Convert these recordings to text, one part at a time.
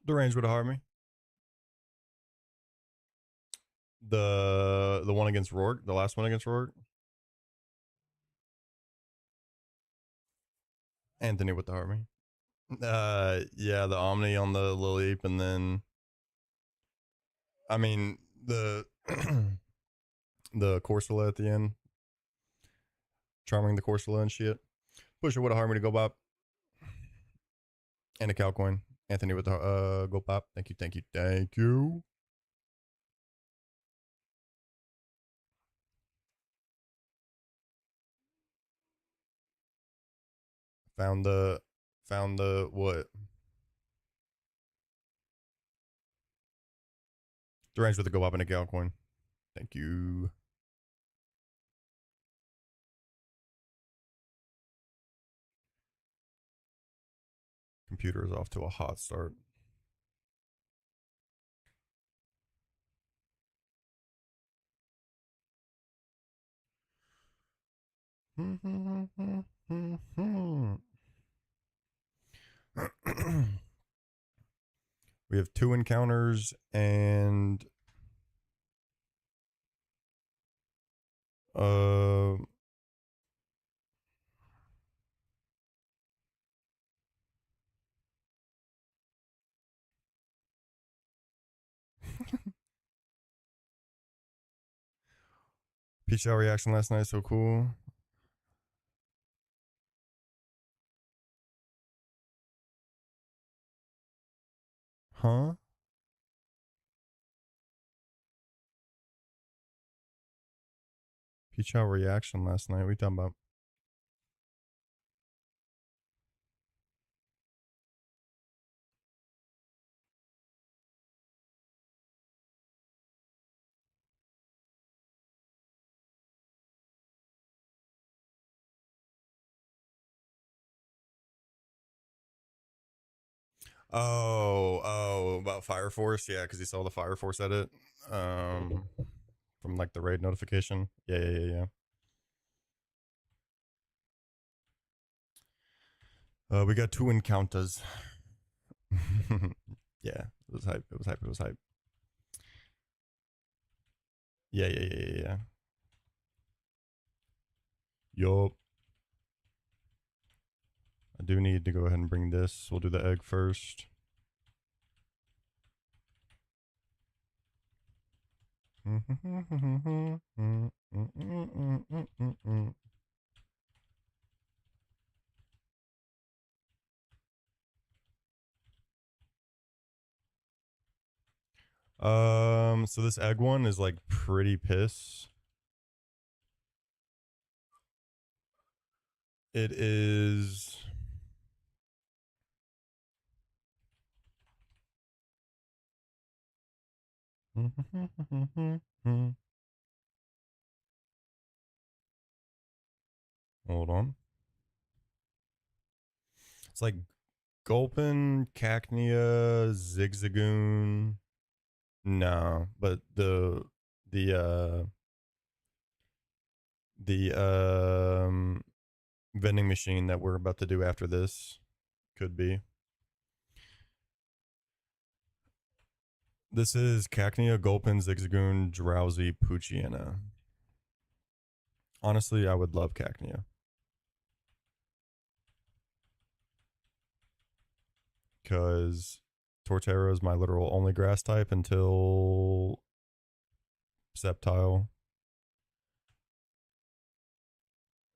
The range would have harmed me. The one against Rourke, the last one against Rourke. Anthony with the harm me. Yeah, the Omni on the Lilleap, and then I mean the the Corsola at the end. Charming the Corsola and shit. Pusher would have harmed me to go bop. And a cow coin. Anthony with the go pop. Thank you, thank you, thank you. Found the what? The range with the go pop and a cow coin. Thank you. Computer is off to a hot start. We have 2 encounters and Peach Out reaction last night, so cool. Huh? Peach Out reaction last night. What are you talking about? Oh, about Fire Force, yeah, because he saw the Fire Force edit, from like the raid notification. Yeah. We got 2 encounters. Yeah, it was hype. Yeah. Yup. I do need to go ahead and bring this. We'll do the egg first. So this egg one is like pretty piss. It is hold on. It's like Gulpin, Cacnea, Zigzagoon. No, but the vending machine that we're about to do after this could be. This is Cacnea, Gulpin, Zigzagoon, Drowsy, Poochyena. Honestly, I would love Cacnea. Because Torterra is my literal only grass type until Sceptile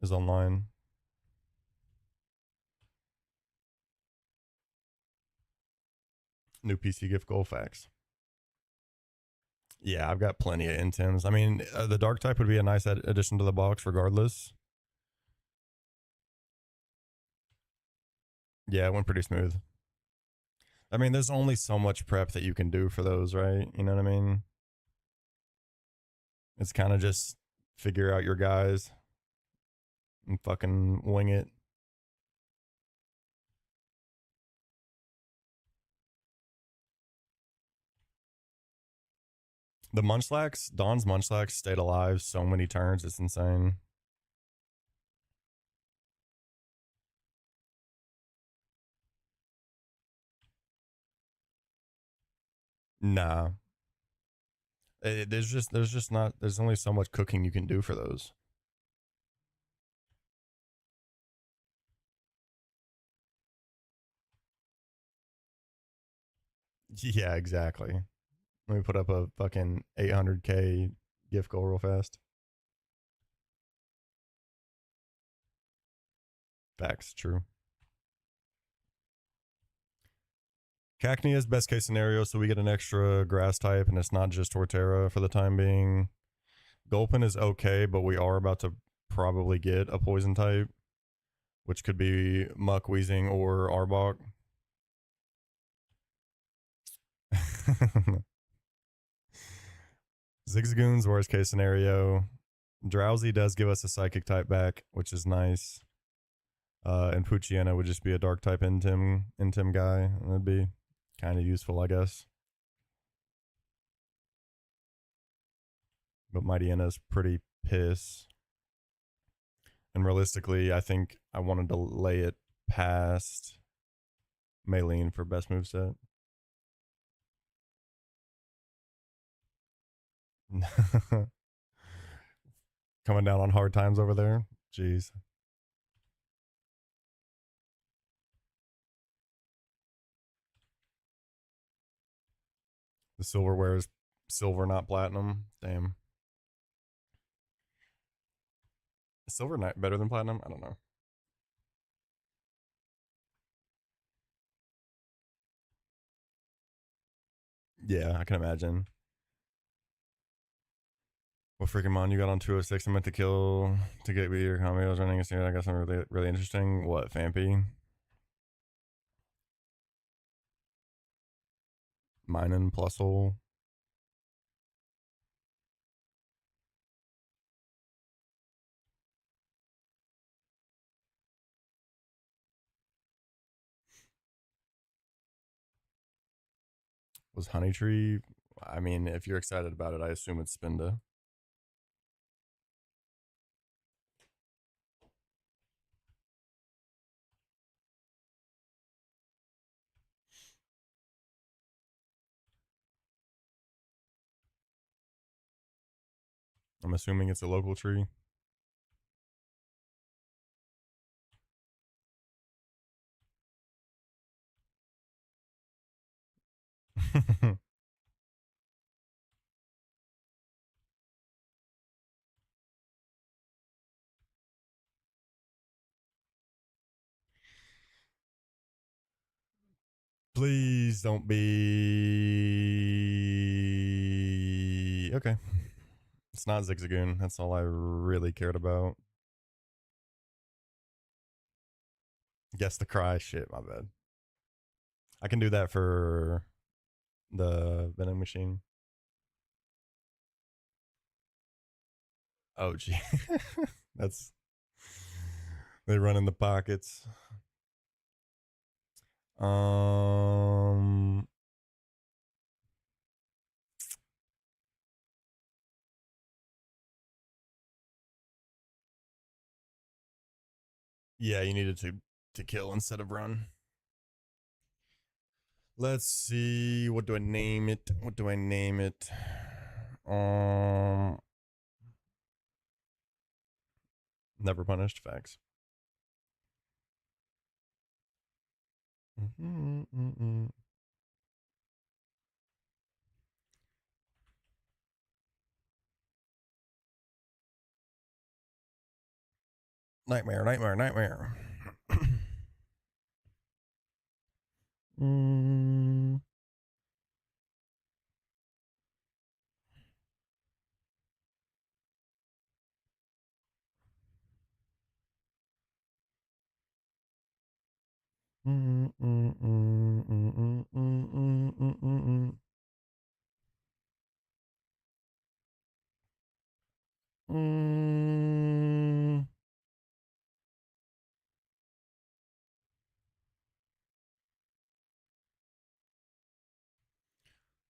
is online. New PC gift goal facts. Yeah, I've got plenty of Intims. I mean, the dark type would be a nice addition to the box regardless. Yeah, it went pretty smooth. I mean, there's only so much prep that you can do for those, right? You know what I mean? It's kind of just figure out your guys. and fucking wing it. The Munchlax, Dawn's Munchlax stayed alive so many turns. It's insane. Nah, there's just not. There's only so much cooking you can do for those. Yeah, exactly. Let me put up a fucking 800K gift goal real fast. Facts, true. Cacnea is best case scenario, so we get an extra grass type, and it's not just Torterra for the time being. Gulpin is okay, but we are about to probably get a poison type, which could be Muck, Weezing, or Arbok. Zigzagoon's worst case scenario. Drowsy does give us a psychic type back, which is nice. And Poochyena would just be a dark type Intim guy. That'd be kind of useful, I guess. But Mightyena's pretty piss. And realistically, I think I wanted to lay it past Maylene for best moveset. Coming down on hard times over there. Jeez. The silverware is silver, not platinum. Damn. Is silver not better than platinum? I don't know. Yeah, I can imagine. What freaking mon you got on 206? I meant to kill to get with your combo. I was running a I got something really interesting. What, Fampy? Minen plus hole. Was Honeytree? I mean, if you're excited about it, I assume it's Spinda. I'm assuming it's a local tree. Please don't be. Okay. It's not Zigzagoon. That's all I really cared about. Guess the cry. Shit, my bad. I can do that for the vending machine. Oh, gee. That's. They run in the pockets. Um. Yeah, you needed to kill instead of run. Let's see. What do I name it? What do I name it? Um. Never punished. Facts. Nightmare, nightmare, nightmare. mm. Mm, mm, mm, mm, mm, mm, mm, mm, mm, mm.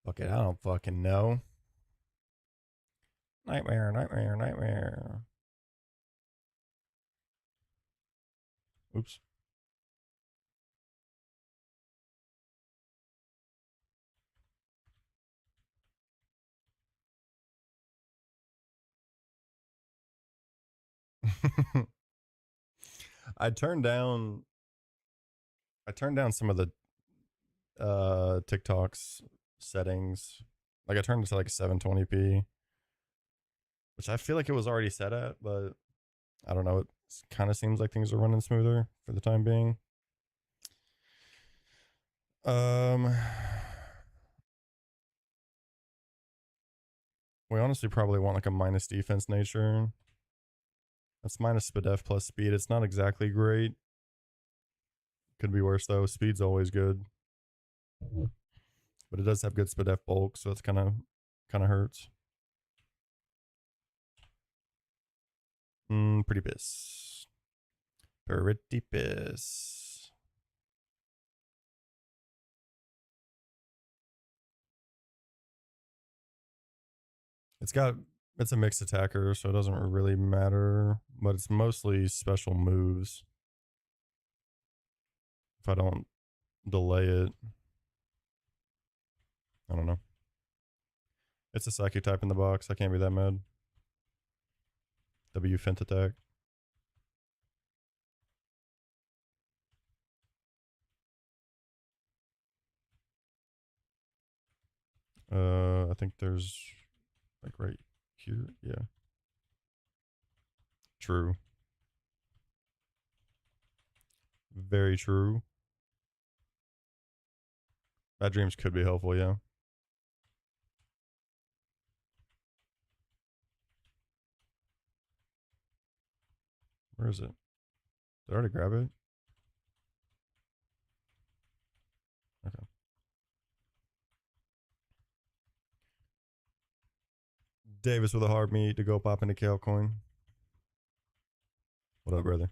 Fuck it, I don't fucking know. Nightmare, nightmare, nightmare. Oops. I turned down some of the TikTok's settings. Like I turned it to like 720p, which I feel like it was already set at, but I don't know. It kind of seems like things are running smoother for the time being. We honestly probably want like a minus defense nature. That's minus SPDF plus speed. It's not exactly great. Could be worse though. Speed's always good, but it does have good SPDF bulk, so it's kind of hurts. Pretty piss. Pretty piss. It's a mixed attacker, so it doesn't really matter, but it's mostly special moves. If I don't delay it, I don't know. It's a psychic type in the box. I can't be that mad. W fint attack. I think there's like right here. Yeah. True. Very true. Bad dreams could be helpful, yeah. Where is it? Did I already grab it? Okay. Davis with a hard meat to go pop into Kale coin. What up, brother?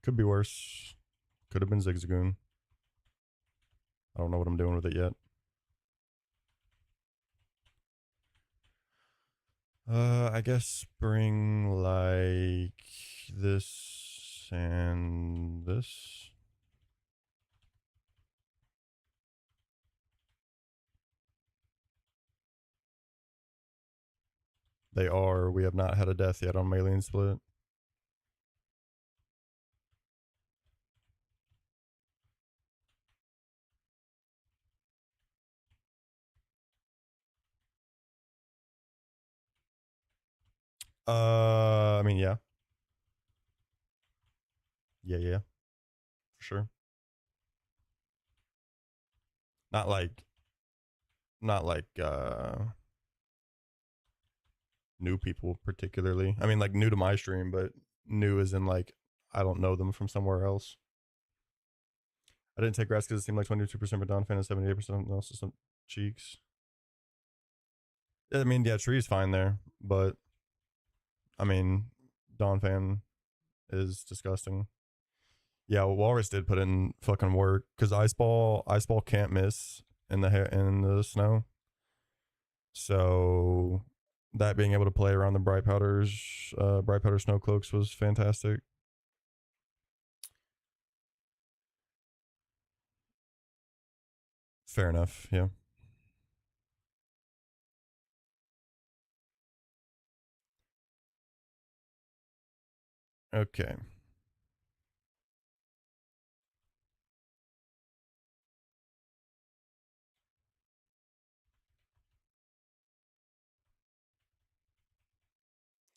Could be worse. Could have been Zigzagoon. I don't know what I'm doing with it yet. I guess bring like this and this. They are. We have not had a death yet on Maylene split. I mean, yeah. Yeah, for sure. Not like not like new people particularly. I mean like new to my stream, but new as in like I don't know them from somewhere else. I didn't take grass because it seemed like 22% for Don fan and 78% else some cheeks. I mean, yeah, tree's fine there, but I mean, Don fan is disgusting. Yeah, Walrus did put in fucking work because ice ball can't miss in the snow. So that being able to play around the bright powder snow cloaks was fantastic. Fair enough. Yeah. Okay.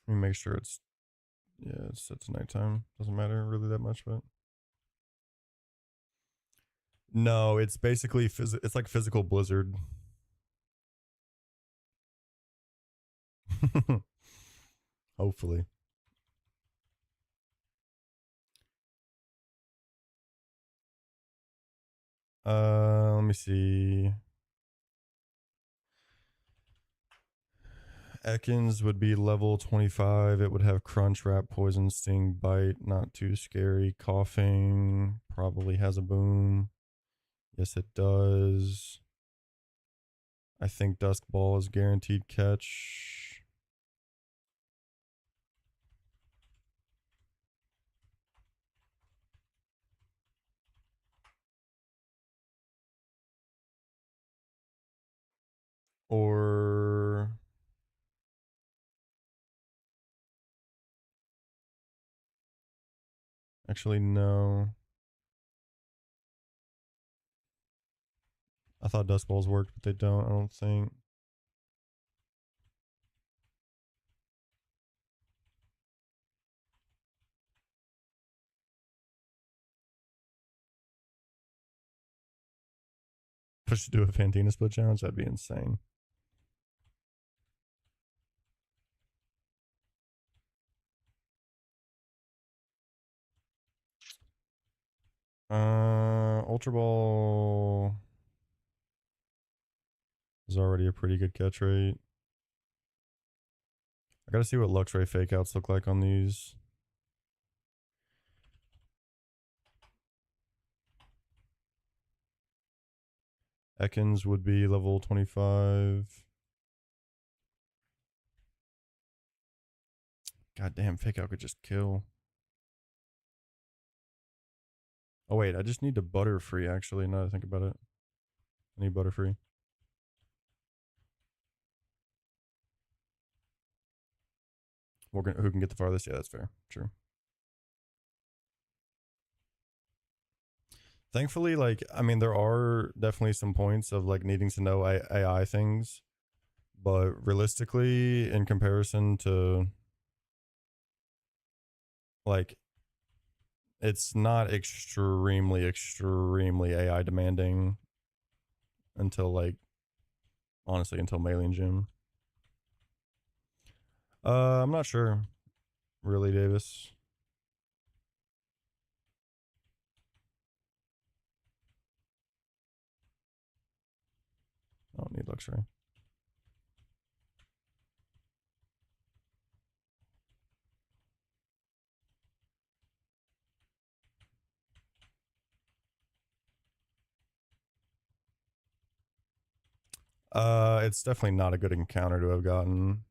Let me make sure it's it's nighttime. Doesn't matter really that much, but no, it's basically it's like physical blizzard. Hopefully. Let me see. Ekans would be level 25. It would have crunch, wrap, poison, sting, bite. Not too scary. Coughing. Probably has a boom. Yes, it does. I think Dusk Ball is guaranteed catch. Or actually, no. I thought Dusk Balls worked, but they don't, I don't think. Push to do a Fantina split challenge? That'd be insane. Ultra Ball is already a pretty good catch rate. I gotta see what Luxray fakeouts look like on these. Ekans would be level 25. God damn, fakeout could just kill. Oh wait, I just need to Butterfree actually, now that I think about it. I need Butterfree. Who can get the farthest? Yeah, that's fair. True. Thankfully, like, I mean, there are definitely some points of like needing to know AI things, but realistically, in comparison to like, it's not extremely AI demanding until like, honestly, until Maylene Gym. I'm not sure, really, Davis. I don't need luxury. It's definitely not a good encounter to have gotten.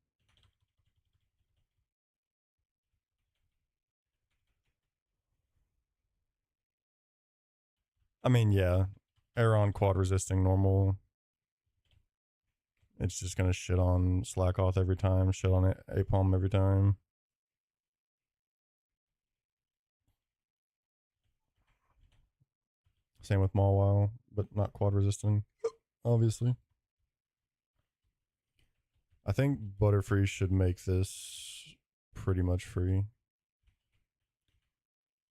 I mean, yeah, Aeron quad resisting normal. It's just gonna shit on Slackoth every time, shit on Apalm every time. Same with Mawile, but not quad resisting, obviously. I think Butterfree should make this pretty much free.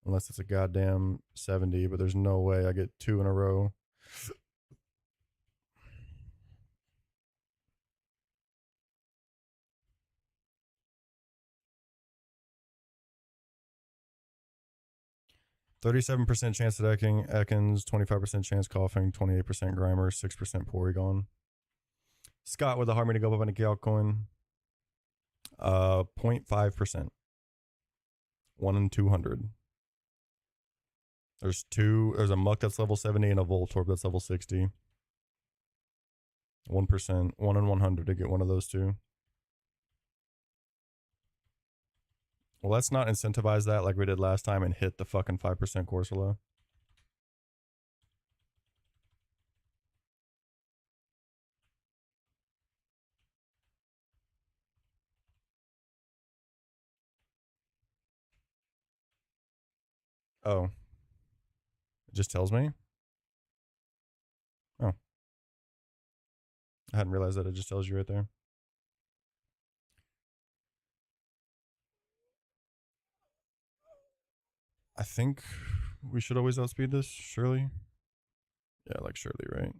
Unless it's a goddamn 70, but there's no way I get 2 in a row. %37% chance of decking Ekans, 25% chance coughing, 28% Grimer, 6% Porygon. Scott with a hard me to go up on a Gale coin. 0.5%. 1 in 200. There's a Muck that's level 70 and a Voltorb that's level 60. 1%, 1 in 100 to get one of those two. Well, let's not incentivize that like we did last time and hit the fucking 5% Corsola. Oh. It just tells me? Oh. I hadn't realized that it just tells you right there. I think we should always outspeed this, surely. Yeah, like surely, right?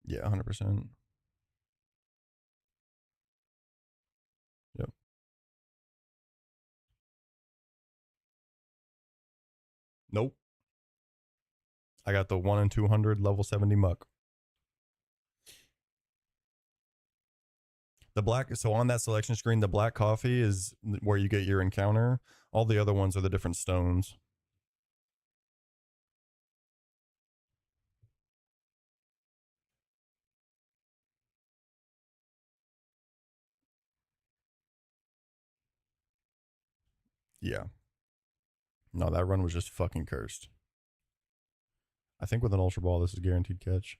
Yeah, 100%. Yep. Nope. I got the 1 in 200 level 70 muck. The black, so on that selection screen, the black coffee is where you get your encounter. All the other ones are the different stones. Yeah. No, that run was just fucking cursed. I think with an Ultra Ball, this is guaranteed catch.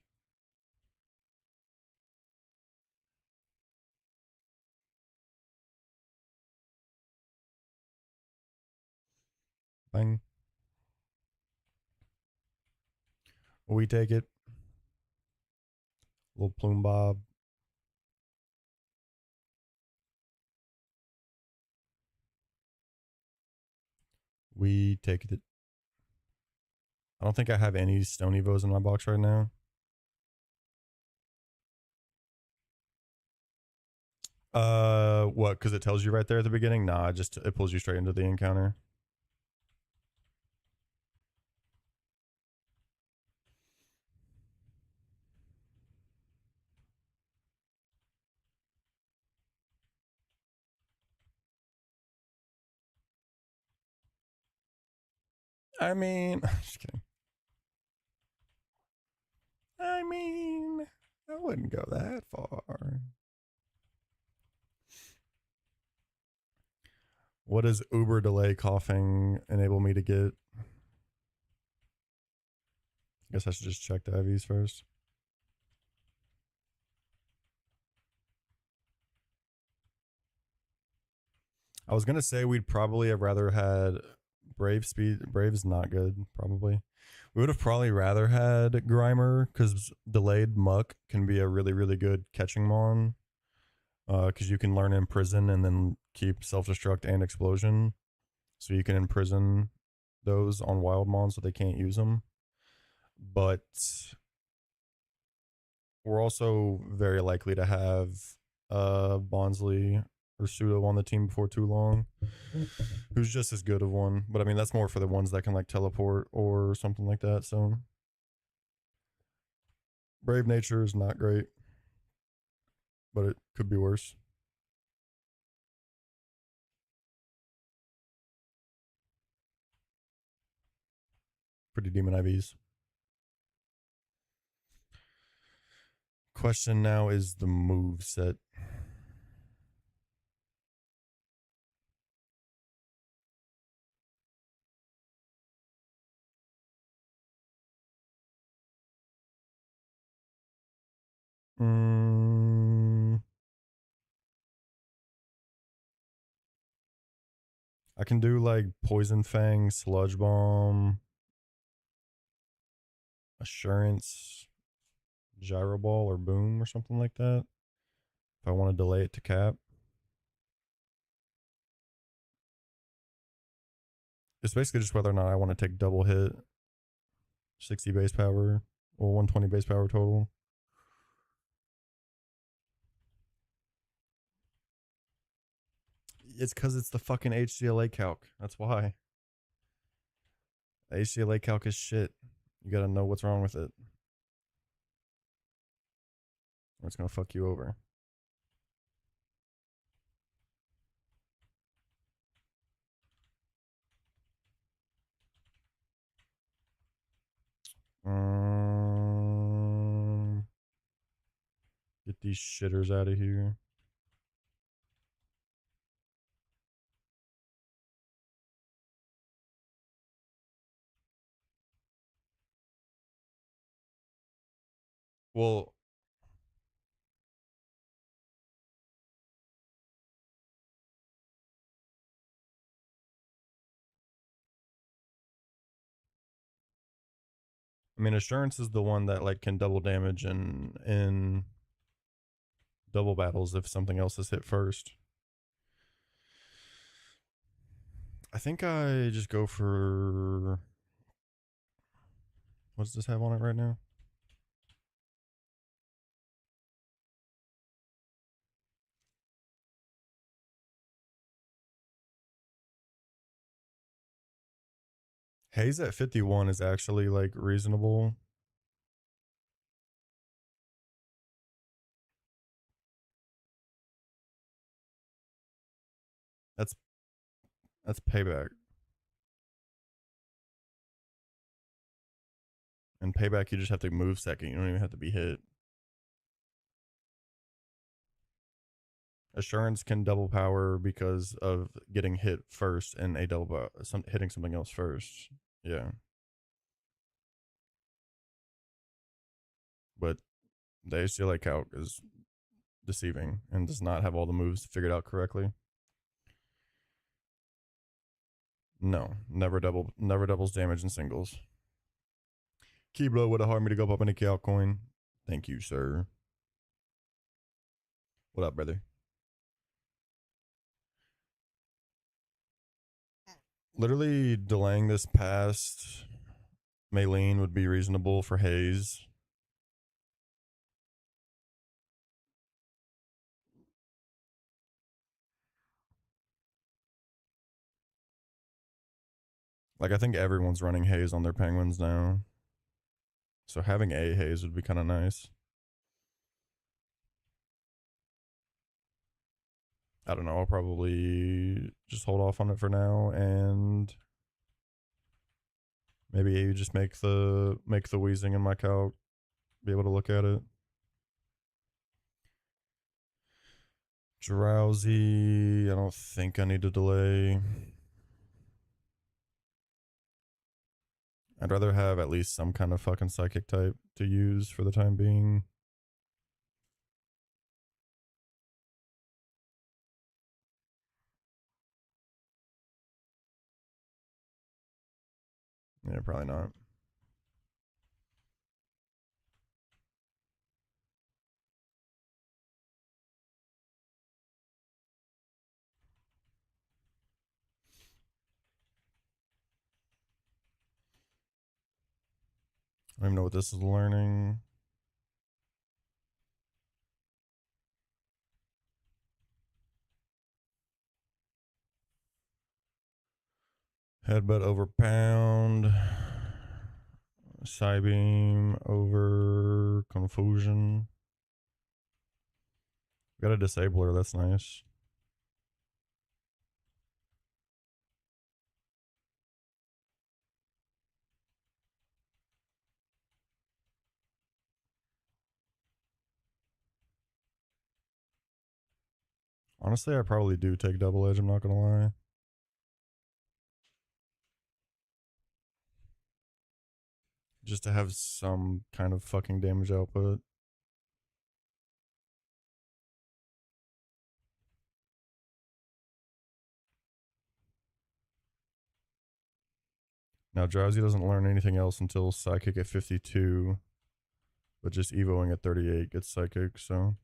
Bang. We take it. Little plume bob. We take it. I don't think I have any Stone Evos in my box right now. What? Because it tells you right there at the beginning? Nah, it pulls you straight into the encounter. I mean, just kidding. I mean, I wouldn't go that far. What does Uber delay coughing enable me to get? I guess I should just check the IVs first. I was gonna say we'd probably have rather had Brave speed. Brave's not good, probably. We would have probably rather had Grimer because delayed muck can be a really, really good catching mon. Because you can learn imprison and then keep self destruct and explosion. So you can imprison those on wild mons so they can't use them. But we're also very likely to have Bonsley or Pseudo on the team before too long, who's just as good of one. But I mean, that's more for the ones that can like teleport or something like that. So Brave Nature is not great, but it could be worse. Pretty demon IVs. Question now is the move set. I can do like Poison Fang, Sludge Bomb, Assurance, Gyro Ball, or Boom, or something like that. If I want to delay it to cap. It's basically just whether or not I want to take double hit, 60 base power, or 120 base power total. It's because it's the fucking HCLA calc. That's why. The HCLA calc is shit. You gotta know what's wrong with it. Or it's gonna fuck you over. Get these shitters out of here. Well, I mean, Assurance is the one that like can double damage in double battles if something else is hit first. I think I just go for, what does this have on it right now? Haze at 51 is actually like reasonable. That's payback. And payback, you just have to move second. You don't even have to be hit. Assurance can double power because of getting hit first and a double hitting something else first. Yeah. But the HCLA calc is deceiving and does not have all the moves figured out correctly. No, never doubles damage in singles. Keyblow would have harmed me to go pop into Cal coin. Thank you, sir. What up, brother? Literally delaying this past Maylene would be reasonable for Hayes. Like, I think everyone's running Hayes on their Penguins now. So having a Hayes would be kind of nice. I don't know. I'll probably just hold off on it for now and maybe you just make the wheezing in my calc be able to look at it. Drowsy. I don't think I need to delay. I'd rather have at least some kind of fucking psychic type to use for the time being. Yeah, probably not. I don't even know what this is learning. Headbutt over pound. Psybeam over confusion. Got a disabler, that's nice. Honestly, I probably do take double edge, I'm not gonna lie. Just to have some kind of fucking damage output. Now, Drowsy doesn't learn anything else until Psychic at 52, but just Evoing at 38 gets Psychic, so.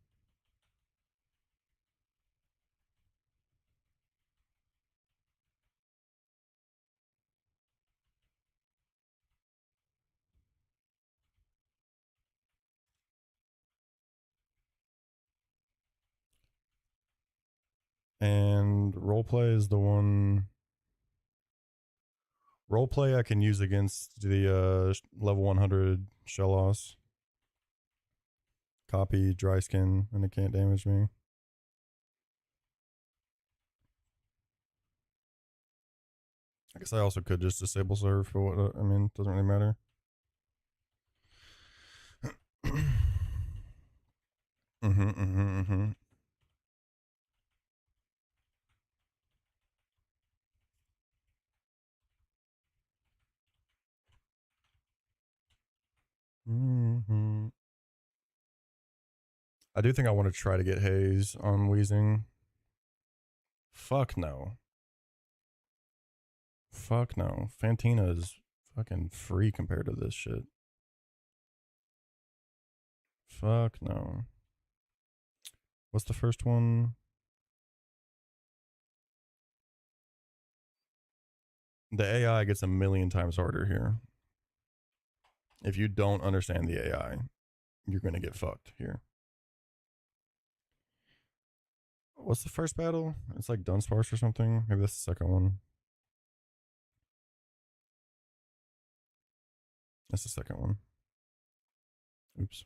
And roleplay is the one. Roleplay I can use against the level 100 Shellos. Copy, dry skin, and it can't damage me. I guess I also could just disable serve for what I mean, doesn't really matter. Mm-hmm. I do think I want to try to get Haze on Wheezing. Fuck no. Fuck no. Fantina is fucking free compared to this shit. Fuck no. What's the first one? The AI gets a million times harder here. If you don't understand the AI, you're gonna get fucked here. What's the first battle? It's like Dunsparce or something. Maybe that's the second one. That's the second one. Oops.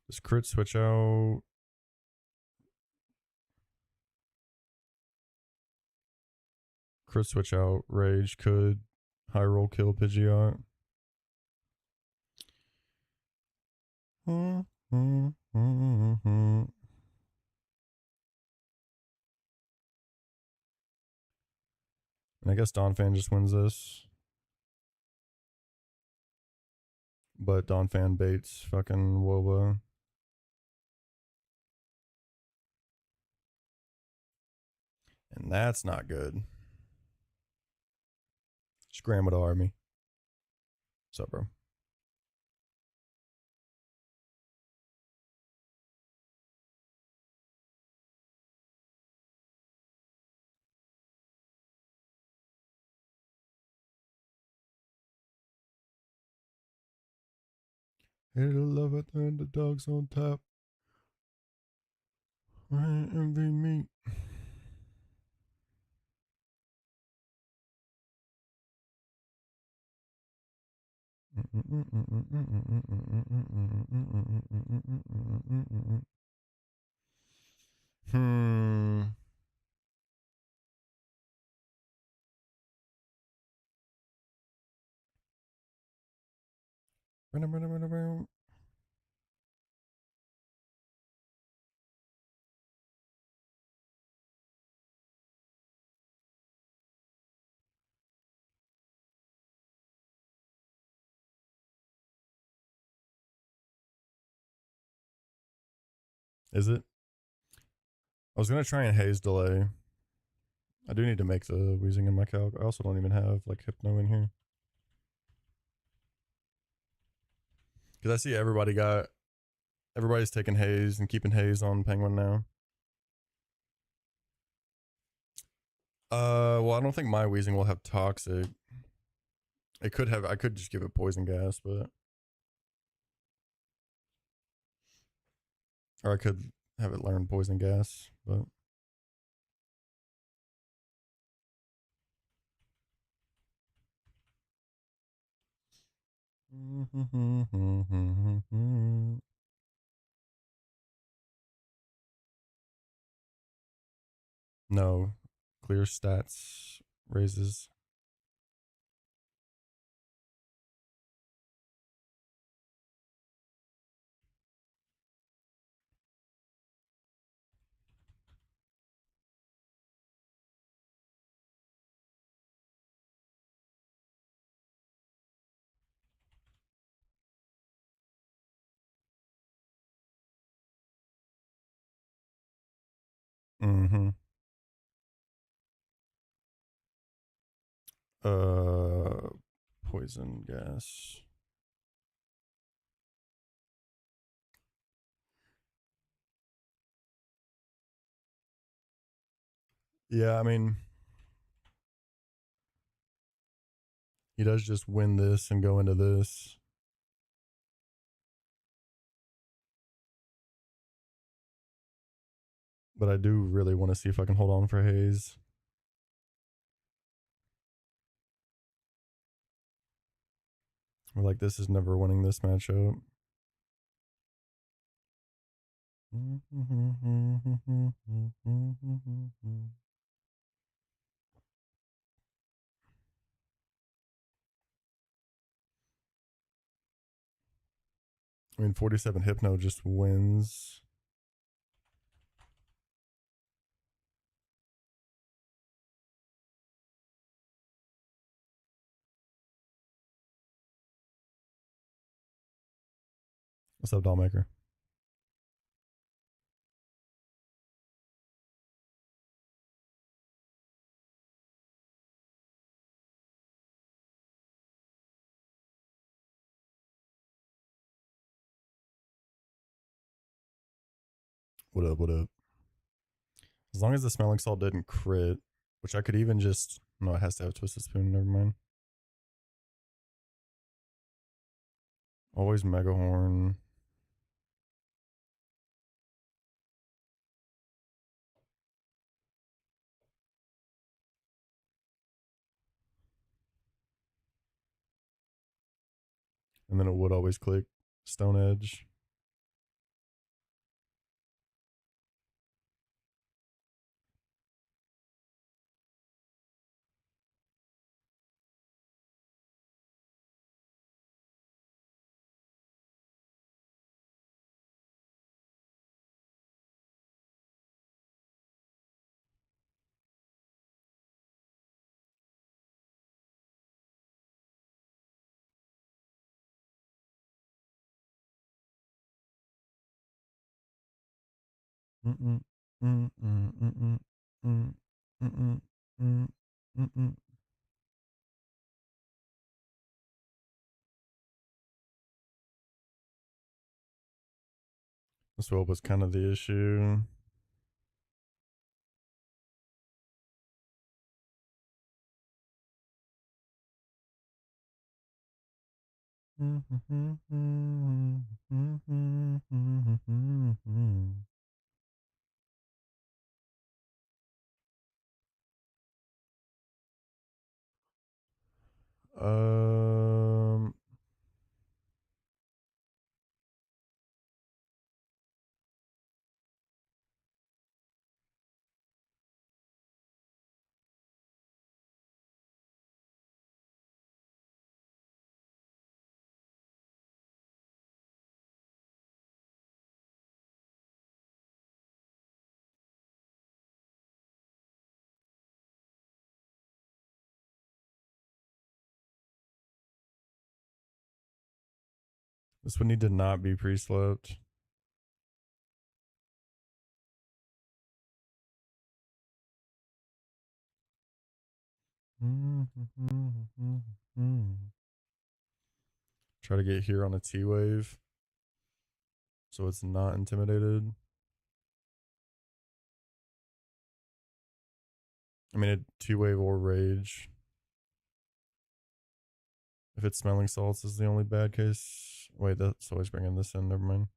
Does crit switch out? Crit switch out. Rage could high roll kill Pidgeot. And I guess Donphan just wins this. But Donphan baits fucking Woba. And that's not good. Scramble to army. What's up, bro? Hate to love it, and the dogs on top. I envy me. Is it? I was gonna try and haze delay. I do need to make the wheezing in my calc. I also don't even have like hypno in here. Because I see everybody's taking haze and keeping haze on Penguin now. Well, I don't think my wheezing will have toxic. It could have. I could just give it poison gas, but or I could have it learn poison gas, but. No, clear stats raises. Mm-hmm. Poison gas. Yeah, I mean, he does just win this and go into this. But I do really want to see if I can hold on for haze. We're like, this is never winning this matchup. I mean, 47 Hypno just wins. What's up, doll maker? What up? What up? As long as the smelling salt didn't crit, which I could even just no, it has to have twisted spoon. Never mind. Always mega horn. And then it would always click stone edge. Mm-mm, mm-mm, mm-mm, mm-mm, mm-mm, mm-mm, mm-mm. This what was kind of the issue. Um, this would need to not be pre-slept. Try to get here on a T wave, so it's not intimidated. I mean, a T wave or rage. If it's smelling salts is the only bad case. Wait, that's always bringing this in. Never mind.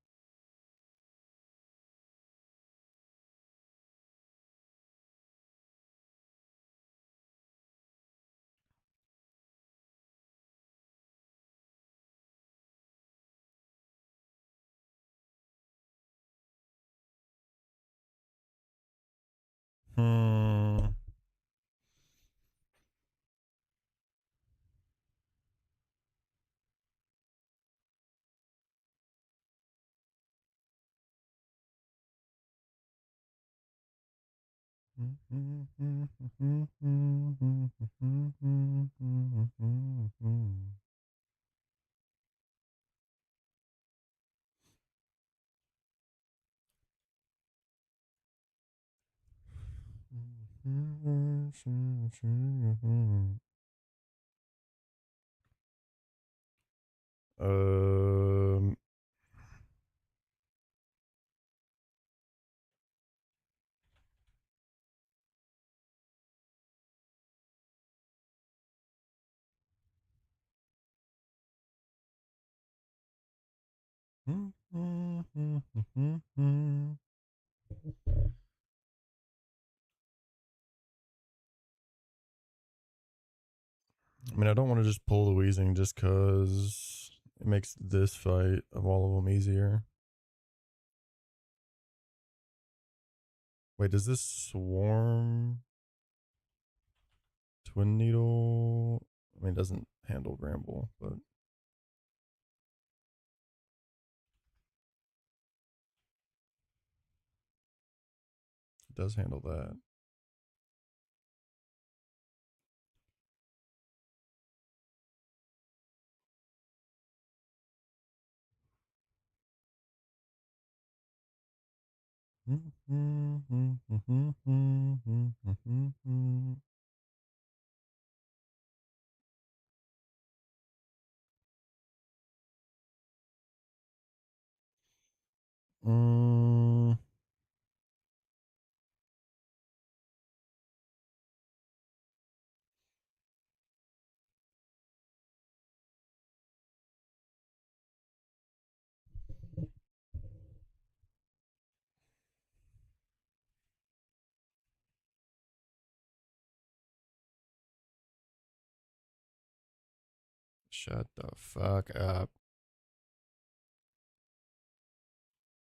Hmm. Um. I mean, I don't want to just pull the wheezing just because it makes this fight of all of them easier. Wait, does this swarm twin needle? I mean, it doesn't handle Gramble, but it does handle that. Shut the fuck up.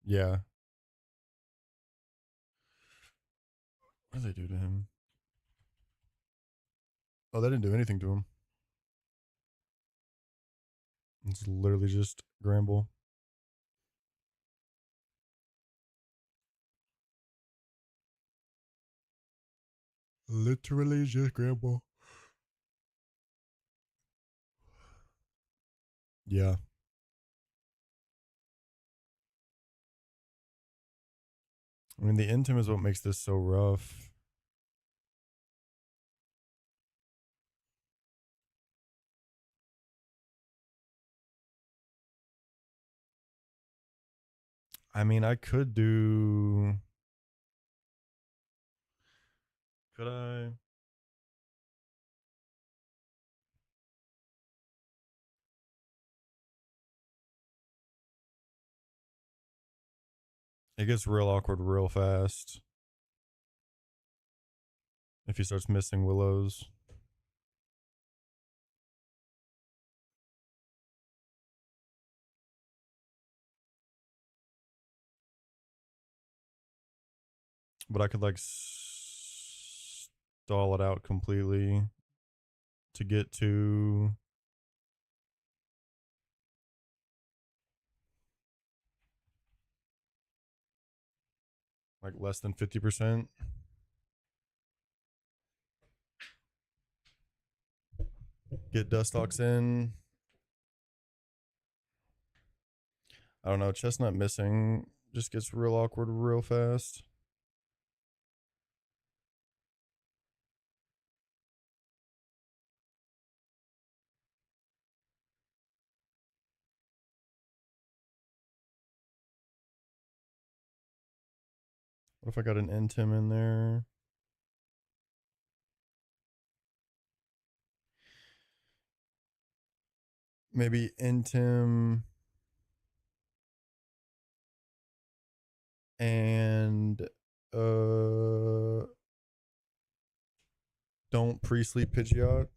Yeah. What did they do to him? Oh, they didn't do anything to him. It's literally just Gramble. Literally just Gramble. Yeah. I mean, the intim is what makes this so rough. I mean, I could do. Could I? It gets real awkward real fast if he starts missing willows. But I could like stall it out completely to get to like less than 50%. Get Dustox in. I don't know. Chestnut missing just gets real awkward real fast. What if I got an Intim in there? Maybe Intim and don't pre-sleep Pidgeot.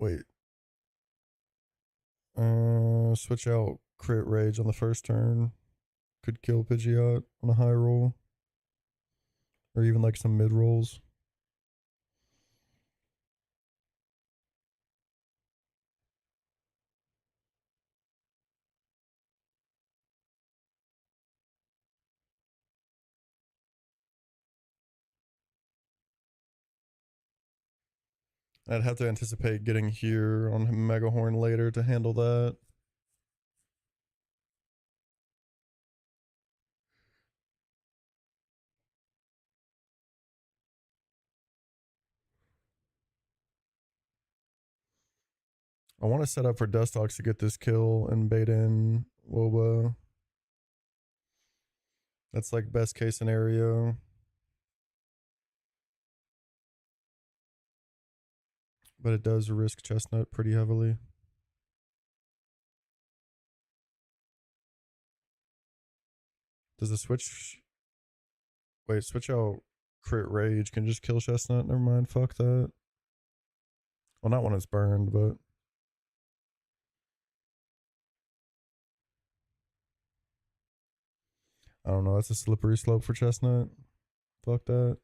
Wait. Switch out crit rage on the first turn. Could kill Pidgeot on a high roll. Or even like some mid rolls. I'd have to anticipate getting here on Megahorn later to handle that. I want to set up for Dustox to get this kill and bait in Woba. That's like best case scenario. But it does risk Chestnut pretty heavily. Does the switch... Wait, switch out crit rage can just kill Chestnut? Never mind, fuck that. Well, not when it's burned, but... I don't know, that's a slippery slope for Chestnut. Fuck that.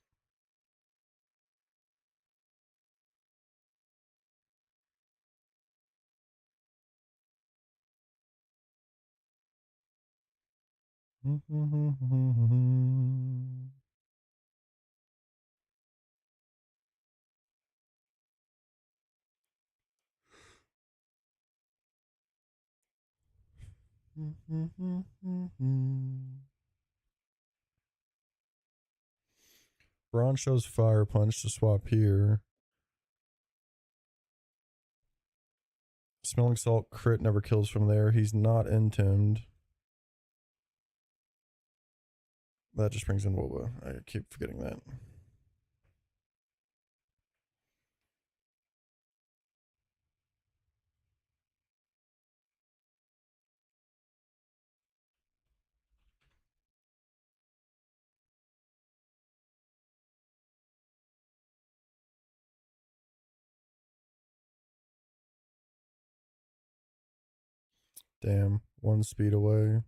Braun shows fire punch to swap here. Smelling salt crit never kills from there. He's not intimed. That just brings in Woba. I keep forgetting that. Damn, one speed away.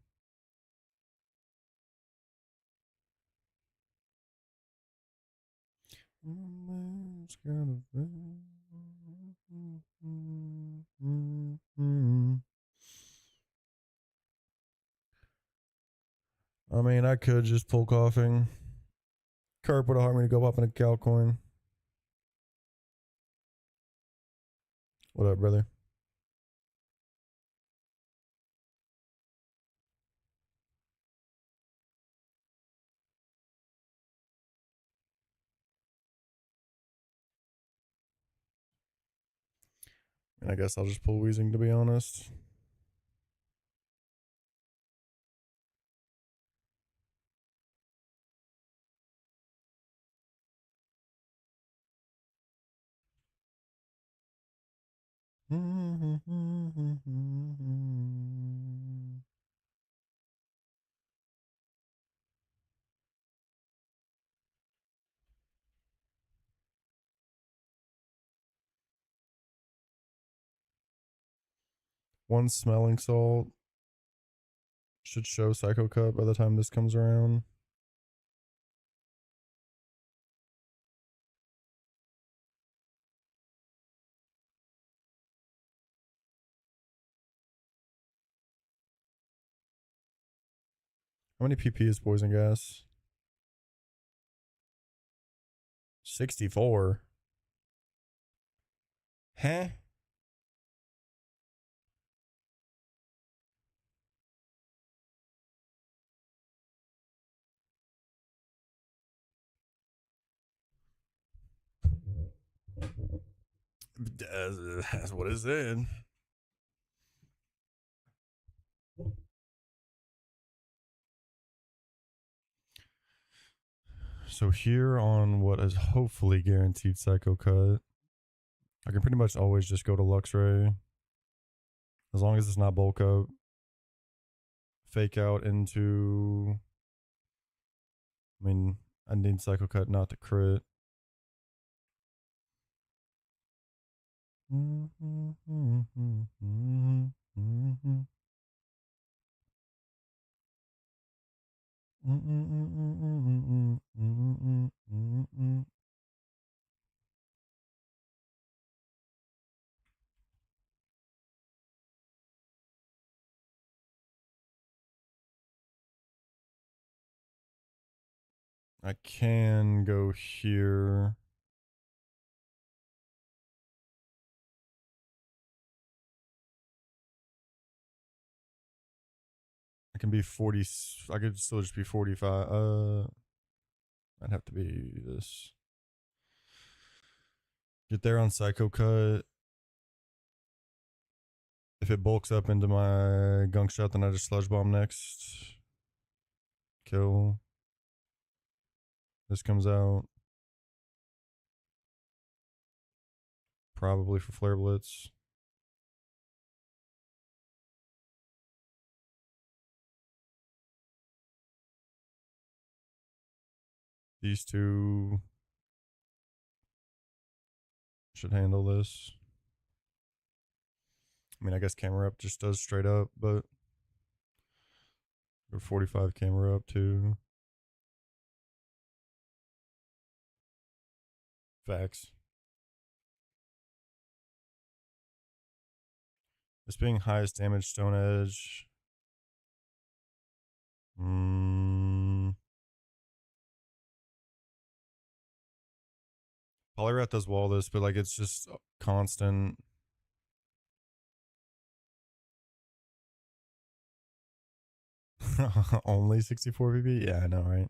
I mean, I could just pull coughing. Carp would have harmed me to go up in a cow coin. What up, brother? And I guess I'll just pull wheezing, to be honest. One smelling salt should show Psycho Cut by the time this comes around. How many PP is poison gas? 64. Huh? That's what it said. So here on what is hopefully guaranteed Psycho Cut, I can pretty much always just go to Luxray. As long as it's not bulk up. Fake out into... I mean, I need Psycho Cut not to crit. I can go here. I can be 40. I could still just be 45. I'd have to be this. Get there on Psycho Cut. If it bulks up into my gunk shot, then I just sludge bomb next. Kill. This comes out. Probably for Flare Blitz. These two should handle this. I mean, I guess camera up just does straight up, but 45 camera up too. Facts. This being highest damage Stone Edge. Polyrath does wall this, but like it's just constant. Only 64 VP? Yeah, I know, right?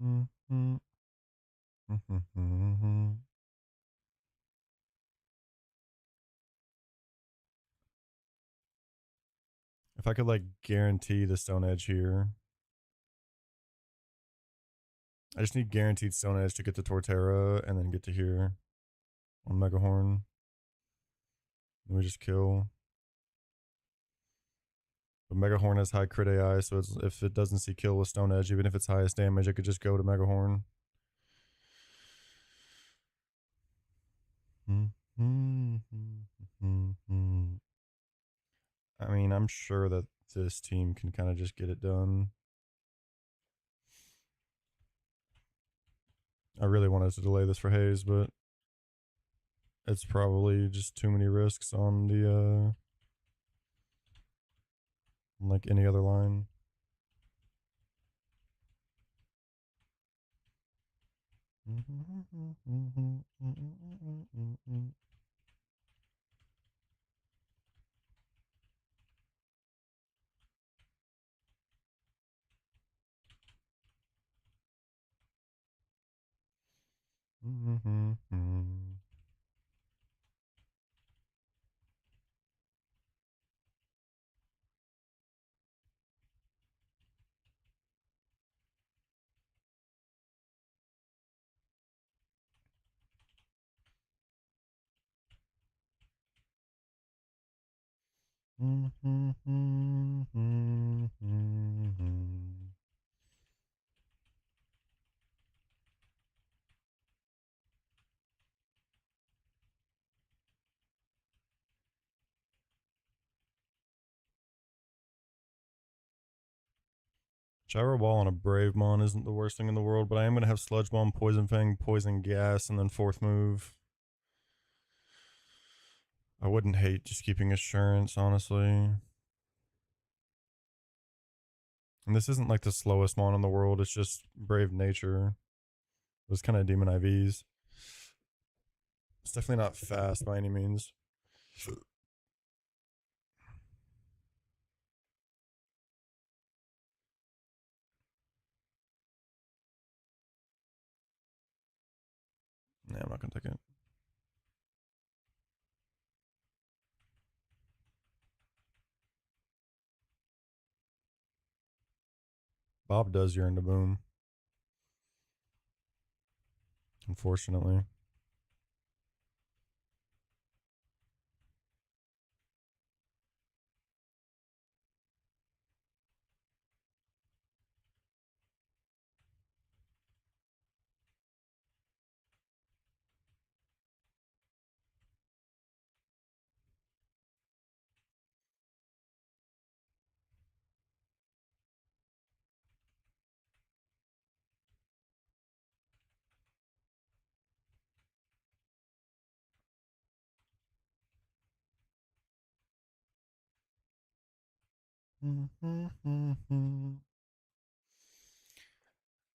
Mm-hmm. Mm-hmm. If I could like guarantee the Stone Edge here, I just need guaranteed Stone Edge to get to Torterra and then get to here on Megahorn. Then we just kill. But Megahorn has high crit AI, so if it doesn't see kill with Stone Edge, even if it's highest damage, it could just go to Megahorn. I mean, I'm sure that this team can kind of just get it done. I really wanted to delay this for Hayes, but it's probably just too many risks on the like any other line. Gyro Ball on a Bravemon isn't the worst thing in the world, but I am going to have Sludge Bomb, Poison Fang, Poison Gas, and then fourth move. I wouldn't hate just keeping Assurance, honestly. And this isn't like the slowest mon in the world, it's just Brave Nature. It's kind of Demon IVs. It's definitely not fast by any means. Nah, I'm not going to take it. Bob does yearn to boom. Unfortunately.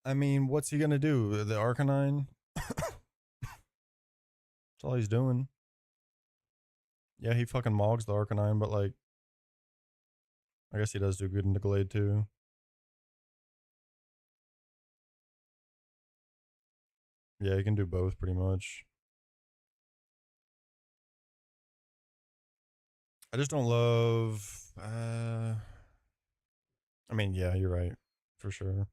I mean, what's he gonna do? The Arcanine? That's all he's doing. Yeah, he fucking mogs the Arcanine, but like, I guess he does do good in the Glade too. Yeah, he can do both pretty much. I just don't love. I mean, yeah, you're right, for sure.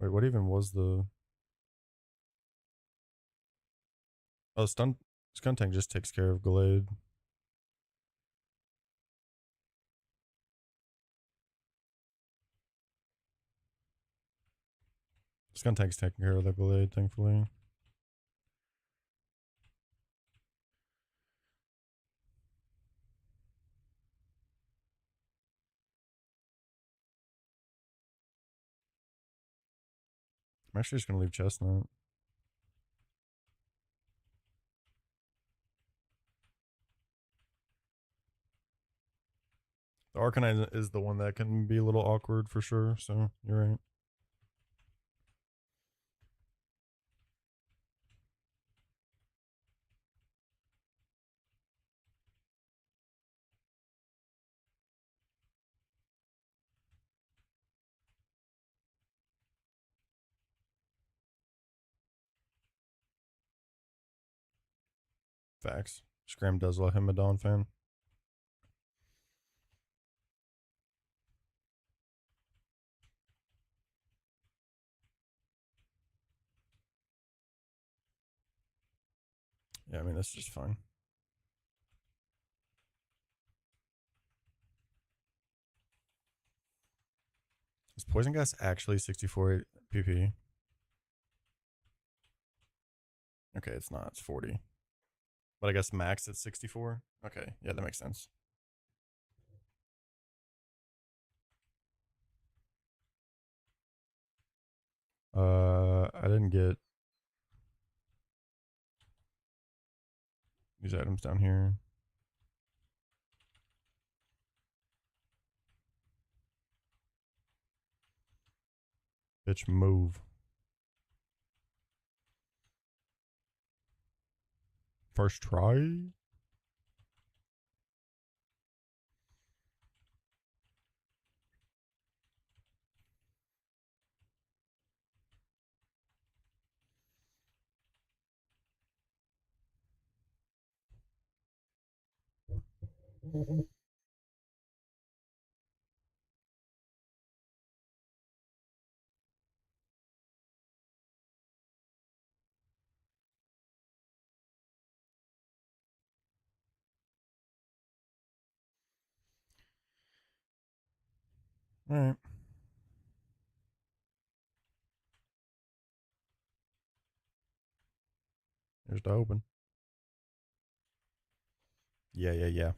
Wait, what even was the? Oh, stun tank just takes care of Glade. Stun tank's taking care of the Glade, thankfully. I'm actually just gonna leave Chestnut. Arcanine is the one that can be a little awkward for sure, so you're right. Facts. Scram does let him a Dawn fan. Yeah, I mean, that's just fine. Is Poison Gas actually 64 PP? Okay, it's not. It's 40. But I guess max at 64? Okay, yeah, that makes sense. I didn't get these items down here. Bitch, move. First try? Alright. Here's the open. Yeah. Yeah.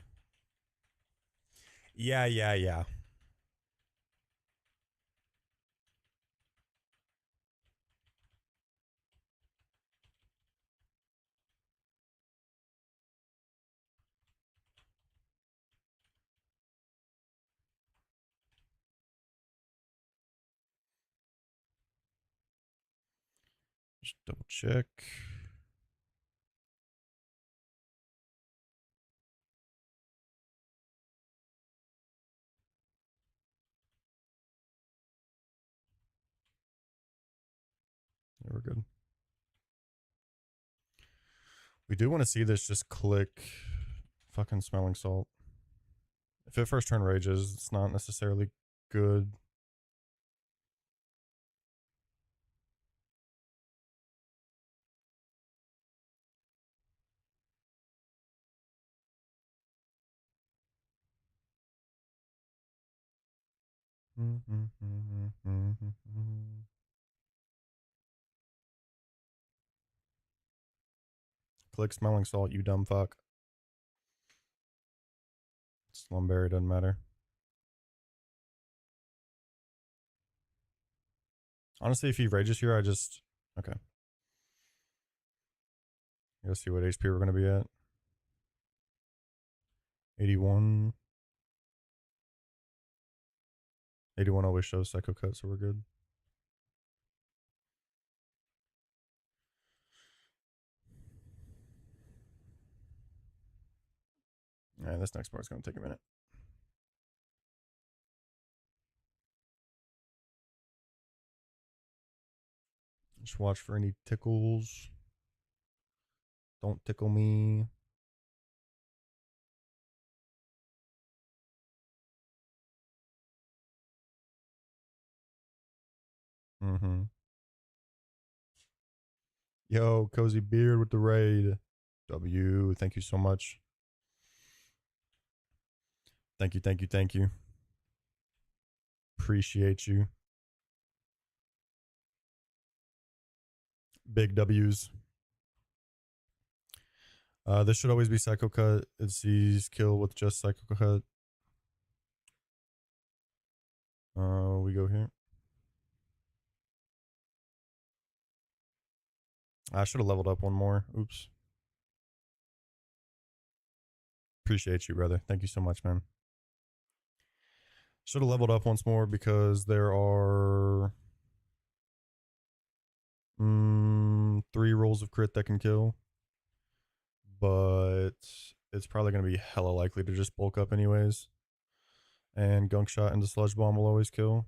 Just double check. Yeah, we're good. We do want to see this just click fucking Smelling Salt. If it first turn rages, it's not necessarily good. Click Smelling Salt, you dumb fuck. Slumberry doesn't matter. Honestly, if he rages here, I just... Okay. Let's see what HP we're going to be at. 81. 81 always shows Psycho Cut, so we're good. Alright, this next part's going to take a minute. Just watch for any tickles. Don't tickle me. Yo, Cozy Beard with the raid. W, thank you so much. Thank you. Appreciate you. Big W's. This should always be Psycho Cut. It sees kill with just Psycho Cut. We go here. I should have leveled up one more. Oops. Appreciate you, brother. Thank you so much, man. Should have leveled up once more because there are 3 rolls of crit that can kill, but it's probably going to be hella likely to just bulk up anyways. And gunk shot into sludge bomb will always kill.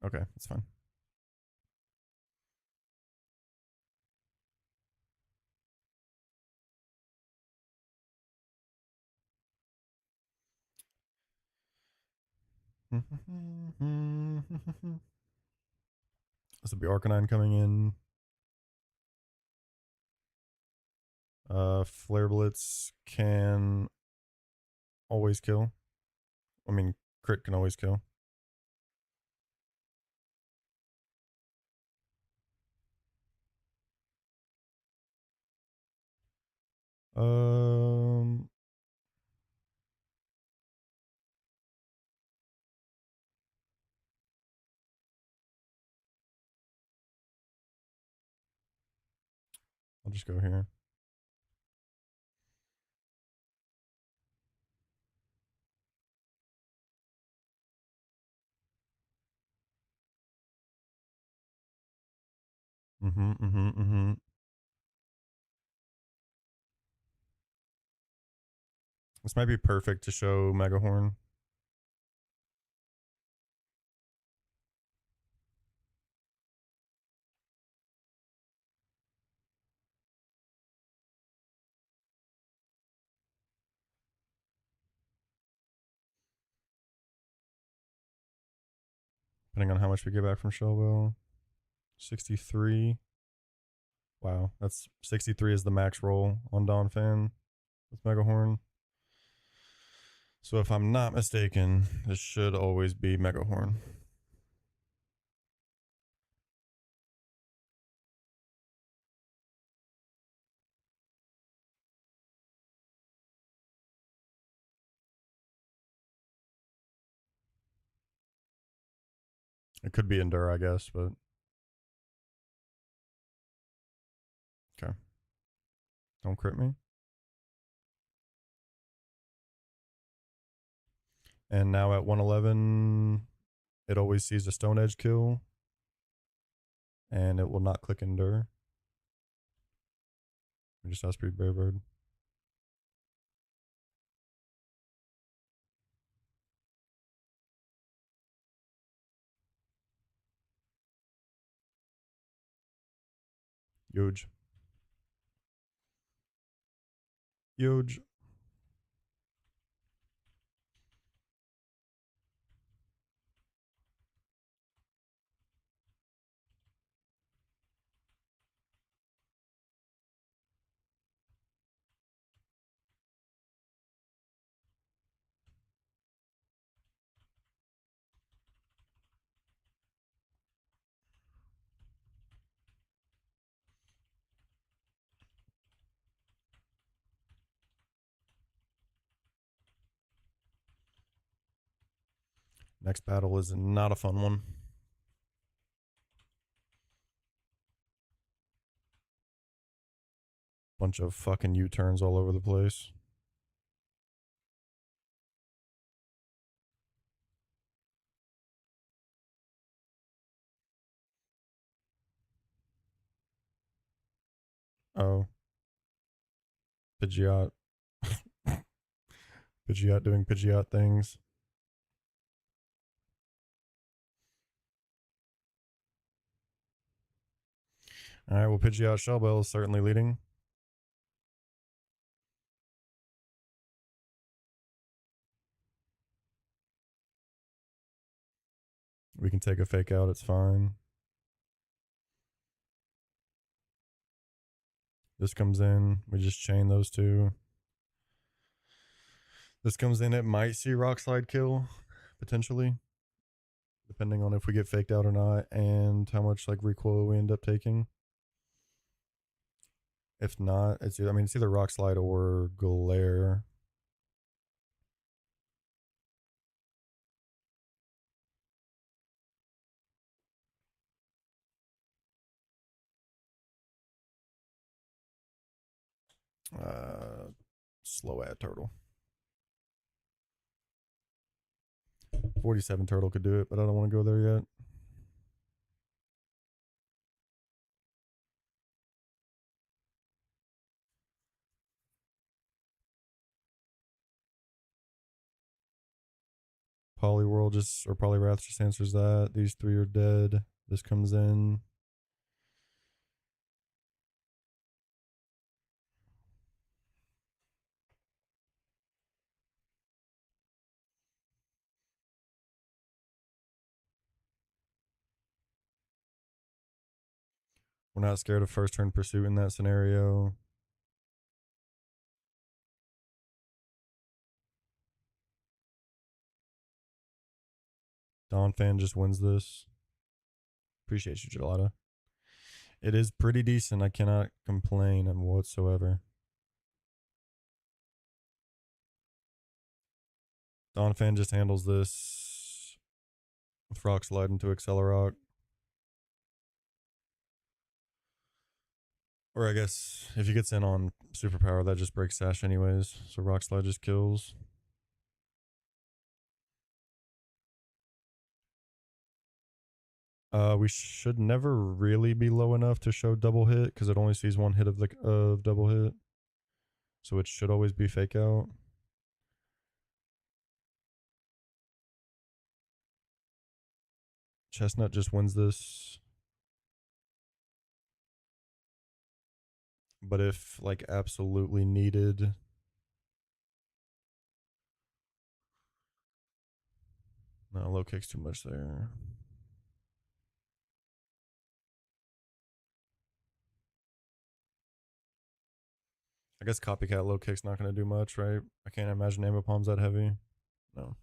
Okay, that's fine. This will be Arcanine coming in. Flare Blitz can always kill. I mean, crit can always kill. Um, I'll just go here. This might be perfect to show Megahorn. Depending on how much we get back from Shellbell. 63. Wow, that's 63 is the max roll on Donphan with Megahorn. So if I'm not mistaken, this should always be Megahorn. It could be Endure, I guess, but okay. Don't crit me. And now at 111, it always sees a Stone Edge kill. And it will not click Endure. We just outspeed Brave Bird. Huge. Huge. Next battle is not a fun one. Bunch of fucking U-turns all over the place. Oh. Pidgeot. Pidgeot doing Pidgeot things. Alright, well, Pidgeot Shellbell is certainly leading. We can take a fake out, it's fine. This comes in, we just chain those two. This comes in, it might see Rock Slide kill, potentially. Depending on if we get faked out or not, and how much like recoil we end up taking. If not, it's either Rock Slide or Glare. Slow ad turtle. 47 turtle could do it, but I don't want to go there yet. Polyworld just, or Polyrath just answers that. These three are dead. This comes in. We're not scared of first turn pursuit in that scenario. Dawn Fan just wins this. Appreciate you, Gelada. It is pretty decent. I cannot complain whatsoever. Dawn Fan just handles this with Rock Slide into Accelerock. Or I guess if he gets in on Superpower, that just breaks Sash anyways. So Rock Slide just kills. We should never really be low enough to show double hit because it only sees one hit of double hit. So it should always be fake out. Chestnut just wins this. But if like absolutely needed, no, low kick's too much there. I guess copycat low kick's not going to do much, right? I can't imagine Amber Palm's that heavy. No.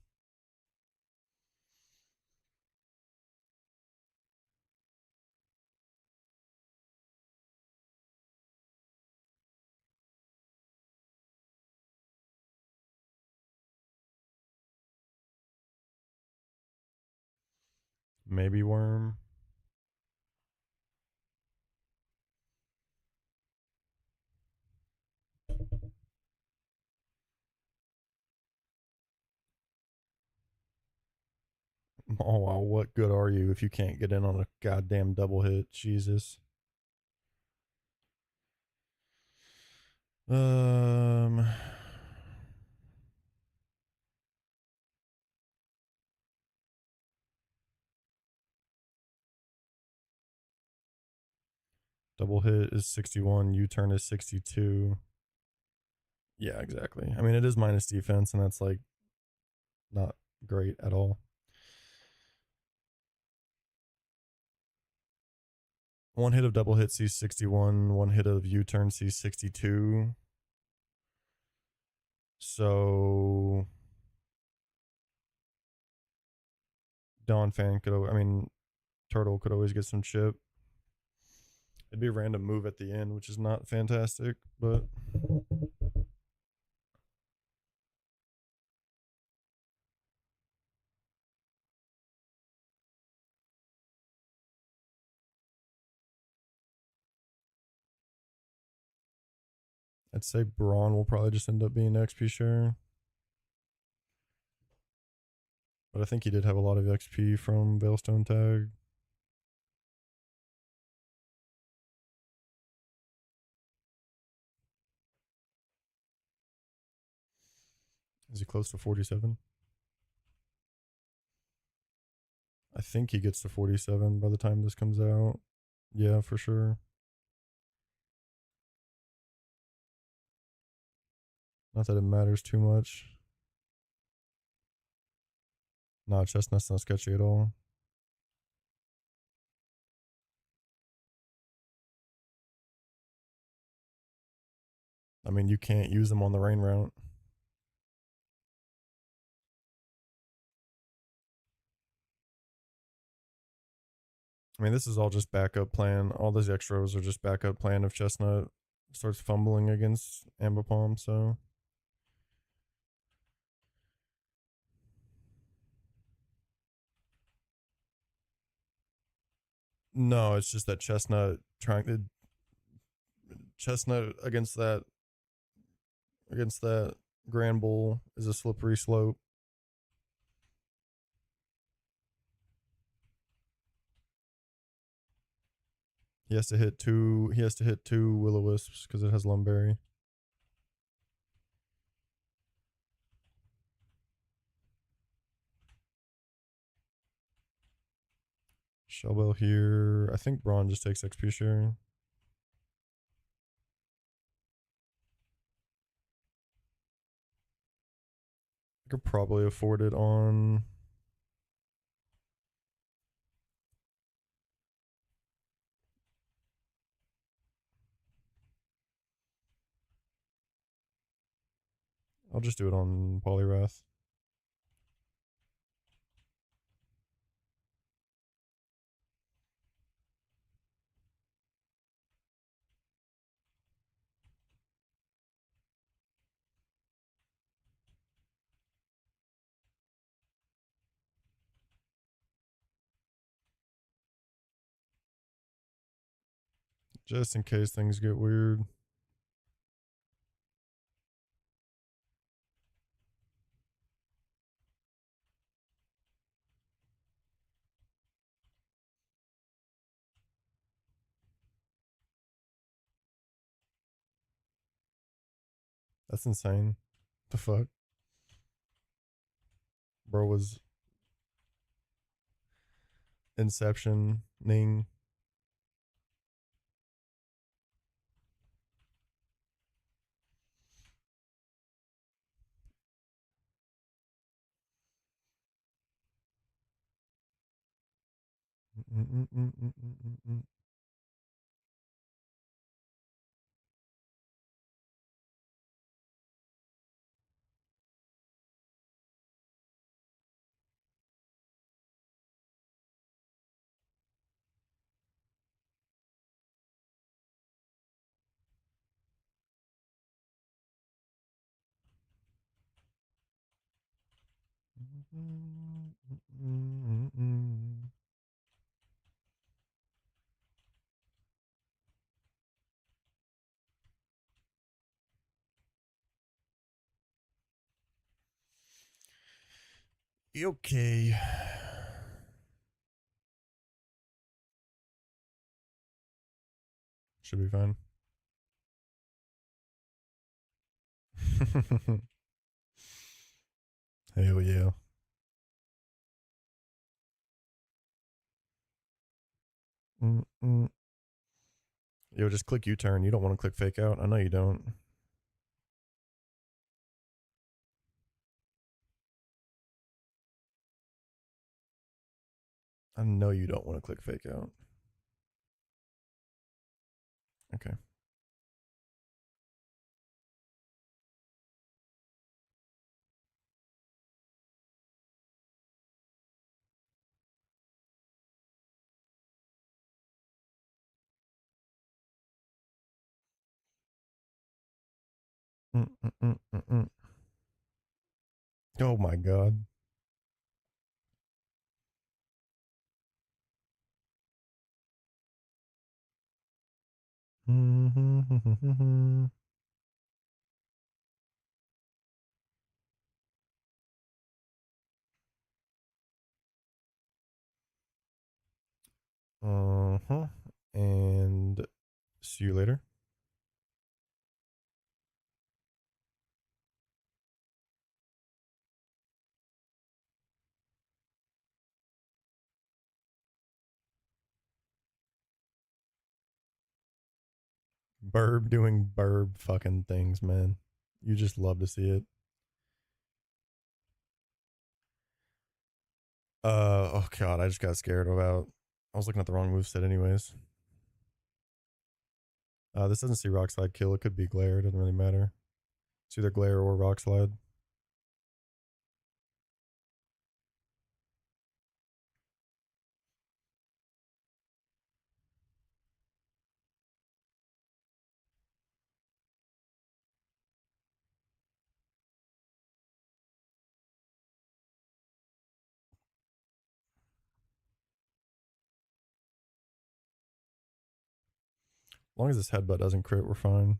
Maybe Worm. Oh wow, what good are you if you can't get in on a goddamn double hit? Jesus. Um Double hit is 61, U-turn is 62. Yeah, exactly. I mean, it is minus defense, and that's like not great at all. One hit of double hit sees 61, one hit of U-turn sees 62. So Dawn Fan could, I mean, Turtle could always get some chip. It'd be a random move at the end, which is not fantastic, but I'd say Braun will probably just end up being XP share. But I think he did have a lot of XP from Veilstone Tag. Is he close to 47? I think he gets to 47 by the time this comes out. Yeah, for sure. Not that it matters too much. Nah, Chestnut's not sketchy at all. I mean, you can't use them on the rain route. I mean, this is all just backup plan. All those extras are just backup plan if Chestnut starts fumbling against Ambipom, so. No, it's just that Chestnut against that against that. Grand Bull is a slippery slope. He has to hit two. He has to hit two Will-O-Wisps because it has Lumberry. Shellbell here. I think Braun just takes XP sharing. I could probably afford it on. I'll just do it on Poliwrath. Just in case things get weird. That's insane. The fuck? Bro was inceptioning. Okay. Should be fine. Hell yeah. Yo, just click U-turn. You don't want to click fake out. I know you don't. I know you don't want to click fake out. Okay. Oh my god. Uh-huh. And see you later. Burb doing burb fucking things, man. You just love to see it. Oh god, I just got scared about. I was looking at the wrong moveset anyways. This doesn't see rock slide kill. It could be glare. It doesn't really matter. It's either glare or rock slide. As long as this headbutt doesn't crit, we're fine.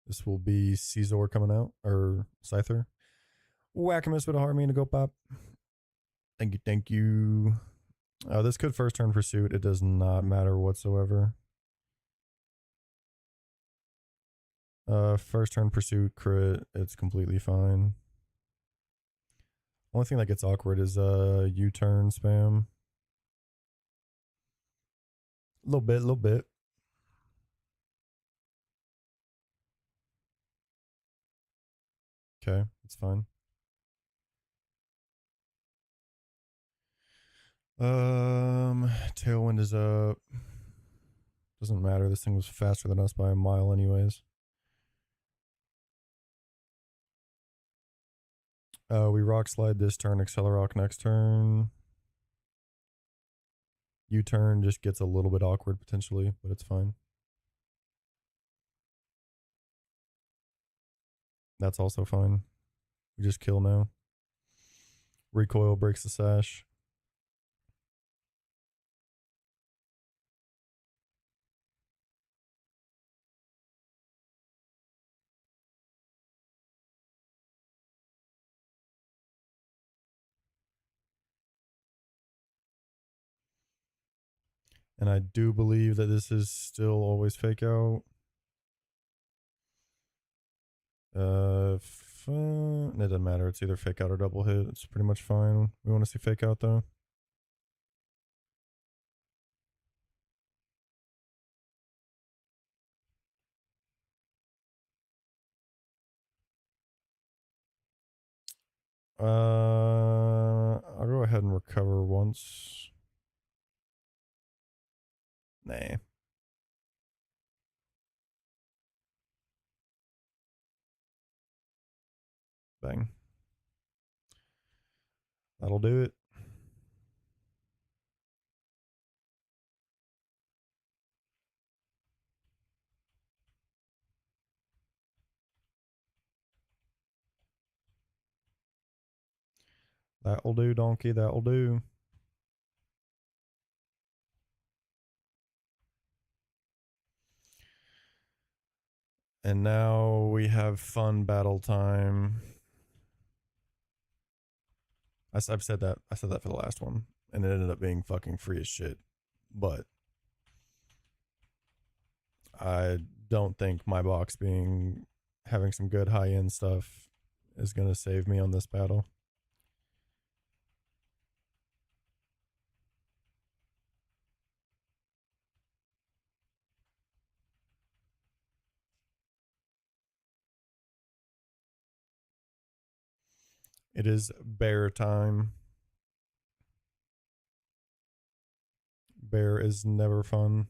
This will be Caesar coming out, or Scyther. Whack-a-miss with a heart, me to go pop. Thank you, thank you. This could first turn pursuit. It does not matter whatsoever. First turn pursuit crit. It's completely fine. Only thing that gets awkward is U-turn spam. Little bit, little bit. Okay, it's fine. Tailwind is up. Doesn't matter. This thing was faster than us by a mile, anyways. We rock slide this turn, Accelerock next turn. U-turn just gets a little bit awkward potentially, but it's fine. That's also fine. We just kill now. Recoil breaks the sash. And I do believe that this is still always fake out. It doesn't matter. It's either fake out or double hit. It's pretty much fine. We want to see fake out though. I'll go ahead and recover once. Nah. Bang. That'll do it. That'll do, donkey. That'll do. And now we have fun battle time. I've said that. I said that for the last one, and it ended up being fucking free as shit. But I don't think my box being having some good high end stuff is gonna save me on this battle. It is bear time. Bear is never fun.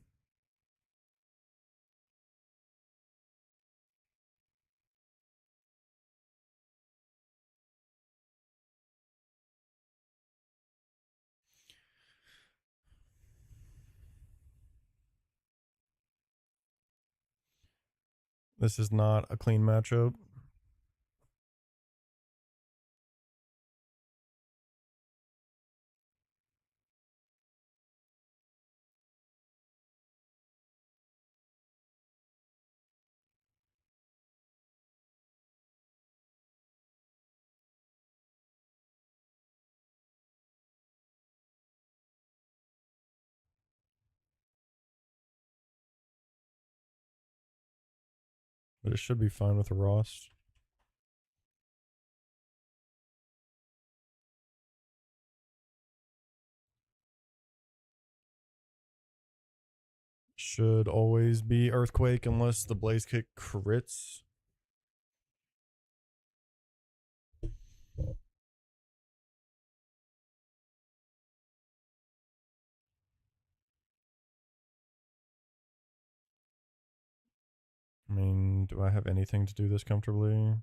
This is not a clean matchup. But it should be fine with the Rost. Should always be Earthquake unless the Blaze Kick crits. I mean, do I have anything to do this comfortably?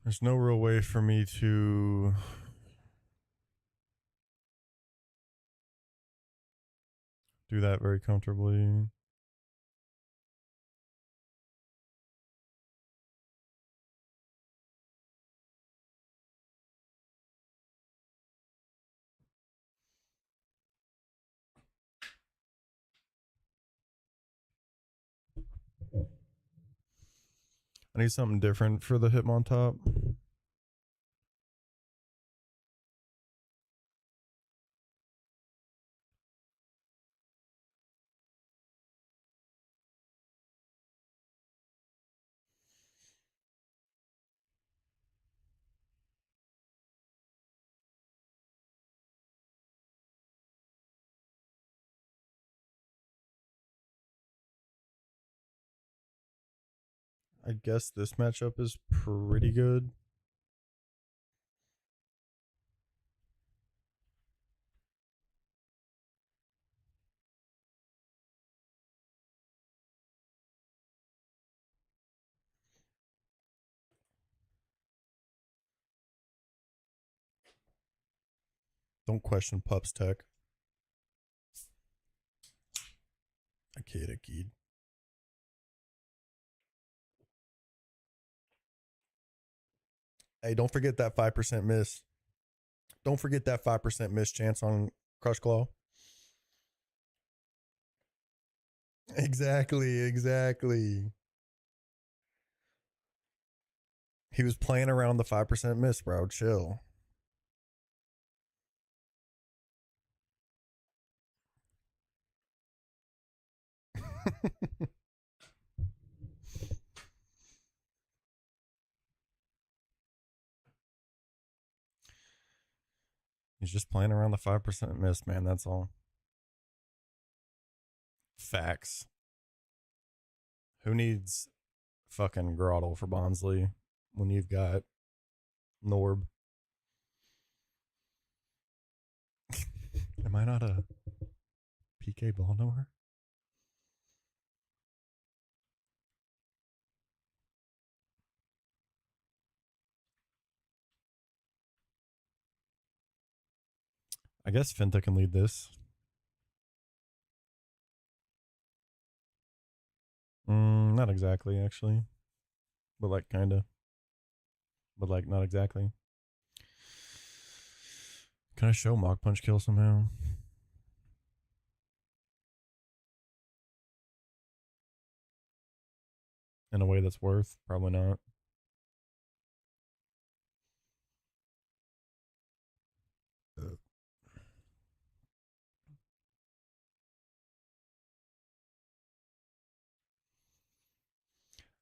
There's no real way for me to do that very comfortably. I need something different for the Hitmontop. I guess this matchup is pretty good. Don't question Pup's tech. I kid. Hey, don't forget that 5% miss. Don't forget that 5% miss chance on Crush Claw. Exactly. He was playing around the 5% miss, bro. Chill. He's just playing around the 5% miss, man. That's all. Facts. Who needs fucking Grottle for Bonsley when you've got Norb? Am I not a PK ball knower? I guess Finta can lead this. Not exactly, actually. But like, kinda. But like, not exactly. Can I show Mach Punch kill somehow? In a way that's worth? Probably not.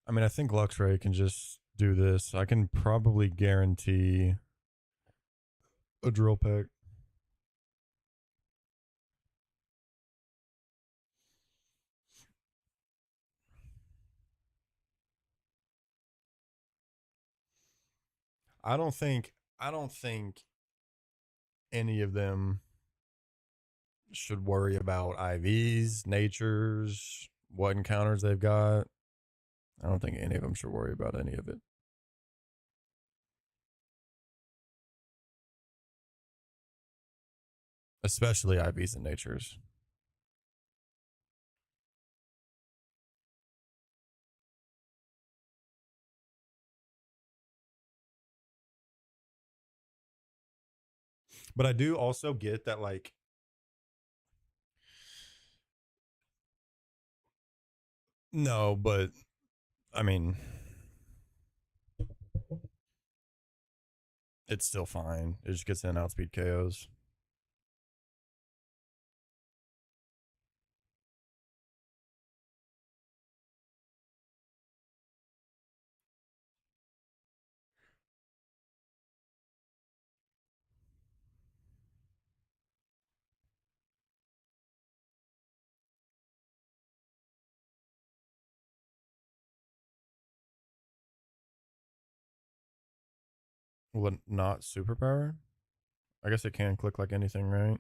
I mean, I think Luxray can just do this. I can probably guarantee a drill pack. I don't think any of them should worry about IVs, natures, what encounters they've got. I don't think any of them should worry about any of it. Especially IVs and natures. But I do also get that, like, no, but I mean, it's still fine. It just gets in outspeed KOs. Well, not superpower? I guess it can click like anything, right?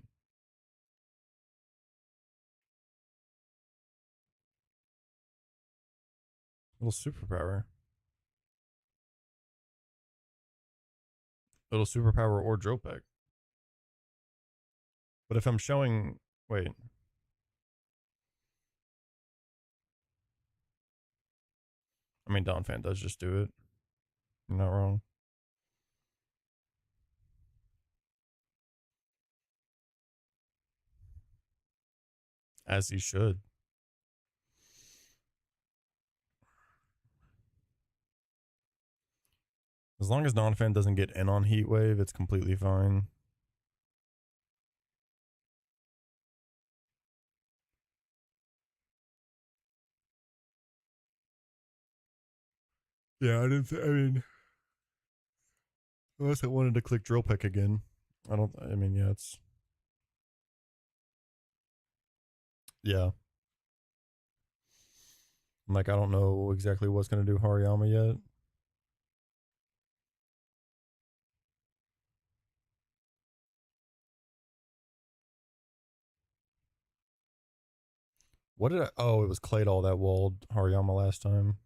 Little superpower. It'll superpower or drill peck. But if I'm showing, wait, I mean, Donphan does just do it. You're not wrong. As he should. As long as Donphan doesn't get in on Heat Wave, it's completely fine. Yeah, I didn't. I mean, unless I wanted to click drill peck again, I don't. I mean, yeah, it's yeah. Like I don't know exactly what's gonna do Hariyama yet. What did I? Oh, it was Claydol that walled Hariyama last time.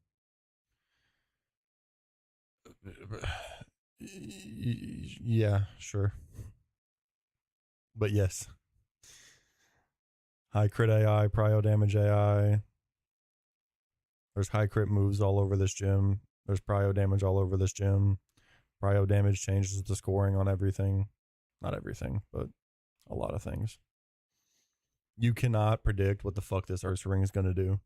Yeah, sure. But yes, high crit AI, prio damage AI. There's high crit moves all over this gym. There's prio damage all over this gym. Prio damage changes the scoring on everything. Not everything, but a lot of things. You cannot predict what the fuck this Ursa Ring is going to do.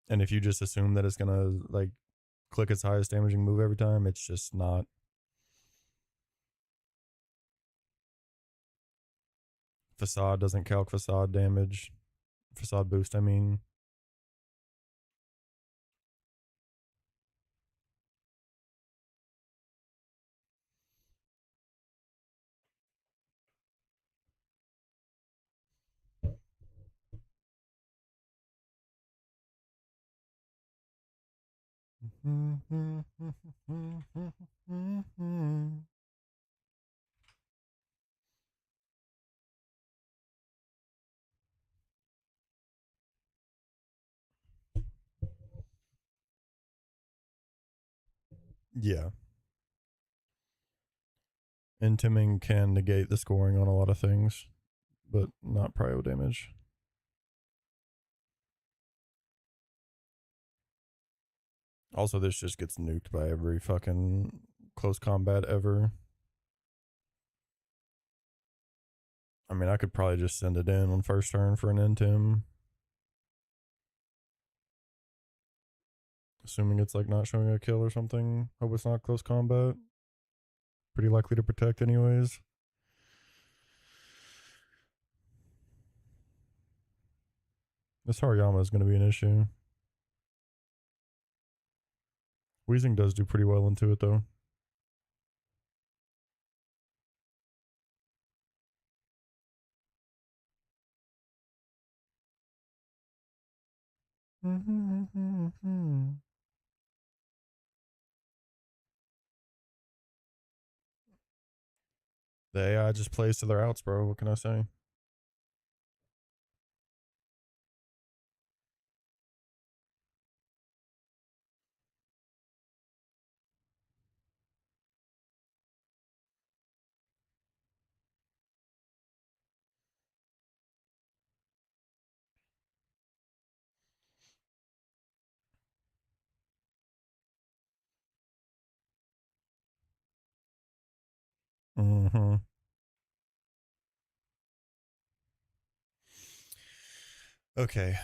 And if you just assume that it's going to like click its highest damaging move every time, it's just not. Facade doesn't calc facade damage. Facade boost, I mean. Yeah. Intiming can negate the scoring on a lot of things, but not prio damage. Also, this just gets nuked by every fucking close combat ever. I mean, I could probably just send it in on first turn for an Intim. Assuming it's like not showing a kill or something. Hope it's not close combat. Pretty likely to protect anyways. This Hariyama is going to be an issue. Weezing does do pretty well into it though. The AI just plays to their outs, bro. What can I say? Mm-hmm. Okay.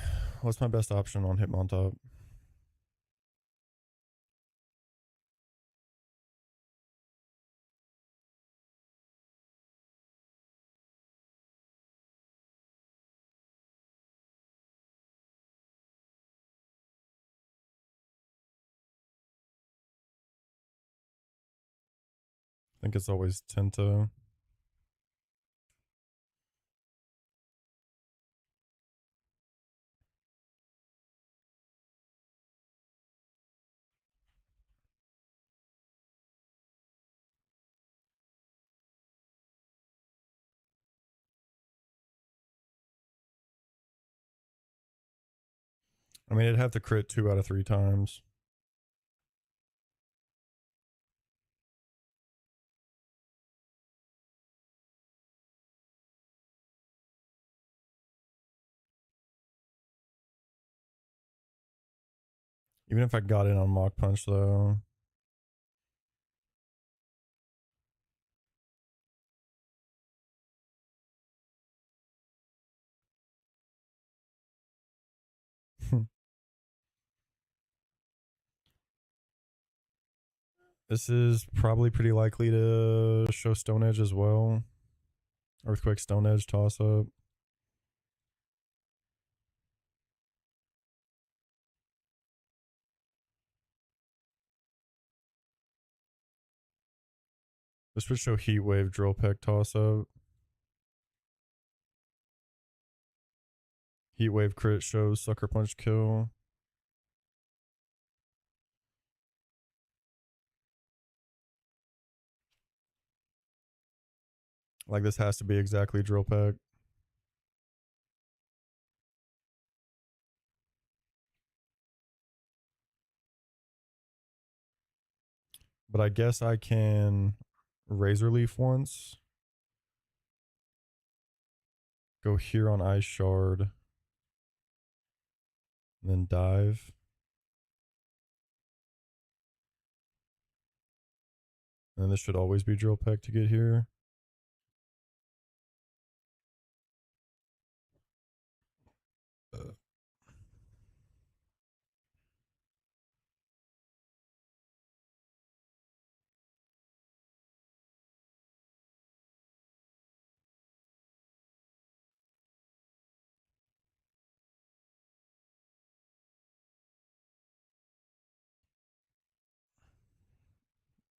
What's my best option on Hitmontop? I think it's always Tento. I mean, it'd have to crit 2 out of 3 times. Even if I got in on Mach Punch, though. This is probably pretty likely to show Stone Edge as well. Earthquake, Stone Edge, toss up. This would show Heat Wave, Drill Peck, toss up. Heat Wave crit shows Sucker Punch kill. Like this has to be exactly Drill Peck. But I guess I can Razor Leaf once. Go here on Ice Shard. And then dive. And this should always be Drill Peck to get here.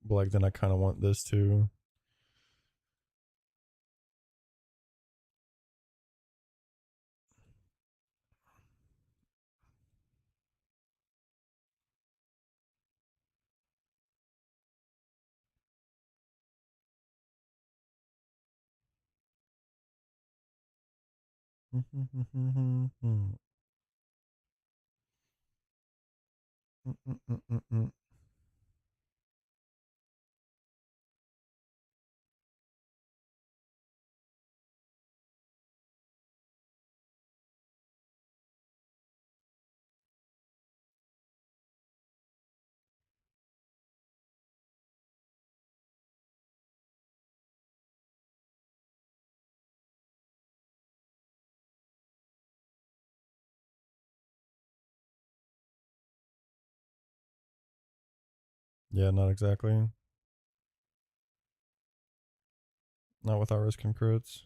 But like then I kind of want this too. Yeah, not exactly. Not without risking crits.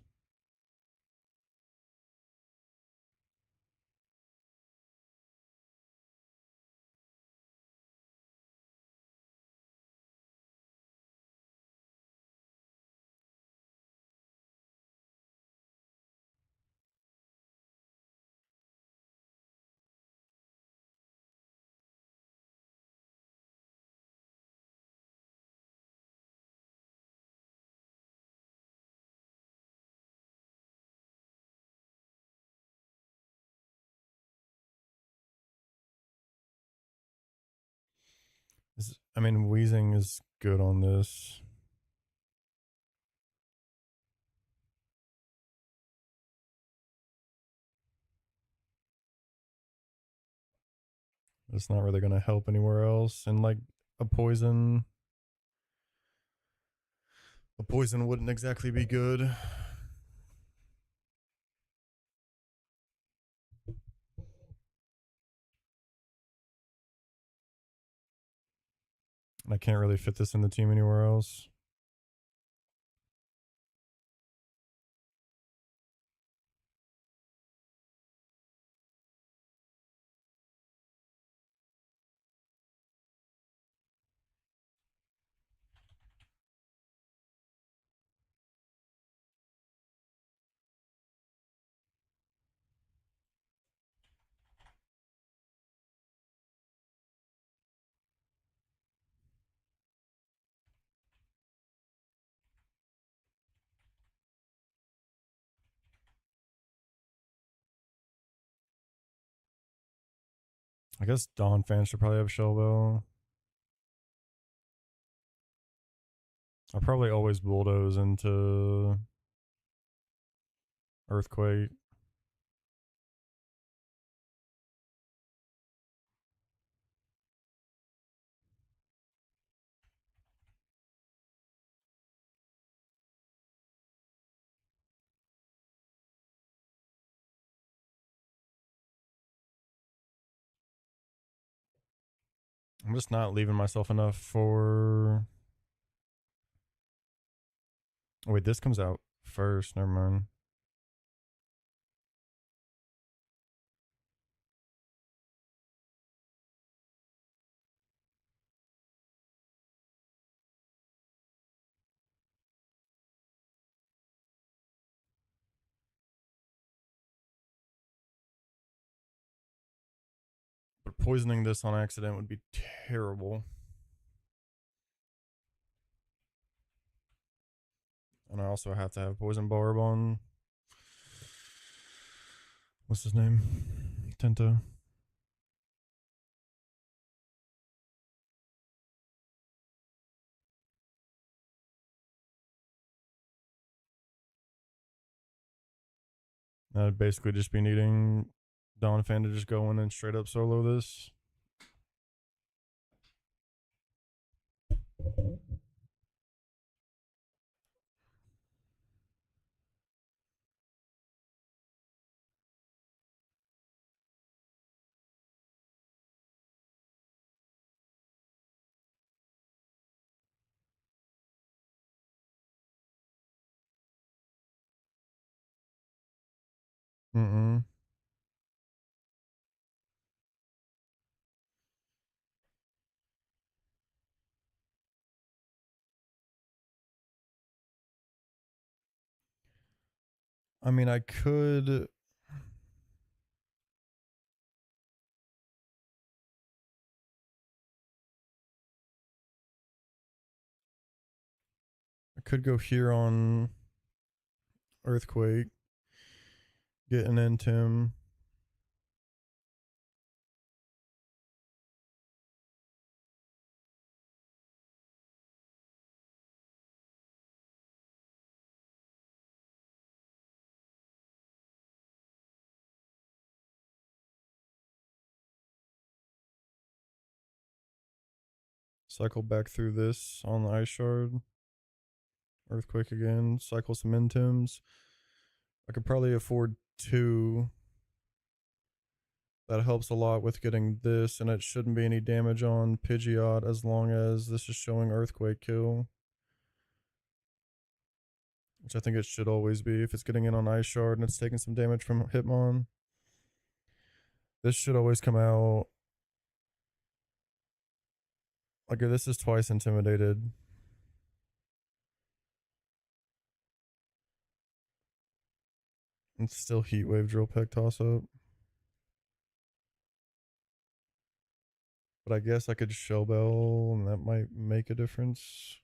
I mean, Wheezing is good on this. It's not really going to help anywhere else. And like a poison wouldn't exactly be good. And I can't really fit this in the team anywhere else. I guess Dawn fans should probably have Shell Bell. I'll probably always bulldoze into Earthquake. I'm just not leaving myself enough for. Oh, wait, this comes out first. Never mind. But poisoning this on accident would be terrible. And I also have to have poison barb on. What's his name? Tenta. I'd basically just be needing Donphan to just go in and straight up solo this. Mm-mm. I mean, I could. I could go here on Earthquake, get an Entim. Cycle back through this on the Ice Shard. Earthquake again. Cycle some Entims. I could probably afford 2. That helps a lot with getting this, and it shouldn't be any damage on Pidgeot as long as this is showing Earthquake kill. Which I think it should always be if it's getting in on Ice Shard and it's taking some damage from Hitmon. This should always come out. Like, this is twice intimidated. It's still Heat Wave Drill Peck toss up. But I guess I could Shell Bell and that might make a difference.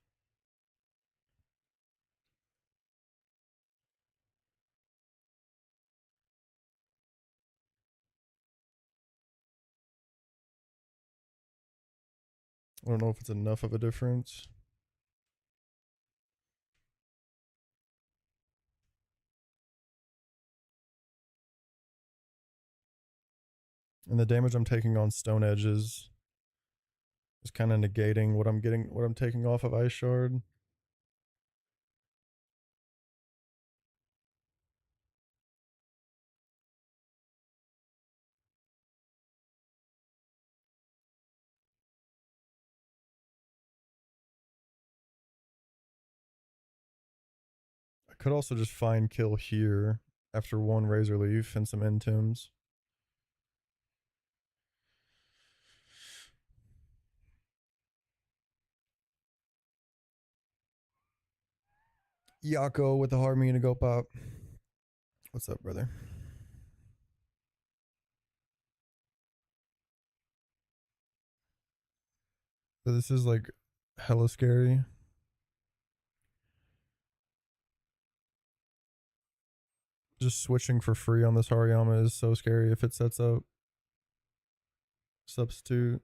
I don't know if it's enough of a difference. And the damage I'm taking on Stone Edges is kind of negating what I'm taking off of Ice Shard. I could also just find kill here after 1 Razor Leaf and some Entims. Yako with the Harmony to go pop. What's up, brother? So this is like hella scary. Just switching for free on this Hariyama is so scary if it sets up substitute.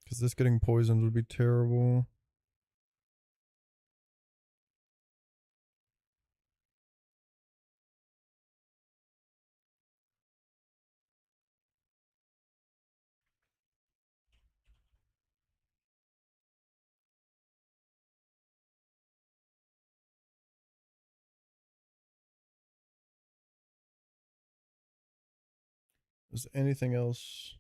Because this getting poisoned would be terrible. Is there anything else?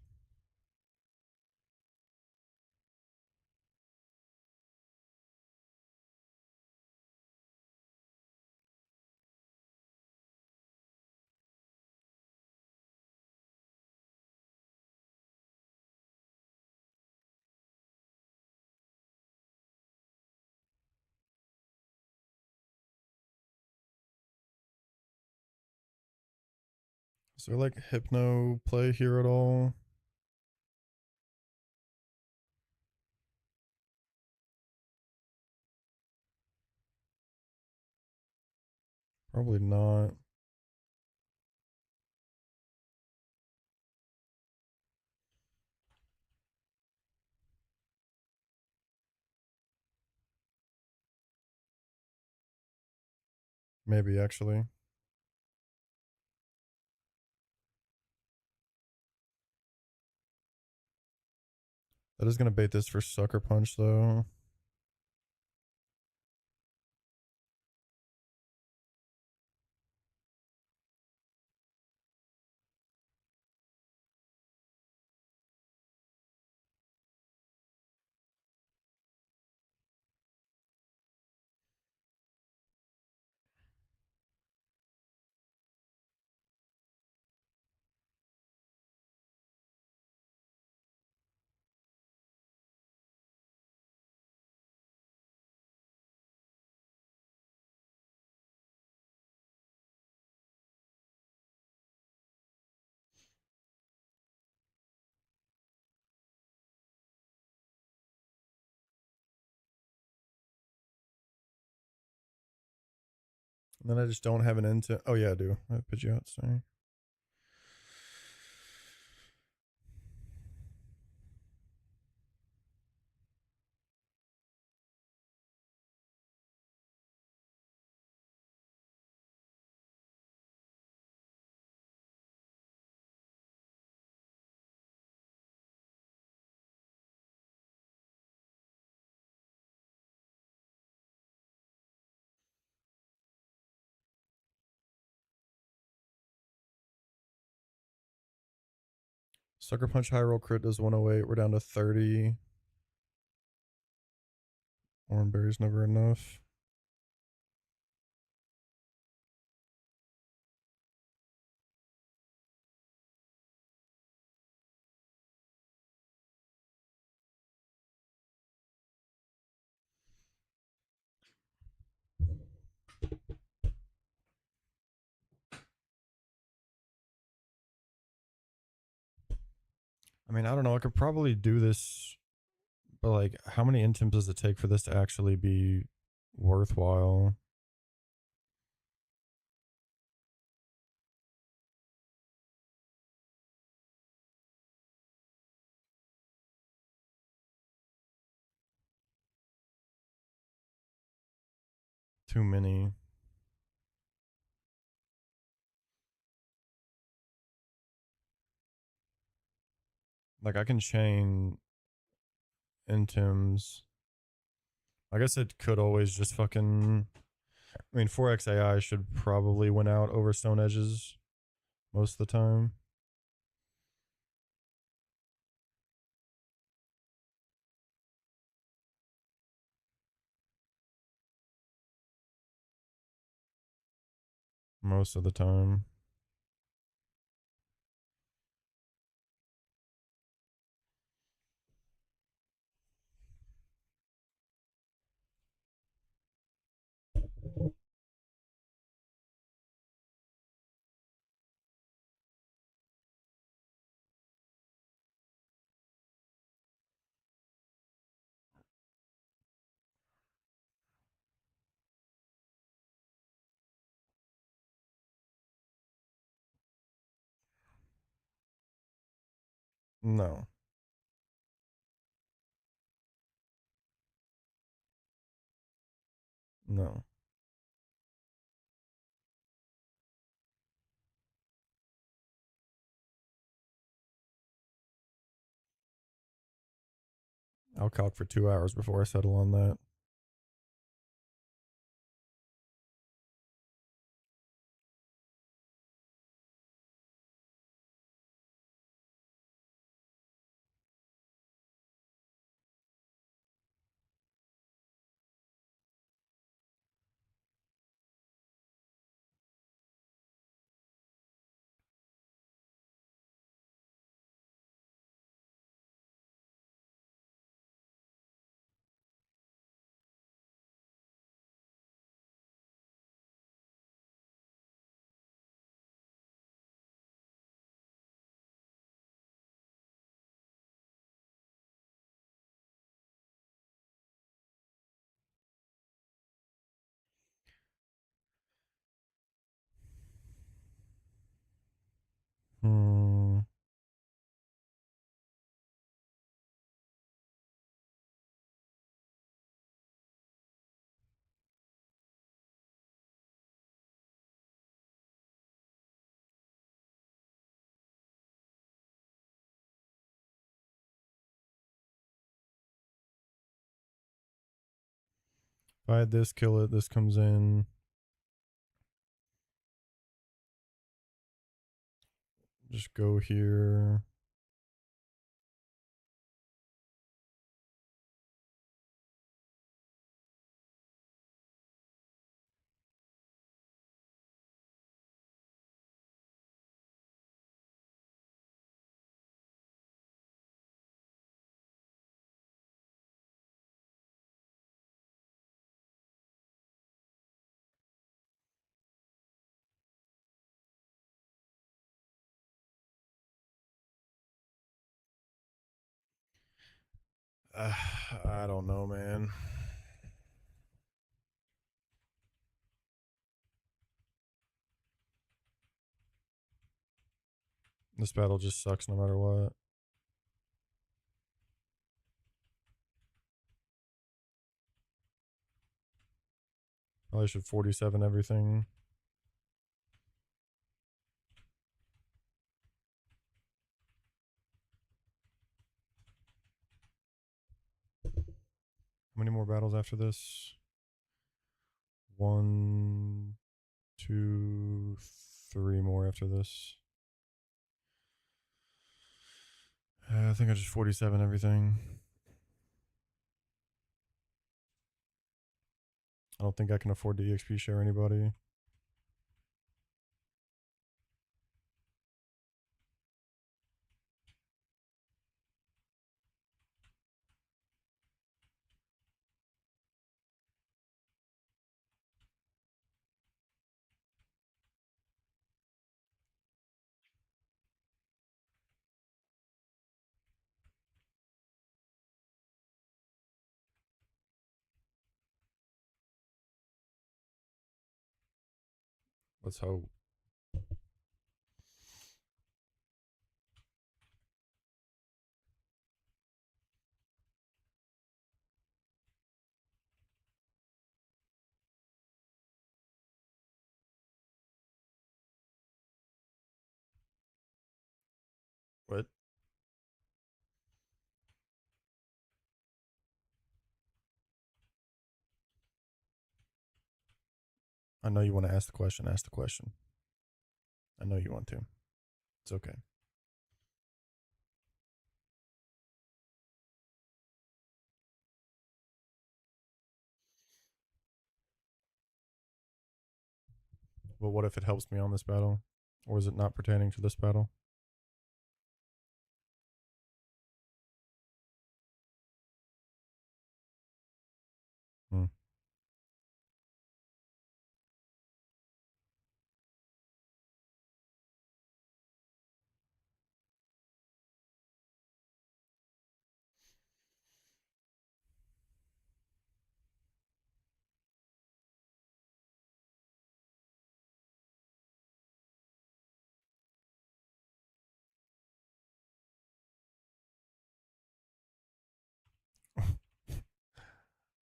Is there like hypno play here at all? Probably not. Maybe actually. That is gonna bait this for sucker punch though. And then I just don't have an end to. Oh yeah, I do. I put you out. Sorry. Sucker punch high roll crit does 108. We're down to 30. Oranberry's never enough. I mean, I don't know. I could probably do this, but like, how many intims does it take for this to actually be worthwhile? Too many. Like, I can chain intims. I guess it could always just fucking. I mean, 4x AI should probably win out over Stone Edges most of the time. Most of the time. No. No. I'll calc for 2 hours before I settle on that. I had this, kill it, this comes in. Just go here. I don't know, man. This battle just sucks no matter what. Probably should 47 everything. How many more battles after this? 1, 2, 3 more after this. I think I just 47 everything. I don't think I can afford to EXP share anybody. Let's hope. What? I know you want to ask the question. Ask the question. I know you want to. It's okay. But what if it helps me on this battle? Or is it not pertaining to this battle? Hmm.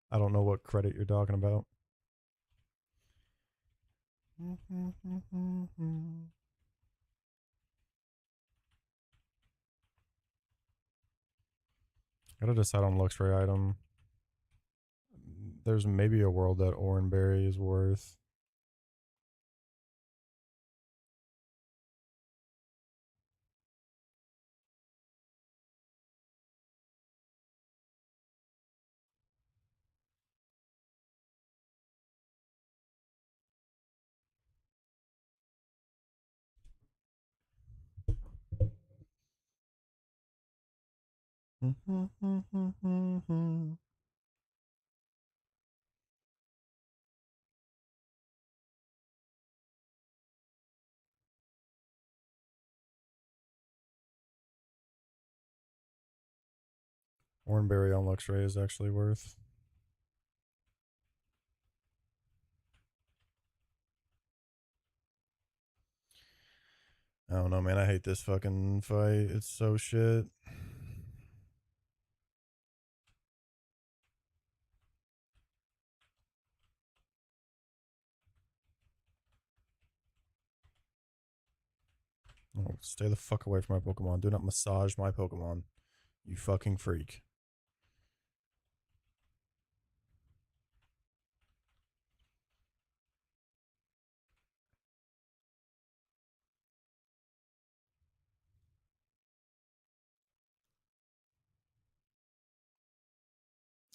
I don't know what credit you're talking about. Gotta decide on luxury item. There's maybe a world that Oranberry is worth. Oranberry on luxury is actually worth. I don't know, man. I hate this fucking fight. It's so shit. Oh, stay the fuck away from my Pokemon. Do not massage my Pokemon. You fucking freak.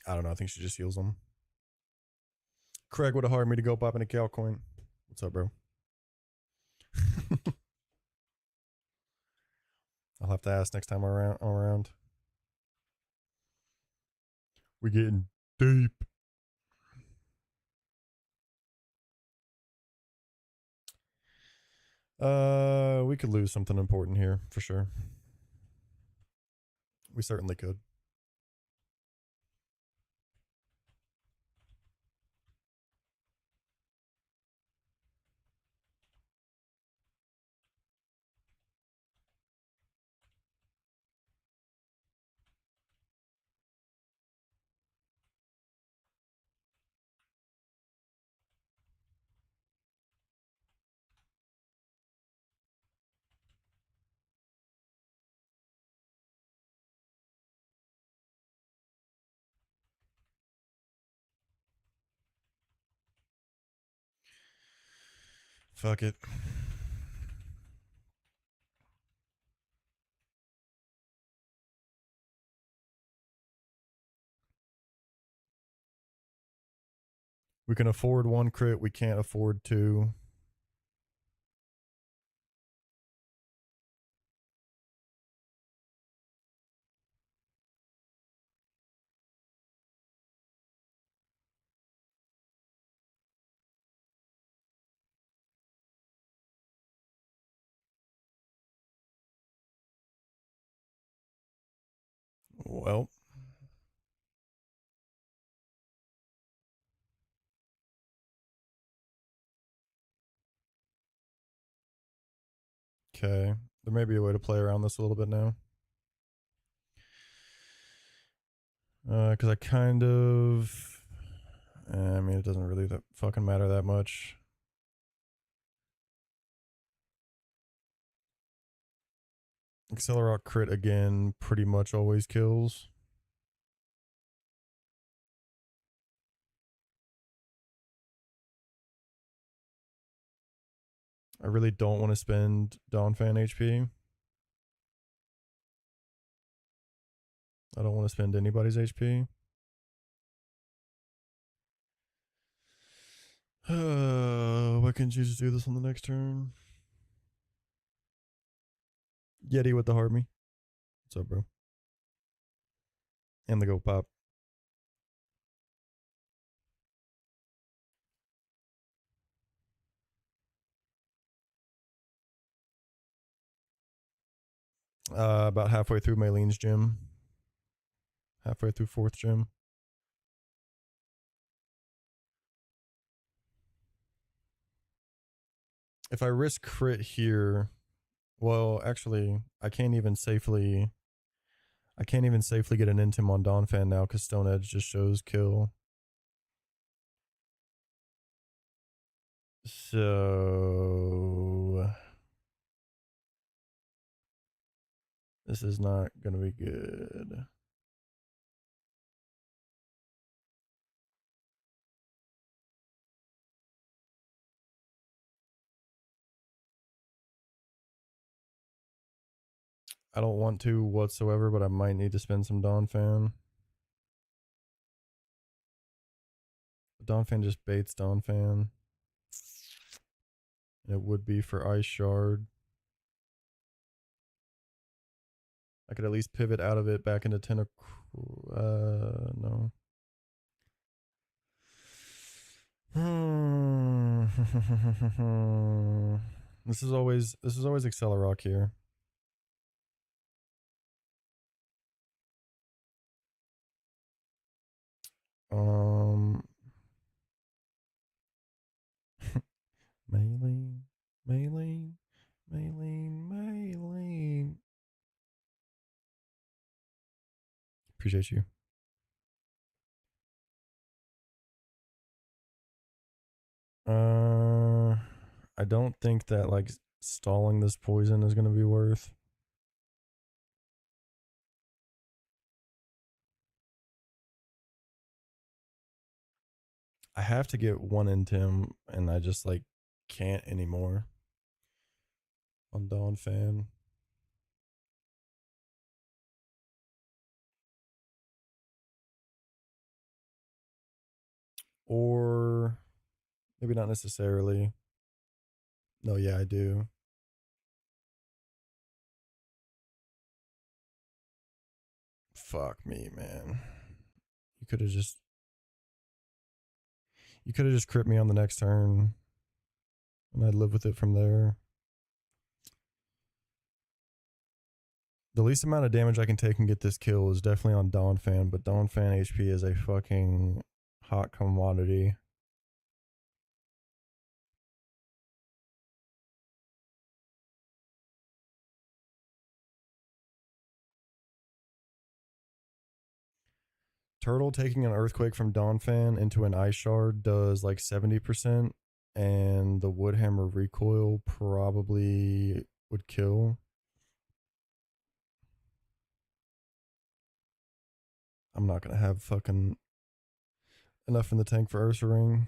I don't know. I think she just heals them. Craig would have hired me to go pop in a Cal coin. What's up, bro? I'll have to ask next time around. We getting deep. We could lose something important here for sure. We certainly could. Fuck it. We can afford one crit. We can't afford two. Well. Okay. There may be a way to play around this a little bit now. Because I kind of... I mean, it doesn't really that fucking matter that much. Accelerate crit again pretty much always kills. I really don't want to spend Dawnfan HP. I don't want to spend anybody's HP. Why can't you just do this on the next turn? Yeti with the hard me. What's up, bro? And the go pop. About halfway through Maylene's gym. Halfway through 4th gym. If I risk crit here, well, actually, I can't even safely get an intim on Dawnfan now because Stone Edge just shows kill. So this is not gonna be good. I don't want to whatsoever, but I might need to spend some Dawnfan. Dawnfan just baits Dawnfan. And it would be for Ice Shard. I could at least pivot out of it back into no. This is always Accelerock here. Maylene. Appreciate you. I don't think that like stalling this poison is gonna be worth. I have to get one intim, and I just like can't anymore. On Dawnfan. Or maybe not necessarily. No, yeah, I do. Fuck me, man. You could have just crit me on the next turn and I'd live with it from there. The least amount of damage I can take and get this kill is definitely on Dawnfan, but Dawnfan HP is a fucking hot commodity. Turtle taking an Earthquake from Dawnfan into an Ice Shard does like 70%, and the Woodhammer recoil probably would kill. I'm not gonna have fucking enough in the tank for Ursa Ring.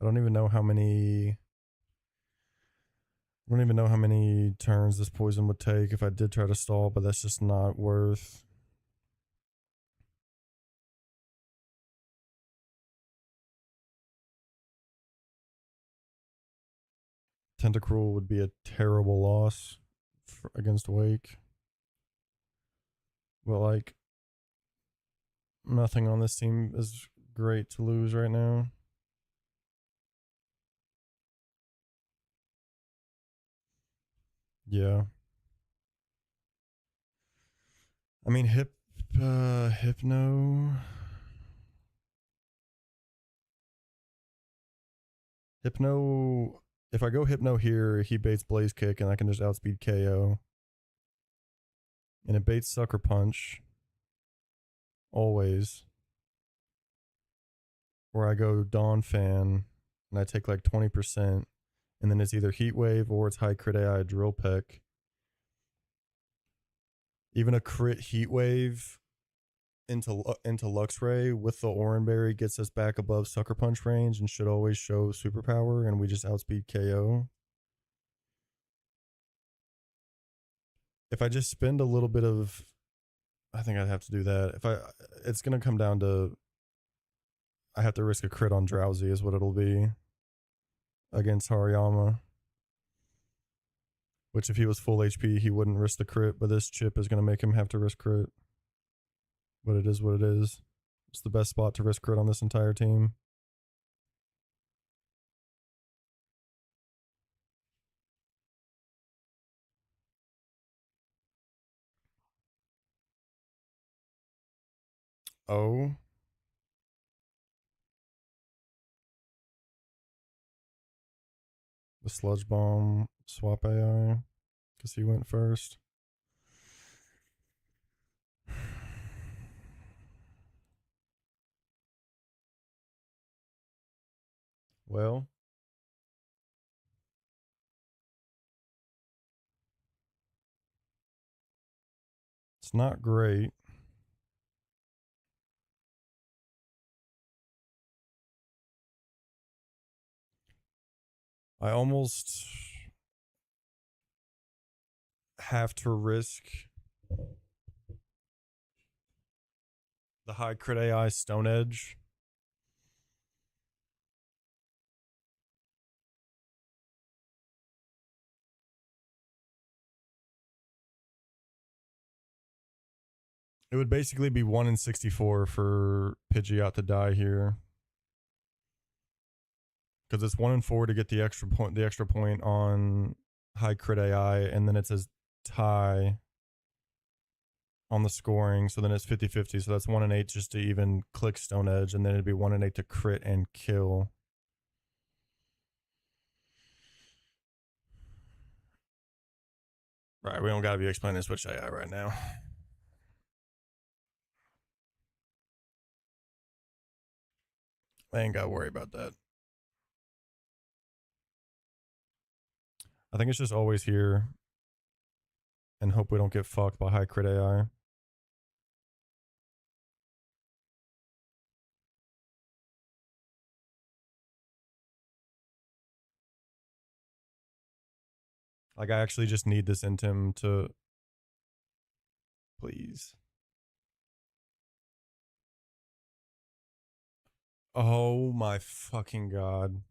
I don't even know how many. I don't even know how many turns this poison would take if I did try to stall, but that's just not worth. Tentacruel would be a terrible loss against Wake. But like, nothing on this team is great to lose right now. Yeah. I mean, Hypno. Hypno. If I go Hypno here, he baits Blaze Kick and I can just outspeed KO. And it baits Sucker Punch. Always. Where I go Dawnfan and I take like 20%. And then it's either Heat Wave or it's high crit AI Drill Peck. Even a crit Heat Wave into Luxray with the Oranberry gets us back above Sucker Punch range and should always show superpower, and we just outspeed KO. If I just spend a little bit of, I think I'd have to do that. It's gonna come down to, I have to risk a crit on Drowsy is what it'll be against Hariyama. Which if he was full HP, he wouldn't risk the crit, but this chip is gonna make him have to risk crit. But it is what it is. It's the best spot to risk crit on this entire team. Oh. The Sludge Bomb swap AI. Because he went first. Well. It's not great. I almost have to risk the high crit AI Stone Edge. It would basically be 1 in 64 for Pidgeot to die here. Because it's 1 in 4 to get the extra point on high crit AI, and then it says tie on the scoring, so then it's 50-50. So that's 1 in 8 just to even click Stone Edge, and then it'd be 1 in 8 to crit and kill. Right, we don't gotta be explaining Switch AI right now. I ain't gotta worry about that. I think it's just always here. and hope we don't get fucked by high crit AI. Like, I actually just need this intim to... Please. Oh my fucking god.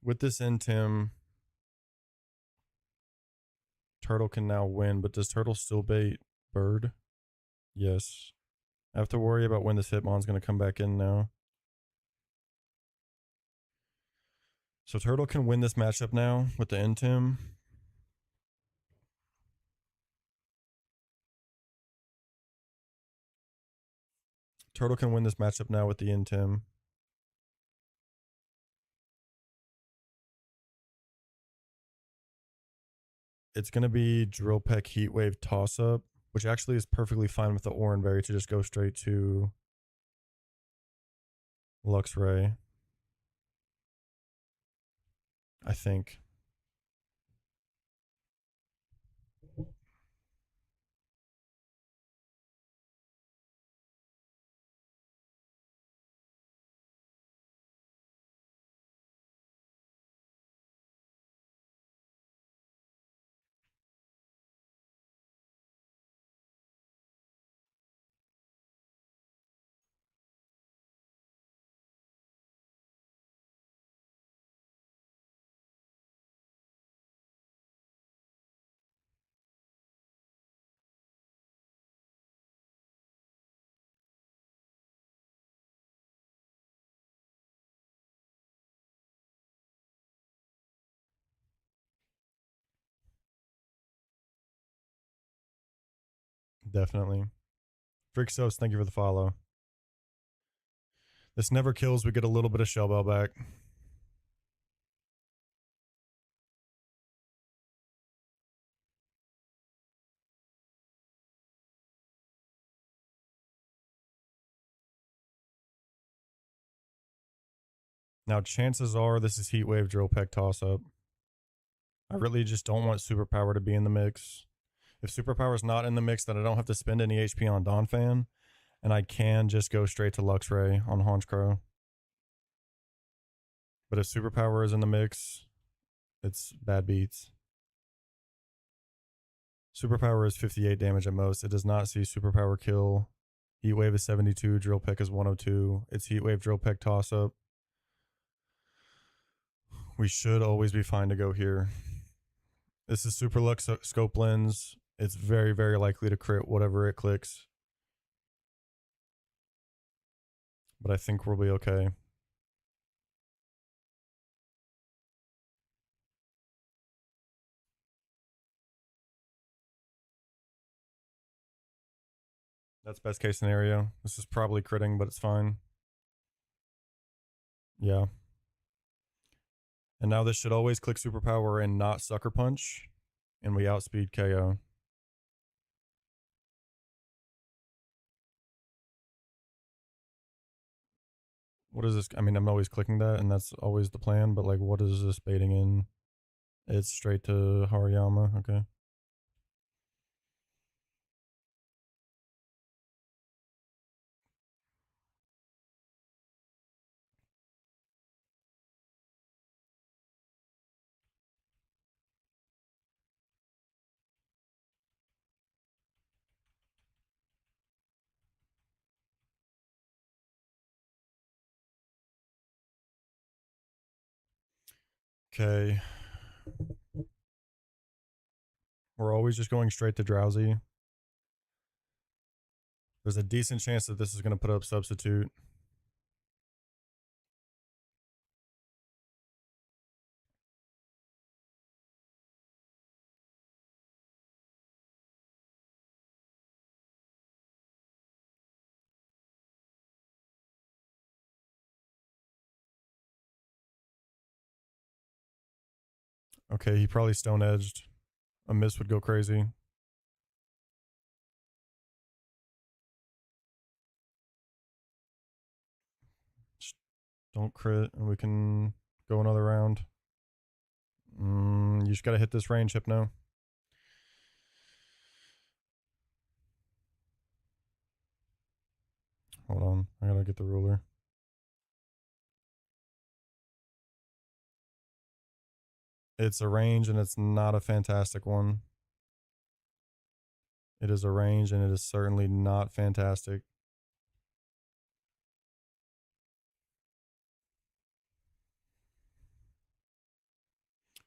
With this intim, Turtle can now win, but does Turtle still bait Bird? Yes. I have to worry about when this Hitmon's going to come back in now. So Turtle can win this matchup now with the intim. Turtle can win this matchup now with the intim. It's going to be Drill Peck Heatwave toss-up, which actually is perfectly fine with the Oranberry to just go straight to Luxray. I think. Definitely. Frixos, thank you for the follow. This never kills. We get a little bit of Shell Bell back. Now, chances are this is Heatwave Drill Peck toss-up. I really just don't want Superpower to be in the mix. If Superpower is not in the mix, then I don't have to spend any HP on Donphan, and I can just go straight to Luxray on Honchkrow. But if Superpower is in the mix, it's bad beats. Superpower is 58 damage at most. It does not see Superpower kill. Heatwave is 72. Drill Peck is 102. It's Heatwave Drill Peck toss-up. We should always be fine to go here. This is Super Lux Scope Lens. It's very, very likely to crit whatever it clicks. But I think we'll be okay. That's best case scenario. This is probably critting, but it's fine. Yeah. And now this should always click Superpower and not Sucker Punch. And we outspeed KO. What is this? I mean, I'm always clicking that, and that's always the plan, but like, what is this baiting in? It's straight to Hariyama. Okay. Okay. We're always just going straight to Drowsy. There's a decent chance that this is going to put up Substitute. Okay, he probably stone edged. A miss would go crazy. Just don't crit, and we can go another round. You just gotta hit this range, Hypno. Hold on, I gotta get the ruler. It's a range, and it's not a fantastic one. It is a range, and it is certainly not fantastic.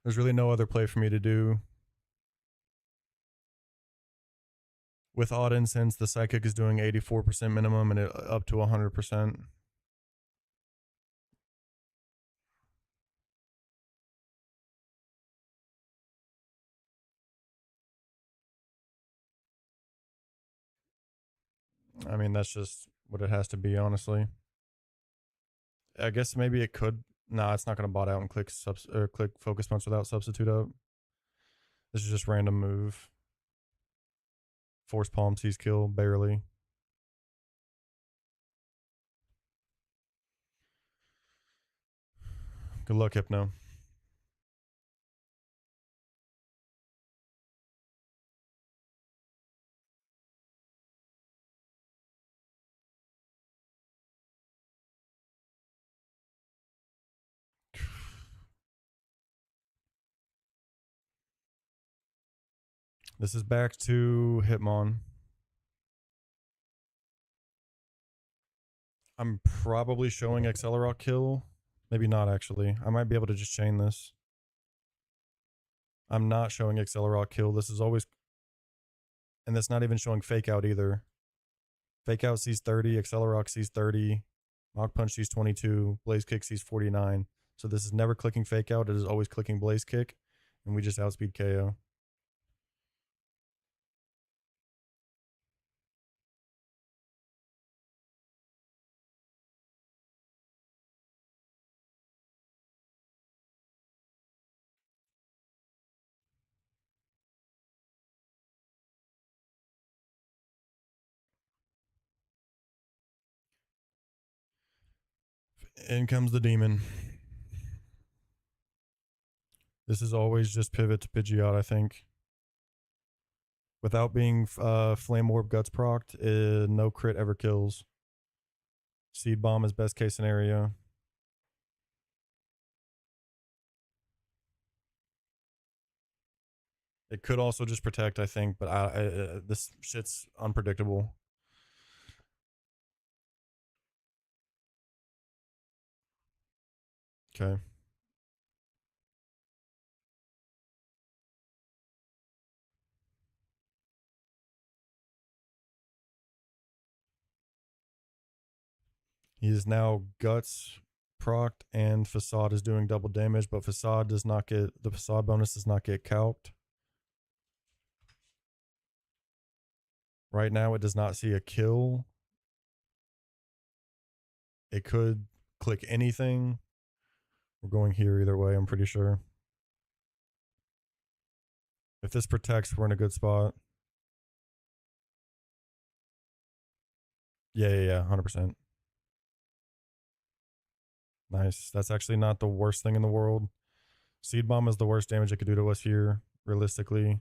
There's really no other play for me to do. With Odd Incense, the Psychic is doing 84% minimum and it up to 100%. I mean, that's just what it has to be, honestly. I guess maybe it could. Nah, it's not going to bot out and click click Focus Punch without Substitute up. This is just random move. Force Palm sees kill, barely. Good luck, Hypno. This is back to Hitmon. I'm probably showing Accelerock kill. Maybe not, actually. I might be able to just chain this. I'm not showing Accelerock kill. This is always... And that's not even showing Fake Out either. Fake Out sees 30, Accelerock sees 30, Mach Punch sees 22, Blaze Kick sees 49. So this is never clicking Fake Out. It is always clicking Blaze Kick. And we just outspeed KO. In comes the demon. This is always just pivot to Pidgeot, I think. Without being Flame Orb Guts procced, no crit ever kills. Seed Bomb is best case scenario. It could also just protect, I think, but this shit's unpredictable. Okay. He is now Guts procced and Facade is doing double damage, but Facade does not get, the Facade bonus does not get calced. Right now it does not see a kill. It could click anything. We're going here either way, I'm pretty sure. If this protects, we're in a good spot. Yeah, 100%. Nice. That's actually not the worst thing in the world. Seed Bomb is the worst damage it could do to us here, realistically.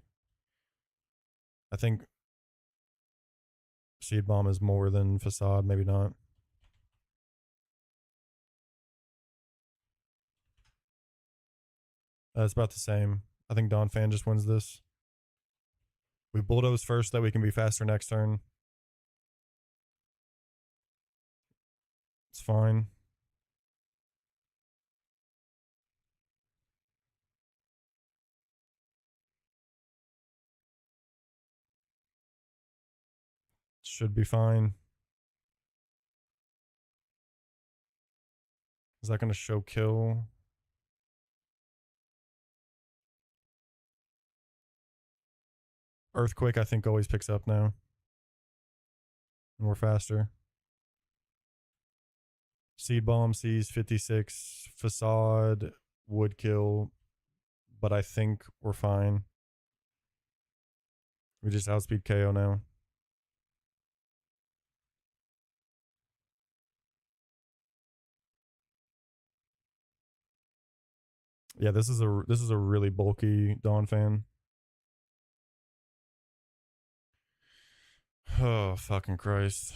I think Seed Bomb is more than Facade, maybe not. It's about the same. I think Donphan just wins this. We bulldoze first so that we can be faster next turn. It's fine. Should be fine. Is that going to show kill? Earthquake, I think, always picks up now. And we're faster. Seed Bomb sees 56. Facade would kill, but I think we're fine. We just outspeed KO now. Yeah, this is a really bulky Dawn fan. Oh, fucking Christ.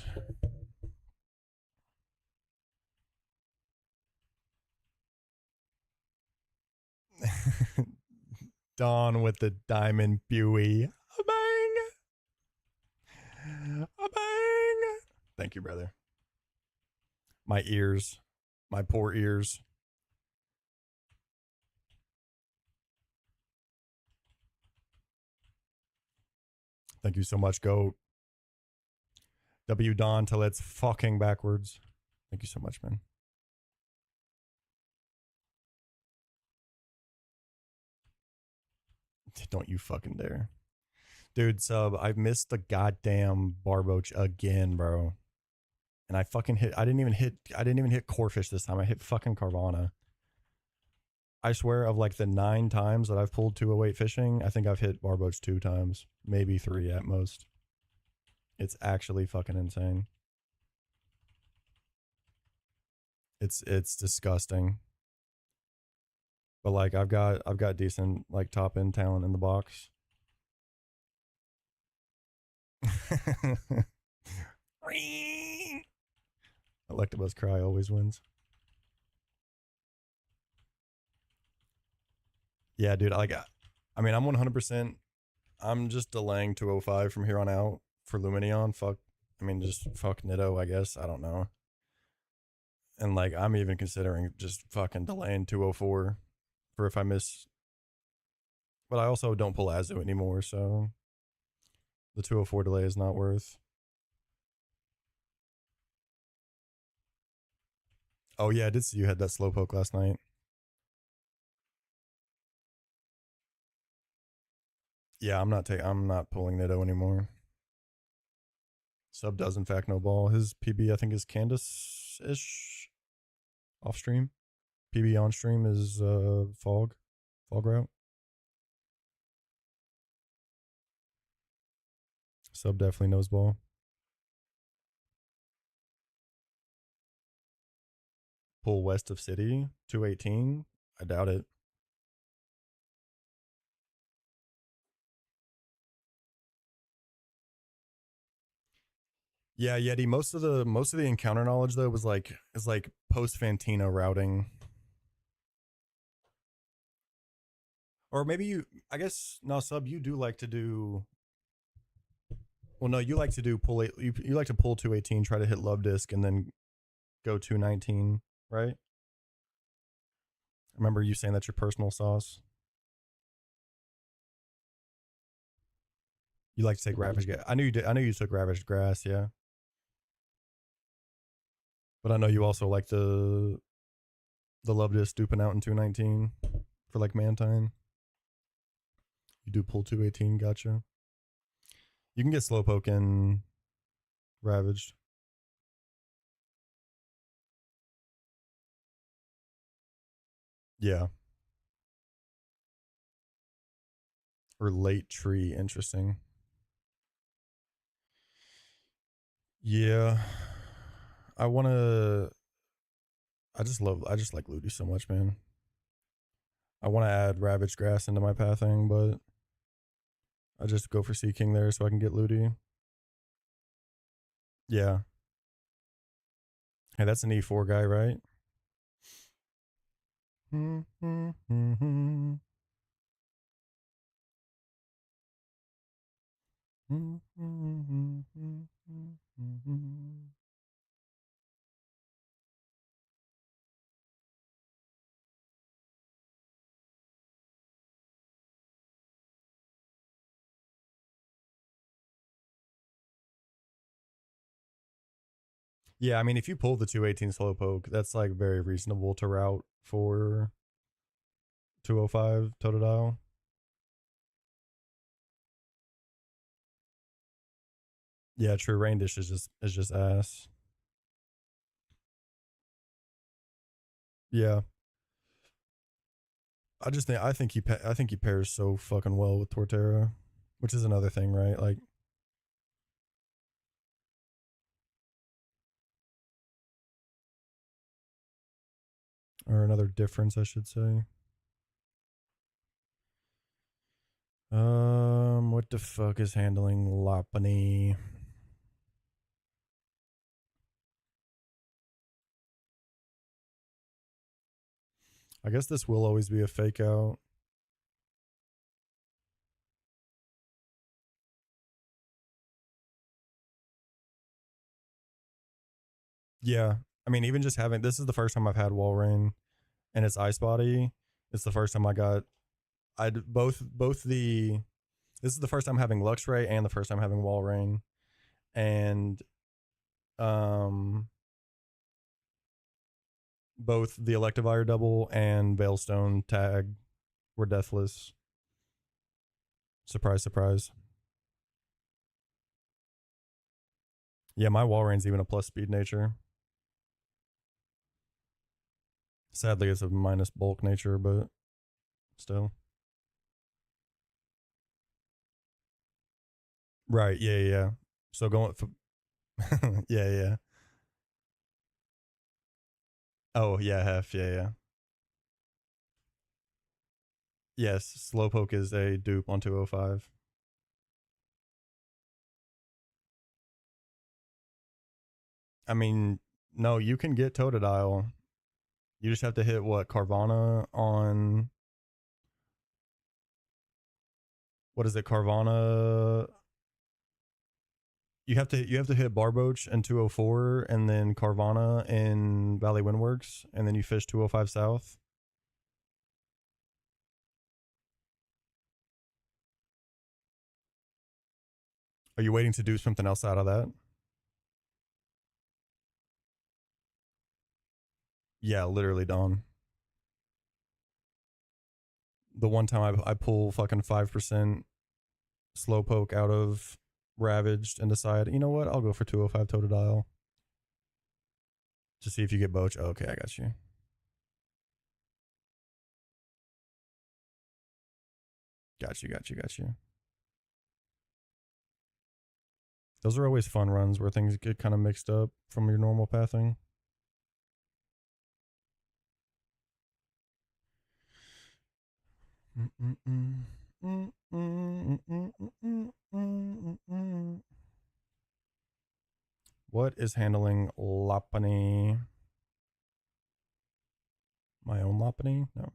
Dawn with the diamond buoy. A bang! A bang! Thank you, brother. My ears. My poor ears. Thank you so much, Goat. W Dawn till it's fucking backwards. Thank you so much, man. Don't you fucking dare. Dude, sub, I've missed the goddamn barboach again, bro. And I fucking hit I didn't even hit corefish this time. I hit fucking Carvana. I swear of like the 9 times that I've pulled 208 fishing, I think I've hit barboach 2 times. Maybe 3 at most. It's actually fucking insane. It's disgusting. But like I've got decent like top end talent in the box. Electabuzz cry always wins. Yeah, dude, I mean I'm 100%. I'm just delaying 205 from here on out for Luminion. Fuck, I mean just fuck Nitto, I guess. I don't know. And like I'm even considering just fucking delaying 204 for if I miss. But I also don't pull Azu anymore, so the 204 delay is not worth. Oh yeah, I did see you had that slowpoke last night. Yeah, I'm not pulling Nitto anymore. Sub does in fact no ball. His PB I think is Candace-ish off stream. PB on stream is Fog route. Sub definitely knows ball. Pull west of city 218. I doubt it. Yeah, Yeti. Most of the encounter knowledge though was like is like post Fantino routing. Or maybe you I guess no sub you do like to do. Well, no, you like to do pull eight. You like to pull 218, try to hit love disc, and then go 219, right? I remember you saying that's your personal sauce. You like to take ravaged grass. I knew you did. I knew you took ravaged grass, yeah. But I know you also like the love disc stooping out in 219 for like Mantine. You do pull 218, gotcha. You can get slowpoke and ravaged. Yeah. Or late tree, interesting. Yeah. I wanna I just like Ludi so much, man. I want to add ravaged grass into my pathing, but I just go for Sea King there so I can get Ludi. Yeah. Hey, that's an E4 guy, right? Yeah, I mean, if you pull the 218 slowpoke, that's like very reasonable to route for 205 Totodile. Yeah, true. Rain Dish is just ass. Yeah. I think he pairs so fucking well with Torterra, which is another thing, right? Like, or another difference, I should say. What the fuck is handling Lopunny? I guess this will always be a fake out. Yeah. I mean, even just having this is the first time I've had Walrein and it's Ice Body. It's the first time I both the this is the first time having Luxray and the first time having Walrein. And both the Electivire double and Veilstone tag were deathless. Surprise, surprise. Yeah, my Walrein's even a plus speed nature. Sadly, it's a minus bulk nature, but still. Right, yeah. So going for yeah. Oh, yeah, Hef, yeah. Yes, Slowpoke is a dupe on 205. I mean, no, you can get Totodile. You just have to hit what Carvana on what is it? Carvana. You have to hit Barboach in 204 and then Carvana in Valley Windworks and then you fish 205 South. Are you waiting to do something else out of that? Yeah, literally Dawn. The one time I pull fucking 5% Slowpoke out of Ravaged and decide, you know what, I'll go for 205 Totodile. To see if you get Boach. Oh, okay, I got you. Got you. Those are always fun runs where things get kind of mixed up from your normal pathing. What is handling Lopunny? My own Lopunny? No.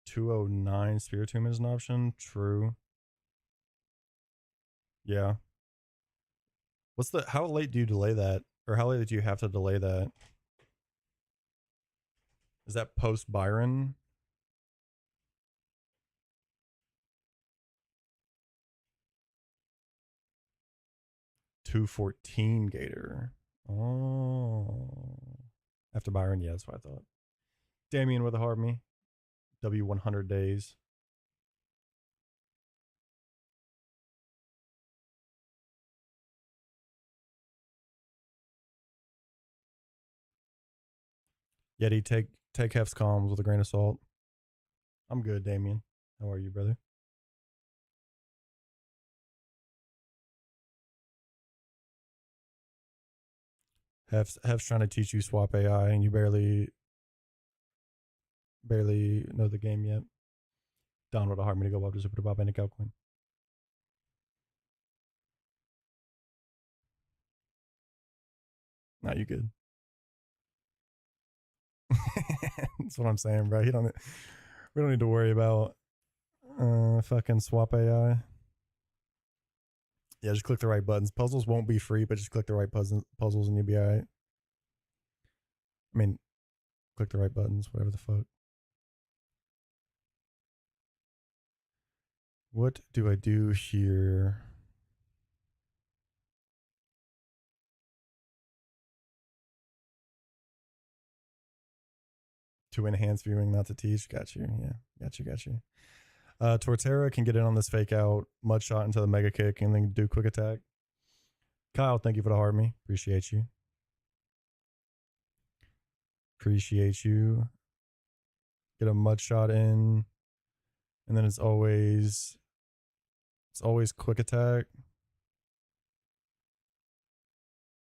209 Spiritomb is an option. True. Yeah. How late do you delay that? Or how late do you have to delay that? Is that post Byron? 214 Gator. Oh. After Byron, yeah, that's what I thought. Damien with a hard me. W100 days. Yeti, take Hef's calms with a grain of salt. I'm good, Damien. How are you, brother? Hef's trying to teach you swap AI, and you barely know the game yet. Don with a hard me to go up to Super Bob and a Coin. No, you good. That's what I'm saying, bro. We don't need to worry about fucking swap AI. Yeah, just click the right buttons. Puzzles won't be free, but just click the right puzzles and you'll be alright. I mean, click the right buttons, whatever the fuck. What do I do here? To enhance viewing, not to teach. Got you. Yeah, got you. Torterra can get in on this fake out, mud shot into the mega kick, and then do quick attack. Kyle, thank you for the hard me. Appreciate you. Appreciate you. Get a mud shot in. And then it's always quick attack.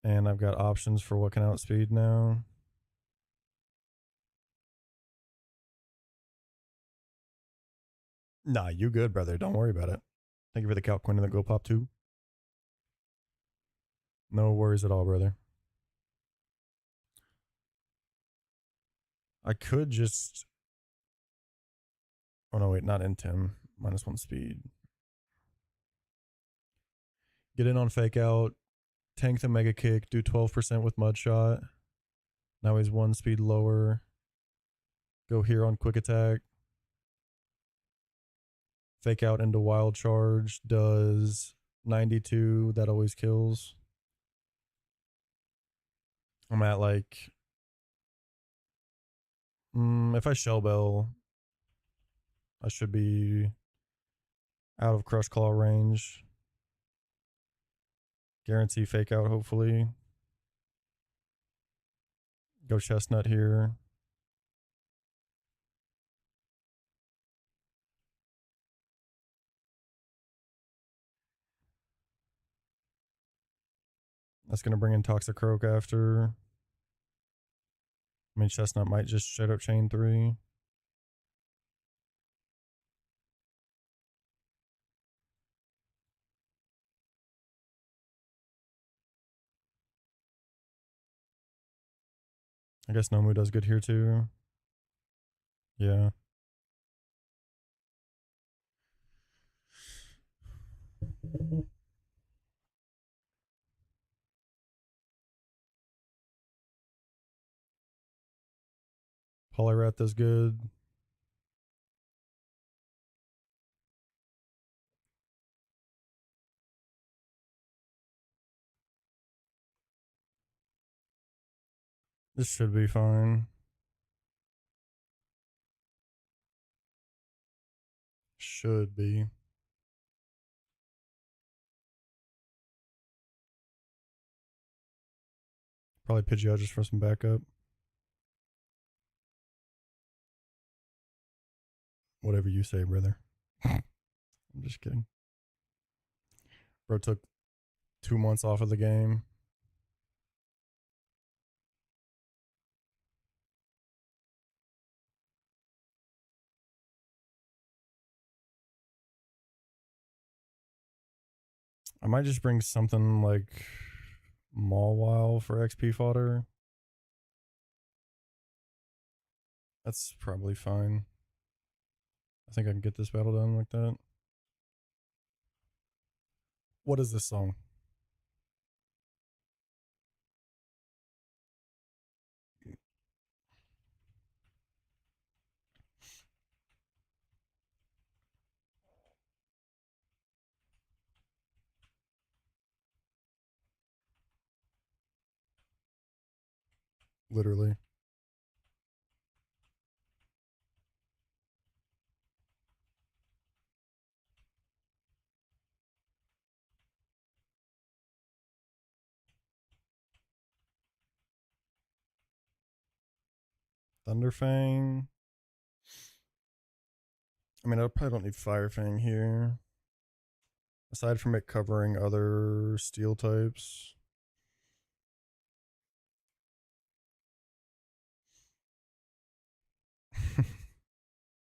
And I've got options for what can outspeed now. Nah, you good, brother. Don't worry about it. Thank you for the calc coin and the go pop too. No worries at all, brother. I could just... Oh no, wait, not in Tim. -1 speed. Get in on fake out. Tank the mega kick. Do 12% with mud shot. Now he's 1 speed lower. Go here on quick attack. Fake out into wild charge. Does 92. That always kills. I'm at like... if I shell bell, I should be out of crush claw range. Guarantee fake out, hopefully. Go chestnut here. That's going to bring in Toxic Croak after. I mean, chestnut might just straight up chain 3. I guess Nomu does good here too. Yeah. Polyrat does good. This should be fine. Should be. Probably Pidgeot just for some backup. Whatever you say, brother. I'm just kidding. Bro took 2 months off of the game. I might just bring something like Mawile for XP fodder. That's probably fine. I think I can get this battle done like that. What is this song? Literally. Thunderfang. I mean, I probably don't need Firefang here. Aside from it covering other steel types.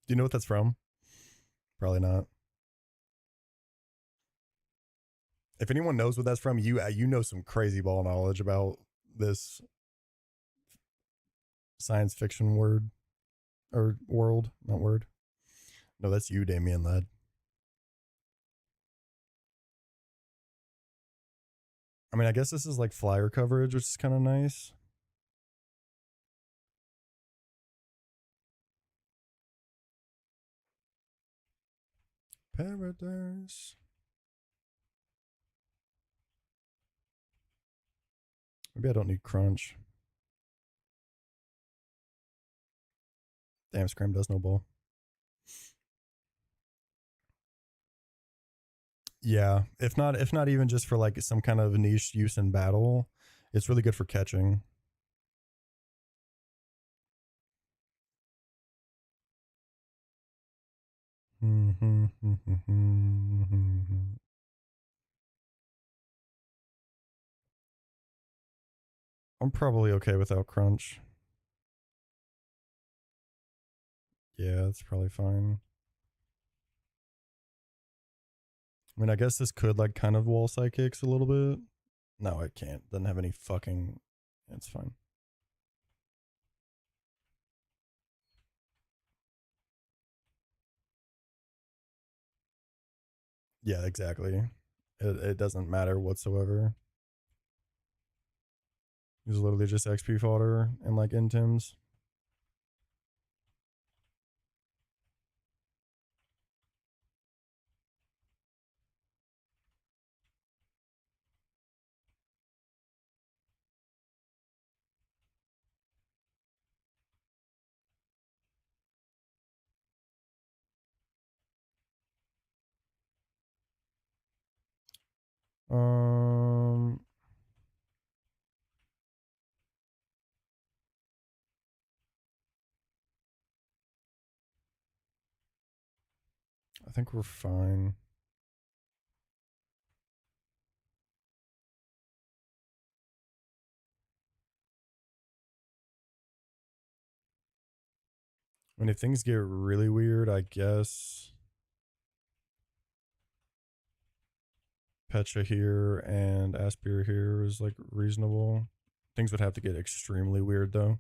Do you know what that's from? Probably not. If anyone knows what that's from, you know some crazy ball knowledge about this science fiction word or world, not word. No, that's you, Damien Lad. I mean, I guess this is like flyer coverage, which is kind of nice. Paradise. Maybe I don't need crunch. Damn, Scram does no ball. Yeah, if not even just for like some kind of niche use in battle, it's really good for catching. I'm probably okay without crunch. Yeah, that's probably fine. I mean, I guess this could like kind of wall sidekicks a little bit. No, it can't. Doesn't have any fucking. It's fine. Yeah, exactly. It doesn't matter whatsoever. It's literally just XP fodder and like intims. Um, I think we're fine. I mean, if things get really weird, I guess Pecha here and Aspir here is like reasonable. Things would have to get extremely weird though.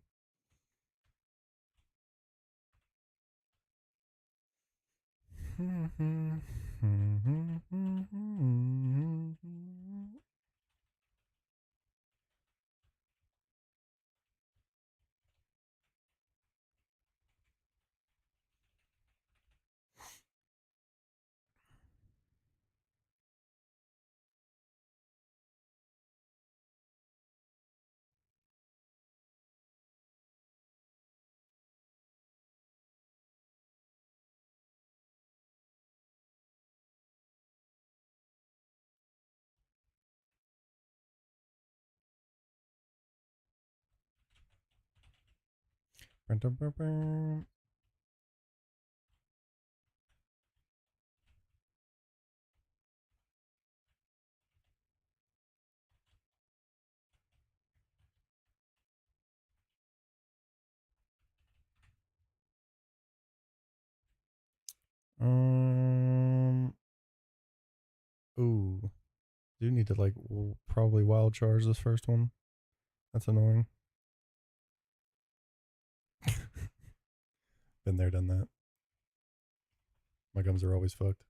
Um. Ooh. Do need to like probably wild charge this first one. That's annoying. Been there, done that. My gums are always fucked.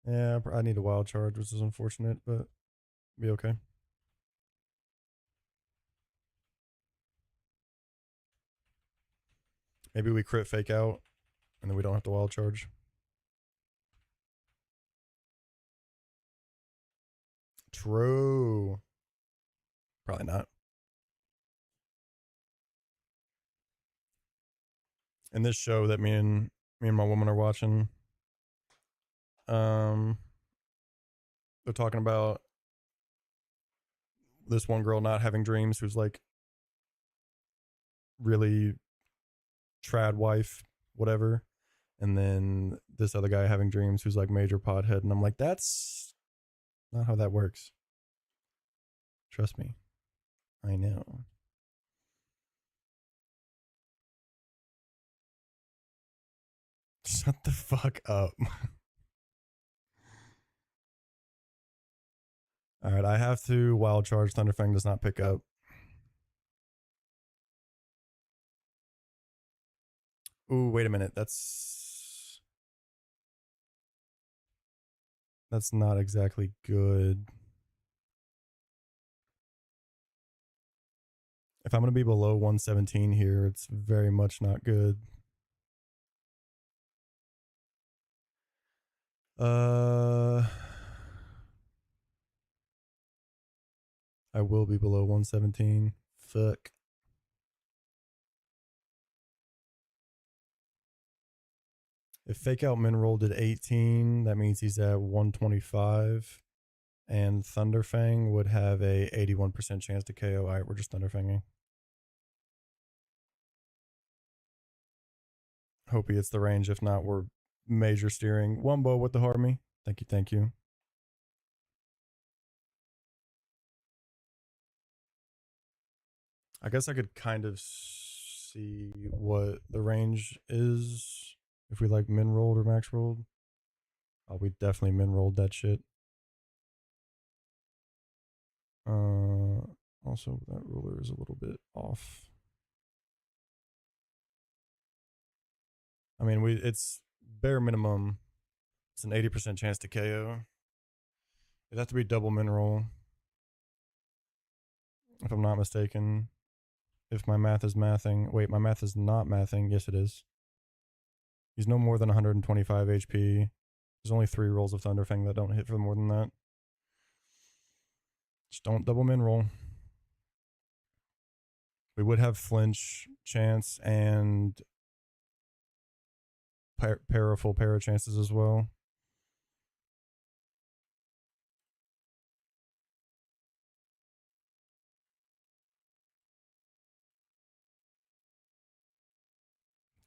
Yeah, I need a wild charge, which is unfortunate, but be okay. Maybe we crit fake out, and then we don't have to wild charge. True. Probably not. In this show that me and my woman are watching, um, they're talking about this one girl not having dreams who's like really trad wife, whatever. And then this other guy having dreams who's like major pothead. And I'm like, that's not how that works. Trust me. I know. Shut the fuck up. All right, I have to wild charge. Thunderfang does not pick up. Ooh, wait a minute. That's not exactly good. If I'm going to be below 117 here, it's very much not good. I will be below 117. Fuck. If Fake Out Min rolled at 18, that means he's at 125. And Thunderfang would have a 81% chance to KO. All right, we're just Thunderfanging. Hope he hits the range. If not, we're major steering. Wumbo with the Harmy. Thank you, thank you. I guess I could kind of see what the range is if we like min rolled or max rolled. Oh, we definitely min rolled that shit. Also that ruler is a little bit off. I mean, it's bare minimum. It's an 80% chance to KO. It'd have to be double min roll, if I'm not mistaken. If my math is mathing. Wait, my math is not mathing. Yes, it is. He's no more than 125 HP. There's only 3 rolls of Thunderfang that don't hit for more than that. Just don't double min roll. We would have flinch chance and full para chances as well.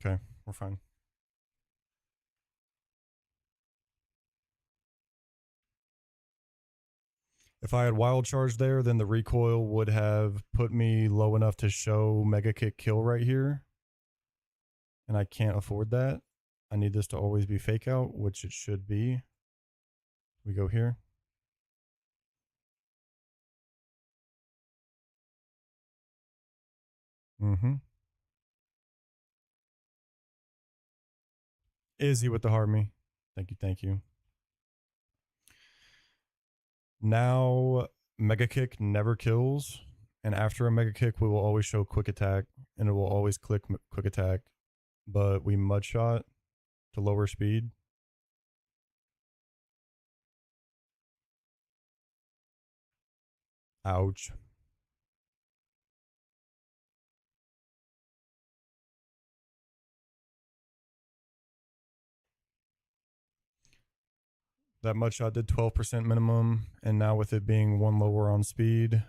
Okay, we're fine. If I had wild charge there, then the recoil would have put me low enough to show mega kick kill right here. And I can't afford that. I need this to always be fake out, which it should be. We go here. Izzy with the Harmy. Thank you, thank you. Now, Mega Kick never kills. And after a Mega Kick, we will always show Quick Attack. And it will always click Quick Attack. But we Mud Shot to lower speed. Ouch. That Mud Shot did 12% minimum. And now with it being 1 lower on speed,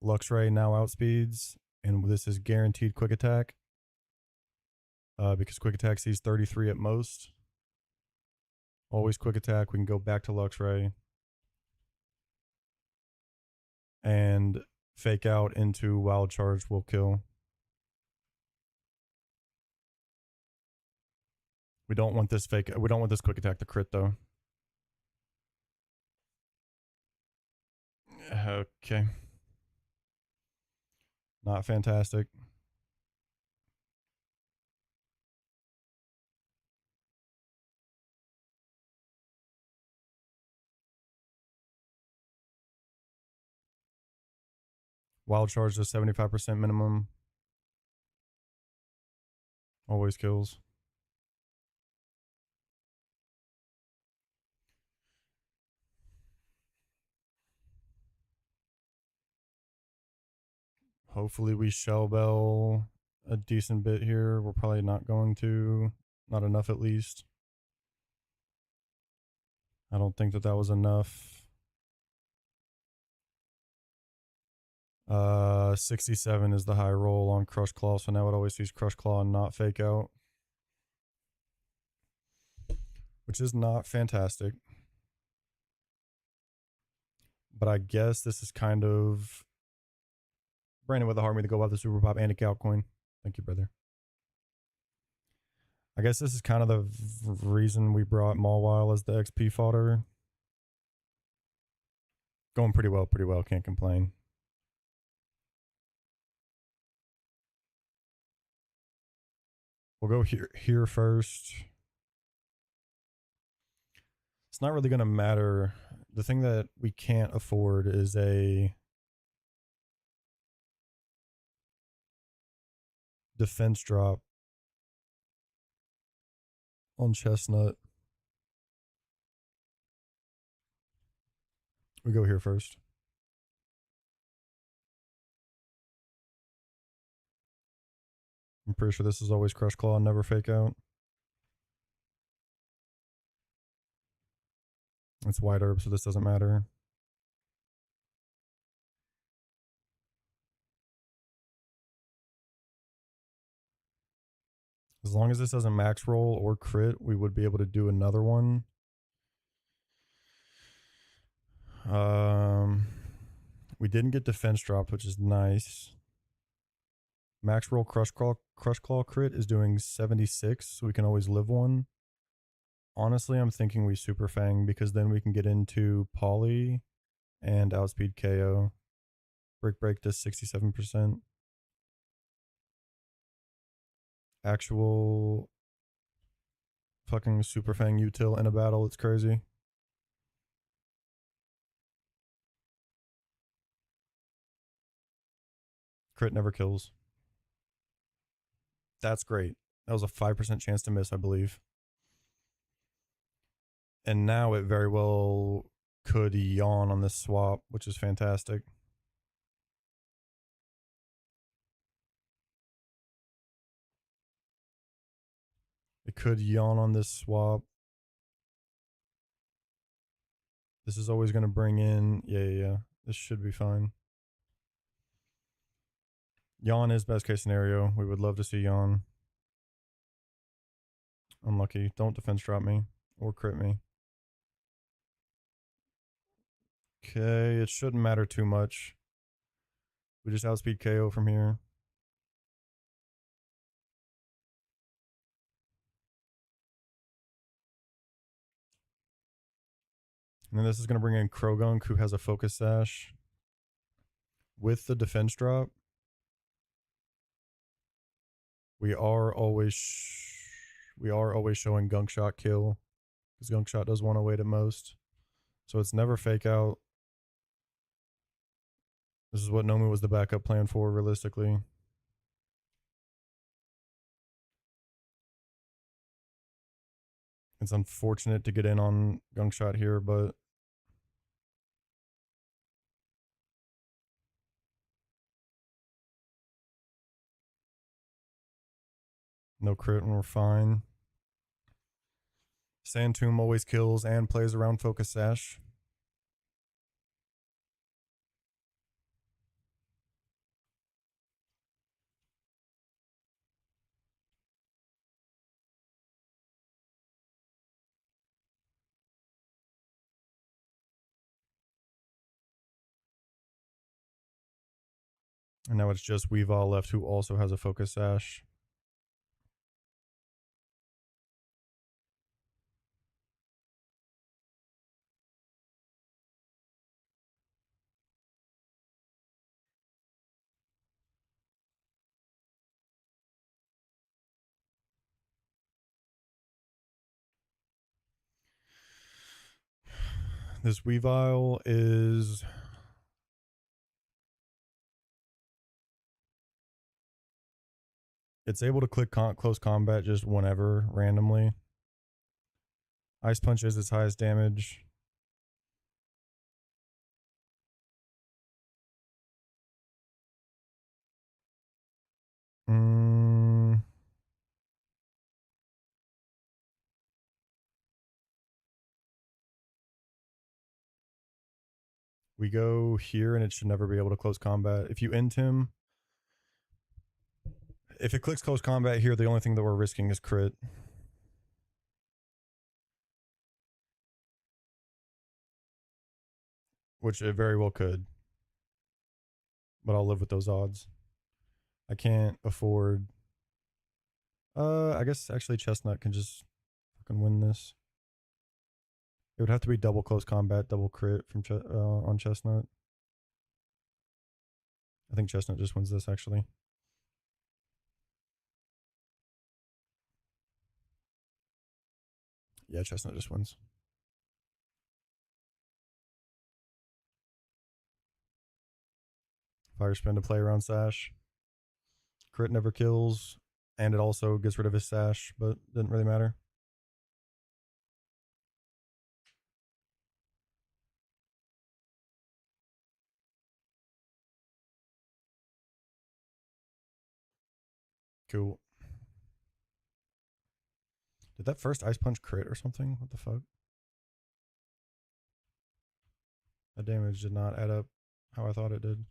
Luxray now outspeeds. And this is guaranteed Quick Attack. Because Quick Attack sees 33 at most. Always Quick Attack. We can go back to Luxray. And fake out into Wild Charge will kill. We don't want this fake. We don't want this Quick Attack to crit though. Okay. Not fantastic. Wild Charge is 75% minimum. Always kills. Hopefully we Shell Bell a decent bit here. We're probably not going to. Not enough at least. I don't think that that was enough. 67 is the high roll on Crush Claw, so now it always sees Crush Claw and not fake out. Which is not fantastic. But I guess this is kind of Brandon with the Harmy to go up the Super Pop and a Cow Coin. Thank you, brother. I guess this is kind of the reason we brought Mawile as the XP fodder. Going pretty well, can't complain. We'll go here first. It's not really going to matter. The thing that we can't afford is a defense drop on Chestnut. We go here first. I'm pretty sure this is always Crush Claw and never fake out. It's White Herb, so this doesn't matter. As long as this doesn't max roll or crit, we would be able to do another one. We didn't get defense drop, which is nice. Max roll crush claw crit is doing 76, so we can always live one. Honestly, I'm thinking we super fang because then we can get into poly and outspeed KO. Break does 67%. Actual fucking super fang util in a battle, it's crazy. Crit never kills. That's great. That was a 5% chance to miss, I believe. And now it very well could yawn on this swap, which is fantastic. It could yawn on this swap. This is always going to bring in... Yeah. This should be fine. Yawn is best case scenario. We would love to see yawn. Unlucky. Don't defense drop me or crit me. Okay, it shouldn't matter too much. We just outspeed KO from here. And then this is going to bring in Krogunk, who has a focus sash. With the defense drop, we are always showing gunk shot kill, because gunk shot does 108 at most. So it's never fake out. This is what Nomu was the backup plan for, realistically. It's unfortunate to get in on gunk shot here, but no crit and we're fine. Sand Tomb always kills and plays around focus sash. And now it's just Weavile left, who also has a focus sash. This Weavile is... It's able to click close combat just whenever, randomly. Ice Punch is its highest damage. We go here and it should never be able to close combat. If you end him, if it clicks close combat here, the only thing that we're risking is crit. Which it very well could. But I'll live with those odds. I can't afford... I guess actually Chestnut can just fucking win this. It would have to be double close combat, double crit from on Chestnut. I think Chestnut just wins this, actually. Yeah, Chestnut just wins. Fire spin to play around Sash. Crit never kills, and it also gets rid of his Sash, but didn't really matter. Cool. Did that first Ice Punch crit or something? What the fuck? That damage did not add up how I thought it did.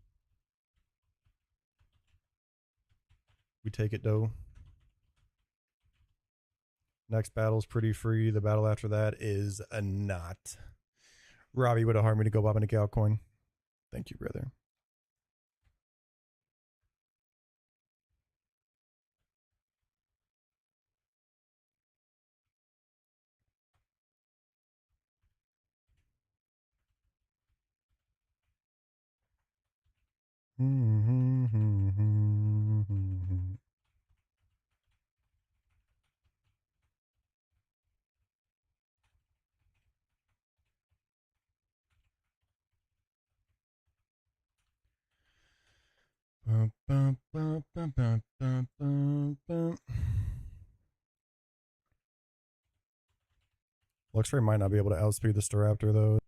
We take it, though. Next battle's pretty free. The battle after that is a not. Robbie would have harmed me to go bob in a gal coin. Thank you, brother. Luxray might not be able to outspeed the Staraptor though.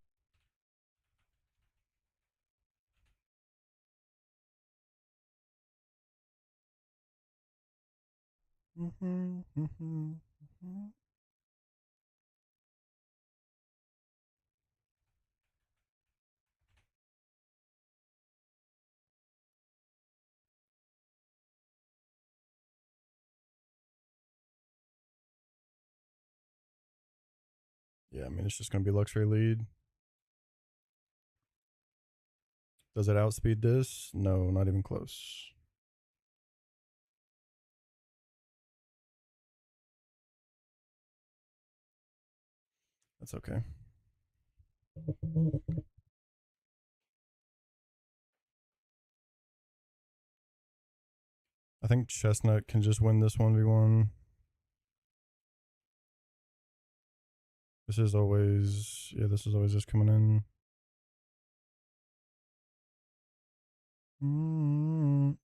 Yeah, I mean, it's just going to be Luxray lead. Does it outspeed this? No, not even close. That's okay. I think Chestnut can just win this 1v1. This is always, yeah, this is always just coming in.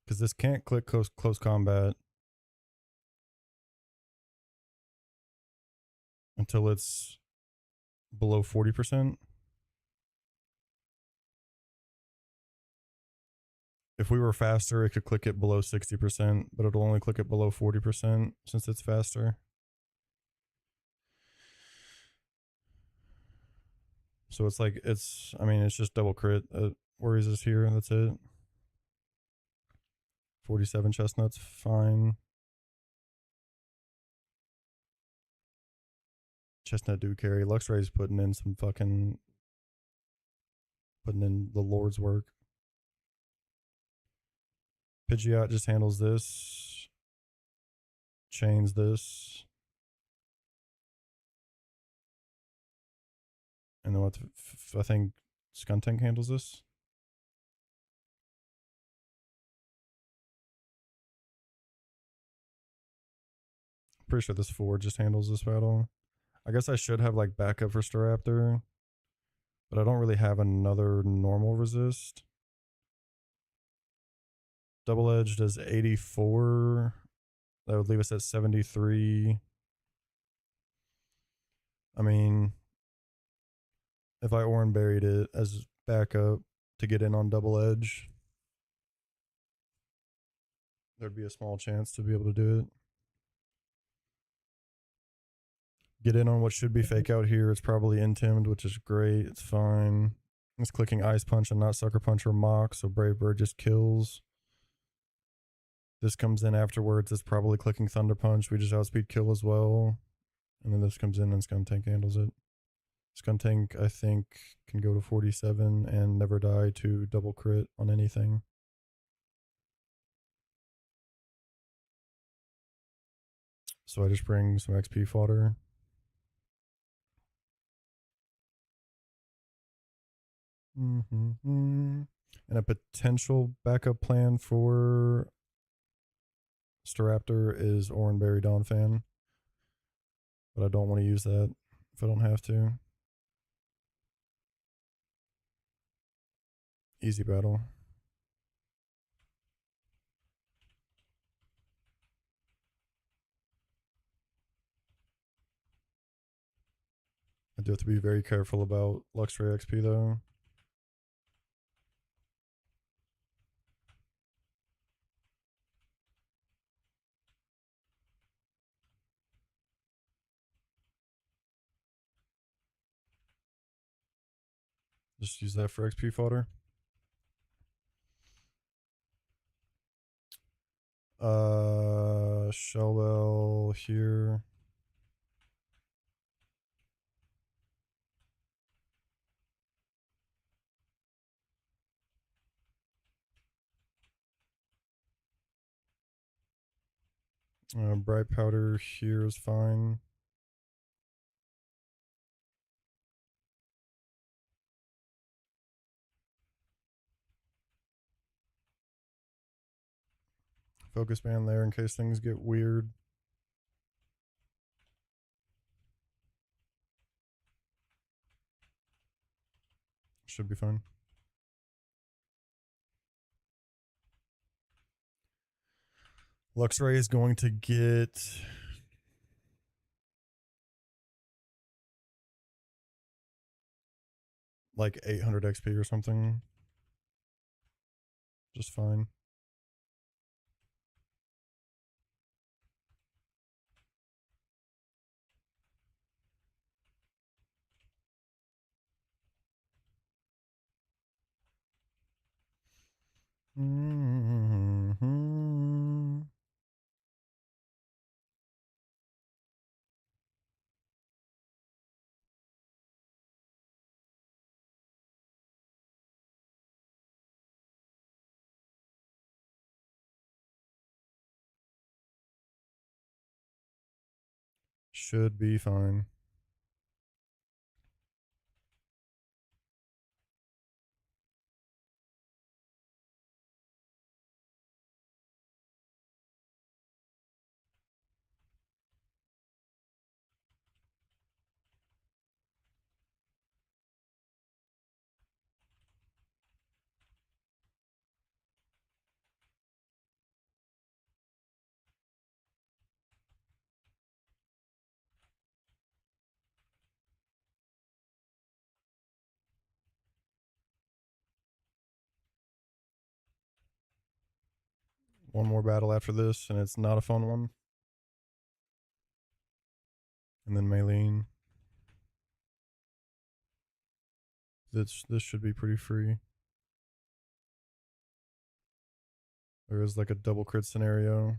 Because this can't click close combat until it's below 40%. If we were faster, it could click it below 60%, but it'll only click it below 40% since it's faster. So it's like, I mean, it's just double crit. Worries us here. That's it. 47 Chestnuts, fine. Chestnut do carry. Luxray's putting in some fucking, putting in the Lord's work. Pidgeot just handles this. Chains this. And then what? I think Skuntank handles this. Pretty sure this 4 just handles this battle. I guess I should have like backup for Staraptor, but I don't really have another normal resist. Double Edge does 84. That would leave us at 73. I mean, if I Oran buried it as backup to get in on Double Edge, there'd be a small chance to be able to do it. Get in on what should be fake out here. It's probably intimed, which is great. It's fine. It's clicking Ice Punch and not Sucker Punch or Mock, so Brave Bird just kills. This comes in afterwards. It's probably clicking Thunder Punch. We just outspeed kill as well. And then this comes in and Skuntank handles it. Skuntank, I think, can go to 47 and never die to double crit on anything. So I just bring some XP fodder. And a potential backup plan for Staraptor is Oranberry Donphan. But I don't want to use that if I don't have to. Easy battle. I do have to be very careful about Luxray XP though. Just use that for XP fodder. shell bell here. Bright powder here is fine. Focus band there in case things get weird. Should be fine. Luxray is going to get like 800 XP or something. Just fine. Mm-hmm. Should be fine. One more battle after this, and it's not a fun one. And then Maylene. This should be pretty free. There is like a double crit scenario.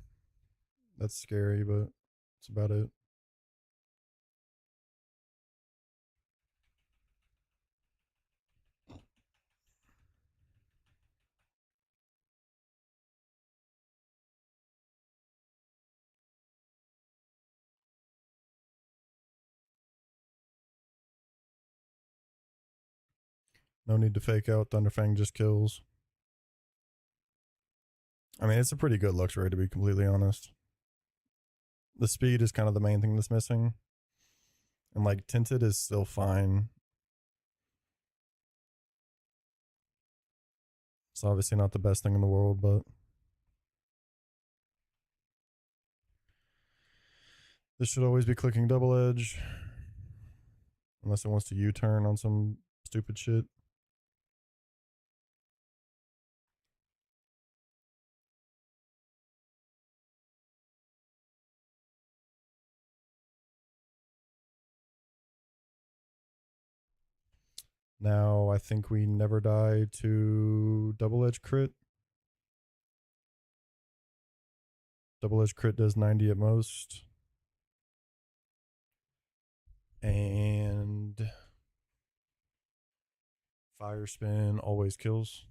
That's scary, but that's about it. No need to fake out. Thunderfang just kills. I mean, it's a pretty good Luxray, to be completely honest. The speed is kind of the main thing that's missing. And like Tinted is still fine. It's obviously not the best thing in the world, but this should always be clicking double edge. Unless it wants to U-turn on some stupid shit. Now I think we never die to double edge crit. Double edge crit does 90 at most. And fire spin always kills.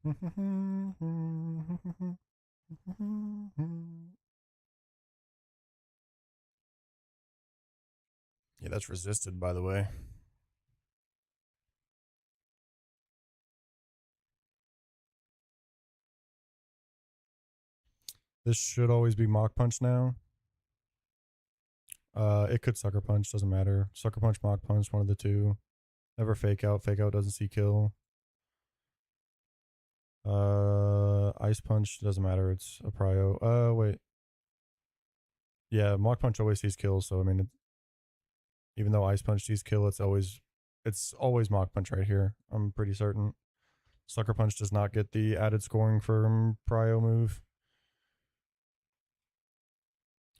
Yeah, that's resisted, by the way. This should always be Mach Punch now. It could Sucker Punch, doesn't matter. Sucker Punch, Mach Punch, one of the two. Never Fake Out. Fake Out doesn't see kill. Ice Punch doesn't matter. It's a prio. Wait. Yeah, Mach Punch always sees kill. So I mean, even though Ice Punch sees kill, it's always Mach Punch right here. I'm pretty certain. Sucker Punch does not get the added scoring from prio move.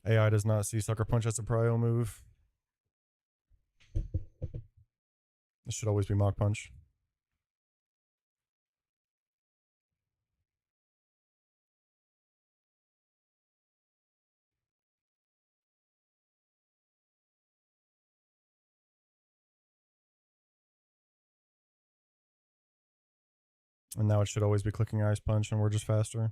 AI does not see Sucker Punch as a prio move. This should always be Mach Punch. And now it should always be clicking Ice Punch, and we're just faster.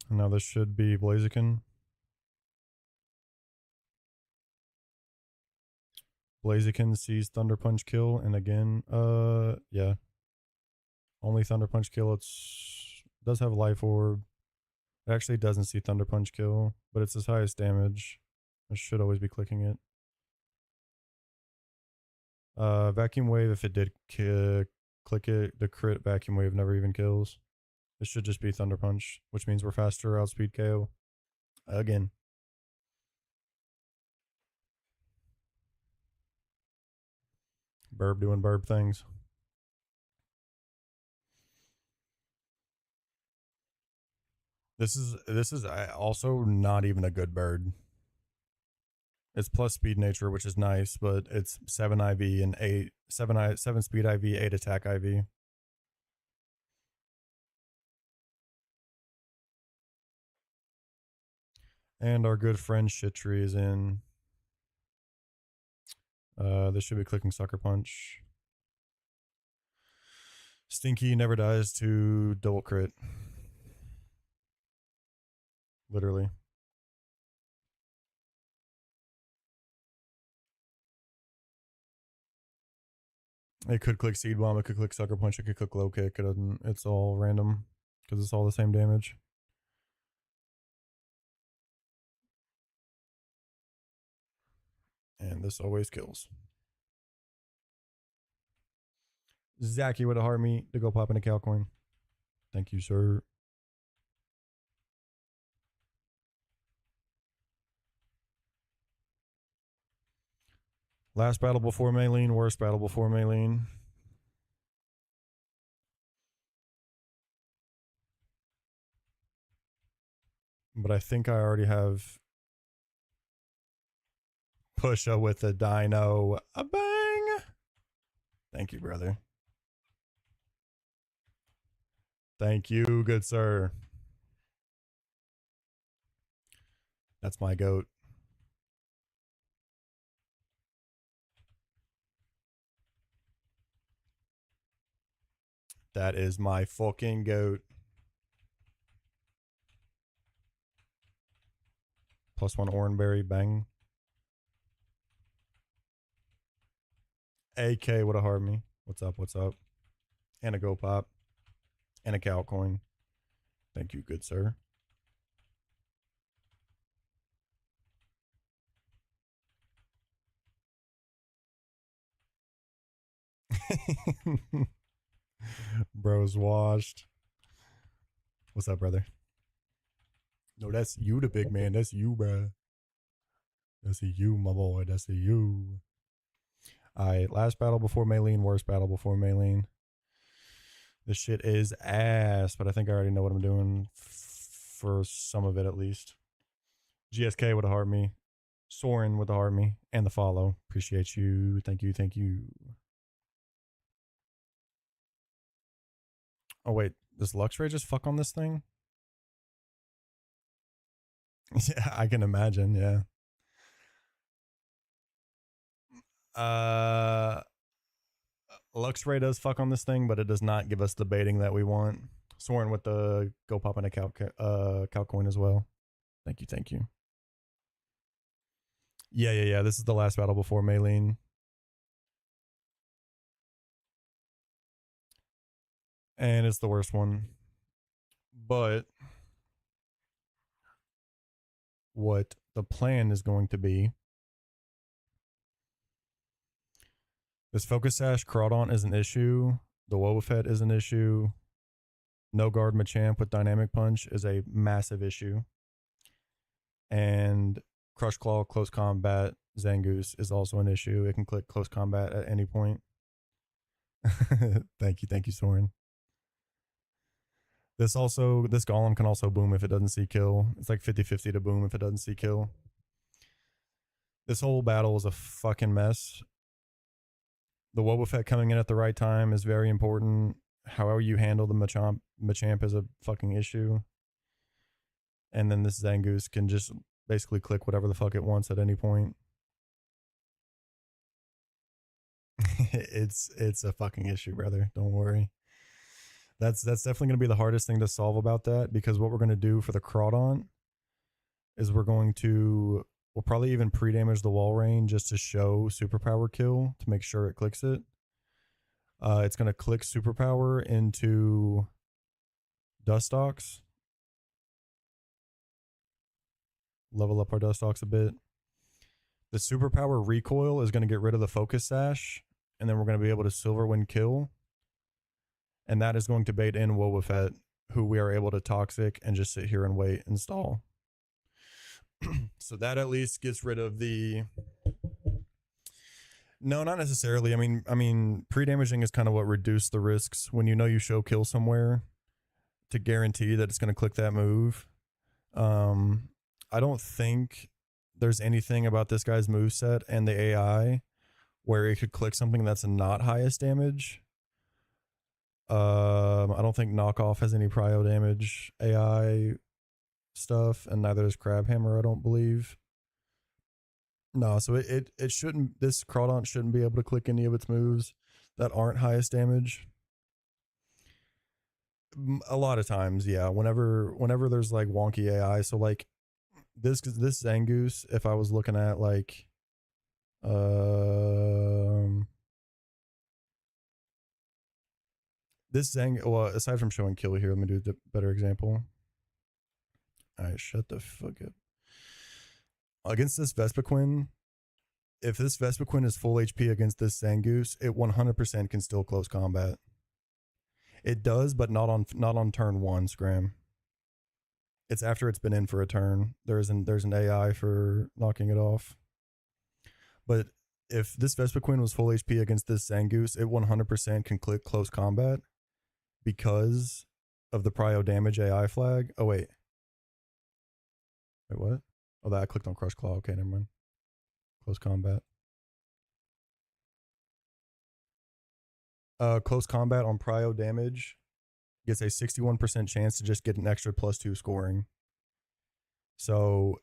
And now this should be Blaziken. Blaziken sees Thunder Punch kill, and again, yeah. Only Thunder Punch kill. It's does have Life Orb. It actually doesn't see Thunder Punch kill, but it's its highest damage. I should always be clicking it. Vacuum Wave, if it did click it, the crit Vacuum Wave never even kills. It should just be Thunder Punch, which means we're faster, outspeed KO. Again. Burb doing burb things. This is also not even a good bird. It's plus speed nature, which is nice, but it's 7 IV and 7 speed IV, 8 attack IV. And our good friend Shittree is in. This should be clicking Sucker Punch. Stinky never dies to double crit. Literally. It could click Seed Bomb, it could click Sucker Punch, it could click Low Kick. It's all random because it's all the same damage. And this always kills. Zachy with a heart meat to go pop in a cow coin. Thank you, sir. Last battle before Maylene, worst battle before Maylene. But I think I already have Pusha with a dino. A bang! Thank you, brother. Thank you, good sir. That's my goat. That is my fucking goat. +1 Oranberry, bang. AK would have hard me. What's up? What's up? And a go pop. And a cow coin. Thank you, good sir. Bro's washed. What's up, brother? No, that's you, the big man. That's you, bro. That's a you, my boy. That's a you. All right, last battle before Maylene, worst battle before Maylene. This shit is ass, but I think I already know what I'm doing for some of it at least. GSK would have heart me. Soren would have heart me. And the follow. Appreciate you. Thank you. Thank you. Oh, wait. Does Luxray just fuck on this thing? Yeah, I can imagine. Yeah. Luxray does fuck on this thing, but it does not give us the baiting that we want. Soren with the go pop in a cow coin as well. Thank you, thank you. Yeah. This is the last battle before Maylene. And it's the worst one. But what the plan is going to be, this Focus Sash Crawdaunt is an issue. The Wobbuffet is an issue. no guard Machamp with dynamic punch is a massive issue. And Crush Claw close combat Zangoose is also an issue. It can click close combat at any point. Thank you, Soren. This golem can also boom if it doesn't see kill. It's like 50-50 to boom if it doesn't see kill. This whole battle is a fucking mess. The Wobbuffet coming in at the right time is very important. However you handle the Machamp is a fucking issue. And then this Zangoose can just basically click whatever the fuck it wants at any point. It's a fucking issue, brother. Don't worry. That's definitely going to be the hardest thing to solve about that, because what we're going to do for the Crawdaunt is we'll probably even pre-damage the wall rain just to show superpower kill to make sure it clicks it. It's going to click superpower into Dustox. Level up our Dustox a bit. The superpower recoil is going to get rid of the focus sash, and then we're going to be able to silver win kill. And that is going to bait in Wobbuffet, who we are able to toxic and just sit here and wait and stall. So that at least gets rid of the... No, not necessarily. I mean, pre-damaging is kind of what reduced the risks when you know you show kill somewhere to guarantee that it's going to click that move. I don't think there's anything about this guy's moveset and the AI where it could click something that's not highest damage. I don't think Knockoff has any prio damage AI stuff, and neither does Crabhammer, I don't believe. No, so it shouldn't, this Crawdaunt shouldn't be able to click any of its moves that aren't highest damage. A lot of times, yeah, whenever there's like wonky AI, so like this Zangoose, if I was looking at like well, aside from showing kill here, let me do a better example. Alright, shut the fuck up. Against this Vespiquen, if this Vespiquen is full HP against this Zangoose, it 100% can still close combat. It does, but not on turn 1, Scram. It's after it's been in for a turn. There's an AI for knocking it off. But if this Vespiquen was full HP against this Zangoose, it 100% can click close combat because of the prio damage AI flag. Oh, wait. Wait, what? Oh, that I clicked on Crush Claw. Okay, never mind. Close combat. Close combat on prio damage gets a 61% chance to just get an extra +2 scoring. So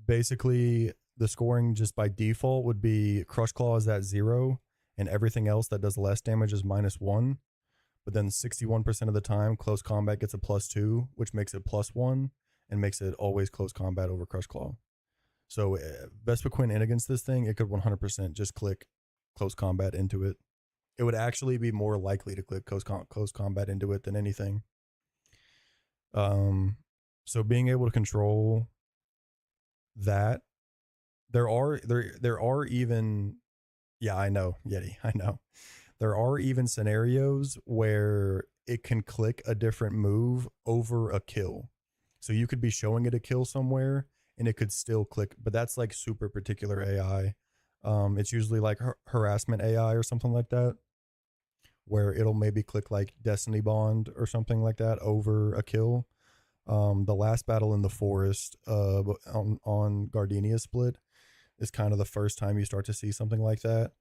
basically, the scoring just by default would be Crush Claw is at 0, and everything else that does less damage is -1. But then 61% of the time, close combat gets a +2, which makes it +1, and makes it always close combat over Crush Claw. So Vespiquen in against this thing, it could 100% just click close combat into it. It would actually be more likely to click close combat into it than anything. So being able to control that, there are even, yeah, I know, Yeti, I know. There are even scenarios where it can click a different move over a kill. So you could be showing it a kill somewhere and it could still click, but that's like super particular AI. It's usually like harassment AI or something like that, where it'll maybe click like Destiny Bond or something like that over a kill. The last battle in the forest on Gardenia Split is kind of the first time you start to see something like that.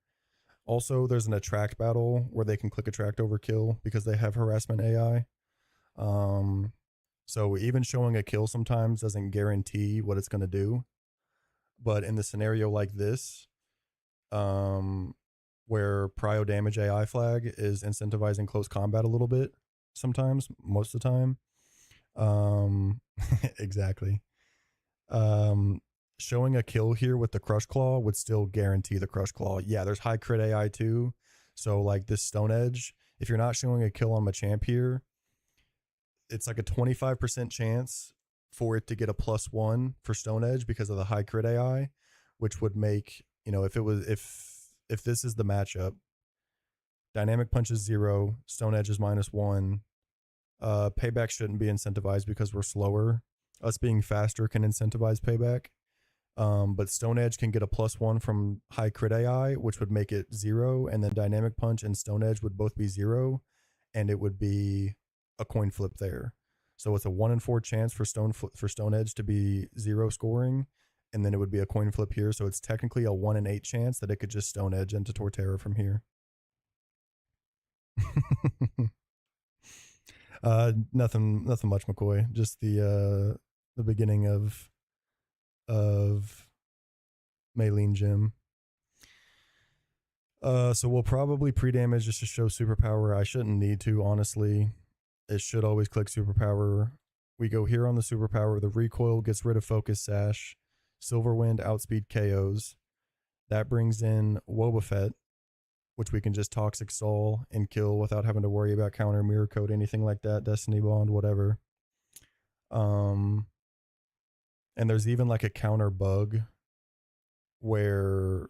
Also, there's an attract battle where they can click attract over kill because they have harassment AI. So even showing a kill sometimes doesn't guarantee what it's going to do. But in the scenario like this, where prio damage AI flag is incentivizing close combat a little bit, sometimes, most of the time. Exactly. Showing a kill here with the Crush Claw would still guarantee the Crush Claw. Yeah, there's high crit AI too. So like this Stone Edge, if you're not showing a kill on Machamp here, it's like a 25% chance for it to get a +1 for Stone Edge because of the high crit AI, which would make, you know, if this is the matchup, Dynamic Punch is 0, Stone Edge is -1, Payback shouldn't be incentivized because we're slower. Us being faster can incentivize payback. But Stone Edge can get a +1 from high crit AI, which would make it 0, and then Dynamic Punch and Stone Edge would both be 0, and it would be a coin flip there. So it's a 1 in 4 chance for Stone Edge to be 0 scoring, and then it would be a coin flip here. So it's technically a 1 in 8 chance that it could just Stone Edge into Torterra from here. Nothing much, McCoy. Just the beginning of Maylene Gym. So we'll probably pre-damage just to show superpower. I shouldn't need to, honestly. It should always click superpower. We go here on the superpower. The recoil gets rid of focus sash. Silver Wind outspeed KOs. That brings in Wobbuffet, which we can just toxic stall and kill without having to worry about counter, mirror code, anything like that, Destiny Bond, whatever. And there's even like a counter bug where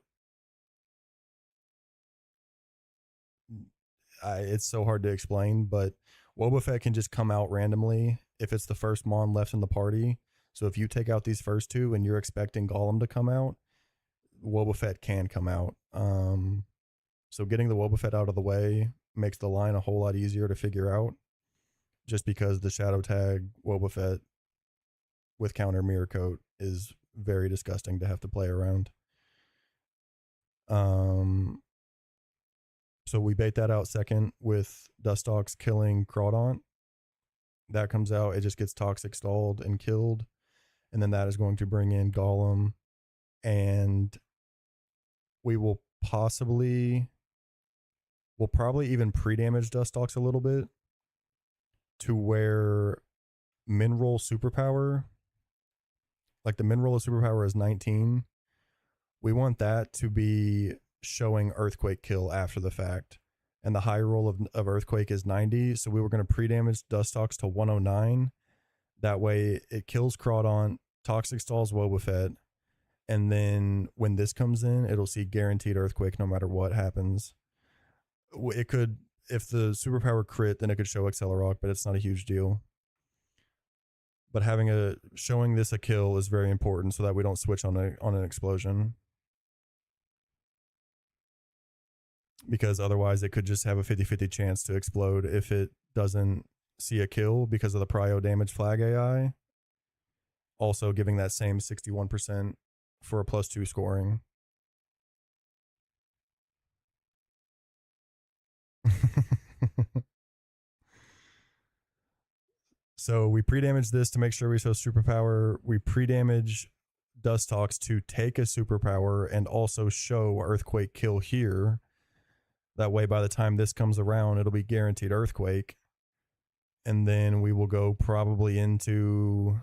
it's so hard to explain, but Wobbuffet can just come out randomly if it's the first Mon left in the party. So if you take out these first two and you're expecting Golem to come out, Wobbuffet can come out. So getting the Wobbuffet out of the way makes the line a whole lot easier to figure out, just because the Shadow Tag Wobbuffet with counter mirror coat is very disgusting to have to play around. So we bait that out second with Dustox killing Crawdaunt. That comes out, it just gets toxic stalled and killed. And then that is going to bring in Golem. And we'll probably even pre-damage Dustox a little bit to where Mineral Superpower, like the Mineral Superpower is 19. We want that to be showing Earthquake kill after the fact. And the high roll of Earthquake is 90. So we were going to pre-damage Dustox to 109. That way it kills Crawdaunt, toxic stalls Wobbuffet, and then when this comes in, it'll see guaranteed Earthquake no matter what happens. It could, if the superpower crit, then it could show Accelerock, but it's not a huge deal. But showing this a kill is very important so that we don't switch on an explosion. Because otherwise it could just have a 50-50 chance to explode if it doesn't see a kill because of the prio damage flag AI. Also giving that same 61% for a +2 scoring. So we pre-damage this to make sure we show superpower. We pre-damage Dustox to take a superpower and also show Earthquake kill here. That way, by the time this comes around, it'll be guaranteed Earthquake. And then we will go probably into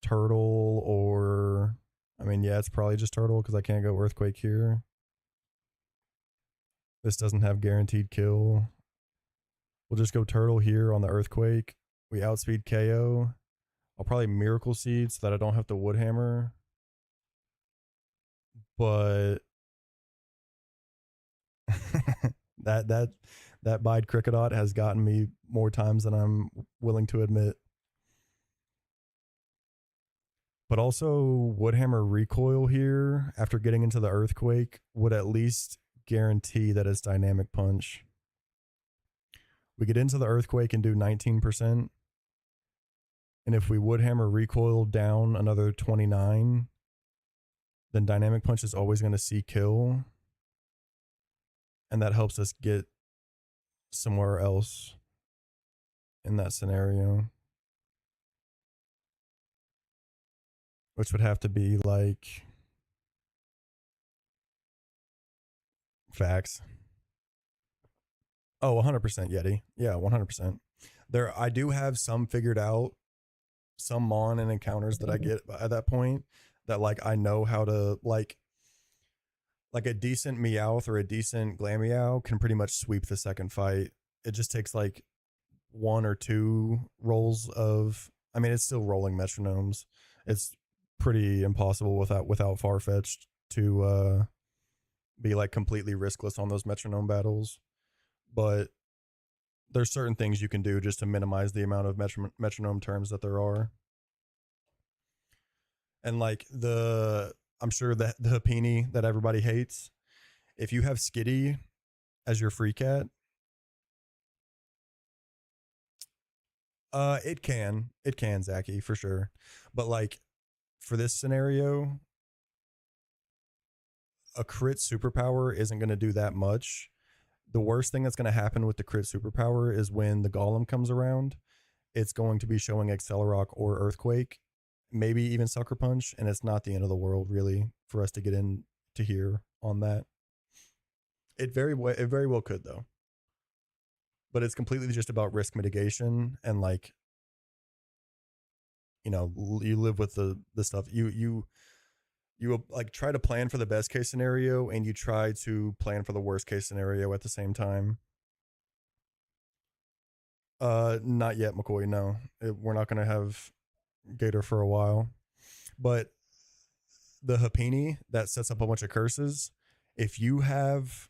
Turtle or... I mean, yeah, it's probably just Turtle because I can't go Earthquake here. This doesn't have guaranteed kill. We'll just go Turtle here on the Earthquake. We outspeed KO. I'll probably Miracle Seed so that I don't have to Woodhammer. But... that Bide Cricketot has gotten me more times than I'm willing to admit. But also Woodhammer recoil here after getting into the Earthquake would at least guarantee that it's Dynamic Punch. We get into the Earthquake and do 19%. And if we Woodhammer recoil down another 29, then Dynamic Punch is always going to see kill. And that helps us get somewhere else in that scenario. Which would have to be like... Facts. Oh, 100% Yeti. Yeah, 100%. I do have some figured out, some Mon and encounters that I get at that point that like I know how to like a decent Meowth or a decent Glameow can pretty much sweep the second fight. It just takes like 1 or 2 rolls of... I mean, it's still rolling metronomes. It's pretty impossible without Farfetch'd to be like completely riskless on those metronome battles. But there's certain things you can do just to minimize the amount of metronome terms that there are. And like I'm sure that the Hapini that everybody hates, if you have Skitty as your free cat, it can, Zachy, for sure. But like for this scenario, a crit superpower isn't going to do that much. The worst thing that's going to happen with the crit superpower is when the golem comes around, it's going to be showing Accelerock or Earthquake, maybe even Sucker Punch, and it's not the end of the world really for us to get into here on that. It very well could though, but it's completely just about risk mitigation and like, you know, you live with the stuff you like try to plan for the best case scenario and you try to plan for the worst case scenario at the same time. Not yet, McCoy. No, we're not going to have Gator for a while. But the Hapini that sets up a bunch of curses, if you have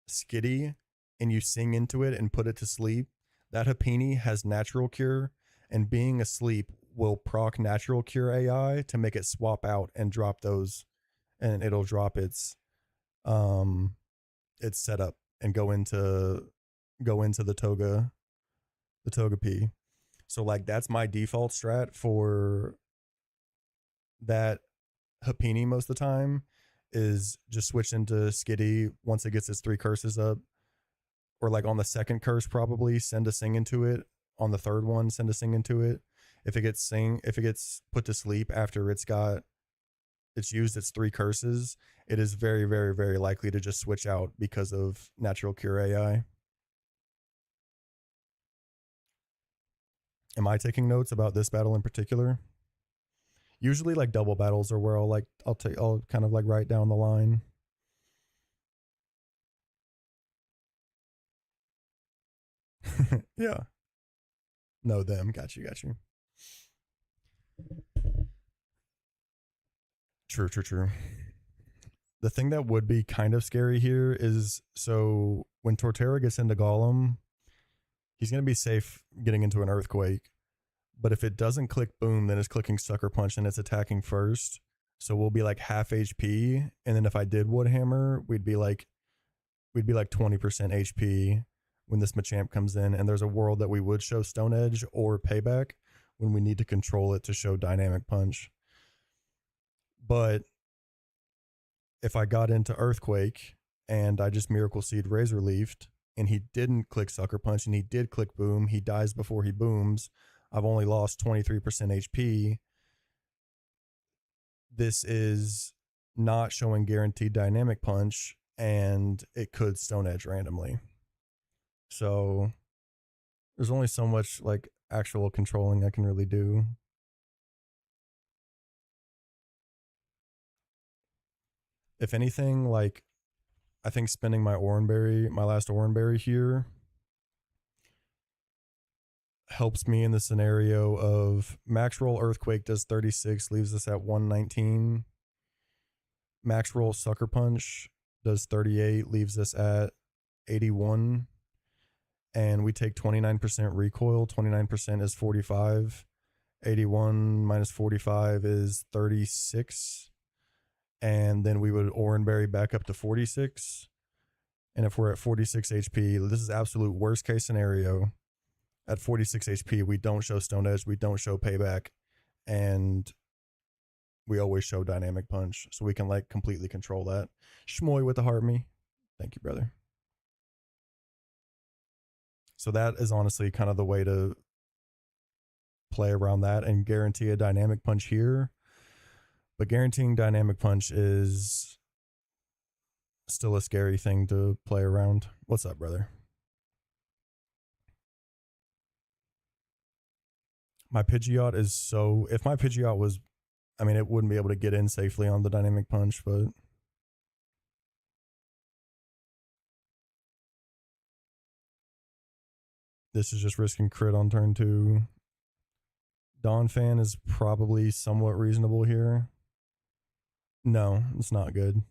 Skitty and you sing into it and put it to sleep, that Hapini has natural cure, and being asleep will proc natural cure AI to make it swap out and drop those, and it'll drop its setup and go into the Togepi. So like that's my default strat for that Hapini most of the time, is just switch into Skitty once it gets its 3 curses up, or like on the second curse probably send a sing into it. On the third one, send a sing into it. If it gets put to sleep after it's used its 3 curses, it is very, very, very likely to just switch out because of natural cure AI. Am I taking notes about this battle in particular? Usually like double battles are where I'll kind of like write down the line. Yeah. No, them. Got you. True. The thing that would be kind of scary here is, so when Torterra gets into Golem, he's going to be safe getting into an Earthquake. But if it doesn't click Boom, then it's clicking Sucker Punch and it's attacking first. So we'll be like half HP. And then if I did Woodhammer, we'd be like 20% HP when this Machamp comes in. And there's a world that we would show Stone Edge or Payback when we need to control it to show Dynamic Punch. But if I got into Earthquake and I just Miracle Seed Razor Leafed and he didn't click Sucker Punch and he did click Boom, he dies before he booms, I've only lost 23% HP. This is not showing guaranteed Dynamic Punch, and it could Stone Edge randomly. So there's only so much like actual controlling I can really do. If anything, like I think spending my last Oranberry here, helps me in the scenario of Max Roll Earthquake does 36, leaves us at 119. Max Roll Sucker Punch does 38, leaves us at 81. And we take 29% recoil. 29% is 45. 81 minus 45 is 36. And then we would Oranberry back up to 46. And if we're at 46 HP, this is absolute worst case scenario. At 46 HP, we don't show Stone Edge, we don't show Payback, and we always show Dynamic Punch, so we can like completely control that. Shmoy with the heart me. Thank you, brother. So that is honestly kind of the way to play around that and guarantee a Dynamic Punch here. But guaranteeing Dynamic Punch is still a scary thing to play around. What's up, brother? My Pidgeot is so... If my Pidgeot was... I mean, it wouldn't be able to get in safely on the Dynamic Punch, but... This is just risking crit on turn 2. Dawn Fan is probably somewhat reasonable here. No, it's not good.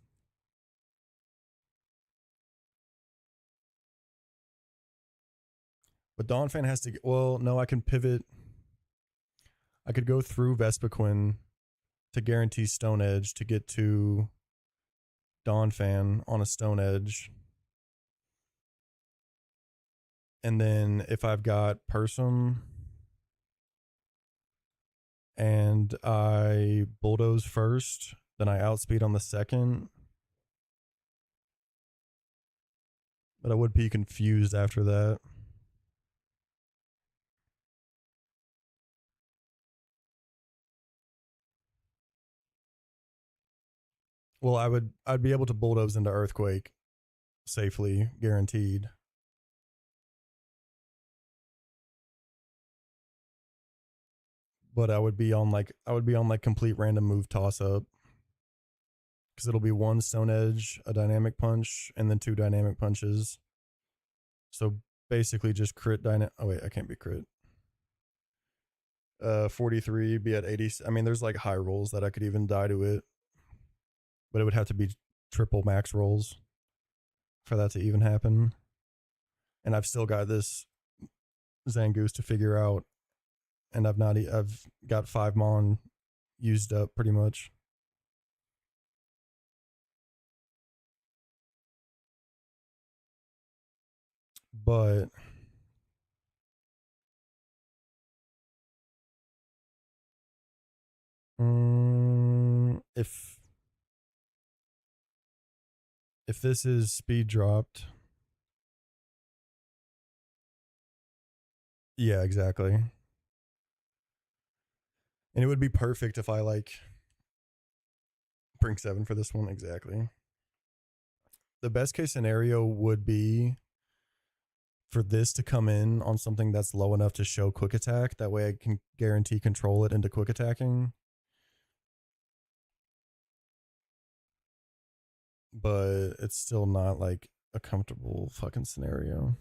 But Dawnfan has to. Well, no, I can pivot. I could go through Vespiquen to guarantee Stone Edge to get to Dawnfan on a Stone Edge. And then if I've got Persum and I bulldoze first, then I outspeed on the second. But I would be confused after that. Well, I'd be able to bulldoze into Earthquake safely, guaranteed. But I would be on like complete random move toss up. Because it'll be one Stone Edge, a dynamic punch, and then two dynamic punches. So basically just crit dynamic. Oh wait, I can't be crit. 43, be at 80. I mean, there's like high rolls that I could even die to it. But it would have to be triple max rolls for that to even happen. And I've still got this Zangoose to figure out. And I've got 5 Mon used up pretty much. But if this is speed dropped, yeah, exactly. And it would be perfect if I like bring 7 for this one, exactly. The best case scenario would be for this to come in on something that's low enough to show quick attack. That way I can guarantee control it into quick attacking. But it's still not like a comfortable fucking scenario.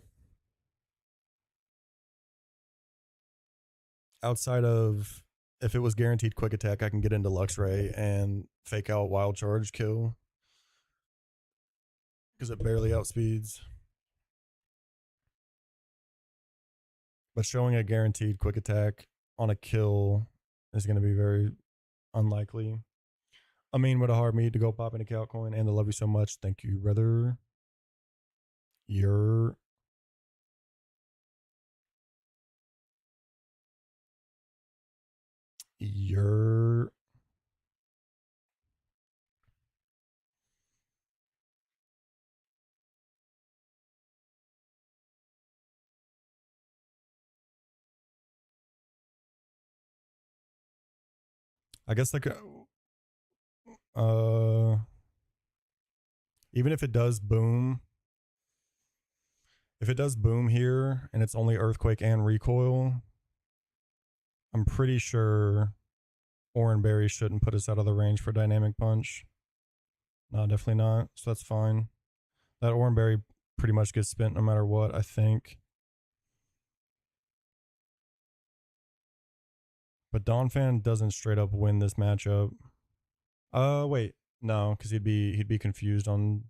Outside of if it was guaranteed quick attack, I can get into Luxray and fake out wild charge kill. Because it barely outspeeds. But showing a guaranteed quick attack on a kill is going to be very unlikely. I mean, with a hard meat to go pop in a cow coin, and I love you so much. Thank you, brother. You're I guess like even if it does boom, if it does boom here and it's only earthquake and recoil, I'm pretty sure Oranberry shouldn't put us out of the range for dynamic punch. No, definitely not. So that's fine. That Oranberry pretty much gets spent no matter what, I think. But Dawnfan doesn't straight up win this matchup. Wait, no, because he'd be confused on.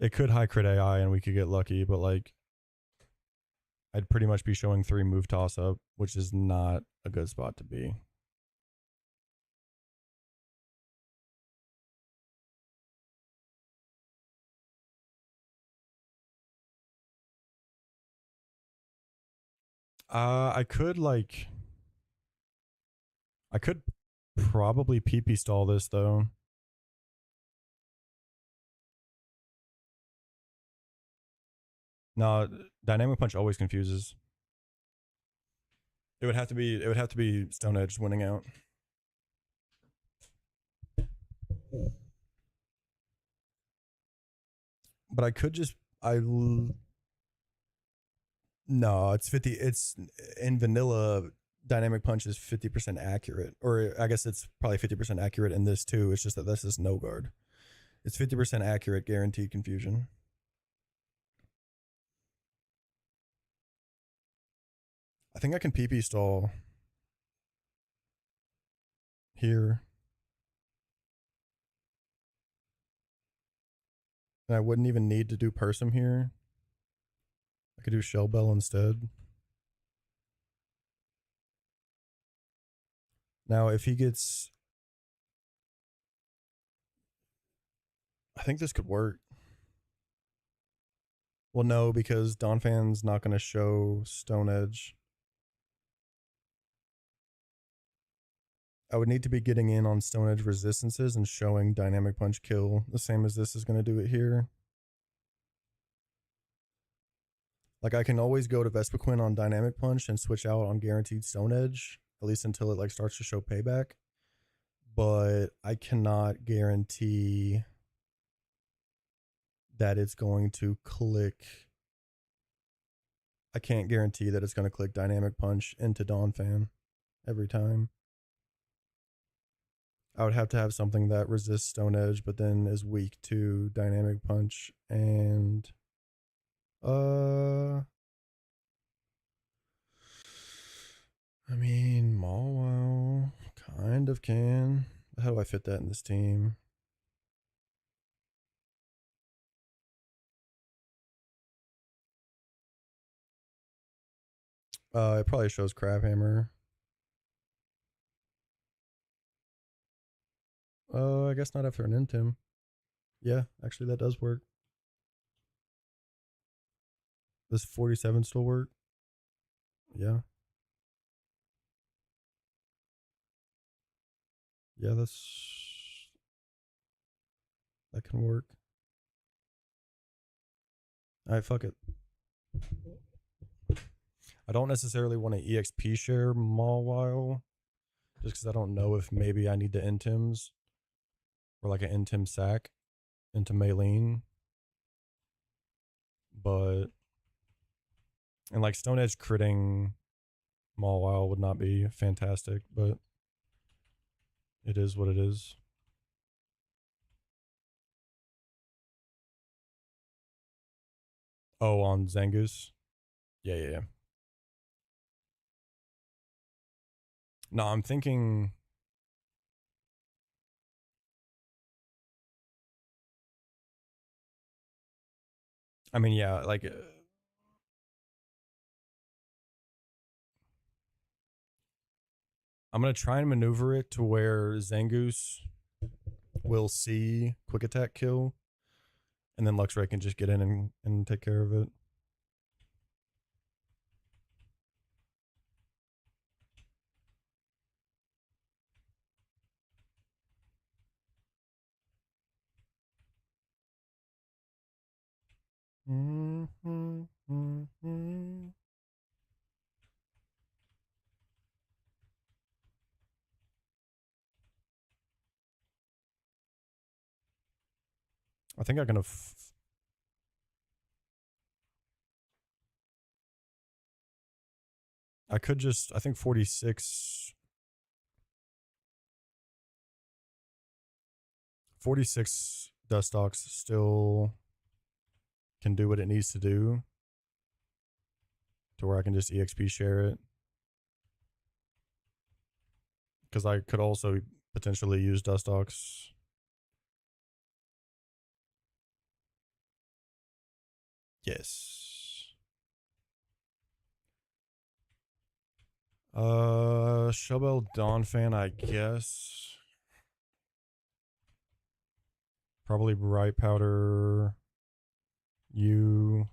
It could high crit AI and we could get lucky, but like, I'd pretty much be showing 3 move toss up, which is not a good spot to be. I could probably PP stall this though. No, dynamic punch always confuses. It would have to be Stone Edge winning out. But I could just no, it's 50. It's in vanilla. Dynamic punch is 50% accurate, or I guess it's probably 50% accurate in this too. It's just that this is no guard. It's 50% accurate, guaranteed confusion. I think I can PP stall here. And I wouldn't even need to do Persum here. I could do Shell Bell instead. Now, if he gets... I think this could work. Well, no, because Donphan's not going to show Stone Edge. I would need to be getting in on Stone Edge resistances and showing Dynamic Punch kill, the same as this is going to do it here. Like, I can always go to Vespiquen on Dynamic Punch and switch out on Guaranteed Stone Edge, at least until it like starts to show payback. But I cannot guarantee that it's going to click. I can't guarantee that it's going to click Dynamic Punch into Donphan every time. I would have to have something that resists Stone Edge, but then is weak to Dynamic Punch and I mean, Mawile kind of can. How do I fit that in this team? It probably shows Crabhammer. I guess not after an Intim. Yeah, actually that does work. Does 47 still work? Yeah. Yeah, that can work. Alright, fuck it. I don't necessarily want to EXP share Mawile, just because I don't know if maybe I need the Intims or like an Intim sack into Maylene. But and like Stone Edge critting Mawile would not be fantastic, but it is what it is. Oh, on Zangoose? Yeah. No, I'm thinking... I mean, yeah, like... I'm going to try and maneuver it to where Zangoose will see Quick Attack kill, and then Luxray can just get in and take care of it. I think I can... I could just... I think 46... 46 Dustox still can do what it needs to do to where I can just EXP share it. Because I could also potentially use Dustox. Yes. Showbell Donphan, I guess. Probably Bright Powder. You.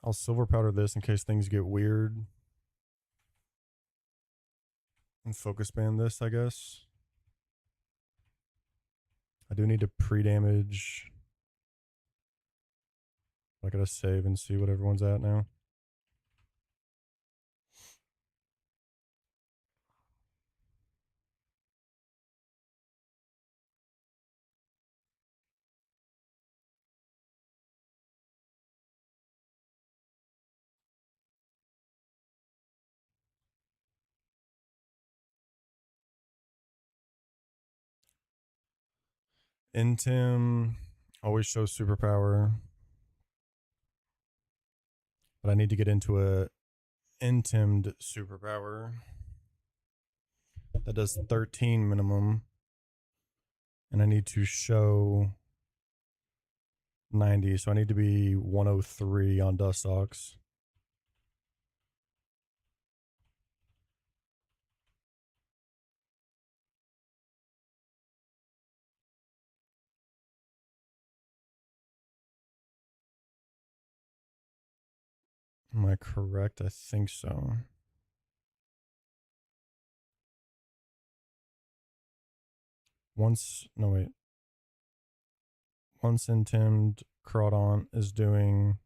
I'll Silver Powder this in case things get weird. And Focus Band this, I guess. I do need to pre-damage. I gotta save and see what everyone's at now. Intim always shows superpower. But I need to get into a intimed superpower that does 13 minimum. And I need to show 90. So I need to be 103 on dust ox. Am I correct? I think so. Once intimed, Crawdon is doing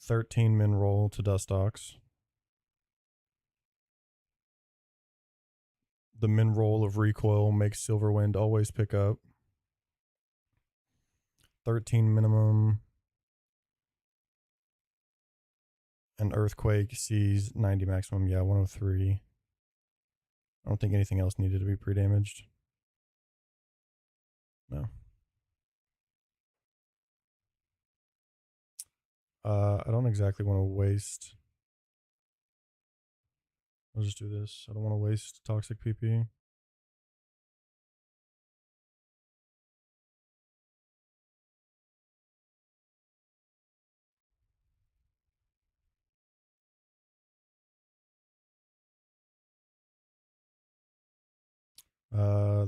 13 min roll to dust ox. The min roll of recoil makes Silverwind always pick up. 13 minimum. And Earthquake sees 90 maximum. Yeah, 103. I don't think anything else needed to be pre-damaged. No. I don't exactly want to waste. I'll just do this. I don't want to waste toxic PP.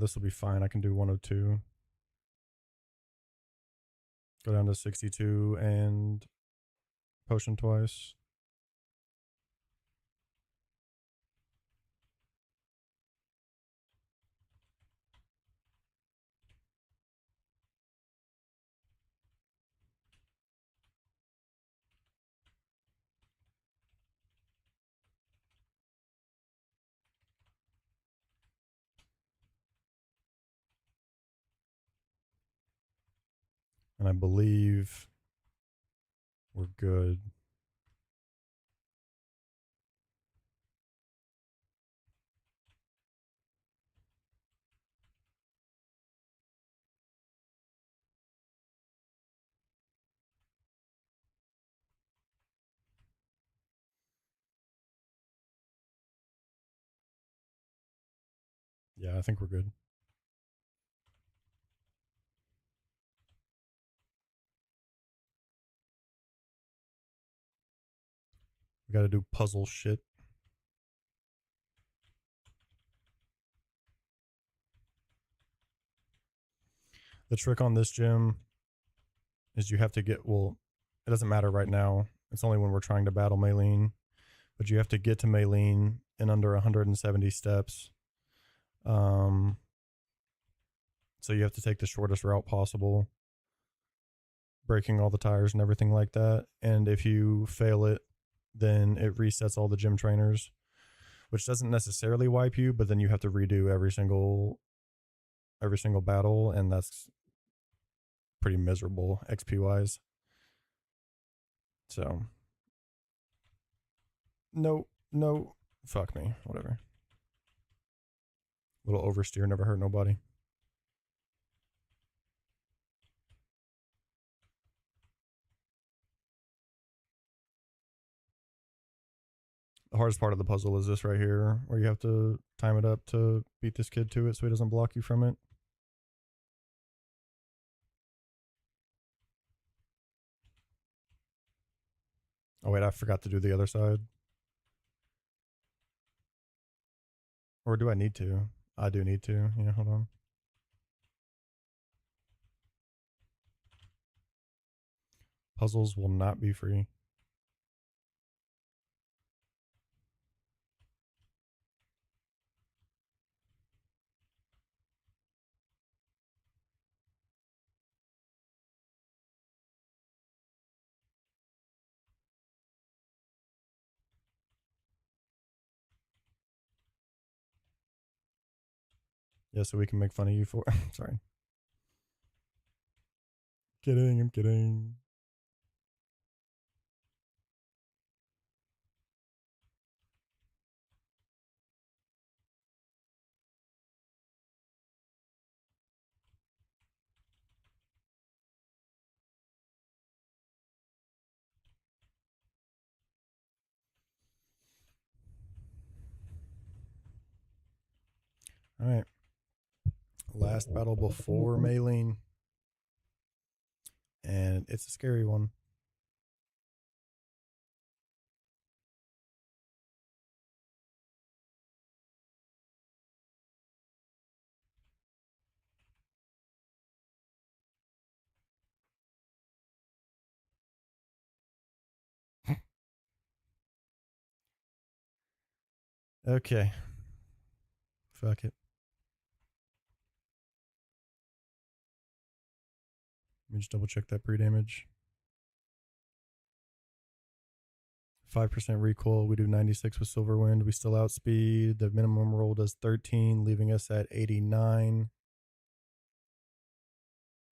This will be fine. I can do 102. Go down to 62 and potion twice. And I believe we're good. Yeah, I think we're good. We got to do puzzle shit. The trick on this gym is you have to get, well, it doesn't matter right now. It's only when we're trying to battle Maylene. But you have to get to Maylene in under 170 steps. So you have to take the shortest route possible, breaking all the tires and everything like that. And if you fail it, then it resets all the gym trainers, which doesn't necessarily wipe you, but then you have to redo every single battle, and that's pretty miserable XP wise. So no, fuck me, whatever. Little oversteer never hurt nobody. The hardest part of the puzzle is this right here, where you have to time it up to beat this kid to it so he doesn't block you from it. Oh wait, I forgot to do the other side. Or do I need to? I do need to. Yeah, hold on. Puzzles will not be free. Yeah, so we can make fun of you for. Sorry. Kidding, I'm kidding. All right. Last battle before Maylene. And it's a scary one. Okay. Fuck it. Let me just double check that pre-damage. 5% recoil. We do 96 with Silver Wind. We still outspeed. The minimum roll does 13, leaving us at 89.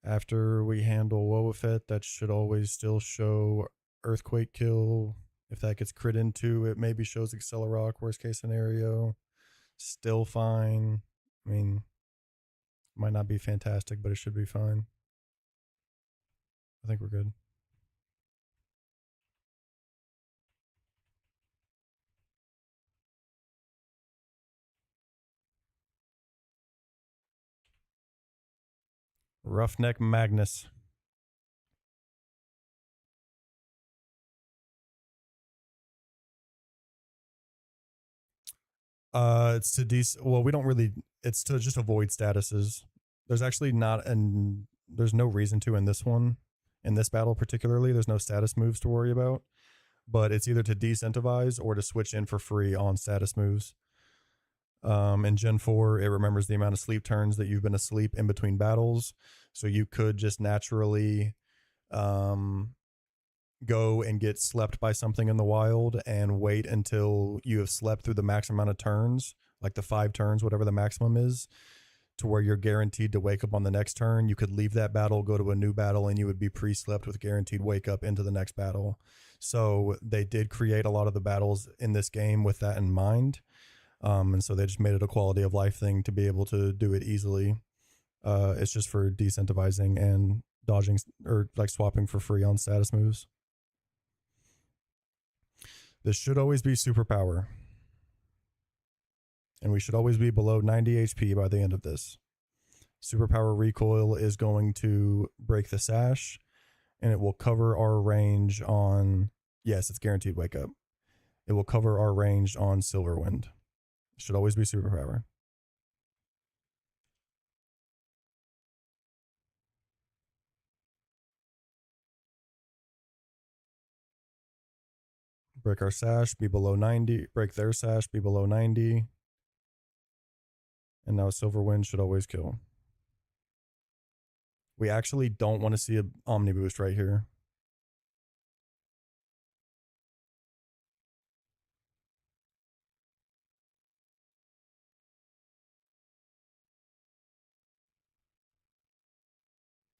After we handle Woefet, that should always still show Earthquake kill. If that gets crit into, it maybe shows Accelerock, worst case scenario. Still fine. I mean, might not be fantastic, but it should be fine. I think we're good. Roughneck Magnus. It's to well, we don't really. It's to just avoid statuses. There's actually not, and there's no reason to in this one. In this battle particularly, there's no status moves to worry about. But it's either to decentivize or to switch in for free on status moves. In Gen 4, it remembers the amount of sleep turns that you've been asleep in between battles. So you could just naturally go and get slept by something in the wild and wait until you have slept through the max amount of turns, like the 5 turns, whatever the maximum is, to where you're guaranteed to wake up on the next turn. You could leave that battle, go to a new battle, and you would be pre-slept with guaranteed wake up into the next battle. So they did create a lot of the battles in this game with that in mind. And so they just made it a quality of life thing to be able to do it easily. It's just for decentivizing and dodging or like swapping for free on status moves. This should always be superpower. And we should always be below 90 HP by the end of this. Superpower recoil is going to break the sash, and it will cover our range on, yes, it's guaranteed wake up. It will cover our range on Silver Wind. It should always be superpower. Break our sash, be below 90. Break their sash, be below 90. And now Silver Wind should always kill. We actually don't want to see an Omni Boost right here.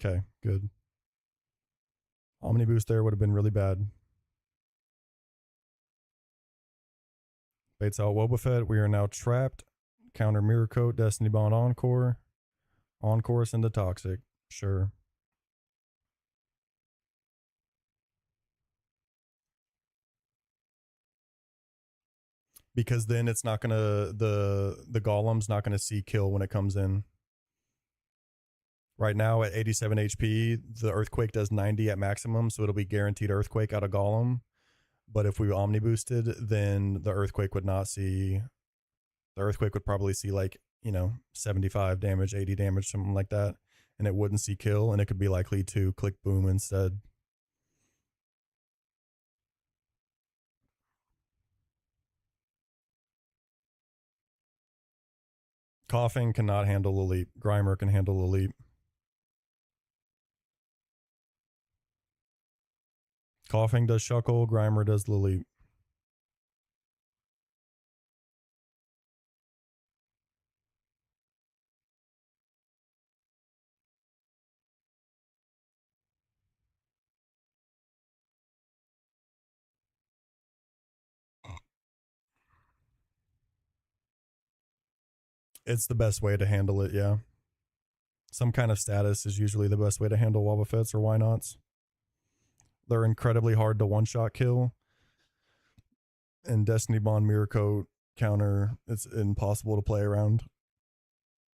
Okay, good. Omni Boost there would have been really bad. Baits out Wobbuffet. We are now trapped. Counter Mirror Coat, Destiny Bond Encore. Encore us into Toxic. Sure. Because then it's not gonna, the golem's not gonna see kill when it comes in. Right now at 87 HP, the Earthquake does 90 at maximum, so it'll be guaranteed Earthquake out of golem. But if we Omni boosted, then the Earthquake would not see. The Earthquake would probably see like, 75 damage, 80 damage, something like that. And it wouldn't see kill, and it could be likely to click boom instead. Coughing cannot handle a leap. Grimer can handle a leap. Coughing does Shuckle, Grimer does the leap. It's the best way to handle it, yeah. Some kind of status is usually the best way to handle Wobbuffets or why nots. They're incredibly hard to one-shot kill. And Destiny Bond Mirror Coat counter, it's impossible to play around.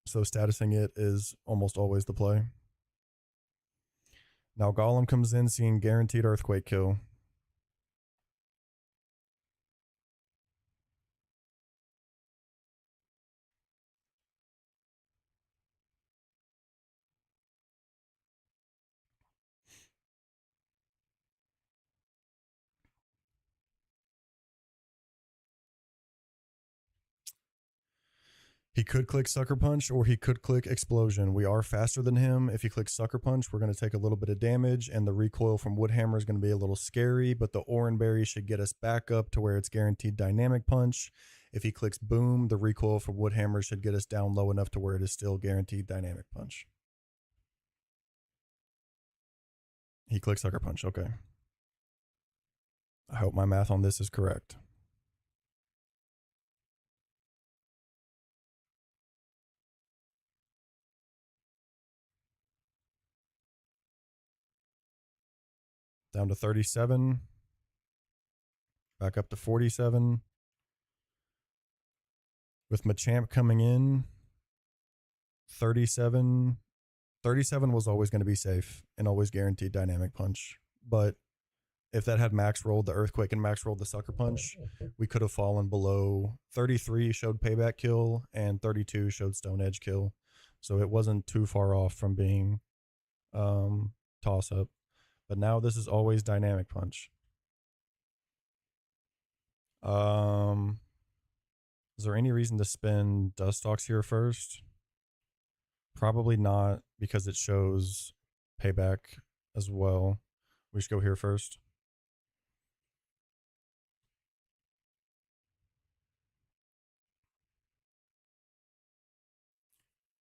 So statusing it is almost always the play. Now Golem comes in seeing guaranteed earthquake kill. He could click Sucker Punch or he could click Explosion. We are faster than him. If he clicks Sucker Punch, we're going to take a little bit of damage, and the recoil from Woodhammer is going to be a little scary, but the Oranberry should get us back up to where it's guaranteed Dynamic Punch. If he clicks Boom, the recoil from Woodhammer should get us down low enough to where it is still guaranteed Dynamic Punch. He clicks Sucker Punch, okay. I hope my math on this is correct. Down to 37. Back up to 47. With Machamp coming in, 37. 37 was always going to be safe and always guaranteed Dynamic Punch. But if that had max rolled the Earthquake and max rolled the Sucker Punch, we could have fallen below. 33 showed Payback kill and 32 showed Stone Edge kill. So it wasn't too far off from being toss up. But now this is always Dynamic Punch. Is there any reason to spin Dustox here first? Probably not, because it shows Payback as well. We should go here first.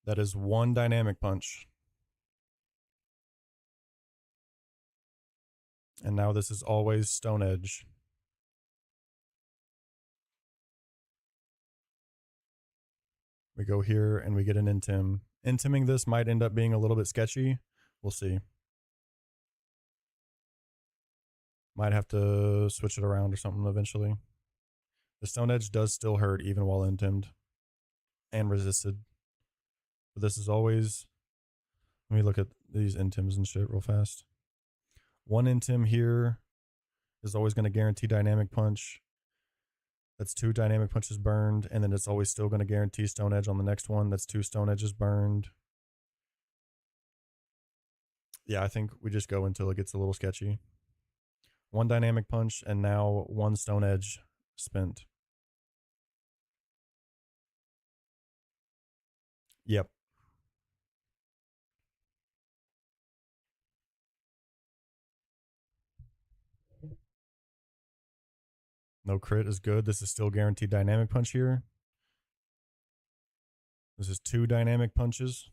That is one Dynamic Punch. And now this is always Stone Edge. We go here and we get an Intim. Intiming this might end up being a little bit sketchy. We'll see. Might have to switch it around or something eventually. The Stone Edge does still hurt even while intimed and resisted. But this is always... Let me look at these intims and shit real fast. One intim here is always going to guarantee Dynamic Punch. That's 2 Dynamic Punches burned, and then it's always still going to guarantee Stone Edge on the next one. That's 2 Stone Edges burned. Yeah, I think we just go until it gets a little sketchy. 1 Dynamic Punch, and now 1 Stone Edge spent. Yep. No crit is good. This is still guaranteed Dynamic Punch here. This is 2 Dynamic Punches.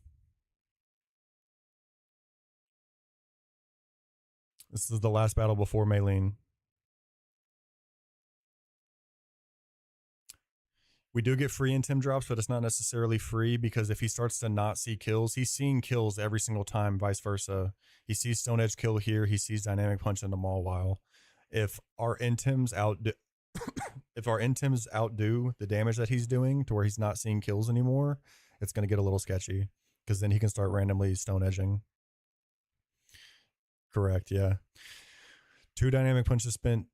This is the last battle before Maylene. We do get free Intim drops, but it's not necessarily free, because if he starts to not see kills, he's seeing kills every single time, vice versa. He sees Stone Edge kill here, he sees Dynamic Punch in the Maul while. If our Intims outdo the damage that he's doing to where he's not seeing kills anymore, it's going to get a little sketchy, because then he can start randomly Stone Edging. Correct, yeah. 2 Dynamic Punches spent.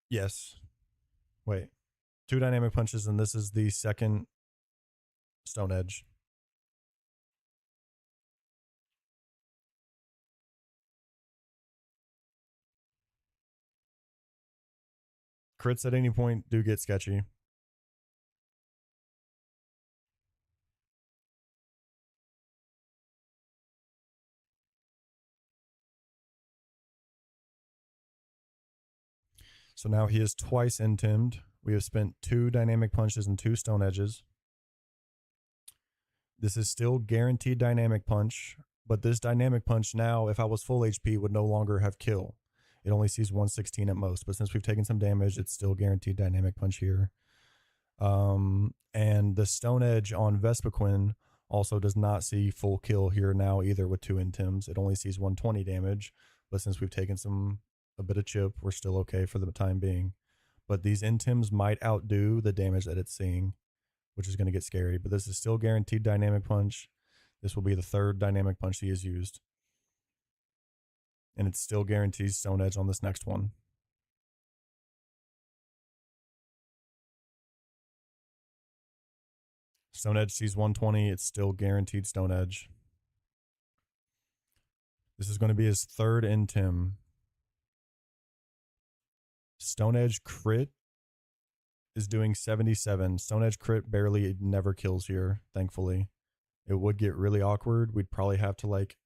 Yes. Wait. 2 Dynamic Punches, and this is the second Stone Edge. Crits at any point do get sketchy. So now he is twice intimed. We have spent 2 Dynamic Punches and 2 Stone Edges. This is still guaranteed Dynamic Punch, but this Dynamic Punch now, if I was full HP, would no longer have kill. It only sees 116 at most, but since we've taken some damage, it's still guaranteed Dynamic Punch here. And the Stone Edge on Vespiquen also does not see full kill here now either with 2 intims. It only sees 120 damage, but since we've taken a bit of chip, we're still okay for the time being. But these intims might outdo the damage that it's seeing. which is going to get scary. But this is still guaranteed dynamic punch. This will be the third dynamic punch he has used. And it still guarantees Stone Edge on this next one. Stone Edge sees 120. It's still guaranteed Stone Edge. This is going to be his third intim. Stone Edge crit is doing 77. Stone Edge crit barely never kills here, thankfully. It would get really awkward. We'd probably have to like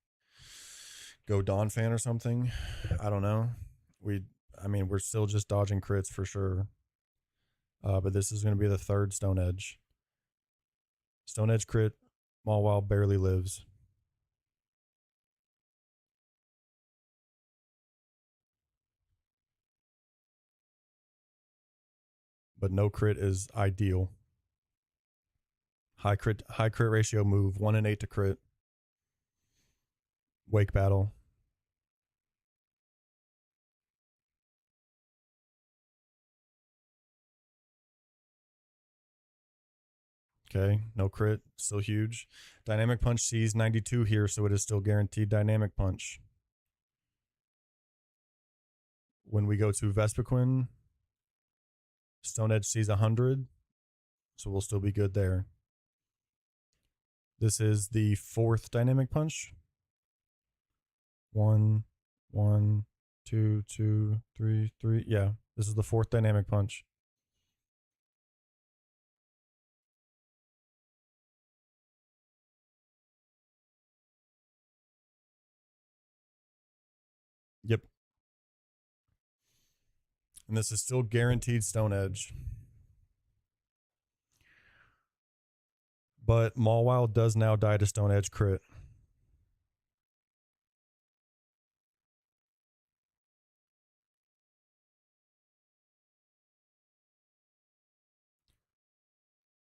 go Dawn Fan or something. I don't know. I mean, we're still just dodging crits for sure. But this is going to be the third Stone Edge. Stone Edge crit, Mawile barely lives. But no crit is ideal. High crit ratio move, 1 in 8 to crit. Wake battle. Okay, no crit, still huge. Dynamic punch sees 92 here, so it is still guaranteed dynamic punch. When we go to Vespiquen, Stone Edge sees 100, so we'll still be good there. This is the fourth dynamic punch. 1, 1, 2, 2, 3, 3. Yeah, this is the fourth dynamic punch. Yep. And this is still guaranteed Stone Edge. But Mawile does now die to Stone Edge crit.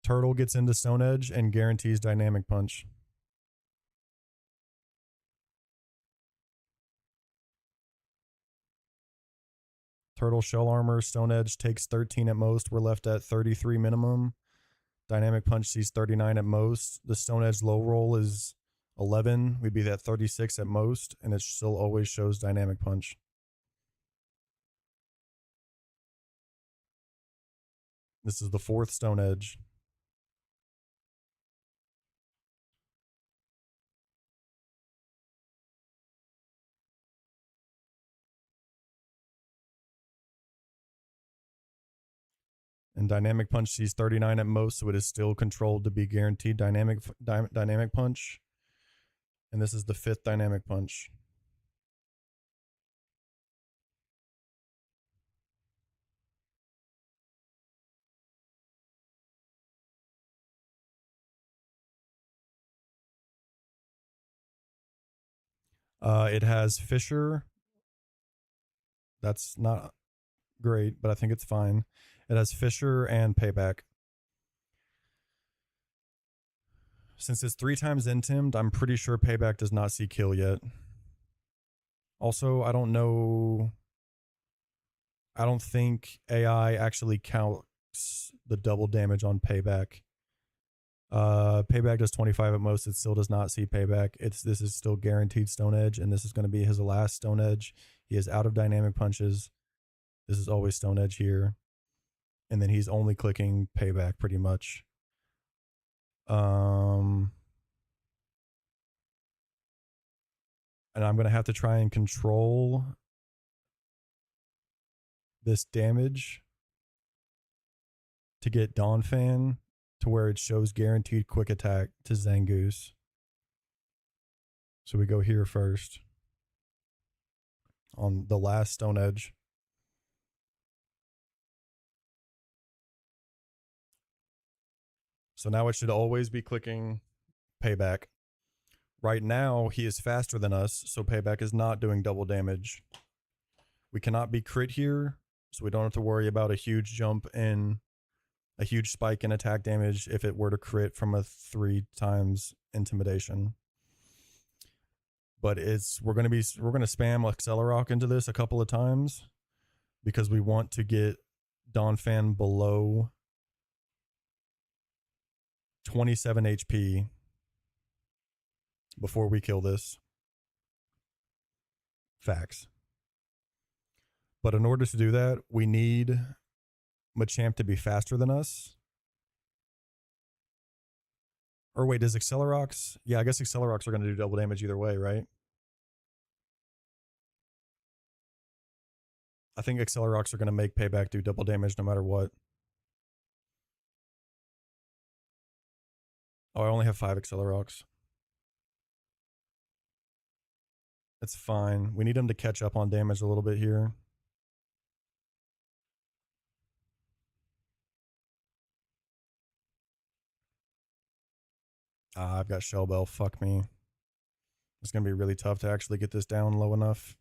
Turtle gets into Stone Edge and guarantees dynamic punch. Turtle shell armor, Stone Edge takes 13 at most. We're left at 33 minimum. Dynamic punch sees 39 at most. The Stone Edge low roll is 11. We'd be at 36 at most, and it still always shows dynamic punch. This is the fourth Stone Edge. And dynamic punch sees 39 at most, so it is still controlled to be guaranteed dynamic punch. And this is the fifth dynamic punch. It has Fissure. That's not great, but I think it's fine. It has Fissure and Payback. Since it's 3 times intimed, I'm pretty sure Payback does not see kill yet. Also, I don't know. I don't think AI actually counts the double damage on Payback. Payback does 25 at most. It still does not see Payback. This is still guaranteed Stone Edge, and this is going to be his last Stone Edge. He is out of dynamic punches. This is always Stone Edge here. And then he's only clicking Payback pretty much. And I'm going to have to try and control this damage to get Dawn Fan to where it shows guaranteed quick attack to Zangoose. So we go here first on the last Stone Edge. So now it should always be clicking Payback. Right now, he is faster than us, so Payback is not doing double damage. We cannot be crit here, so we don't have to worry about a huge jump in, a huge spike in attack damage if it were to crit from a 3 times intimidation. But we're gonna spam Accelerock into this a couple of times because we want to get Dawn Fan below 27 HP before we kill this. Facts. But in order to do that, we need Machamp to be faster than us. Or wait, does Accelerox? Yeah, I guess Accelerox are going to do double damage either way, right? I think Accelerox are going to make Payback do double damage no matter what. Oh, I only have 5 Accelerox. It's fine. We need him to catch up on damage a little bit here. I've got Shell Bell. Fuck me. It's going to be really tough to actually get this down low enough.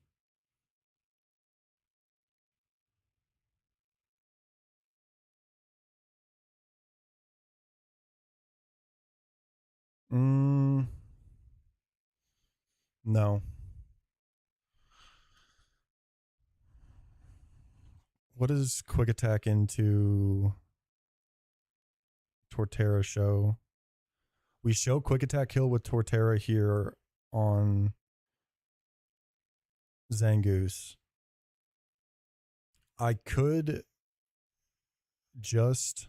No. What does Quick Attack into Torterra show? We show Quick Attack kill with Torterra here on Zangoose. I could just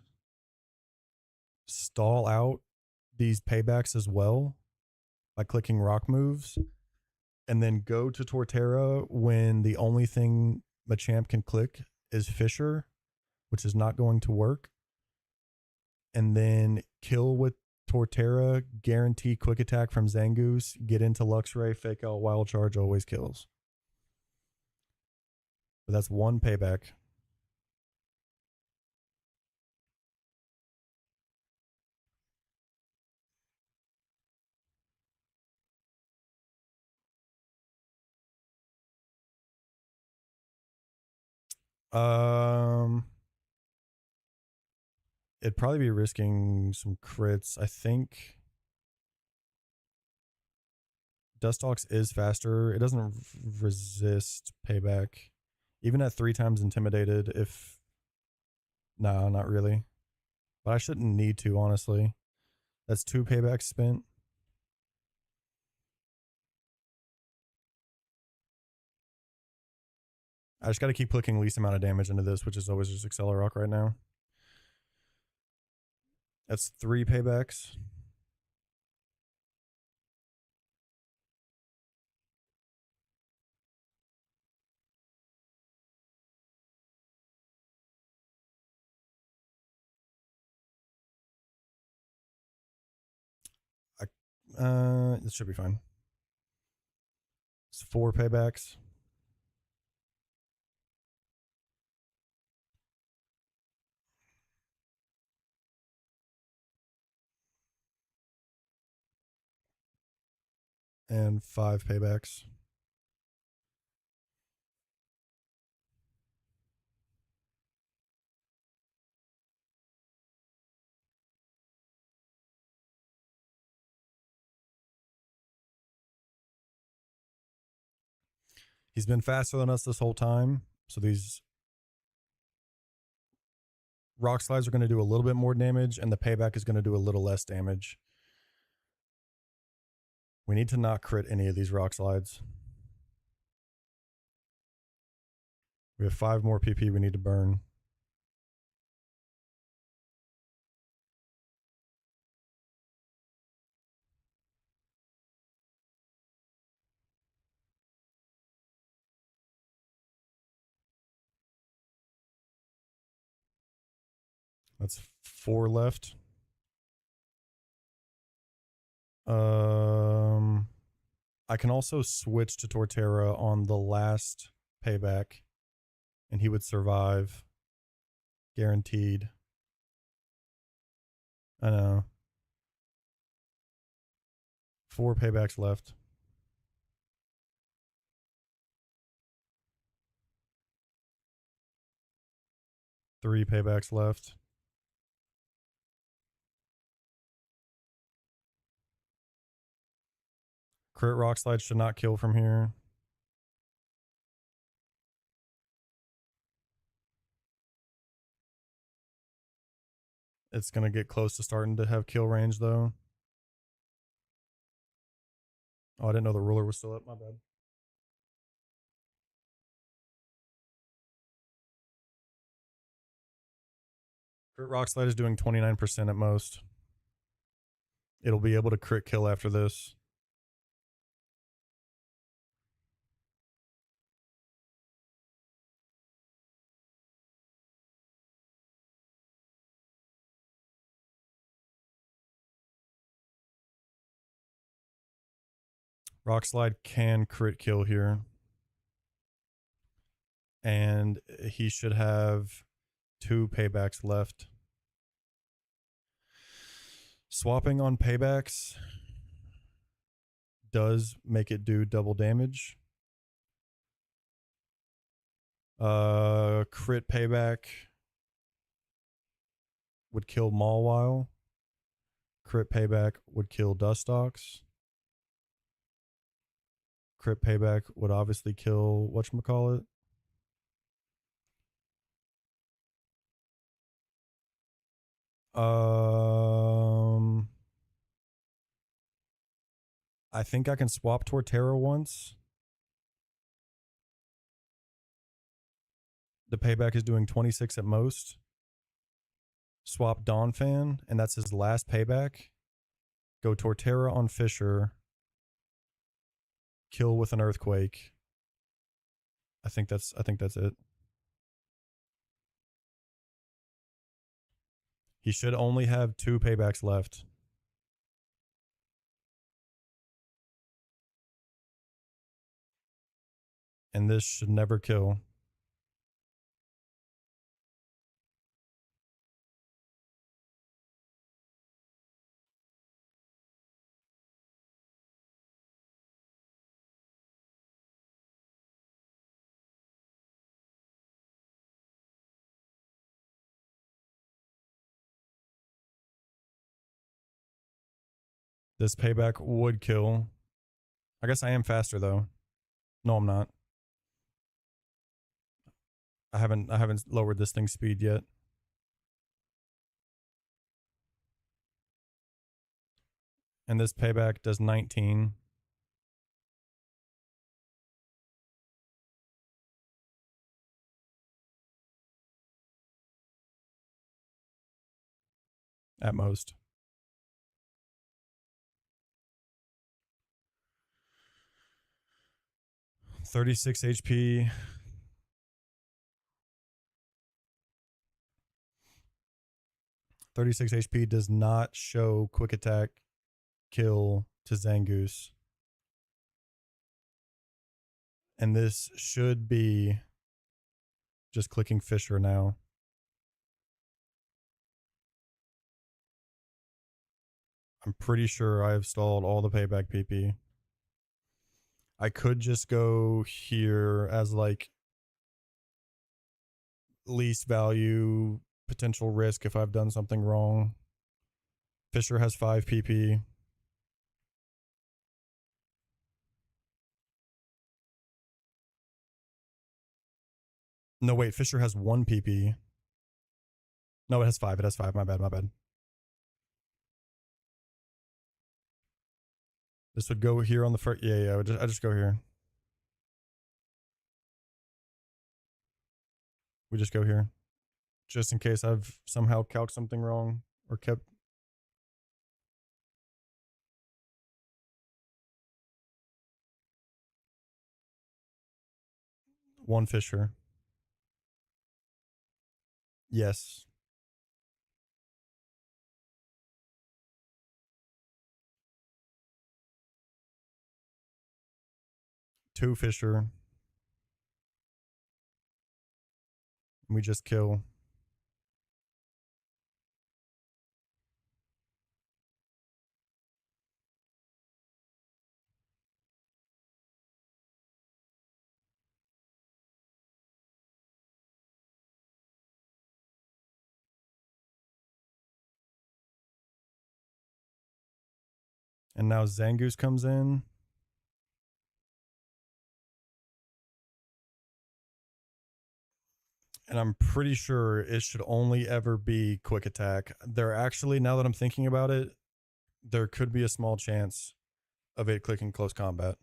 stall out these paybacks as well by clicking rock moves and then go to Torterra when the only thing Machamp can click is Fisher, which is not going to work. And then kill with Torterra, guarantee quick attack from Zangoose, get into Luxray, fake out Wild Charge, always kills. But that's one payback. It'd probably be risking some crits. I think Dustox is faster. It doesn't resist payback. Even at 3 times intimidated, if... No, not really. But I shouldn't need to, honestly. That's 2 paybacks spent. I just got to keep clicking least amount of damage into this, which is always just Accelerock right now. That's 3 paybacks. This should be fine. It's 4 paybacks. And 5 paybacks. He's been faster than us this whole time. So these rock slides are going to do a little bit more damage, and the payback is going to do a little less damage. We need to not crit any of these rock slides. We have 5 more PP we need to burn. That's 4 left. I can also switch to Torterra on the last payback, and he would survive. Guaranteed. I know. 4 paybacks left. Three paybacks left. Crit rock slide should not kill from here. It's going to get close to starting to have kill range, though. Oh, I didn't know the ruler was still up. My bad. Crit Rock Slide is doing 29% at most. It'll be able to crit kill after this. Rock Slide can crit kill here. And he should have 2 paybacks left. Swapping on paybacks does make it do double damage. Crit payback would kill Mawile. Crit payback would kill Dustox. Crit payback would obviously kill whatchamacallit. I think I can swap Torterra once. The payback is doing 26 at most. Swap Donphan, and that's his last payback. Go Torterra on Fisher. Kill with an Earthquake. I think that's it. He should only have 2 paybacks left. And this should never kill. This payback would kill. I guess I am faster though. No, I'm not. I haven't lowered this thing's speed yet. And this payback does 19. At most. $36 HP. $36 HP does not show quick attack kill to Zangoose. And this should be just clicking Fisher now. I'm pretty sure I've stalled all the payback PP. I could just go here as like least value potential risk if I've done something wrong. Fisher has 5 PP. No, wait, Fisher has 1 PP. No, it has 5. It has 5. My bad, my bad. This would go here on the first. Yeah, I just go here. We just go here. Just in case I've somehow calced something wrong or kept. One Fisher. Yes. Two Fisher. We just kill. And now Zangoose comes in. And I'm pretty sure it should only ever be quick attack. There actually, now that I'm thinking about it, there could be a small chance of it clicking close combat.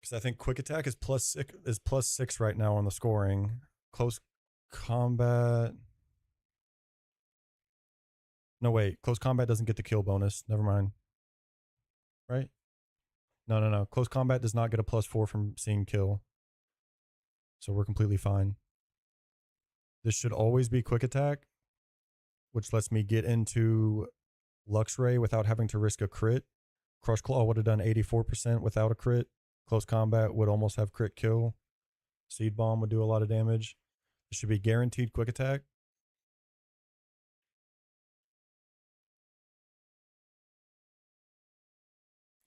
Because I think quick attack is +6 right now on the scoring. Close combat. No, wait. Close combat doesn't get the kill bonus. Never mind. Right? No. Close combat does not get a +4 from seeing kill. So we're completely fine. This should always be quick attack, which lets me get into Luxray without having to risk a crit. Crush Claw would have done 84% without a crit. Close combat would almost have crit kill. Seed Bomb would do a lot of damage. It should be guaranteed quick attack.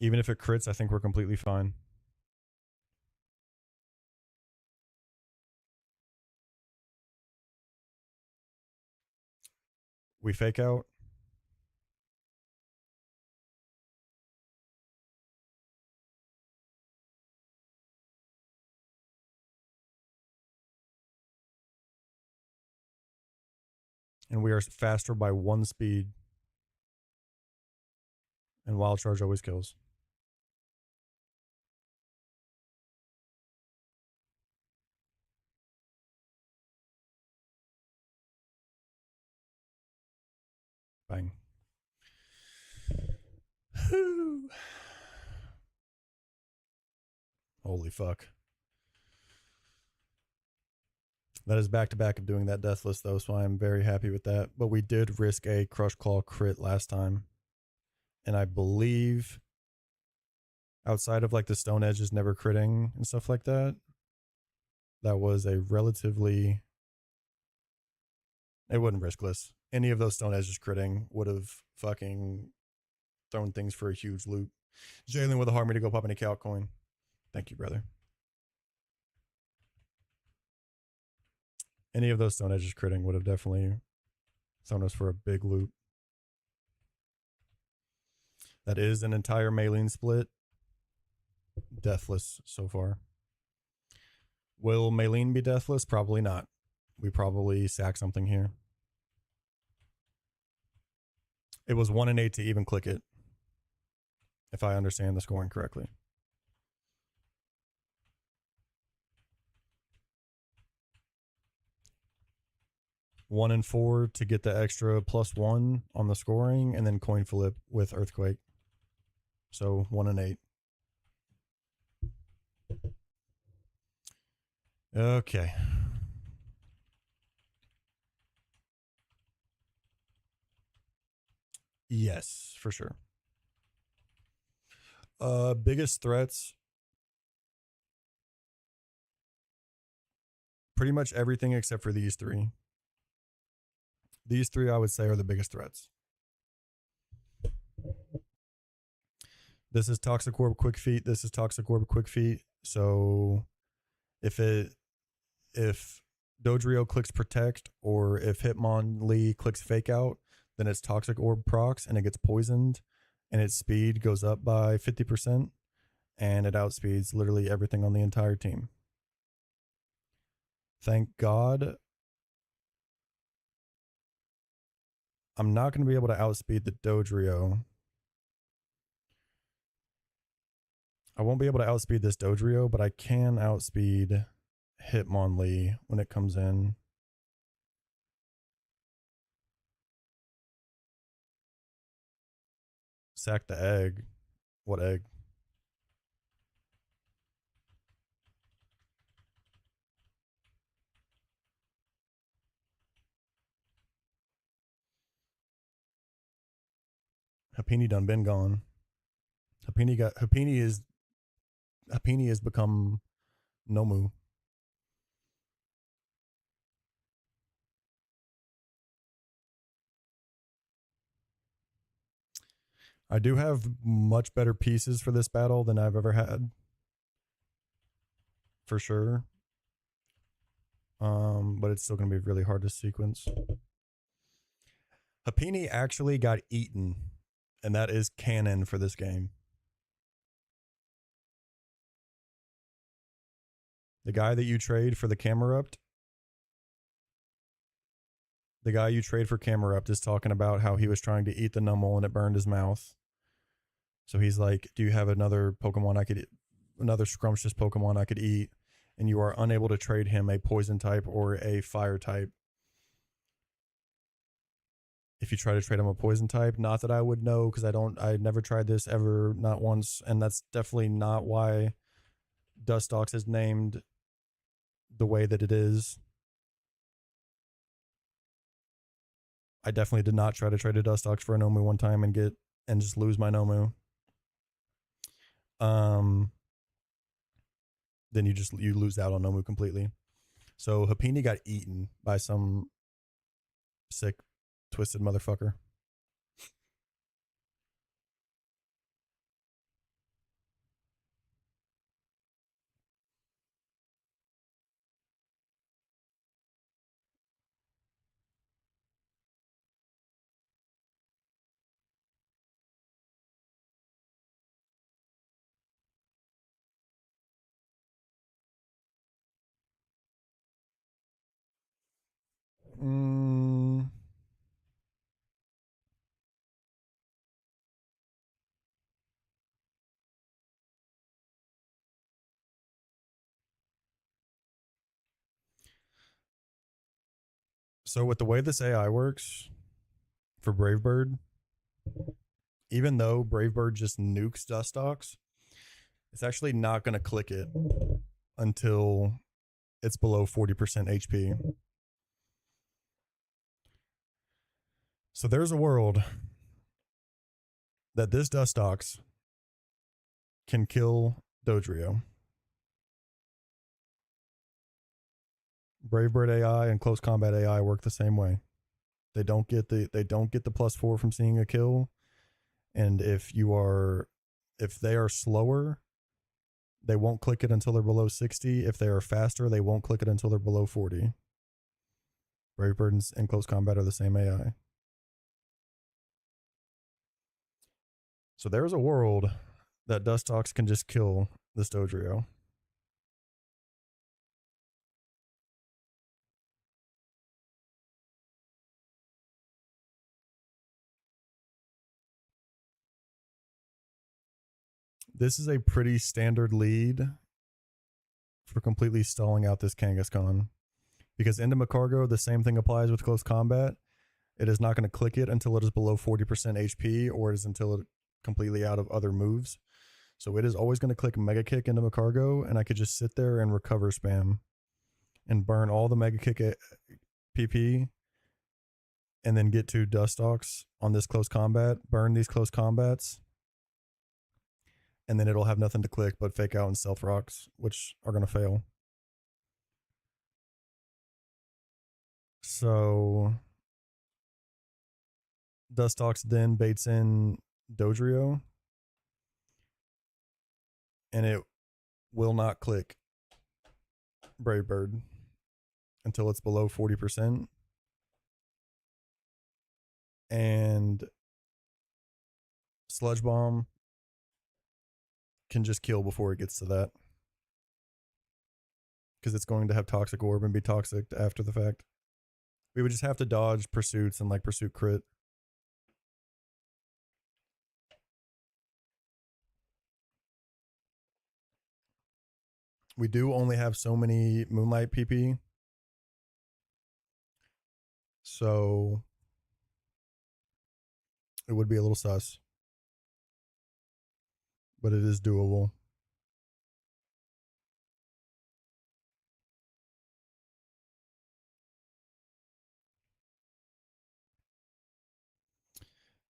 Even if it crits, I think we're completely fine. We fake out. And we are faster by 1 speed. And Wild Charge always kills. Bang. Holy fuck. That is back to back of doing that deathless though, so I'm very happy with that. But we did risk a Crush Claw crit last time. And I believe outside of like the Stone Edges never critting and stuff like that, that was a relatively, it wasn't riskless. Any of those Stone Edges critting would have fucking thrown things for a huge loop. Jalen with a harm me to go pop any cal coin. Thank you, brother. Any of those Stone Edges critting would have definitely thrown us for a big loop. That is an entire Maylene split. Deathless so far. Will Maylene be deathless? Probably not. We probably sack something here. It was 1 and 8 to even click it, if I understand the scoring correctly. One and 4 to get the extra +1 on the scoring, and then coin flip with Earthquake. So 1 and 8. Okay. Yes, for sure. Biggest threats. Pretty much everything except for these 3. These 3 I would say are the biggest threats. This is Toxic Orb Quick Feet. This is Toxic Orb Quick Feet. So if Dodrio clicks Protect, or if Hitmonlee clicks Fake Out, then it's Toxic Orb procs and it gets poisoned, and its speed goes up by 50%, and it outspeeds literally everything on the entire team. Thank God I'm not going to be able to outspeed the Dodrio. I won't be able to outspeed this Dodrio, but I can outspeed Hitmonlee when it comes in. Sack the egg. What egg? Happini done been gone. Happini has become Nomu. I do have much better pieces for this battle than I've ever had. For sure. But it's still going to be really hard to sequence. Happini actually got eaten, and that is canon for this game. The guy that you trade for the Camerupt, the guy you trade for Camerupt is talking about how he was trying to eat the Numel and it burned his mouth. So he's like, do you have another Pokemon I could, another scrumptious Pokemon I could eat? And you are unable to trade him a poison type or a fire type. If you try to trade him a poison type, not that I would know, because I never tried this ever, not once. And that's definitely not why Dustox is named the way that it is. I definitely did not try to trade a Dustox for a Nomu one time and just lose my Nomu. Then you lose out on Nomu completely. So Happiny got eaten by some sick, twisted motherfucker. So with the way this AI works for Brave Bird, even though Brave Bird just nukes Dustox, it's actually not going to click it until it's below 40% HP. So there's a world that this Dustox can kill Dodrio. Brave Bird AI and Close Combat AI work the same way. They don't get the +4 from seeing a kill, and if they are slower, they won't click it until they're below 60. If they are faster, they won't click it until they're below 40. Brave Bird and Close Combat are the same AI. So there's a world that Dustox can just kill this Dodrio. This is a pretty standard lead for completely stalling out this Kangaskhan. Because into Macargo, the same thing applies with Close Combat. It is not going to click it until it is below 40% HP, or it is until it completely out of other moves. So it is always going to click Mega Kick into Macargo, and I could just sit there and recover spam and burn all the Mega Kick PP, and then get to Dustox on this Close Combat, burn these Close Combats, and then it'll have nothing to click but Fake Out and Stealth Rocks, which are going to fail. So Dustox then baits in Dodrio, and it will not click Brave Bird until it's below 40%. And Sludge Bomb can just kill before it gets to that, because it's going to have Toxic Orb and be toxic after the fact. We would just have to dodge pursuits and like pursuit crit. We do only have so many Moonlight PP, so it would be a little sus, but it is doable.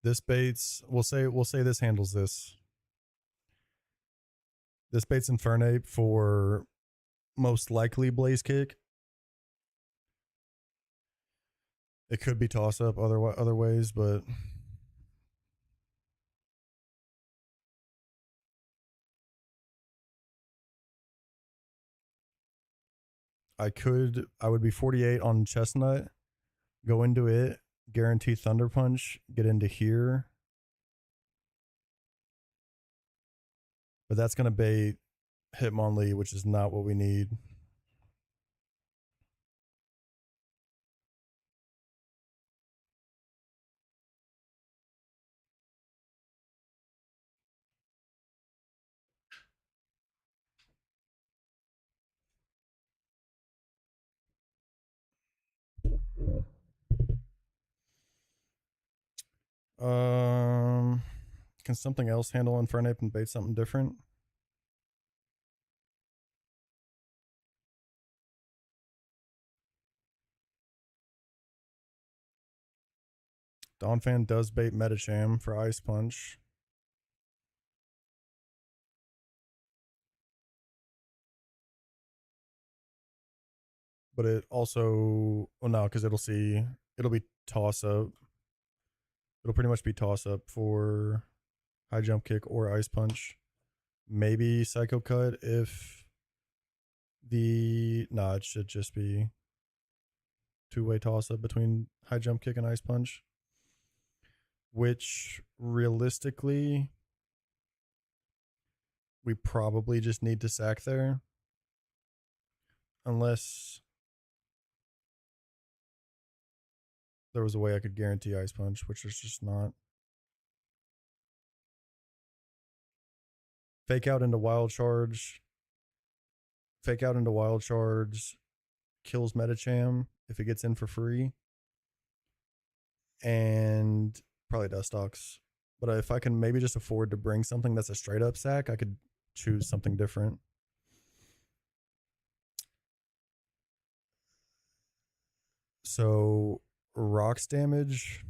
This baits, we'll say this handles this. This baits Infernape for most likely Blaze Kick. It could be toss up other ways, but I would be 48 on Chestnut, go into it, guarantee Thunder Punch, get into here. But that's going to bait Hitmonlee, which is not what we need. Can something else handle Infernape and bait something different? Donphan does bait Metacham for Ice Punch. But it also, well, no, because it'll be toss up. It'll pretty much be toss up for high jump kick or Ice Punch. Maybe Psycho Cut if it should just be two-way toss up between high jump kick and Ice Punch. Which realistically, we probably just need to sack there. Unless there was a way I could guarantee Ice Punch, which there's just not. Fake out into Wild Charge. Fake out into Wild Charge kills Metacham if it gets in for free. And probably Dustox. But if I can maybe just afford to bring something that's a straight up sack, I could choose something different. So rocks damage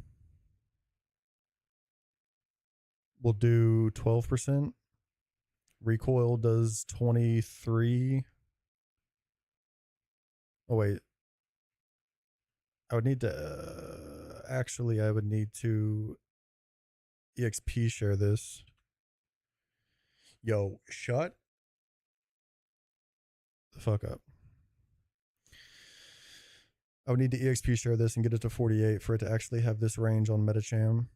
will do 12%. Recoil does 23. Oh wait. I would need to actually I would need to EXP share this. Yo, shut the fuck up. I would need to EXP share this and get it to 48 for it to actually have this range on Metacham.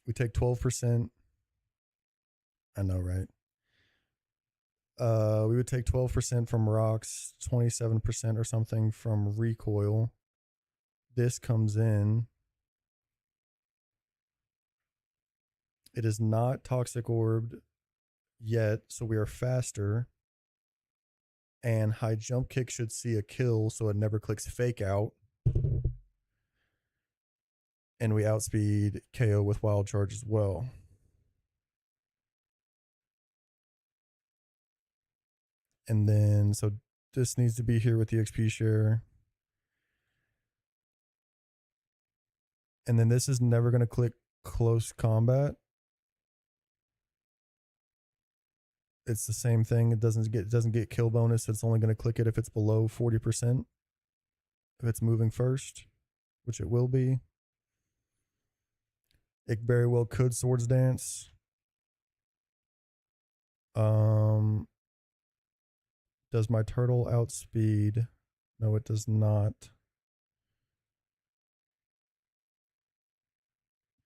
We take 12%. I know, right? We would take 12% from rocks, 27% or something from recoil. This comes in. It is not toxic orbed yet, so we are faster. And high jump kick should see a kill, so it never clicks fake out. And we outspeed KO with wild charge as well. And then, so this needs to be here with the XP share. And then this is never going to click close combat. It's the same thing. It doesn't get kill bonus. It's only going to click it if it's below 40%. If it's moving first, which it will be. It very well could Swords Dance. Does my turtle outspeed? No, it does not.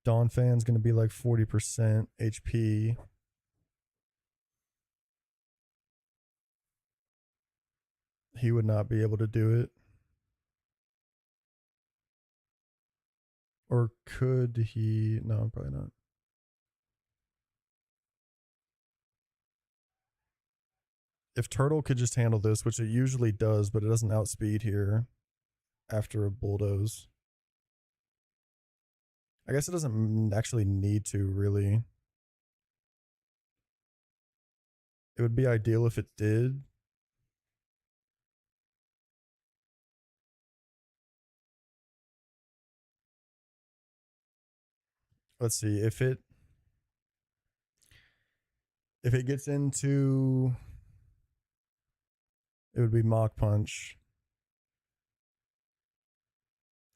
Donphan's going to be like 40% HP. He would not be able to do it. Or could he? No, probably not. If Turtle could just handle this, which it usually does, but it doesn't outspeed here after a bulldoze. I guess it doesn't actually need to, really. It would be ideal if it did. Let's see, if it gets into, it would be Mach Punch.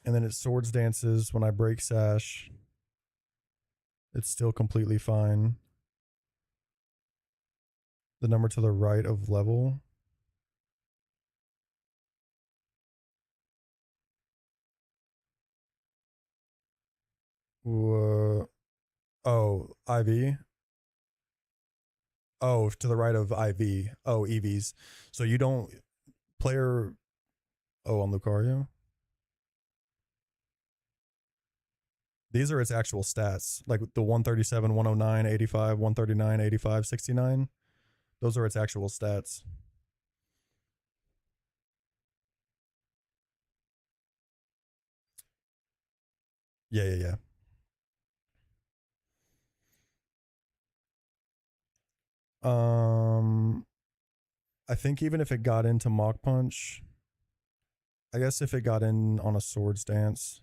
And then it Swords Dances when I break Sash. It's still completely fine. The number to the right of level. Oh, IV. Oh, to the right of IV. Oh, EVs. So you don't player. Oh, on Lucario. These are its actual stats, like the 137, 109, 85, 139, 85, 69. Those are its actual stats. Yeah. Um, I think even if it got into Mach Punch, I guess if it got in on a Swords Dance,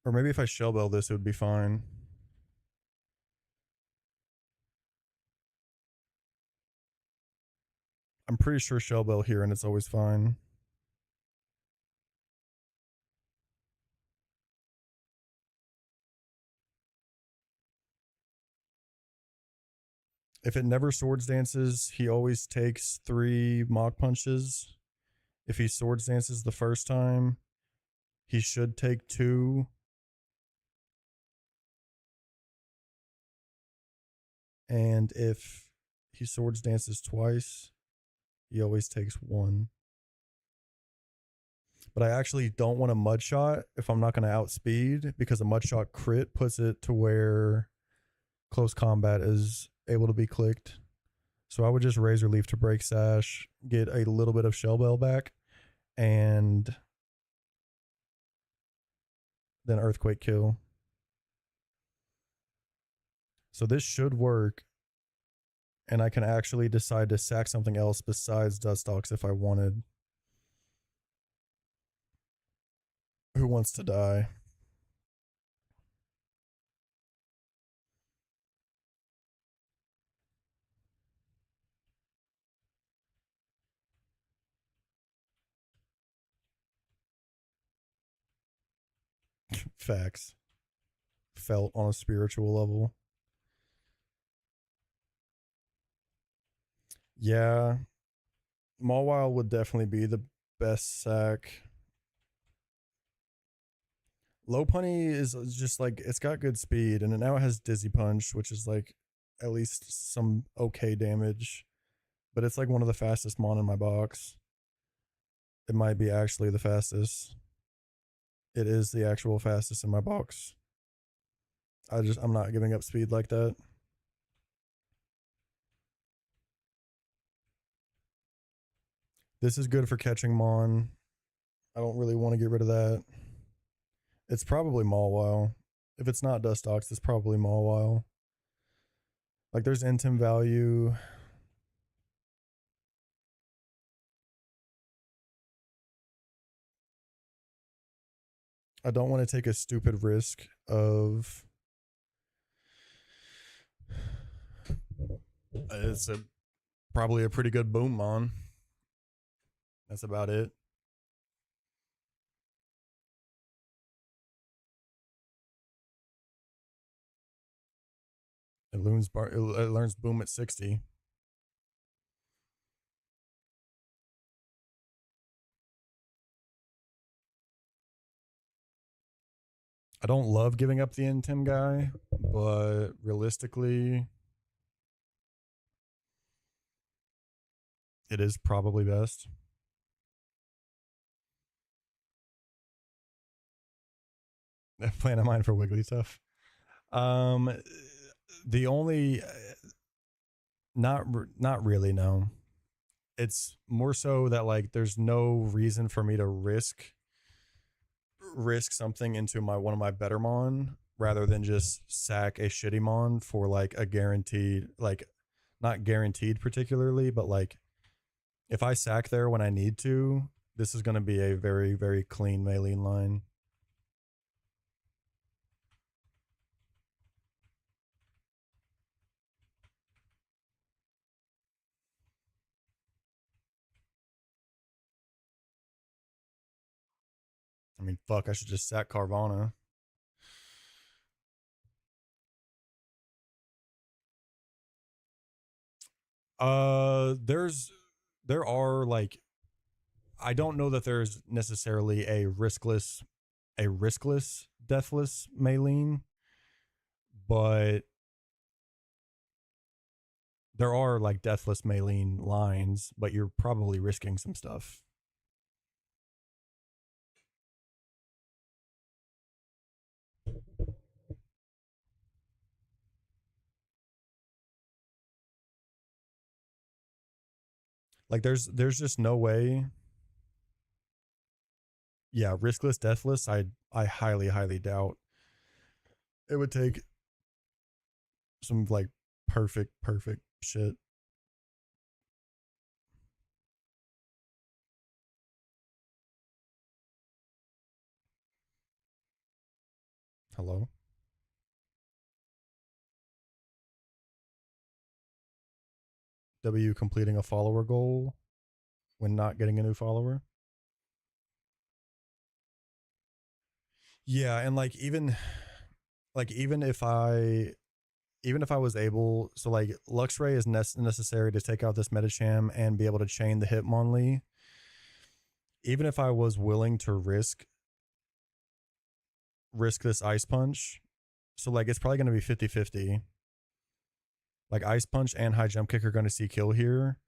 or maybe if I Shellbell this, it would be fine. I'm pretty sure Shellbell here and it's always fine. If it never Swords Dances, he always takes 3 Mach Punches. If he Swords Dances the first time, he should take 2. And if he Swords Dances twice, he always takes 1. But I actually don't want a Mud Shot if I'm not going to outspeed, because a Mud Shot crit puts it to where close combat is able to be clicked. So I would just Razor Leaf to break Sash, get a little bit of Shellbell back, and then Earthquake kill. So this should work, and I can actually decide to sack something else besides Dustox if I wanted. Who wants to die? Facts. Felt on a spiritual level. Yeah. Mawile would definitely be the best sack. Lopunny is just like, it's got good speed, and it now has Dizzy Punch, which is like at least some okay damage. But it's like one of the fastest mon in my box. It might be actually the fastest. It is the actual fastest in my box. I'm not giving up speed like that. This is good for catching mon. I don't really want to get rid of that. It's probably Mawile. If it's not Dustox, it's probably Mawile. Like, there's Intim value. I don't want to take a stupid risk of... It's probably a pretty good boom mon. That's about it. It learns boom at 60. I don't love giving up the Intim guy, but realistically, it is probably best. Plan of mine for Wigglytuff. The only, not really, no. It's more so that like there's no reason for me to risk something into one of my better mon rather than just sack a shitty mon for like a guaranteed, like not guaranteed particularly, but like if I sack there when I need to, this is going to be a very, very clean Maylene line. I mean, fuck, I should just sack Carvana. There are like, I don't know that there's necessarily a riskless deathless Maylene, but there are like deathless Maylene lines, but you're probably risking some stuff. Like there's just no way. Yeah, riskless deathless, I highly doubt. It would take some like perfect shit. Hello? W completing a follower goal when not getting a new follower. Yeah, and like even if I was able, so like Luxray is necessary to take out this Metacham and be able to chain the Hitmonlee. Even if I was willing to risk this Ice Punch, so like it's probably going to be 50-50. Like Ice Punch and High Jump Kick are going to see kill here.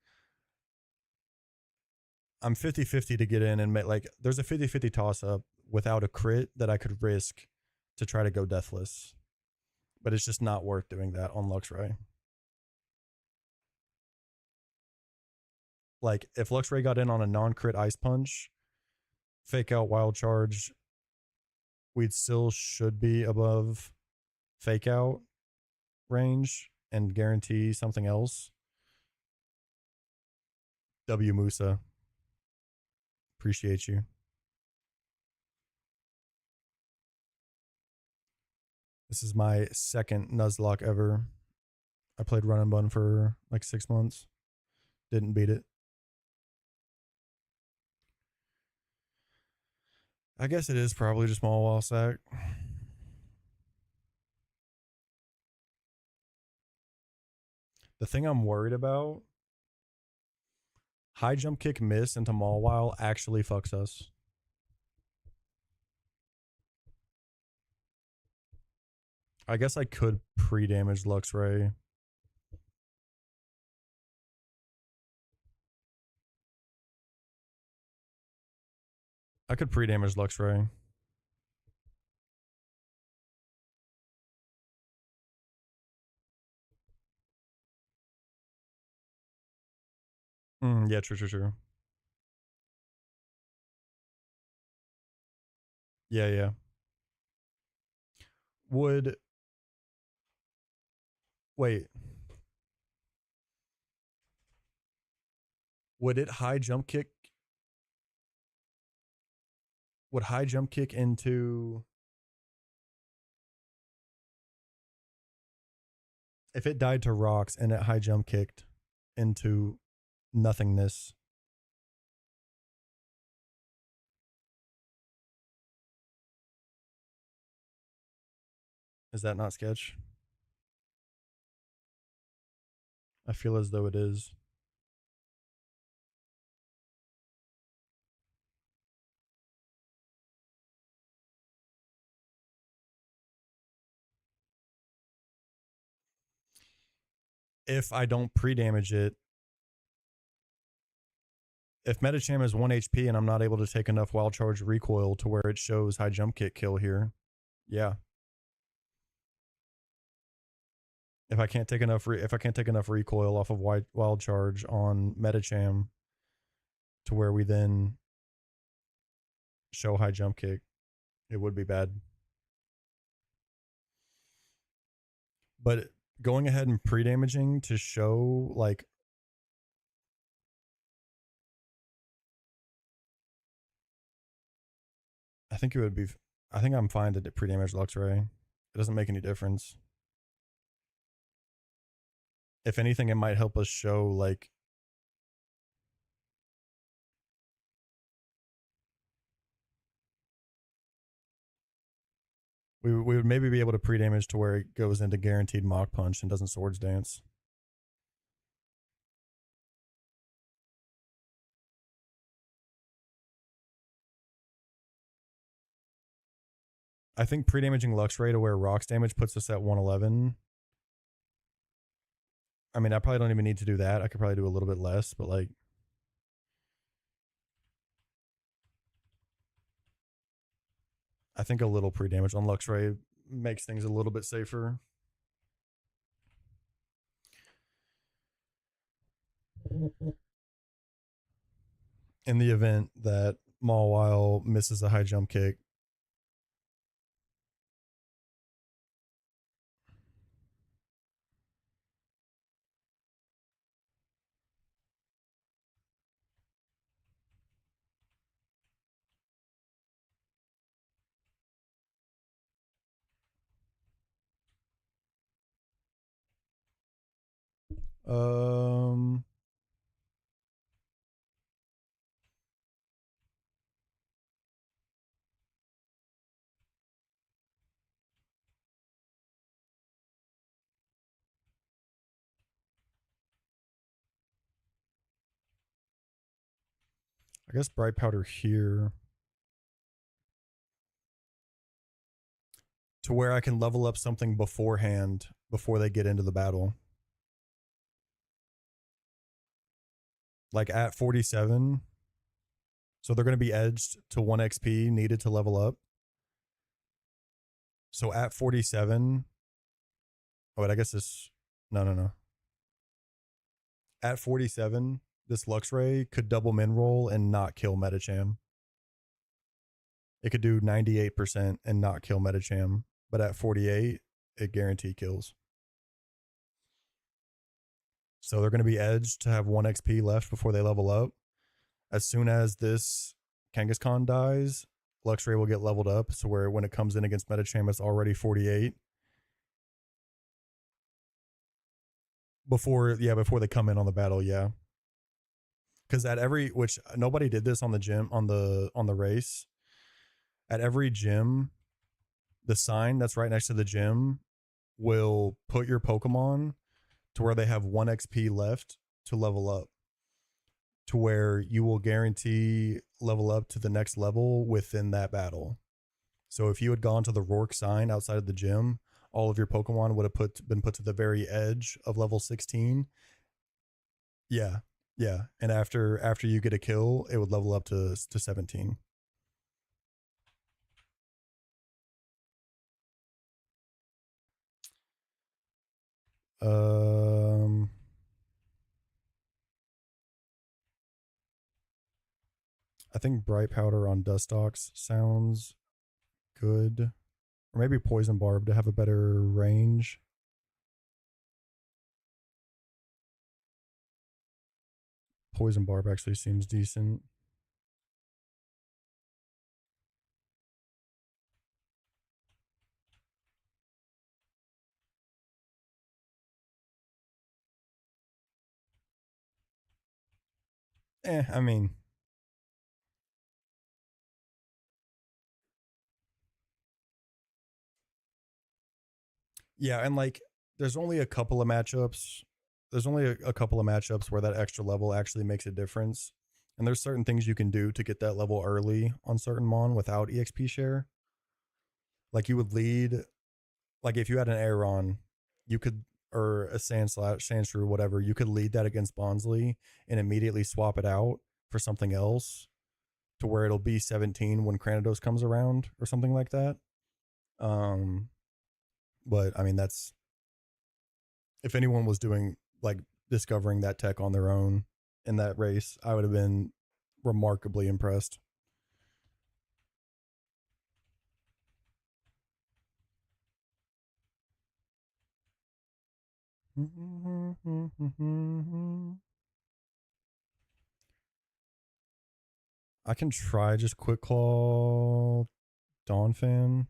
I'm 50-50 to get in and make, like, there's a 50-50 toss up without a crit that I could risk to try to go deathless. But it's just not worth doing that on Luxray. Like, if Luxray got in on a non-crit Ice Punch, fake out Wild Charge, we'd still should be above fake out range and guarantee something else. W Musa. Appreciate you. This is my second Nuzlocke ever. I played Run and Bun for like 6 months. Didn't beat it. I guess it is probably just small wall sack. The thing I'm worried about, high jump kick miss into Mawile actually fucks us. I guess I could pre-damage Luxray. I could pre-damage Luxray. Yeah, true. Yeah. Would wait. Would it high jump kick? Would high jump kick into, if it died to rocks and it high jump kicked into nothingness? Is that not sketch? I feel as though it is. If I don't pre-damage it, if Metacham is 1 HP and I'm not able to take enough Wild Charge recoil to where it shows high jump kick kill here, yeah. If I can't take enough recoil off of Wild Charge on Metacham to where we then show high jump kick, it would be bad. But going ahead and pre-damaging to show, like, I think I'm fine to pre-damage Luxray. It doesn't make any difference. If anything, it might help us show, like, we would maybe be able to pre-damage to where it goes into guaranteed Mach Punch and doesn't Swords Dance. I think pre-damaging Luxray to where rocks damage puts us at 111. I mean, I probably don't even need to do that. I could probably do a little bit less, but like, I think a little pre-damage on Luxray makes things a little bit safer. In the event that Mawile misses a high jump kick. Um, I guess bright powder here to where I can level up something beforehand before they get into the battle. Like at 47. So they're going to be edged to 1 XP needed to level up. So at 47. Oh, wait, I guess this. No. At 47, this Luxray could double min roll and not kill Metacham. It could do 98% and not kill Metacham. But at 48, it guaranteed kills. So they're going to be edged to have 1 XP left before they level up. As soon as this Kangaskhan dies, Luxray will get leveled up. So where when it comes in against Metacham, it's already 48. Before they come in on the battle, yeah. Because at every, which nobody did this on the gym, on the race. At every gym, the sign that's right next to the gym will put your Pokemon to where they have 1 XP left to level up, to where you will guarantee level up to the next level within that battle. So if you had gone to the Rourke sign outside of the gym, all of your Pokemon would have been put to the very edge of level 16. Yeah. And after you get a kill, it would level up to 17. I think bright powder on Dustox sounds good. Or maybe poison barb to have a better range. Poison barb actually seems decent. I mean, yeah, and like there's only a couple of matchups. There's only a couple of matchups where that extra level actually makes a difference. And there's certain things you can do to get that level early on certain Mon without EXP share. Like you would lead, like if you had an Aeron, you could, or a Sandshrew, whatever, you could lead that against Bonsly and immediately swap it out for something else to where it'll be 17 when Cranidos comes around or something like that. But I mean, that's, if anyone was doing like discovering that tech on their own in that race, I would have been remarkably impressed. I can try just quick claw Donphan.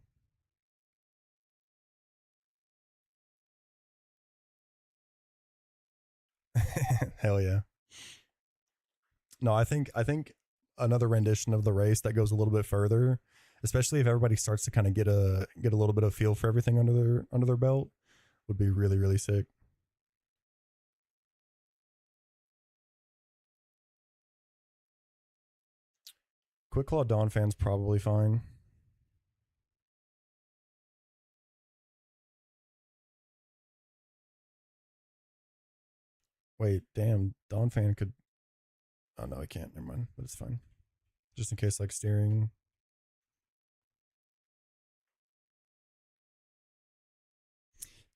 Hell yeah. No, I think another rendition of the race that goes a little bit further, especially if everybody starts to kind of get a little bit of feel for everything under their belt, would be really, really sick. Quick Claw Donphan's probably fine. Wait, damn, Donphan could. Oh no, I can't. Never mind. But it's fine. Just in case, like steering.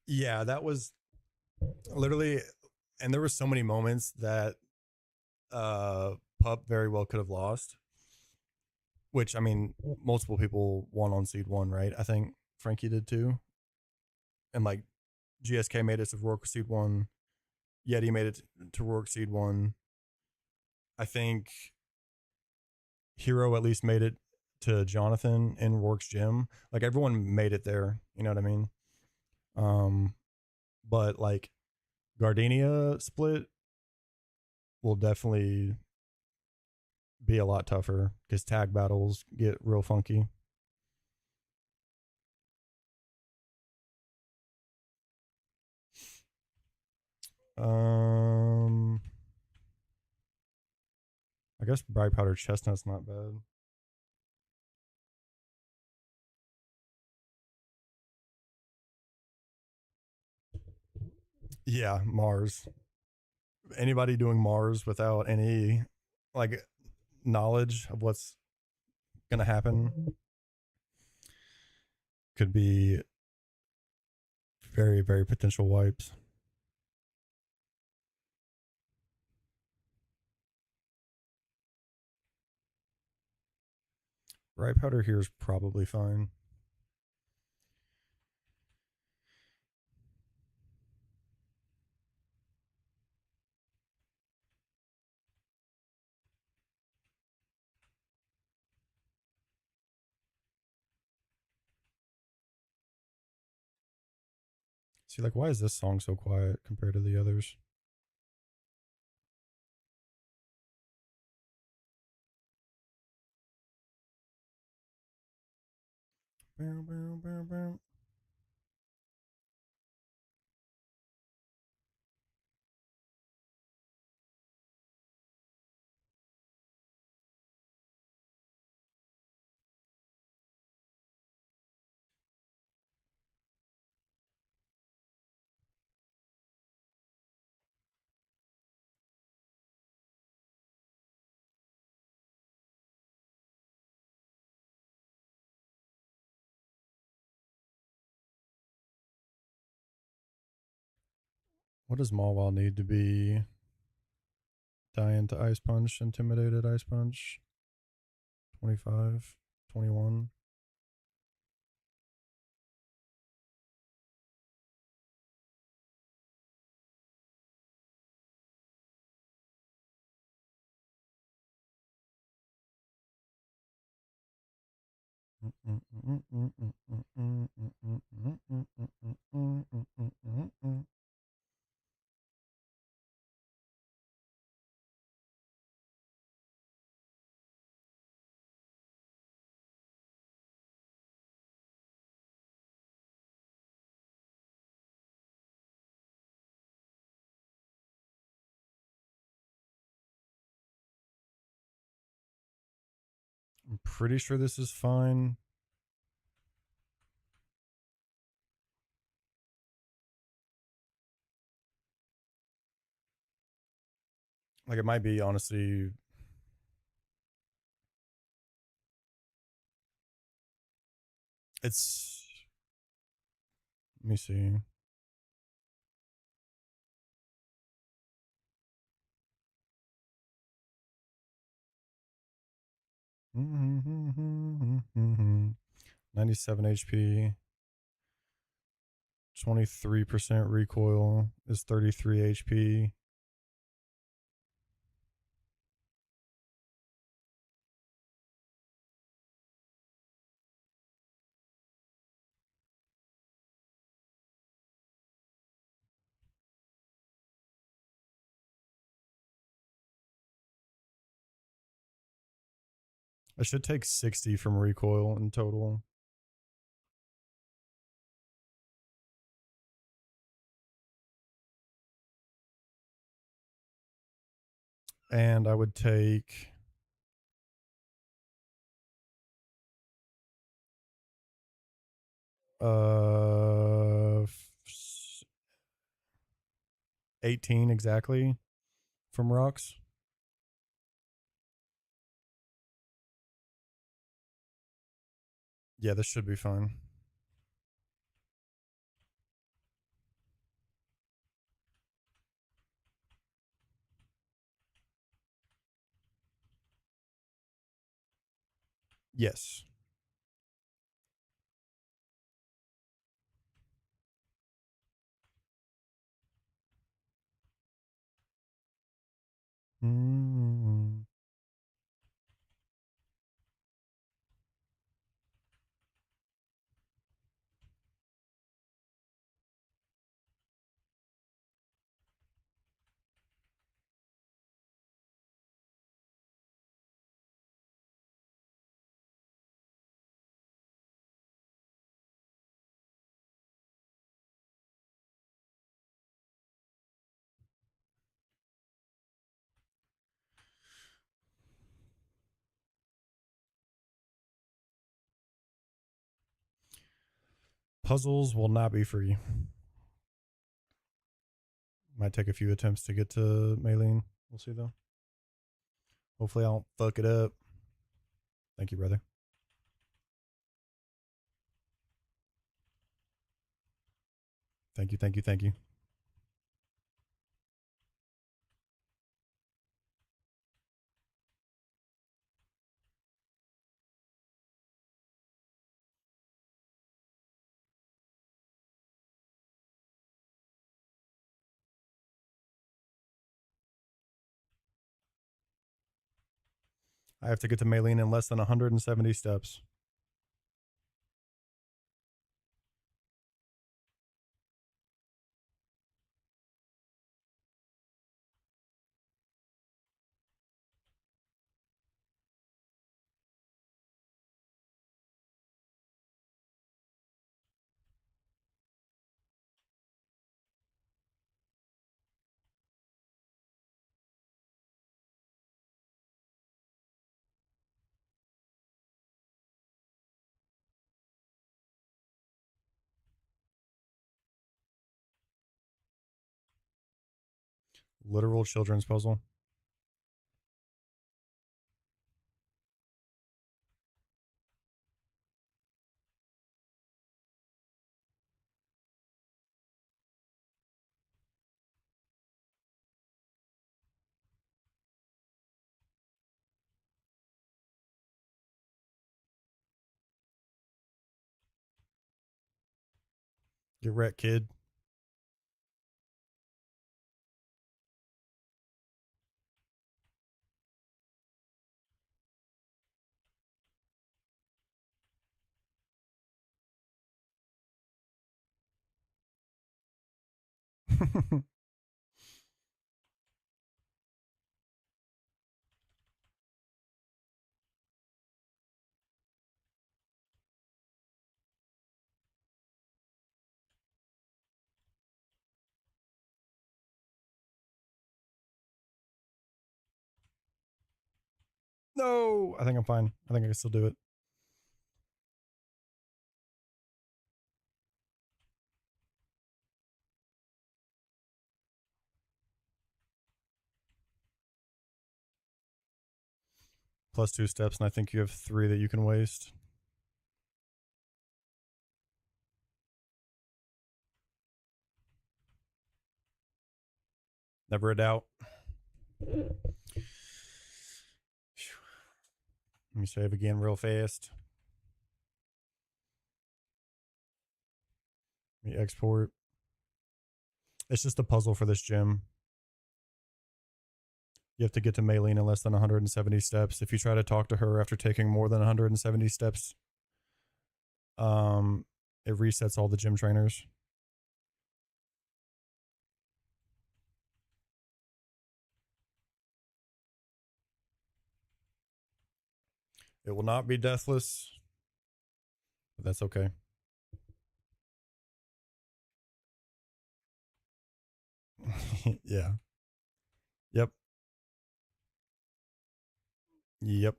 Yeah, that was literally, and there were so many moments that Pup very well could have lost. Which I mean, multiple people won on seed 1, right? I think Frankie did too. And like GSK made it to Rourke seed 1. Yeti made it to Rourke seed 1. I think Hero at least made it to Jonathan in Rourke's gym. Like everyone made it there. You know what I mean? But like Gardenia split will definitely be a lot tougher because tag battles get real funky. I guess bright powder chestnut's not bad. Yeah, Mars. Anybody doing Mars without any like knowledge of what's gonna happen could be very, very potential wipes. Bright powder here is probably fine. See, like, why is this song so quiet compared to the others? Bow, bow, bow, bow. What does Mawile need to be? Dying to Ice Punch, Intimidated Ice Punch. 25, 21. I'm pretty sure this is fine. Like, it might be, honestly. It's. Let me see. Mm-hmm. 97 HP. 23% recoil is 33 HP. I should take 60 from recoil in total. And I would take 18 exactly from rocks. Yeah, this should be fine. Yes. Mm-hmm. Puzzles will not be free. Might take a few attempts to get to Maylene. We'll see though. Hopefully I don't fuck it up. Thank you, brother. Thank you, thank you, thank you. I have to get to Maylene in less than 170 steps. Literal children's puzzle. Get wrecked, kid. No, I think I'm fine. I think I can still do it. Plus 2 steps, and I think you have 3 that you can waste. Never a doubt. Let me save again real fast. Let me export. It's just a puzzle for this gym. You have to get to Maylene in less than 170 steps. If you try to talk to her after taking more than 170 steps, it resets all the gym trainers. It will not be deathless, but that's okay. Yeah. Yep. Yep.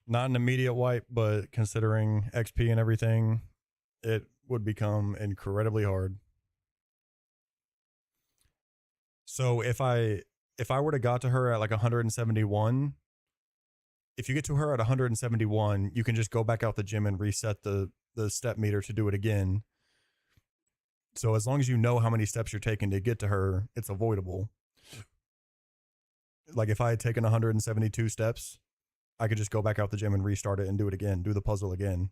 Not an immediate wipe, but considering XP and everything, it would become incredibly hard. So if I were to got to her at like 171, if you get to her at 171, you can just go back out the gym and reset the step meter to do it again. So as long as you know how many steps you're taking to get to her, it's avoidable. Like if I had taken 172 steps, I could just go back out the gym and restart it and do it again, do the puzzle again.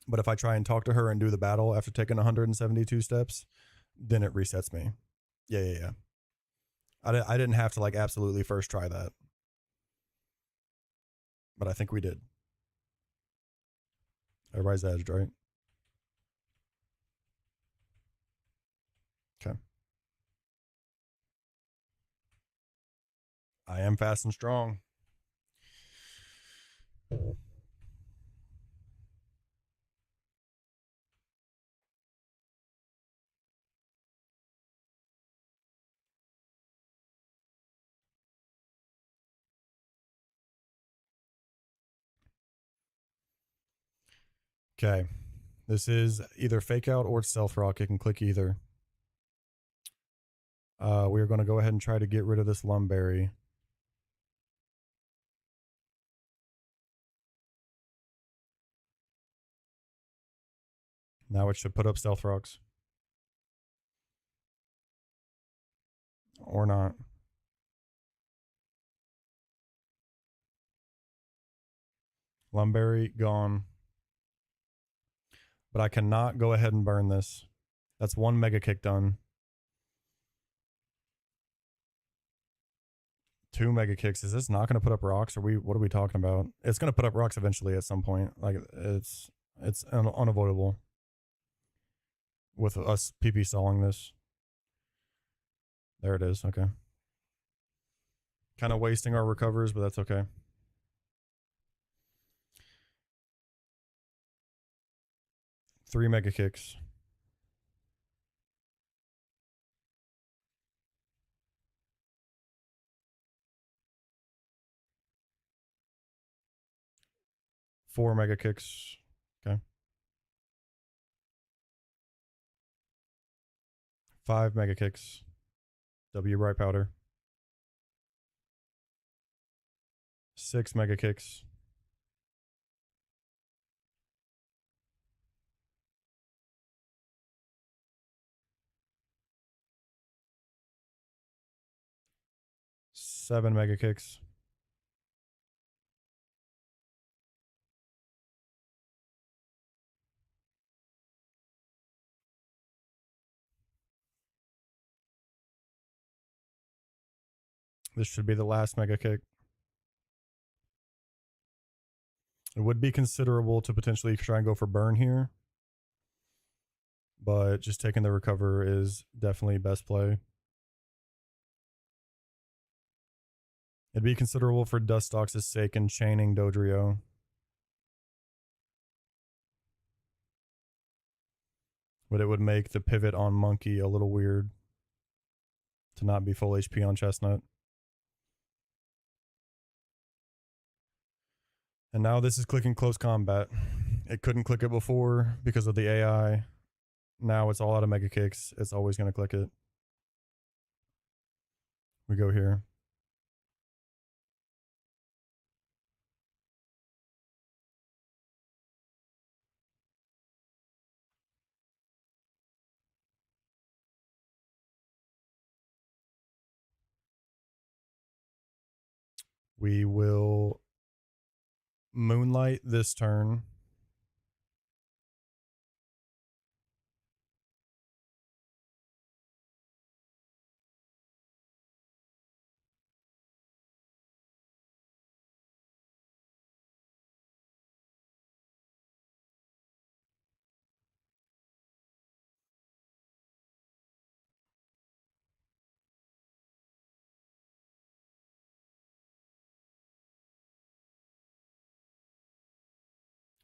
But if I try and talk to her and do the battle after taking 172 steps, then it resets me. Yeah. I didn't have to like absolutely first try that. But I think we did. Everybody's edged, right? Okay. I am fast and strong. Okay. This is either fake out or stealth rock. It can click either. We are going to go ahead and try to get rid of this Lumberry. Now it should put up stealth rocks. Or not. Lumberry gone. But I cannot go ahead and burn this. That's one mega kick done. 2 mega kicks. Is this not going to put up rocks? What are we talking about? It's going to put up rocks eventually at some point. Like it's unavoidable with us PP stalling this. There it is. Okay. Kind of wasting our recovers, but that's okay. Three mega kicks. Four mega kicks. Okay. 5 mega kicks. W bright powder. 6 mega kicks. Seven mega kicks. This should be the last mega kick. It would be considerable to potentially try and go for burn here, but just taking the recover is definitely best play. It'd be considerable for Dustox's sake and chaining Dodrio. But it would make the pivot on Monkey a little weird to not be full HP on Chestnut. And now this is clicking close combat. It couldn't click it before because of the AI. Now it's all out of mega kicks. It's always going to click it. We go here. We will Moonlight this turn.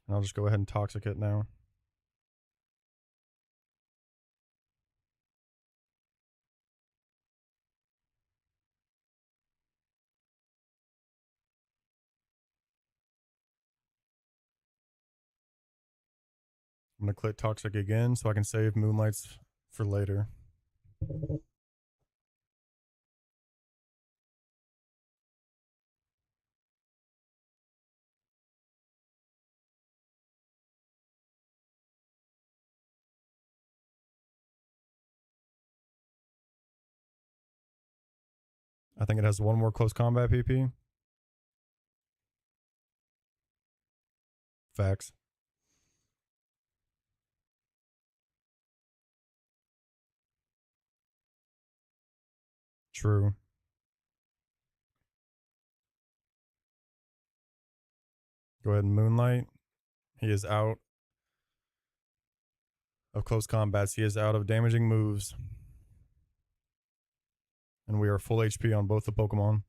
And I'll just go ahead and Toxic it now. I'm going to click Toxic again so I can save Moonlights for later. I think it has one more close combat PP. Facts. True. Go ahead and Moonlight. He is out of close combats. He is out of damaging moves. And we are full HP on both the Pokemon.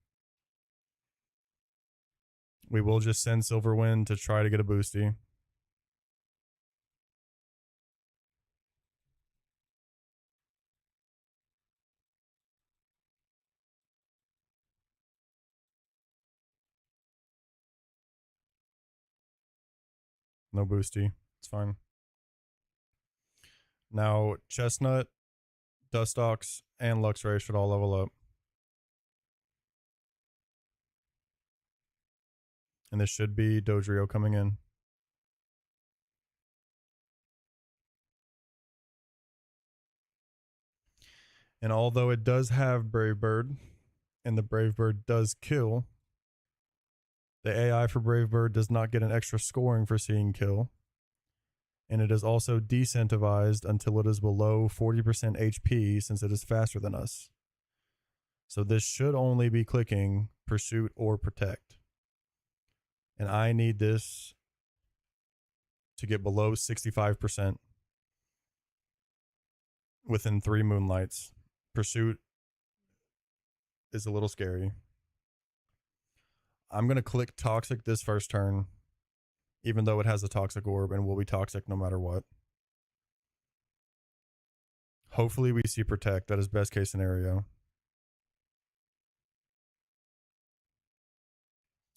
We will just send Silver Wind to try to get a boosty. No boosty. It's fine. Now, Chestnut, Dustox, and Luxray should all level up. And this should be Dodrio coming in. And although it does have Brave Bird, and the Brave Bird does kill, the AI for Brave Bird does not get an extra scoring for seeing kill. And it is also decentivized until it is below 40% HP since it is faster than us. So this should only be clicking Pursuit or Protect. And I need this to get below 65% within 3 Moonlights. Pursuit is a little scary. I'm going to click Toxic this first turn, even though it has a Toxic Orb and will be Toxic no matter what. Hopefully we see Protect. That is best case scenario.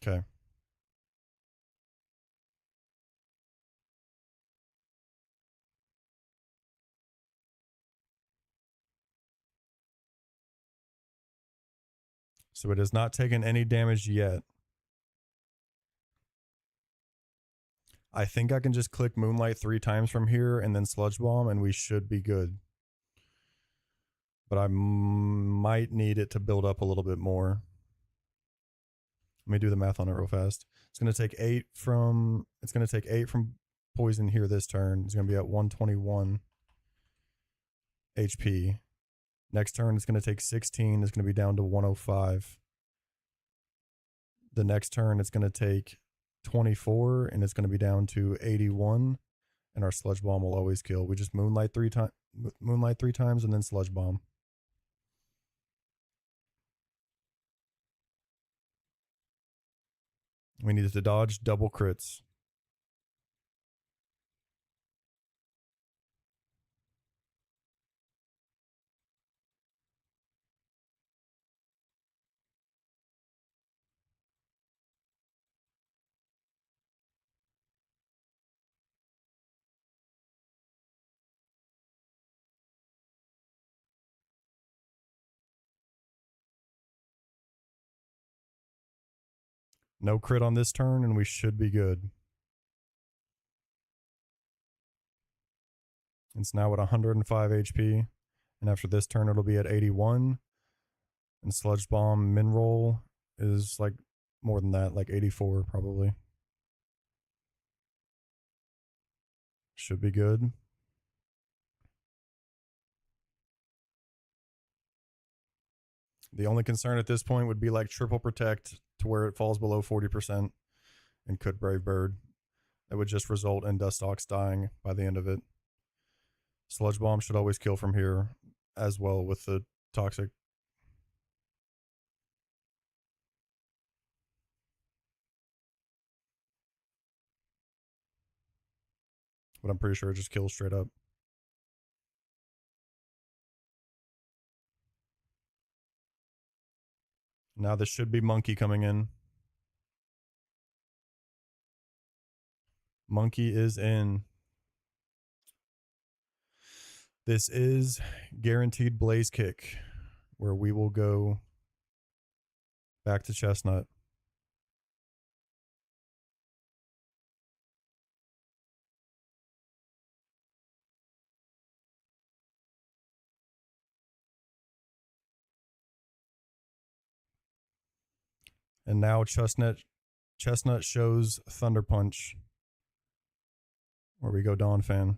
Okay. So it has not taken any damage yet. I think I can just click Moonlight 3 times from here and then Sludge Bomb and we should be good. But I might need it to build up a little bit more. Let me do the math on it real fast. It's going to take 8 from poison here this turn. It's going to be at 121 HP. Next turn it's going to take 16. It's going to be down to 105. The next turn it's going to take 24 and it's going to be down to 81, and our Sludge Bomb will always kill. We just Moonlight 3 times and then Sludge Bomb. We needed to dodge double crits. No crit on this turn and we should be good. It's now at 105 HP, and after this turn it'll be at 81. And Sludge Bomb min roll is like more than that, like 84 probably. Should be good. The only concern at this point would be like triple protect to where it falls below 40% and could Brave Bird. That would just result in Dustox dying by the end of it. Sludge Bomb should always kill from here as well with the toxic. But I'm pretty sure it just kills straight up. Now this should be Monkey coming in. Monkey is in. This is guaranteed Blaze Kick, where we will go back to Chestnut. And now Chestnut shows Thunder Punch, where we go Dawn Fan.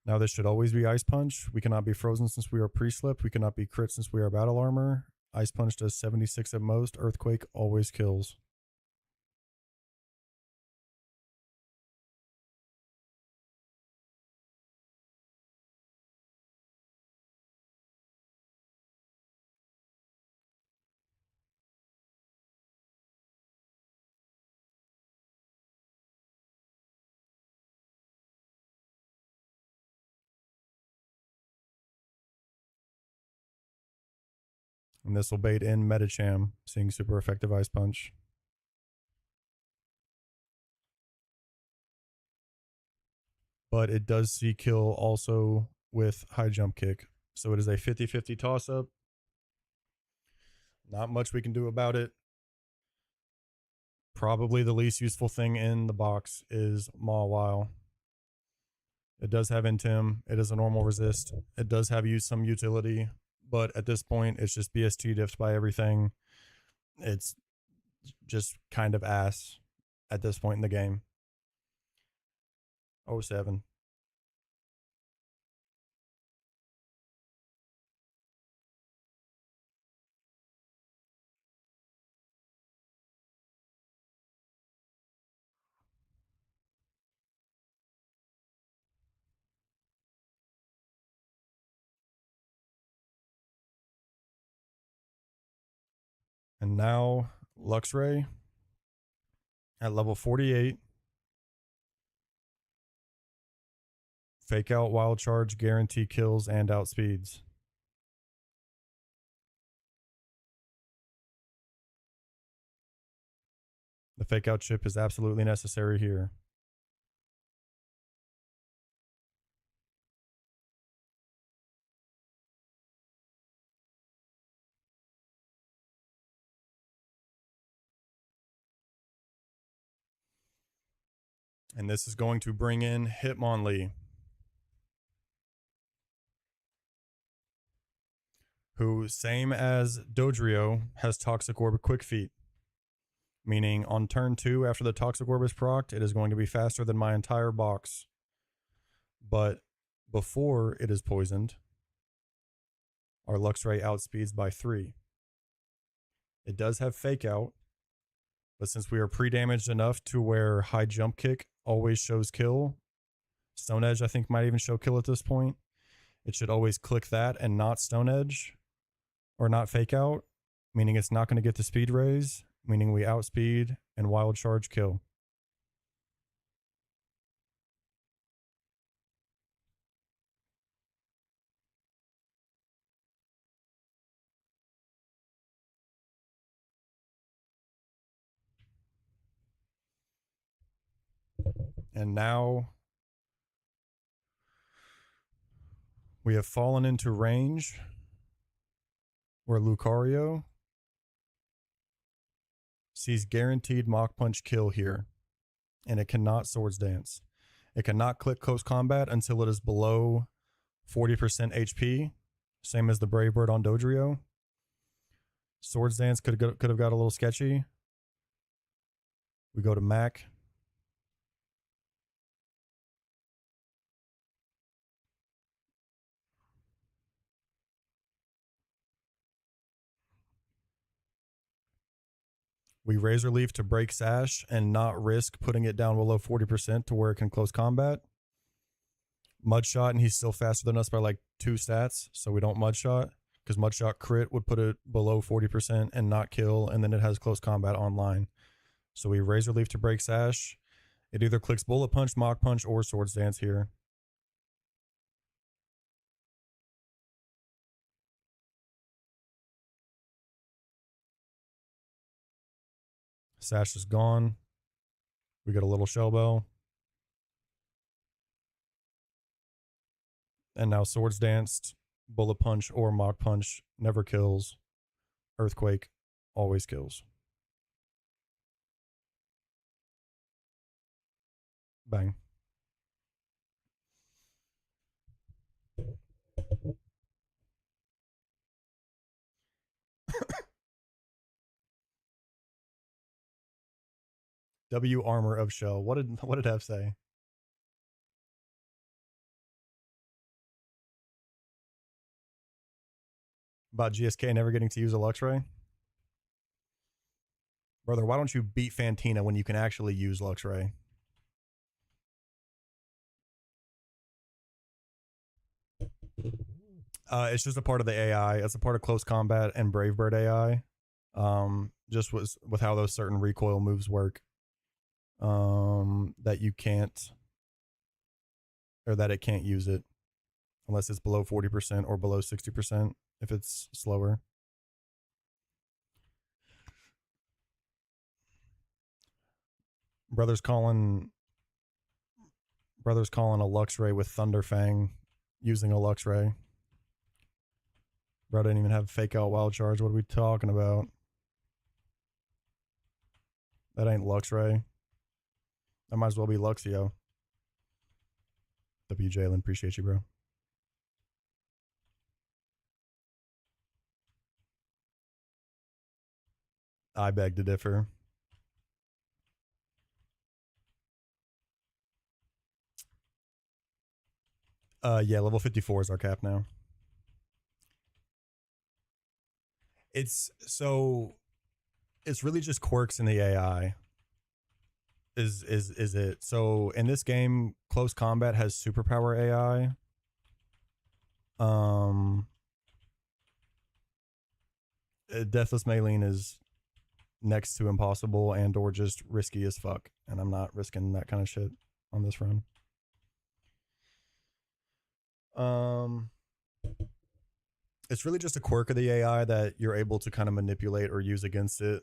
Now this should always be Ice Punch. We cannot be frozen since we are pre-slipped. We cannot be crit since we are battle armor. Ice Punch does 76 at most. Earthquake always kills. And this will bait in Metacham, seeing super effective Ice Punch. But it does see kill also with high jump kick. So it is a 50-50 toss up. Not much we can do about it. Probably the least useful thing in the box is Mawile. It does have Intim. It is a normal resist. It does have some utility, but at this point, it's just BST diffed by everything. It's just kind of ass at this point in the game. 07. And now Luxray at level 48. Fake out, wild charge, guarantee kills, and outspeeds. The fake out chip is absolutely necessary here. And this is going to bring in Hitmonlee, who, same as Dodrio, has Toxic Orb Quick Feet. Meaning on turn 2, after the Toxic Orb is procced, it is going to be faster than my entire box. But before it is poisoned, our Luxray outspeeds by 3. It does have Fake Out, but since we are pre-damaged enough to where high jump kick always shows kill, Stone Edge I think might even show kill at this point, it should always click that and not Stone Edge, or not Fake Out, meaning it's not going to get the speed raise, meaning we outspeed and wild charge kill. And now we have fallen into range where Lucario sees guaranteed Mach Punch kill here, and it cannot Swords Dance. It cannot click Close Combat until it is below 40% HP, same as the Brave Bird on Dodrio. Swords Dance could have got a little sketchy. We go to Mac. We Razor Leaf to break Sash and not risk putting it down below 40% to where it can close combat. Mudshot, and he's still faster than us by like 2 stats, so we don't Mudshot, because Mudshot crit would put it below 40% and not kill, and then it has close combat online. So we Razor Leaf to break Sash. It either clicks Bullet Punch, Mach Punch, or Swords Dance here. Sash is gone. We get a little Shell Bell. And now Swords Danced, Bullet Punch, or Mach Punch never kills. Earthquake always kills. Bang. W Armor of Shell. What did F say? About GSK never getting to use a Luxray? Brother, why don't you beat Fantina when you can actually use Luxray? It's just a part of the AI. It's a part of Close Combat and Brave Bird AI. Just with how those certain recoil moves work. That you can't, or that it can't use it unless it's below 40% or below 60% if it's slower. Brothers calling a Luxray with Thunderfang using a Luxray. Bro didn't even have fake out wild charge. What are we talking about? That ain't Luxray. That might as well be Luxio. W. Jalen, appreciate you, bro. I beg to differ. Yeah, level 54 is our cap now. It's really just quirks in the AI. Is it? So in this game, close combat has superpower AI. Deathless Maylene is next to impossible and or just risky as fuck, and I'm not risking that kind of shit on this run. It's really just a quirk of the AI that you're able to kind of manipulate or use against it.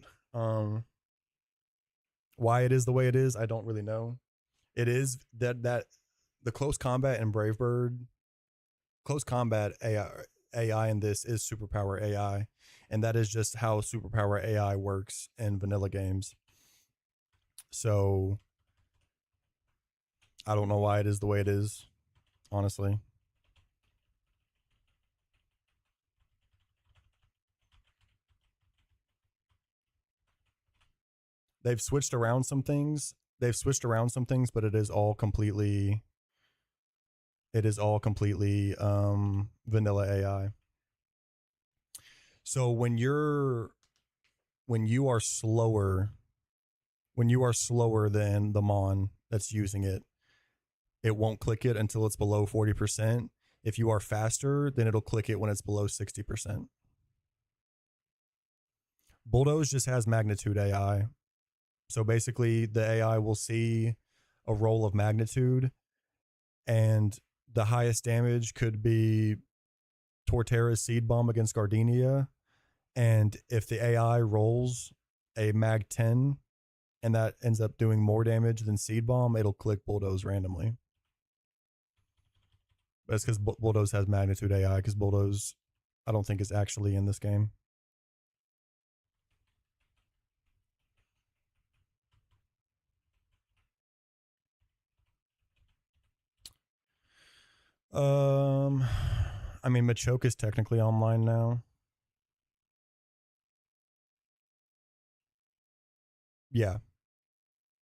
Why it is the way it is, I don't really know. It is that the close combat in Bravebird, close combat AI in this is superpower AI, and that is just how superpower AI works in vanilla games. So I don't know why it is the way it is, honestly. They've switched around some things. But it is all completely vanilla AI. So when you are slower than the Mon that's using it, it won't click it until it's below 40%. If you are faster, then it'll click it when it's below 60%. Bulldoze just has magnitude AI. So basically, the AI will see a roll of magnitude, and the highest damage could be Torterra's Seed Bomb against Gardenia. And if the AI rolls a Mag 10 and that ends up doing more damage than Seed Bomb, it'll click Bulldoze randomly. But it's because Bulldoze has magnitude AI, because Bulldoze, I don't think, is actually in this game. I mean, Machoke is technically online now. Yeah.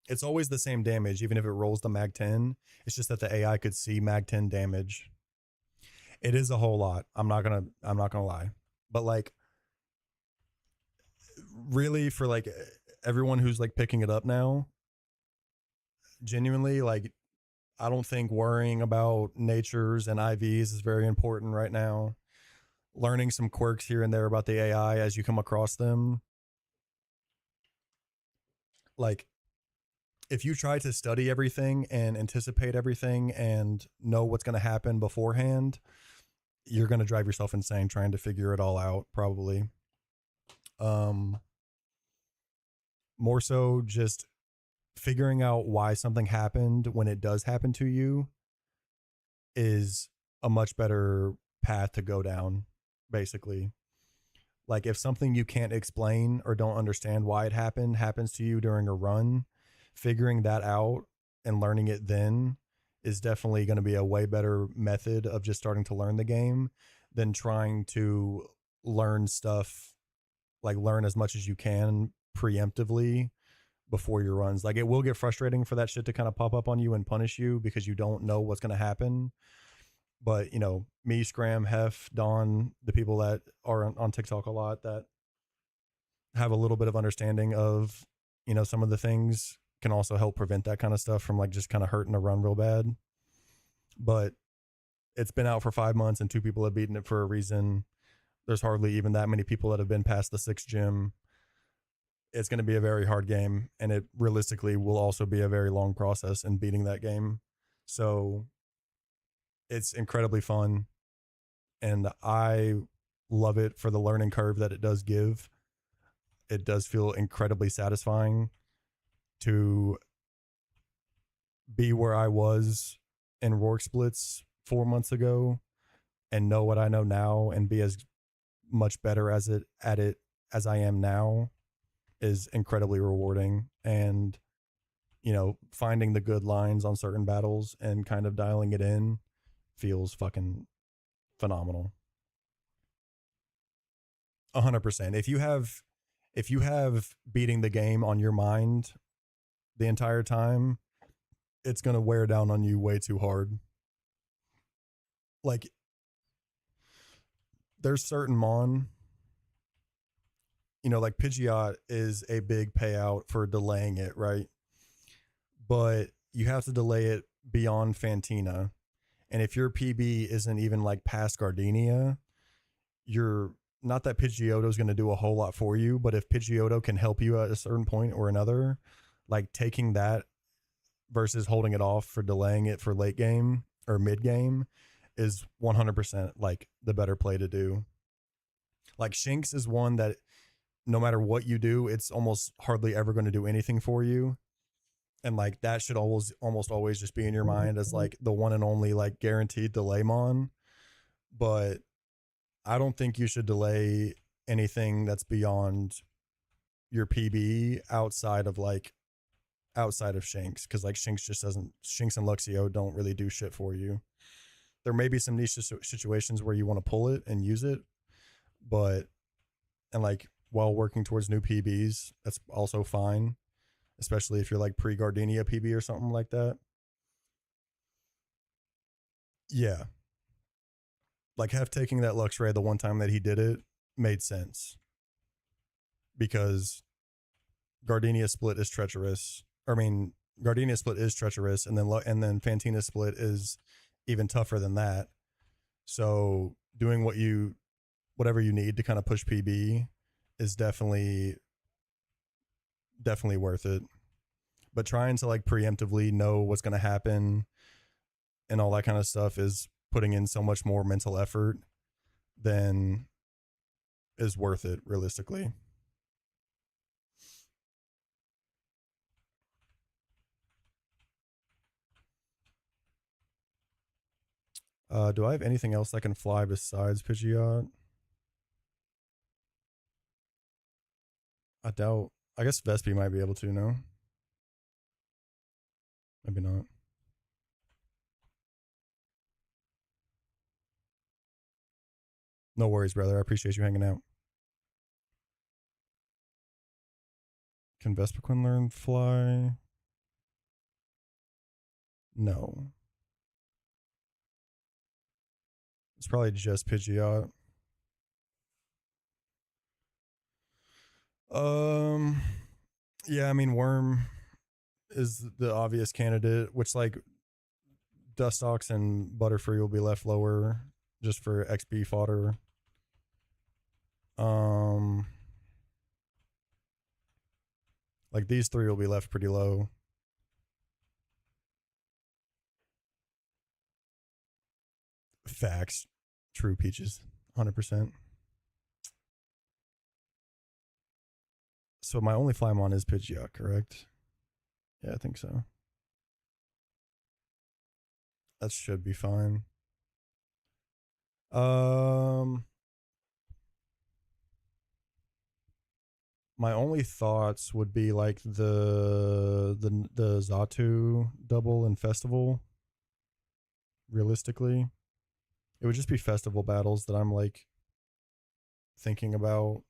It's always the same damage, even if it rolls the Mag 10. It's just that the AI could see Mag 10 damage. It is a whole lot. I'm not gonna lie. But like, really, for like everyone who's like picking it up now, genuinely, like, I don't think worrying about natures and IVs is very important right now. Learning some quirks here and there about the AI as you come across them. Like, if you try to study everything and anticipate everything and know what's going to happen beforehand, you're going to drive yourself insane trying to figure it all out, probably. More so just figuring out why something happened when it does happen to you is a much better path to go down, basically. Like, if something you can't explain or don't understand why it happened happens to you during a run, figuring that out and learning it then is definitely going to be a way better method of just starting to learn the game than trying to learn stuff, like learn as much as you can preemptively before your runs. Like, it will get frustrating for that shit to kind of pop up on you and punish you because you don't know what's going to happen. But, you know, me, Scram, Hef, Dawn, the people that are on TikTok a lot that have a little bit of understanding of, you know, some of the things can also help prevent that kind of stuff from like just kind of hurting a run real bad. But it's been out for 5 months and 2 people have beaten it for a reason. There's hardly even that many people that have been past the 6th gym. It's going to be a very hard game, and it realistically will also be a very long process in beating that game. So it's incredibly fun, and I love it for the learning curve that it does give. It does feel incredibly satisfying to be where I was in Rourke splits 4 months ago and know what I know now and be as much better at it as I am now is incredibly rewarding. And finding the good lines on certain battles and kind of dialing it in feels fucking phenomenal. 100%. If you have beating the game on your mind the entire time, it's going to wear down on you way too hard. Like, there's certain Mon, like Pidgeot is a big payout for delaying it, right? But you have to delay it beyond Fantina. And if your PB isn't even like past Gardenia, you're not that Pidgeotto is going to do a whole lot for you, but if Pidgeotto can help you at a certain point or another, like taking that versus holding it off for delaying it for late game or mid game is 100% like the better play to do. Like Shinx is one that no matter what you do, it's almost hardly ever going to do anything for you. And like that should almost always just be in your mind as like the one and only like guaranteed delay mon. But I don't think you should delay anything that's beyond your PB outside of Shinx, because like Shinx and Luxio don't really do shit for you. There may be some niche situations where you want to pull it and use it, and like while working towards new PBs, that's also fine, especially if you're like pre-Gardenia PB or something like that. Yeah. Like Hef taking that Luxray the one time that he did it made sense. Because Gardenia split is treacherous. Gardenia split is treacherous, and then Fantina split is even tougher than that. So doing whatever you need to kind of push PB is definitely worth it. But trying to like preemptively know what's going to happen and all that kind of stuff is putting in so much more mental effort than is worth it realistically. Do I have anything else that can fly besides Pidgeot? I doubt. I guess Vespi might be able to, no? Maybe not. No worries, brother. I appreciate you hanging out. Can Vespiquen learn fly? No. It's probably just Pidgeot. Yeah, I mean, Worm is the obvious candidate, which like Dustox and Butterfree will be left lower just for XP fodder. Like these three will be left pretty low. Facts. True, Peaches. 100%. So my only Flymon is Pidgeot, correct? Yeah, I think so. That should be fine. My only thoughts would be like the Xatu double and festival. Realistically, it would just be festival battles that I'm like thinking about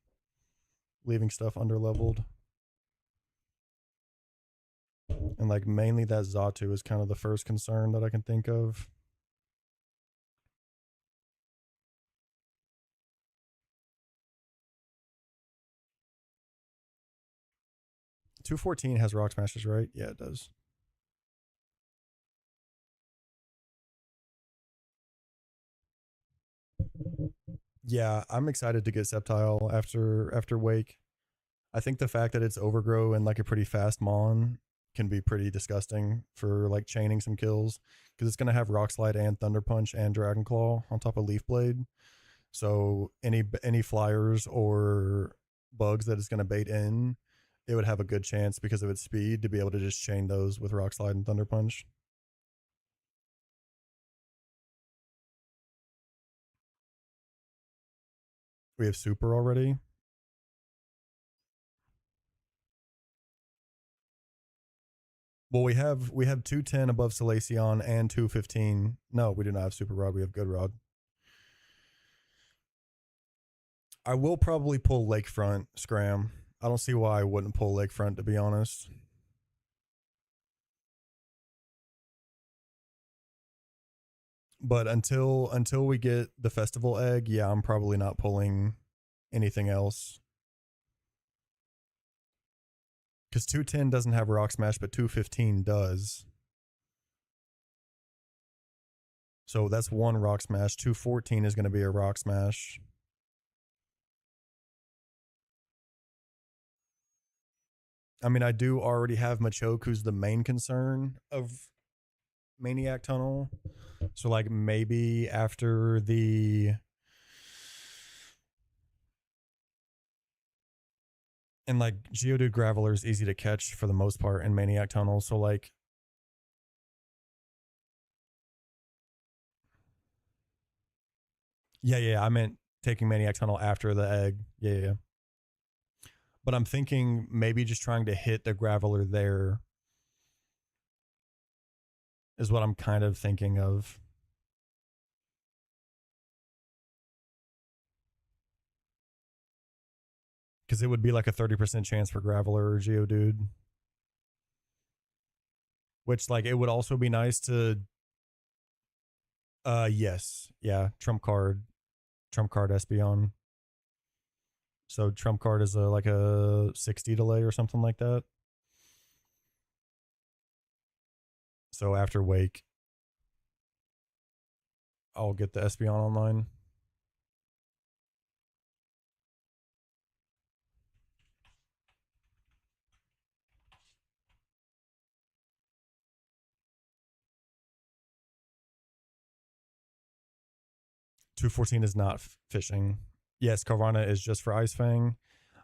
leaving stuff underleveled. And like mainly that Xatu is kind of the first concern that I can think of. $214 has Rock Smashers, right? Yeah, it does. Yeah, I'm excited to get Sceptile after Wake. I think the fact that it's Overgrow and like a pretty fast Mon can be pretty disgusting for like chaining some kills, because it's going to have Rock Slide and Thunder Punch and Dragon Claw on top of Leaf Blade. So any flyers or bugs that it's going to bait in it would have a good chance because of its speed to be able to just chain those with Rock Slide and Thunder Punch. We have Super already. Well, we have 210 above Salacion and 215. No, we do not have Super Rod. We have Good Rod. I will probably pull Lakefront Scram. I don't see why I wouldn't pull Lakefront, to be honest. But until we get the Festival Egg, yeah, I'm probably not pulling anything else. Because 210 doesn't have Rock Smash, but 215 does. So that's one Rock Smash. 214 is going to be a Rock Smash. I mean, I do already have Machoke, who's the main concern of Maniac Tunnel. So, like, maybe after the... And, like, Geodude Graveler is easy to catch for the most part in Maniac Tunnel. So, like... Yeah, I meant taking Maniac Tunnel after the egg. Yeah. But I'm thinking maybe just trying to hit the Graveler there is what I'm kind of thinking of. Because it would be like a 30% chance for Graveler or Geodude. Which, like, it would also be nice to... yes. Yeah, Trump card Espeon. So Trump card is like a 60 delay or something like that. So after Wake, I'll get the Espeon online. $214 is not fishing. Yes, Carvana is just for Ice Fang.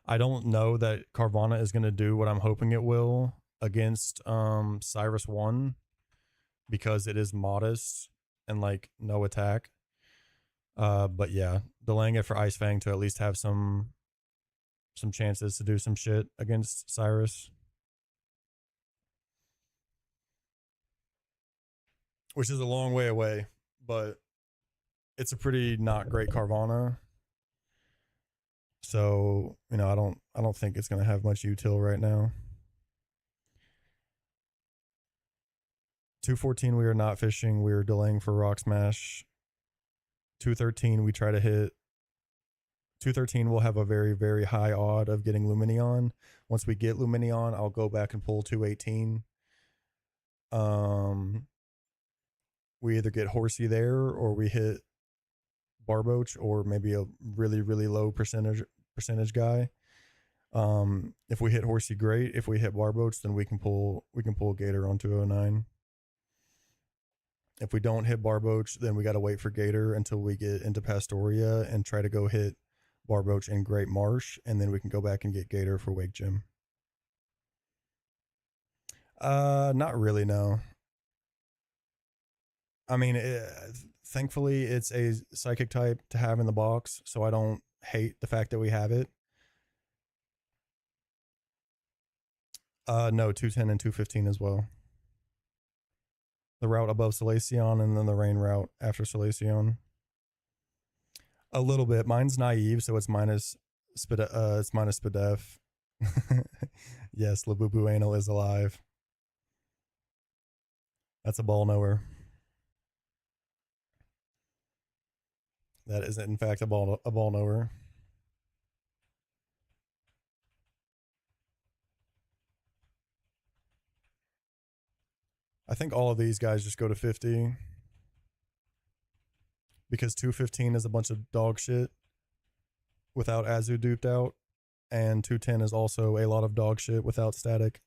I don't know that Carvana is going to do what I'm hoping it will against Cyrus 1 because it is modest and like no attack. But yeah, delaying it for Ice Fang to at least have some chances to do some shit against Cyrus. Which is a long way away, but it's a pretty not great Carvana. So, you know, I don't think it's going to have much util right now. 214 we are not fishing. We are delaying for Rock Smash. 213 we try to hit. 213 will have a very, very high odd of getting Lumineon. Once we get Lumineon, I'll go back and pull 218. We either get Horsey there or we hit Barboach or maybe a really, really low percentage guy. If we hit Horsey, great. If we hit Barboach, then we can pull Gator on 209. If we don't hit Barboach, then we got to wait for Gator until we get into Pastoria and try to go hit Barboach in Great Marsh, and then we can go back and get Gator for Wake Gym. Not really, no. I mean, thankfully, it's a psychic type to have in the box, so I don't hate the fact that we have it. No, 210 and 215 as well. The route above Salacion and then the rain route after Salacion. A little bit. Mine's naive, so it's minus Spadef. Yes, Labubu Anal is alive. That's a ball knower. That is, in fact, a ball knower. I think all of these guys just go to 50 because 215 is a bunch of dog shit without Azu duped out, and 210 is also a lot of dog shit without static.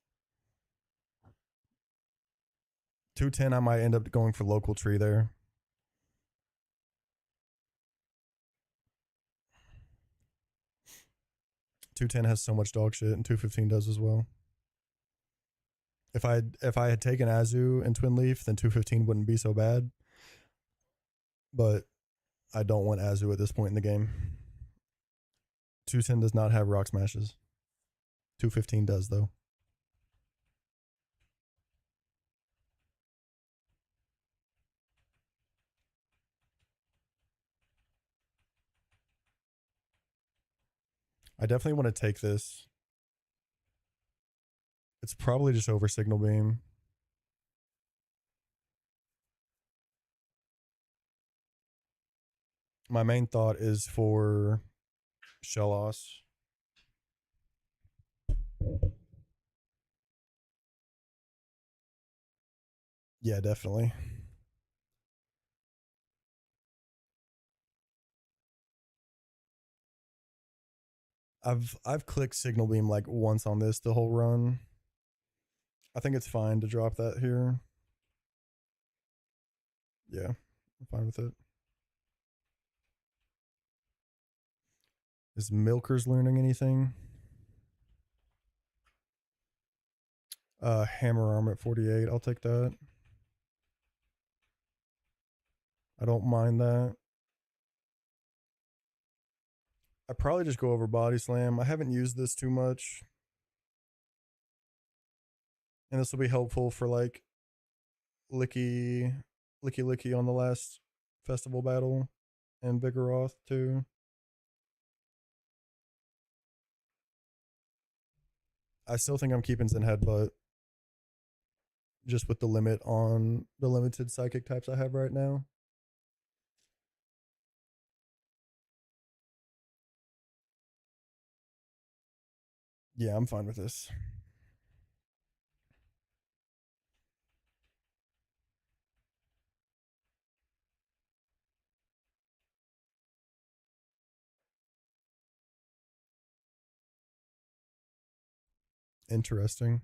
210, I might end up going for local tree there. 210 has so much dog shit, and 215 does as well. If I had taken Azu and Twin Leaf, then 215 wouldn't be so bad. But I don't want Azu at this point in the game. 210 does not have rock smashes. 215 does though. I definitely want to take this. It's probably just over Signal Beam. My main thought is for Shellos. Yeah, definitely. I've clicked Signal Beam like once on this the whole run. I think it's fine to drop that here. Yeah, I'm fine with it. Is Milkers learning anything? Hammer arm at 48. I'll take that. I don't mind that. I probably just go over body slam. I haven't used this too much. And this will be helpful for like licky on the last festival battle and Vigoroth too. I still think I'm keeping Zen Headbutt just with the limit on the limited psychic types I have right now. Yeah, I'm fine with this. Interesting.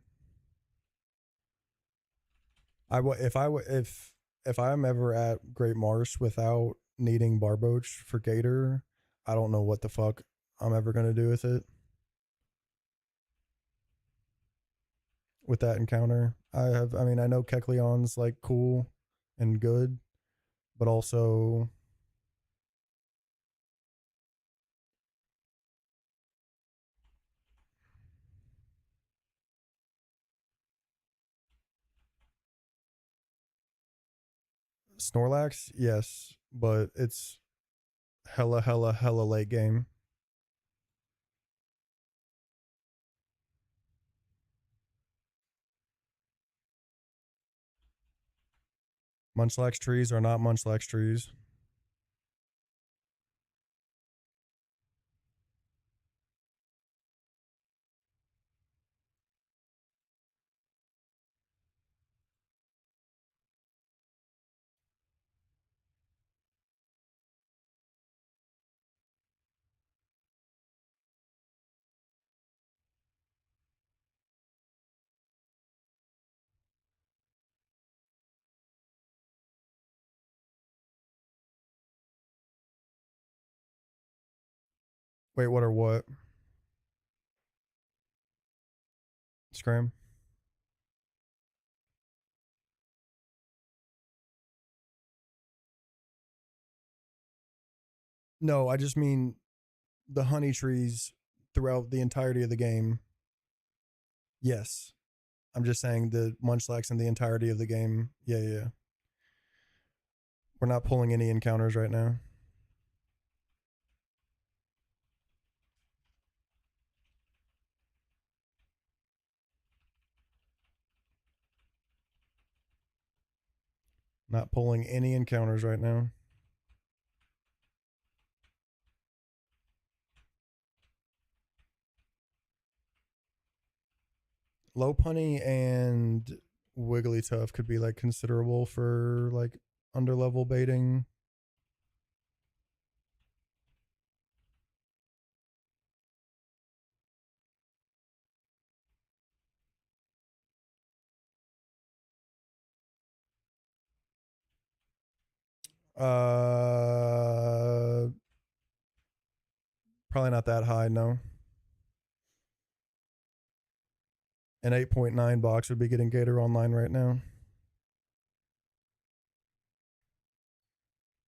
If I'm ever at Great Marsh without needing Barboach for Gator, I don't know what the fuck I'm ever gonna do with it. With that encounter, I mean, I know Kecleon's like cool and good, but also Snorlax, yes, but it's hella late game. Munchlax trees are not Munchlax trees. Wait, what are what? Scram? No, I just mean the honey trees throughout the entirety of the game. Yes. I'm just saying the Munchlax in the entirety of the game. Yeah, yeah, yeah. We're not pulling any encounters right now. Not pulling any encounters right now. Lopunny and Wigglytuff could be like considerable for like underlevel baiting. Uh, Probably not that high. No. An 8.9 box would be getting Gator online right now.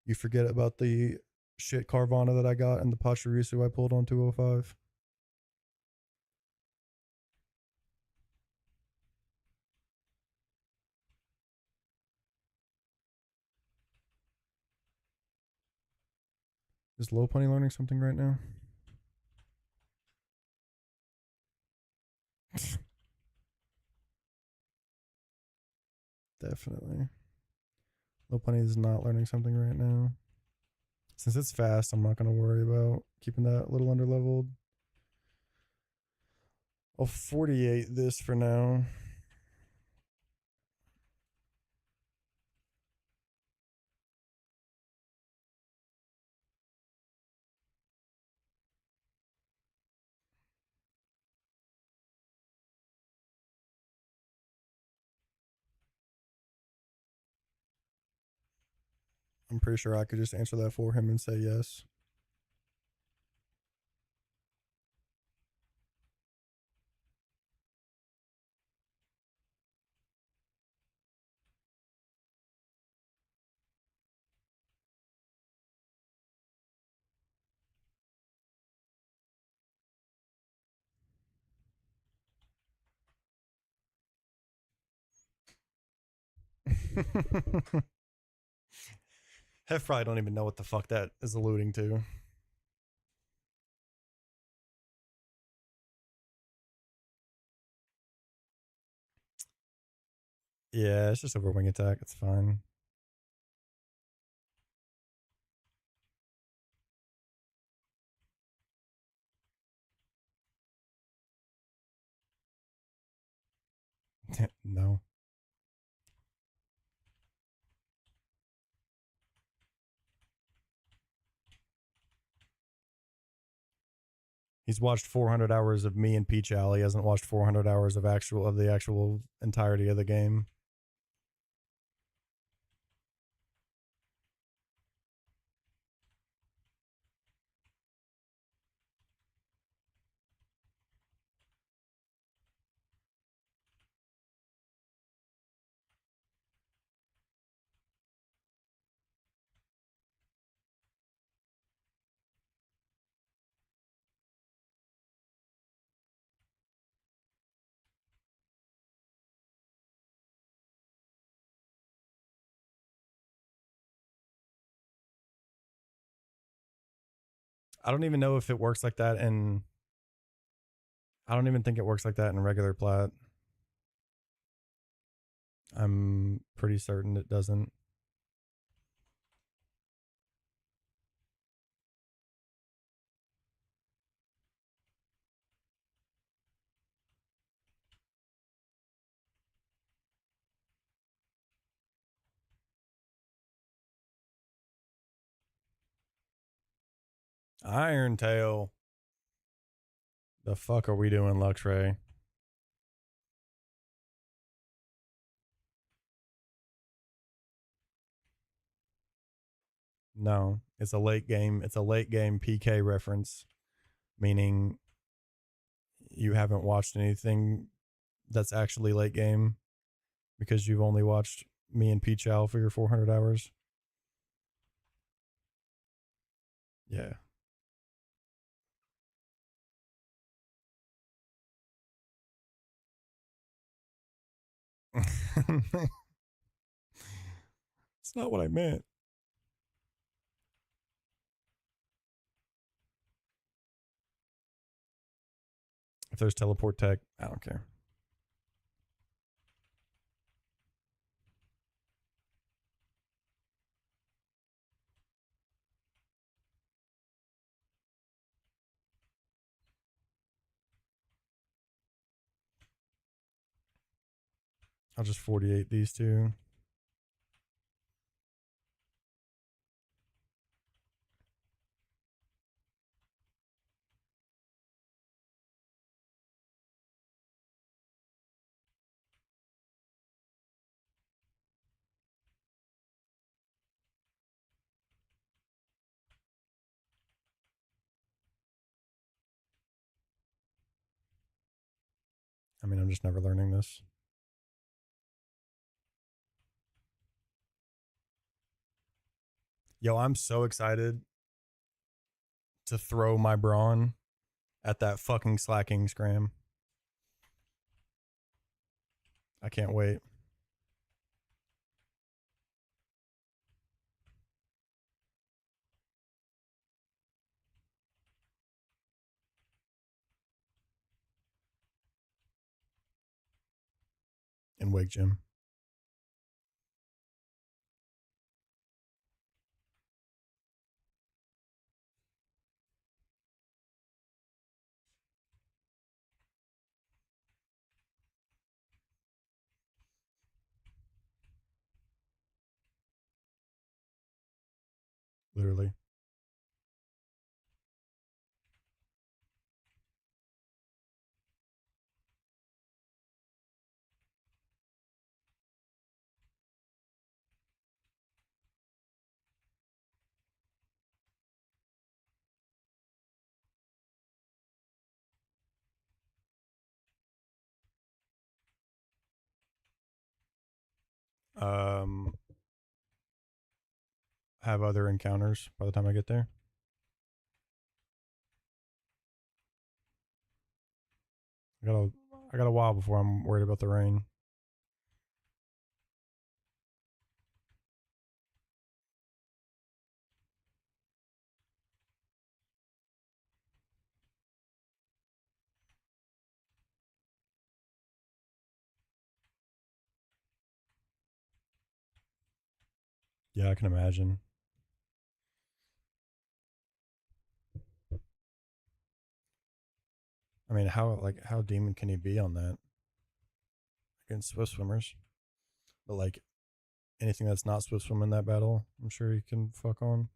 You forget about the shit Carvana that I got and the Pachirisu I pulled on 205. Is Low Punny learning something right now? Definitely. Low Punny is not learning something right now. Since it's fast, I'm not going to worry about keeping that a little under leveled. I'll 48 this for now. I'm pretty sure I could just answer that for him and say yes. Hef probably don't even know what the fuck that is alluding to. Yeah, it's just over wing attack. It's fine. No. He's watched 400 hours of me and Peach Alley. He hasn't watched 400 hours of the actual entirety of the game. I don't even know if it works like that in. I don't even think it works like that in regular plat. I'm pretty certain it doesn't. Iron Tail. The fuck are we doing, Luxray? No, it's a late game. It's a late game PK reference, meaning you haven't watched anything that's actually late game because you've only watched me and Peach Owl for your 400 hours. Yeah. It's not what I meant. If there's teleport tech, I don't care. I'll just 48 these two. I mean, I'm just never learning this. Yo, I'm so excited to throw my brawn at that fucking slacking scram. I can't wait. In Wake Gym. Literally. Um, have other encounters by the time I get there. I got a I got a while before I'm worried about the rain. Yeah, I can imagine. I mean, how demon can he be on that against Swift swimmers? But like anything that's not Swift swim in that battle, I'm sure he can fuck on.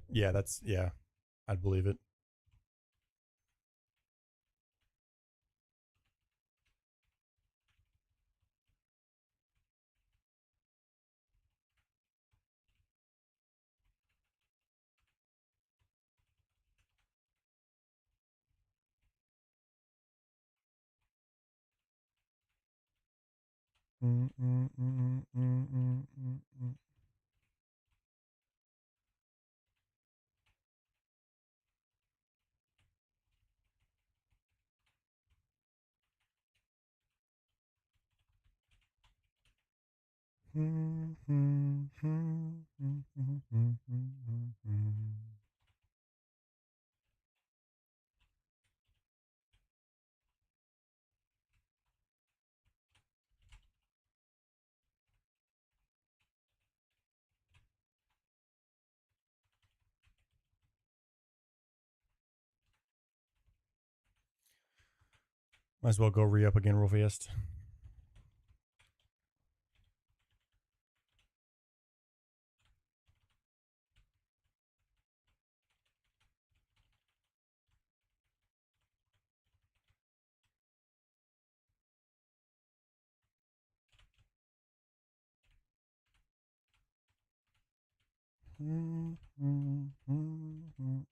Yeah, that's yeah. I'd believe it. Mm, mm, mm, mm, mm, mm, mm. Mm, mm, mm, mm, mm, mm, mm, mm, mm. Might as well go re up again real fast. Mm, mm, mm, mm,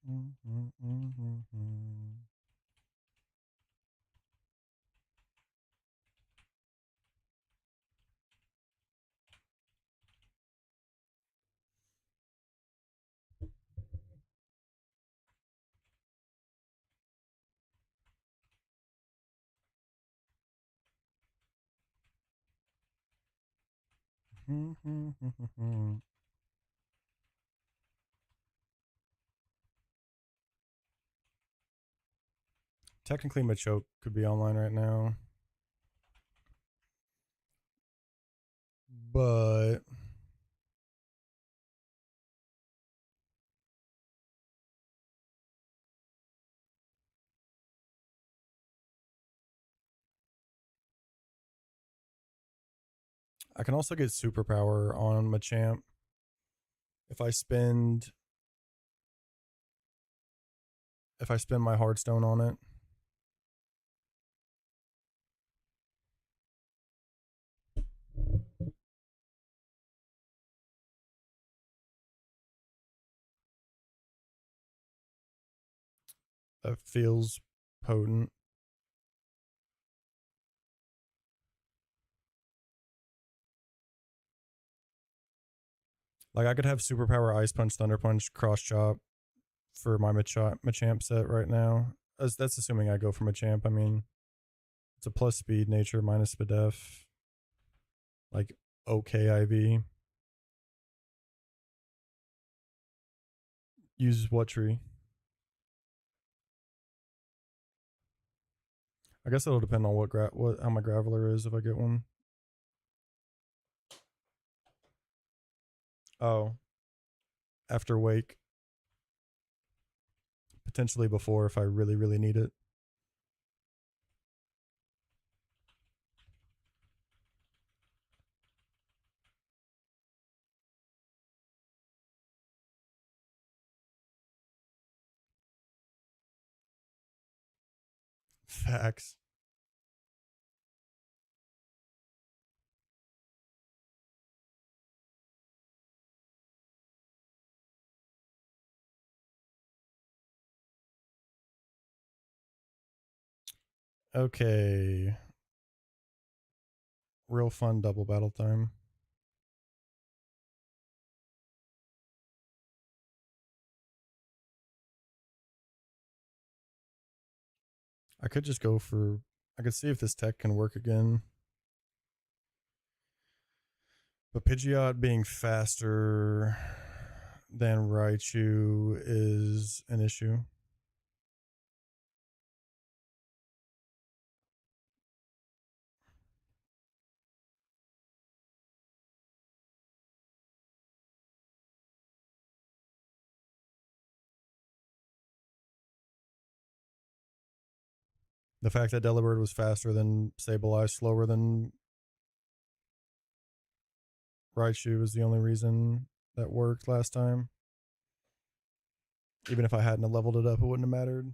mm, mm, mm, mm. Technically, Machoke could be online right now, but I can also get superpower on Machamp if I spend my Heartstone on it. That feels potent. Like I could have superpower Ice Punch, Thunder Punch, Cross Chop for my Machamp set right now. That's assuming I go for Machamp. I mean, it's a plus speed nature minus Spadef. Like okay IV. Uses what tree? I guess it'll depend on what how my Graveler is if I get one. Oh, after Wake. Potentially before if I really, really need it. Facts. Okay. Real fun double battle time. I could just go for. I could see if this tech can work again. But Pidgeot being faster than Raichu is an issue. The fact that Delibird was faster than Sableye, slower than Raichu was the only reason that worked last time. Even if I hadn't leveled it up, it wouldn't have mattered.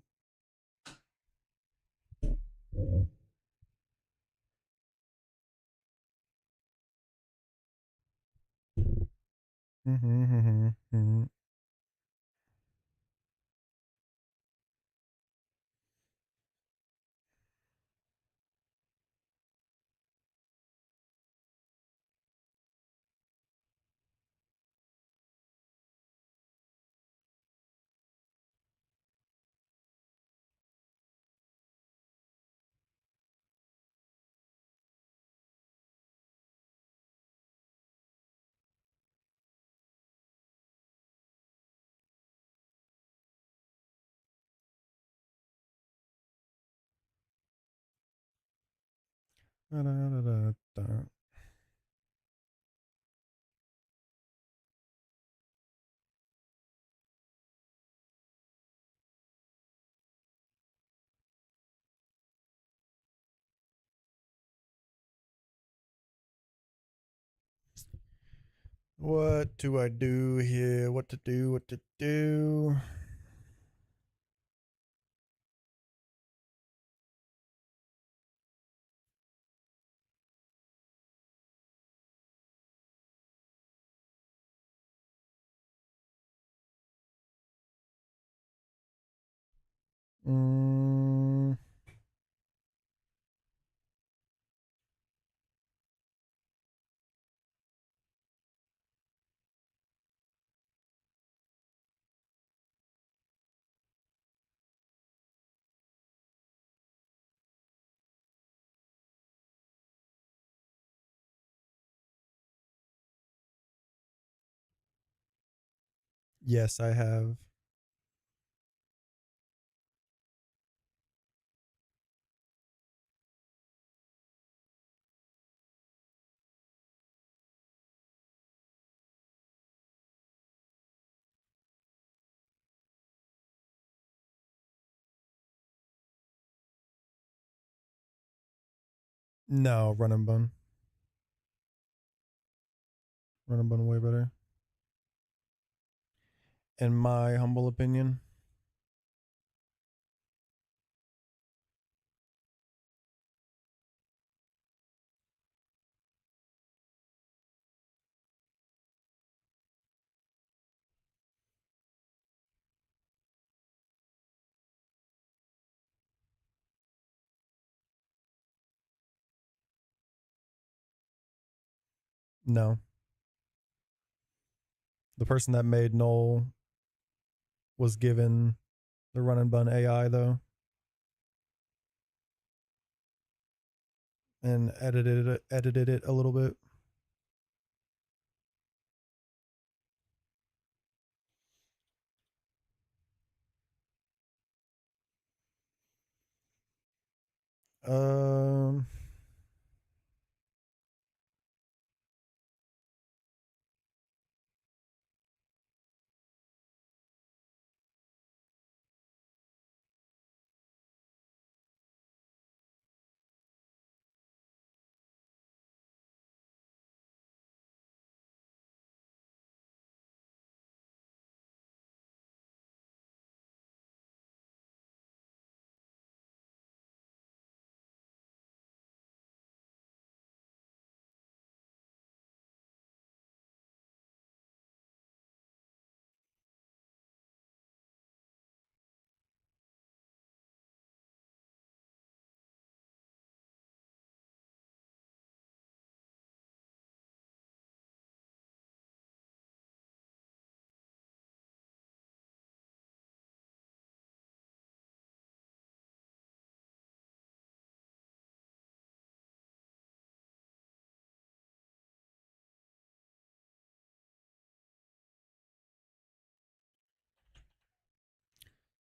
What do I do here? What to do? What to do? Mm, yes, I have. No, run and bun. Run and bun way better. In my humble opinion. No. The person that made Null was given the run and bun AI though, and edited it a little bit. Um,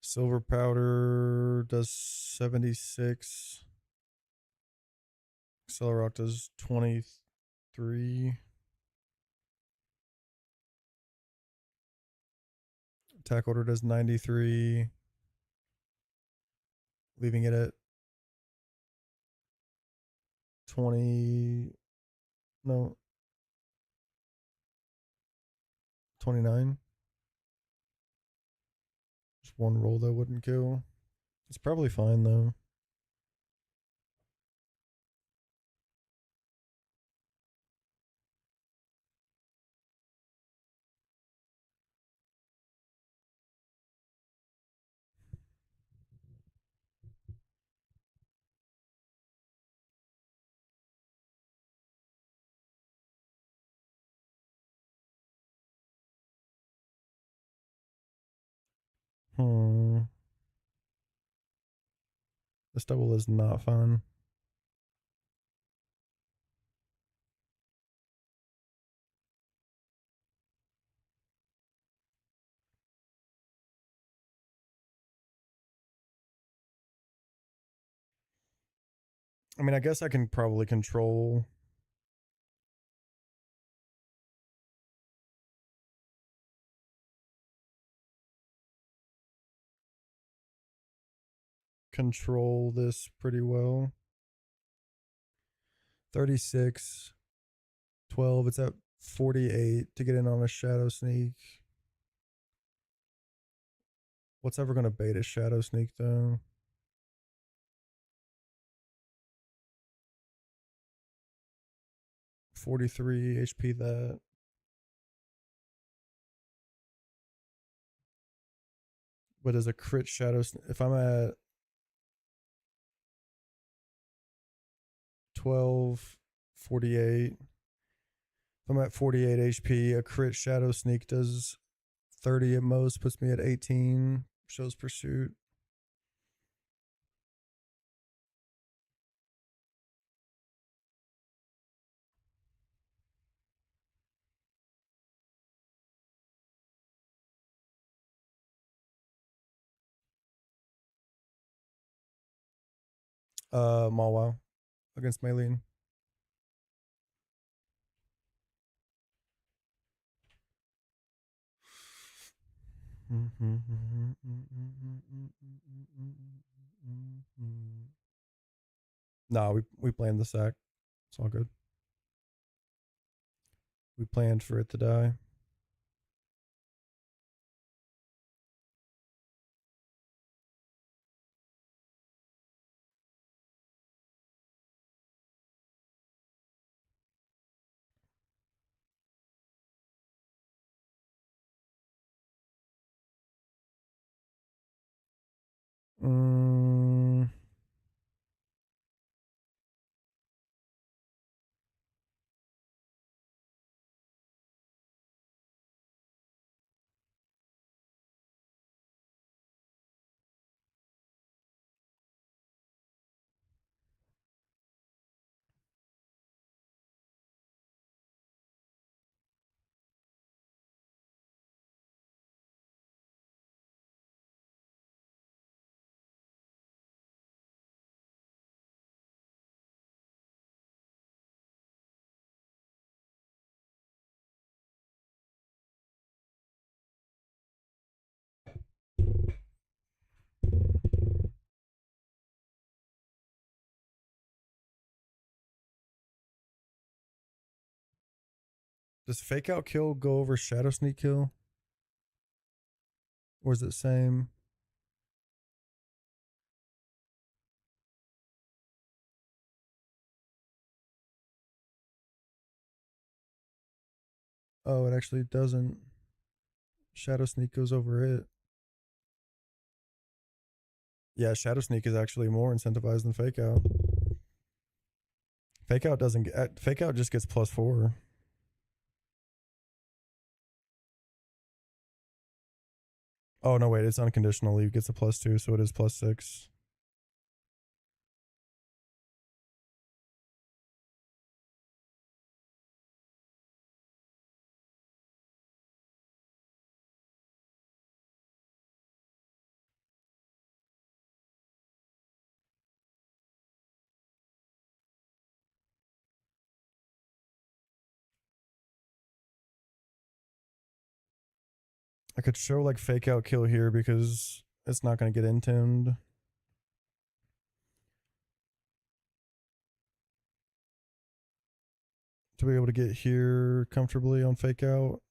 Silver powder does 76. Accelerock does 23. Attack order does 93. Leaving it at 20. No, 29. Just one roll that wouldn't kill. It's probably fine though. Hmm. This double is not fun. I mean, I guess I can probably control this pretty well. 36, 12. It's at 48 to get in on a shadow sneak. What's ever going to bait a shadow sneak though? 43 HP that. But as a crit shadow, if I'm at 12, 48, if I'm at 48 HP, a crit shadow sneak does 30 at most, puts me at 18, shows pursuit. Malwow against Maylene. Nah, we planned the sack. It's all good. We planned for it to die. Mm, does fake out kill go over shadow sneak kill? Or is it same? Oh, it actually doesn't. Shadow sneak goes over it. Yeah, shadow sneak is actually more incentivized than fake out. Fake out doesn't get. Fake out just gets +4. Oh no, wait, it's unconditional. Leave gets a +2, so it is +6. I could show like fake out kill here because it's not going to get intimed. To be able to get here comfortably on fake out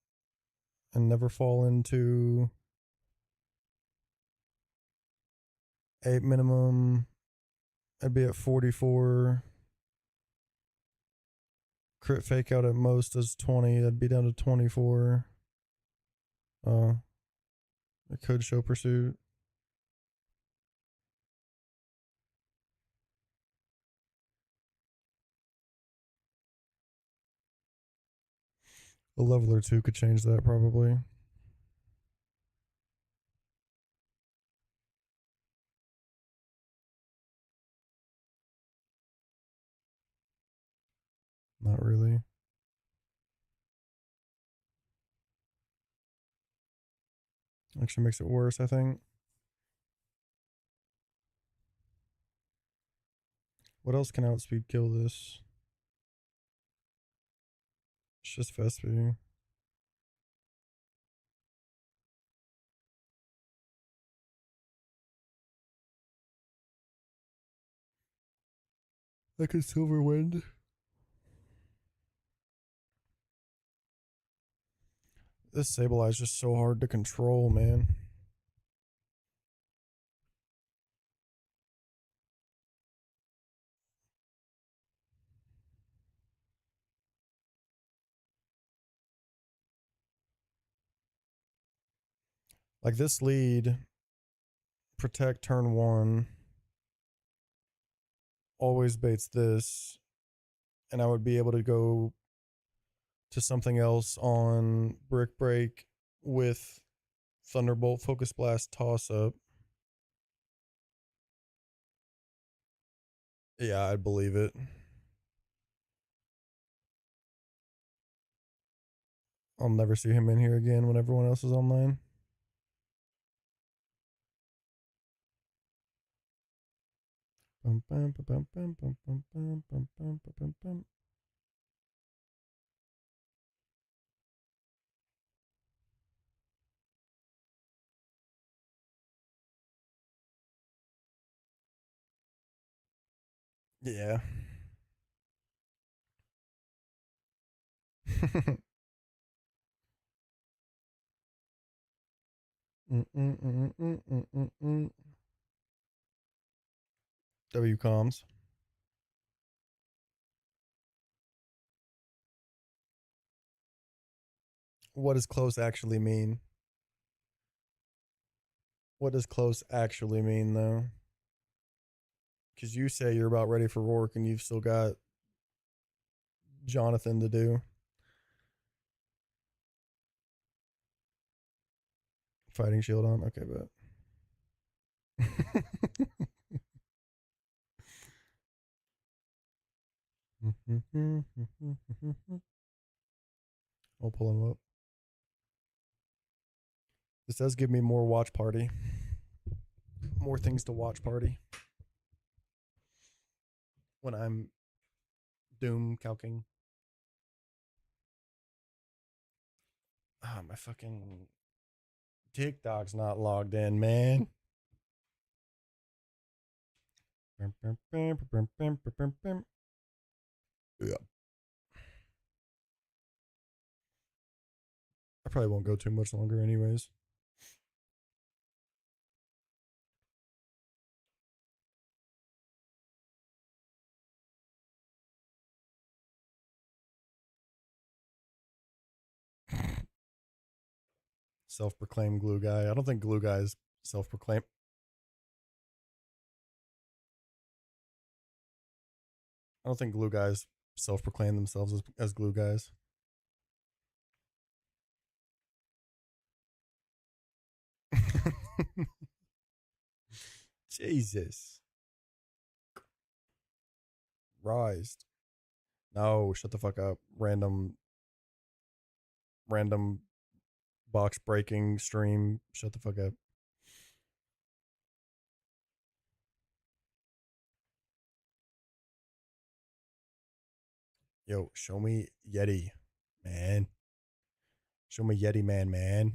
and never fall into 8 minimum. I'd be at 44. Crit fake out at most is 20. That'd be down to 24. I could show pursuit. A level or two could change that probably. Not really. Actually makes it worse, I think. What else can outspeed kill this? It's just Vespi. I could silver wind. This Sableye is just so hard to control, man. Like this lead, protect turn 1, always baits this, and I would be able to go to something else on Brick Break with Thunderbolt, Focus Blast, Toss Up. Yeah, I believe it. I'll never see him in here again when everyone else is online. Yeah. W comms. What does close actually mean? What does close actually mean, though? Because you say you're about ready for Rourke and you've still got Jonathan to do. Fighting shield on? Okay, bet. I'll pull him up. This does give me more watch party. More things to watch party. When I'm doom calking. Ah, my fucking TikTok's not logged in, man. Yeah. I probably won't go too much longer, anyways. Self-proclaimed glue guy. I don't think glue guys self-proclaim. I don't think glue guys self-proclaim themselves as glue guys. Jesus. Rised. No, shut the fuck up. Random box breaking stream. Shut the fuck up. Yo, show me Yeti, man. Show me Yeti man.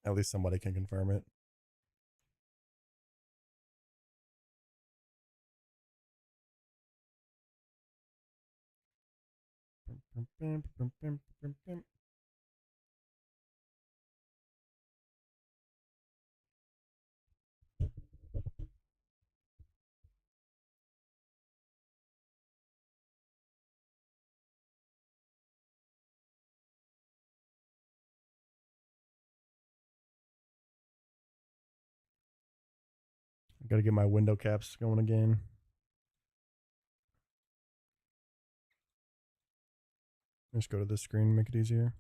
At least somebody can confirm it. I gotta get my window caps going again. Just go to this screen, make it easier.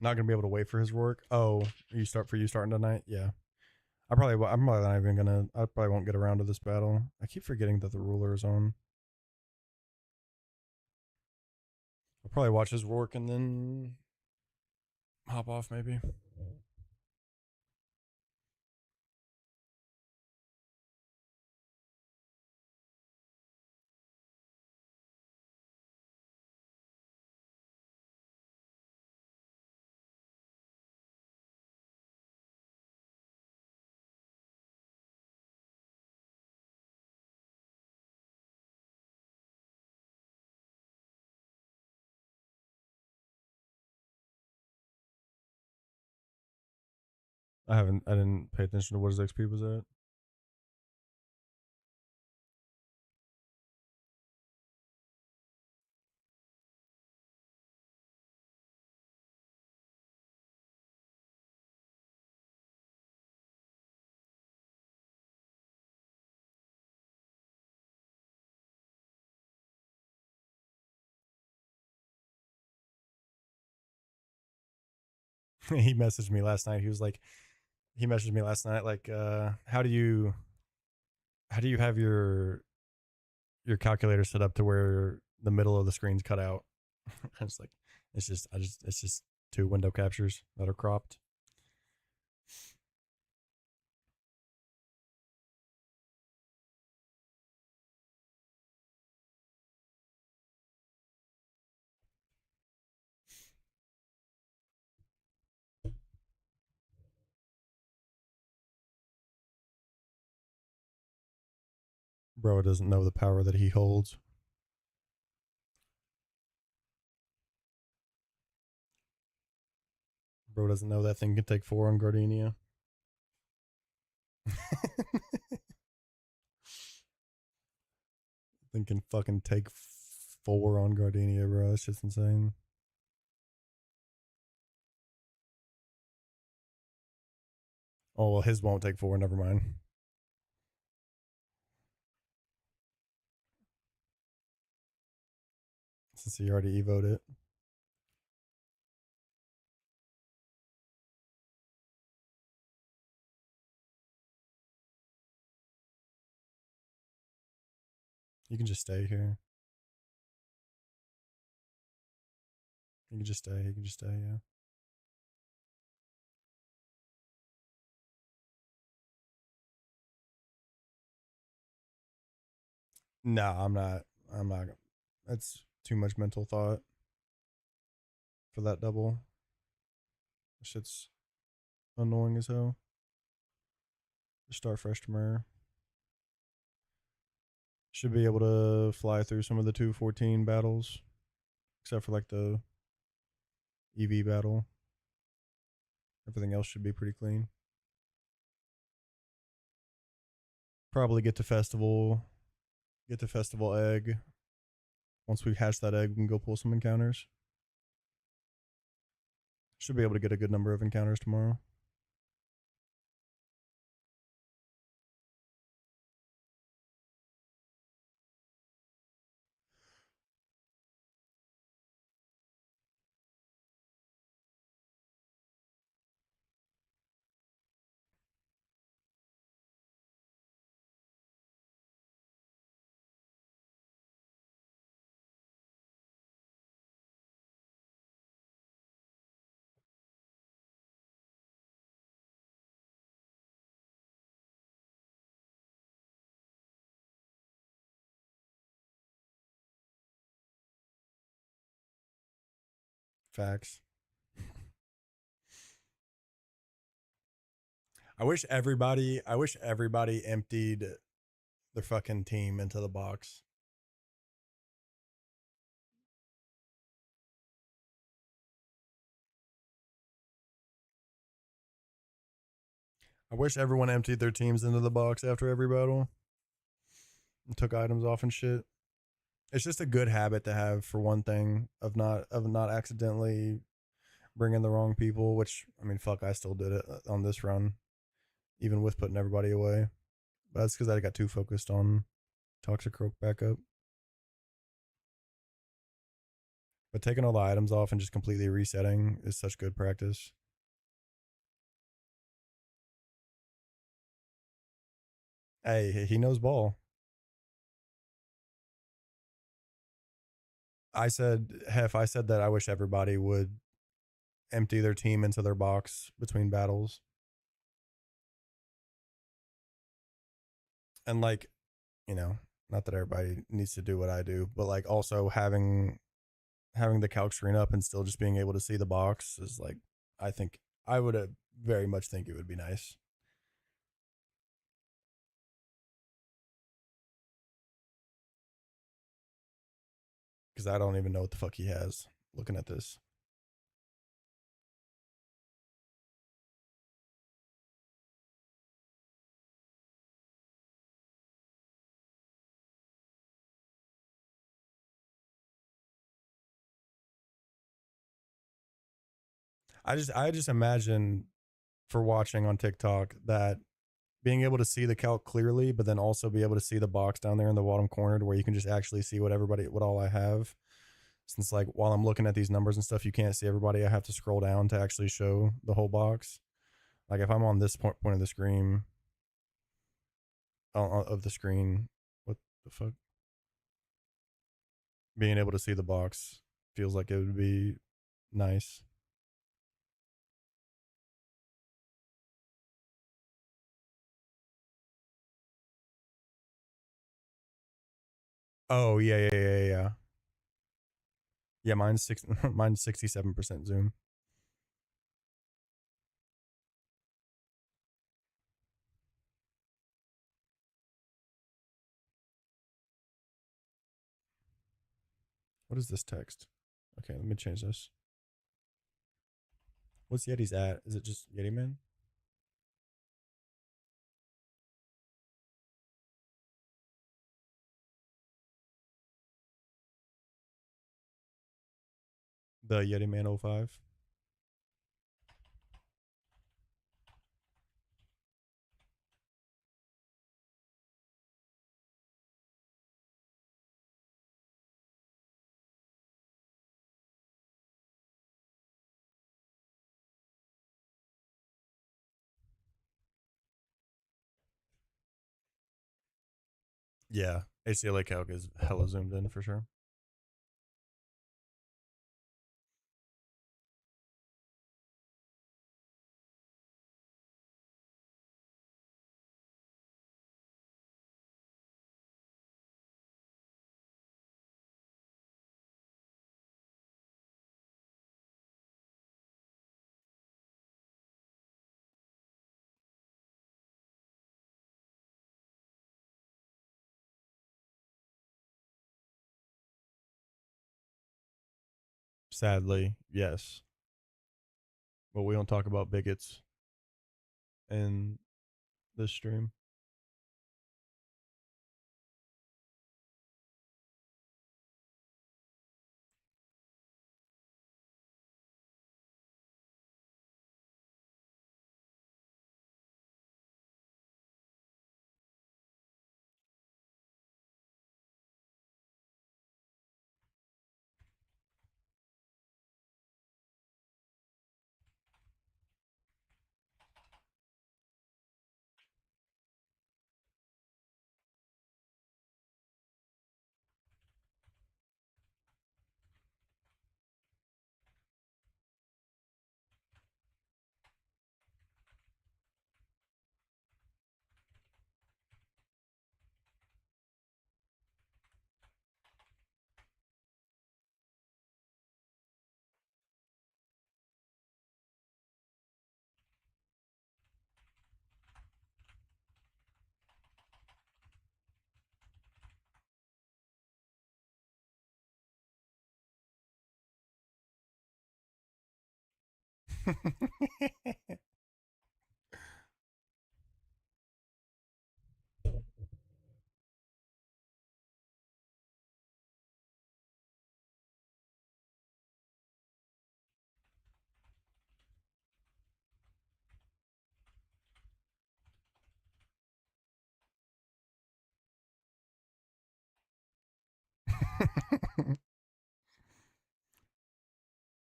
Not gonna be able to wait for his work. Oh, you starting tonight? Yeah. I'm probably not even gonna. I probably won't get around to this battle. I keep forgetting that the ruler is on. I'll probably watch his work and then hop off maybe. I didn't pay attention to what his XP was at. he messaged me last night. He messaged me last night like, how do you have your calculator set up to where the middle of the screen's cut out? I was like, it's just two window captures that are cropped. Bro doesn't know the power that he holds. Bro doesn't know that thing can take 4 on Gardenia. Thing can fucking take 4 on Gardenia, bro. That's just insane. Oh, well, his won't take 4. Never mind. Since he already evoed it. You can just stay here. You can just stay. You can just stay, yeah. No, I'm not. I'm not. That's too much mental thought for that double. Shit's annoying as hell. Just start fresh tomorrow. Should be able to fly through some of the 214 battles, except for like the EV battle. Everything else should be pretty clean. Probably get to festival egg. Once we hatch that egg, we can go pull some encounters. Should be able to get a good number of encounters tomorrow. Facts. I wish everybody emptied their fucking team into the box. I wish everyone emptied their teams into the box after every battle and took items off and shit. It's just a good habit to have, for one thing, of not accidentally bringing the wrong people. Which, I mean, fuck, I still did it on this run, even with putting everybody away. But that's because I got too focused on Toxic Croak backup. But taking all the items off and just completely resetting is such good practice. Hey, he knows ball. I said that I wish everybody would empty their team into their box between battles. And like, you know, not that everybody needs to do what I do, but like also having the calc screen up and still just being able to see the box is like, I think I would very much think it would be nice. Because I don't even know what the fuck he has looking at this. I just imagine, for watching on TikTok, that being able to see the calc clearly, but then also be able to see the box down there in the bottom corner to where you can just actually see what all I have. since like while I'm looking at these numbers and stuff, you can't see everybody. I have to scroll down to actually show the whole box. Like if I'm on this point of the screen, of the screen, what the fuck? Being able to see the box feels like it would be nice. Oh yeah. Yeah, mine's mine's 67% zoom. What is this text? Okay, let me change this. What's Yeti's at? Is it just Yeti Man? The Yeti Man 05? Yeah, ACLA calc is hella zoomed in for sure. Sadly, yes. But we don't talk about bigots in this stream.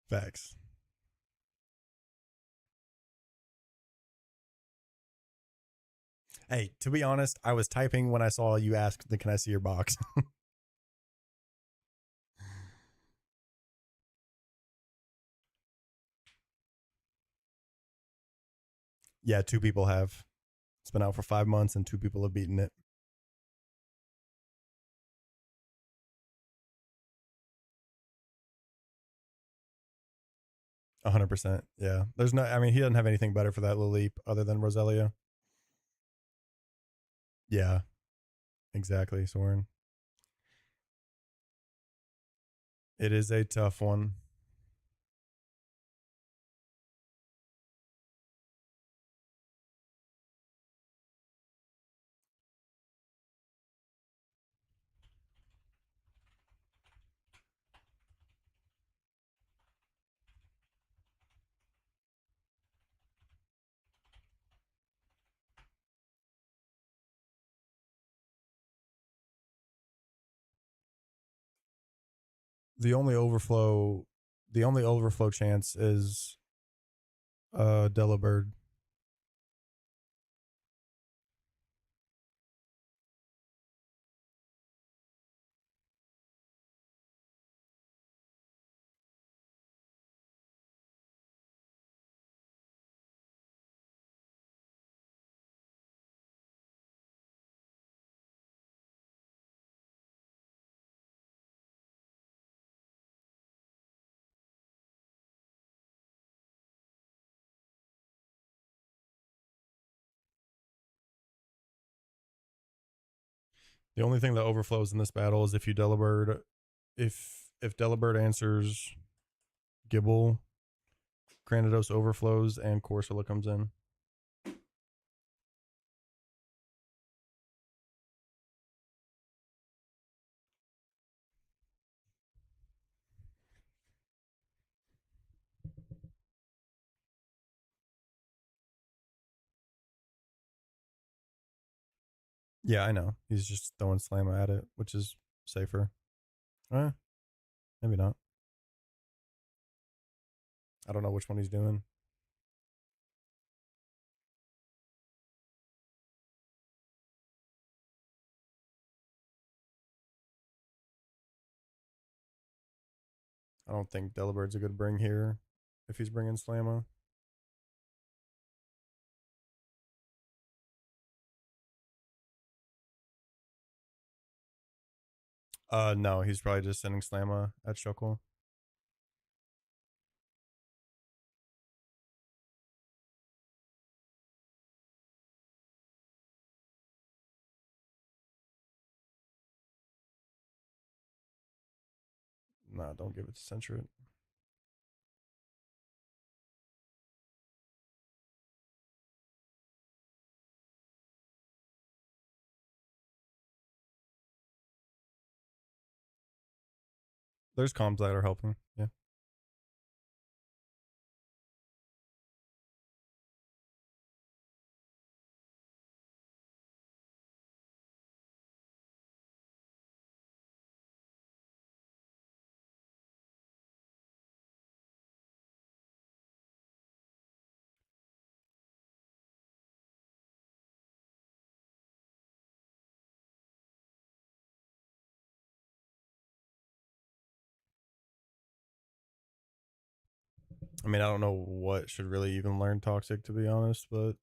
Facts. Hey, to be honest, I was typing when I saw you ask, "Can I see your box?" Yeah, two people have. It's been out for 5 months, and two people have beaten it. 100%. Yeah, there's no. I mean, he doesn't have anything better for that little leap other than Roselia. Yeah, exactly, Soren. It is a tough one. the only overflow, the only overflow chance is Delibird. The only thing that overflows in this battle is if you Delibird, if Delibird answers Gibble, Granados overflows, and Corsola comes in. Yeah, I know. He's just throwing Slamma at it, which is safer. Maybe not. I don't know which one he's doing. I don't think Delibird's a good bring here if he's bringing Slamma. No, he's probably just sending Slamma at Shuckle. Nah, don't give it to Sentret. There's comms that are helping. Yeah. I mean, I don't know what should really even learn Toxic, to be honest, but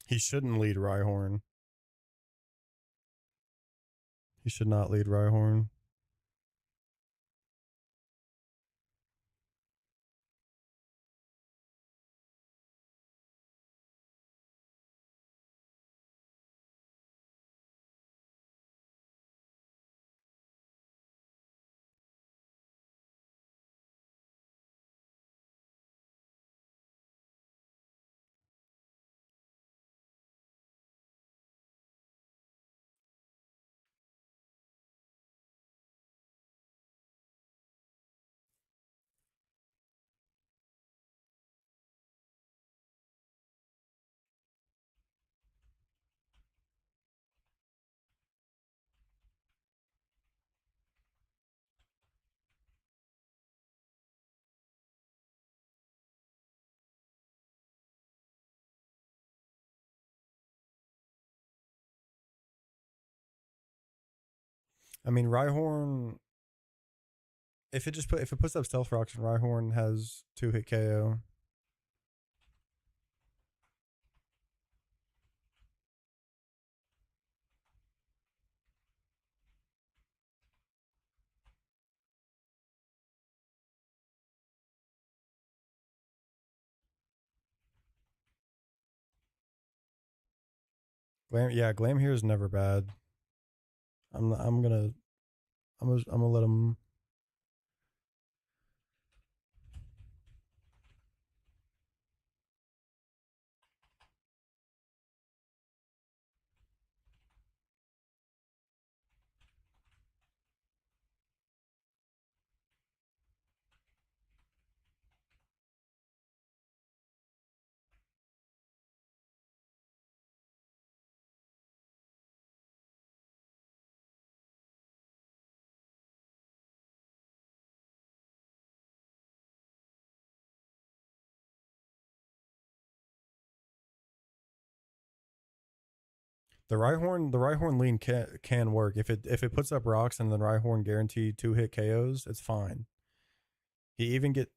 he shouldn't lead Rhyhorn. He should not lead Rhyhorn. I mean, Rhyhorn. If it puts up Stealth Rocks and Rhyhorn has 2-hit KO. Glam here is never bad. I'm gonna let him. The Rhyhorn lean can work if it puts up rocks and the Rhyhorn guaranteed 2-hit KOs. It's fine. He even get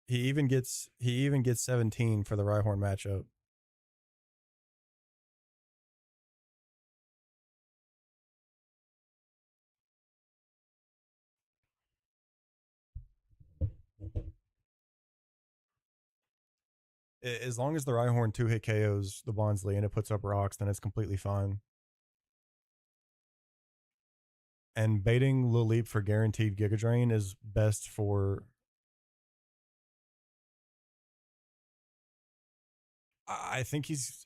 he even gets 17 for the Rhyhorn matchup. As long as the Rhyhorn 2-hit KOs the Bonsly and it puts up rocks, then it's completely fine. And baiting Lil for guaranteed Giga Drain is best for. I think he's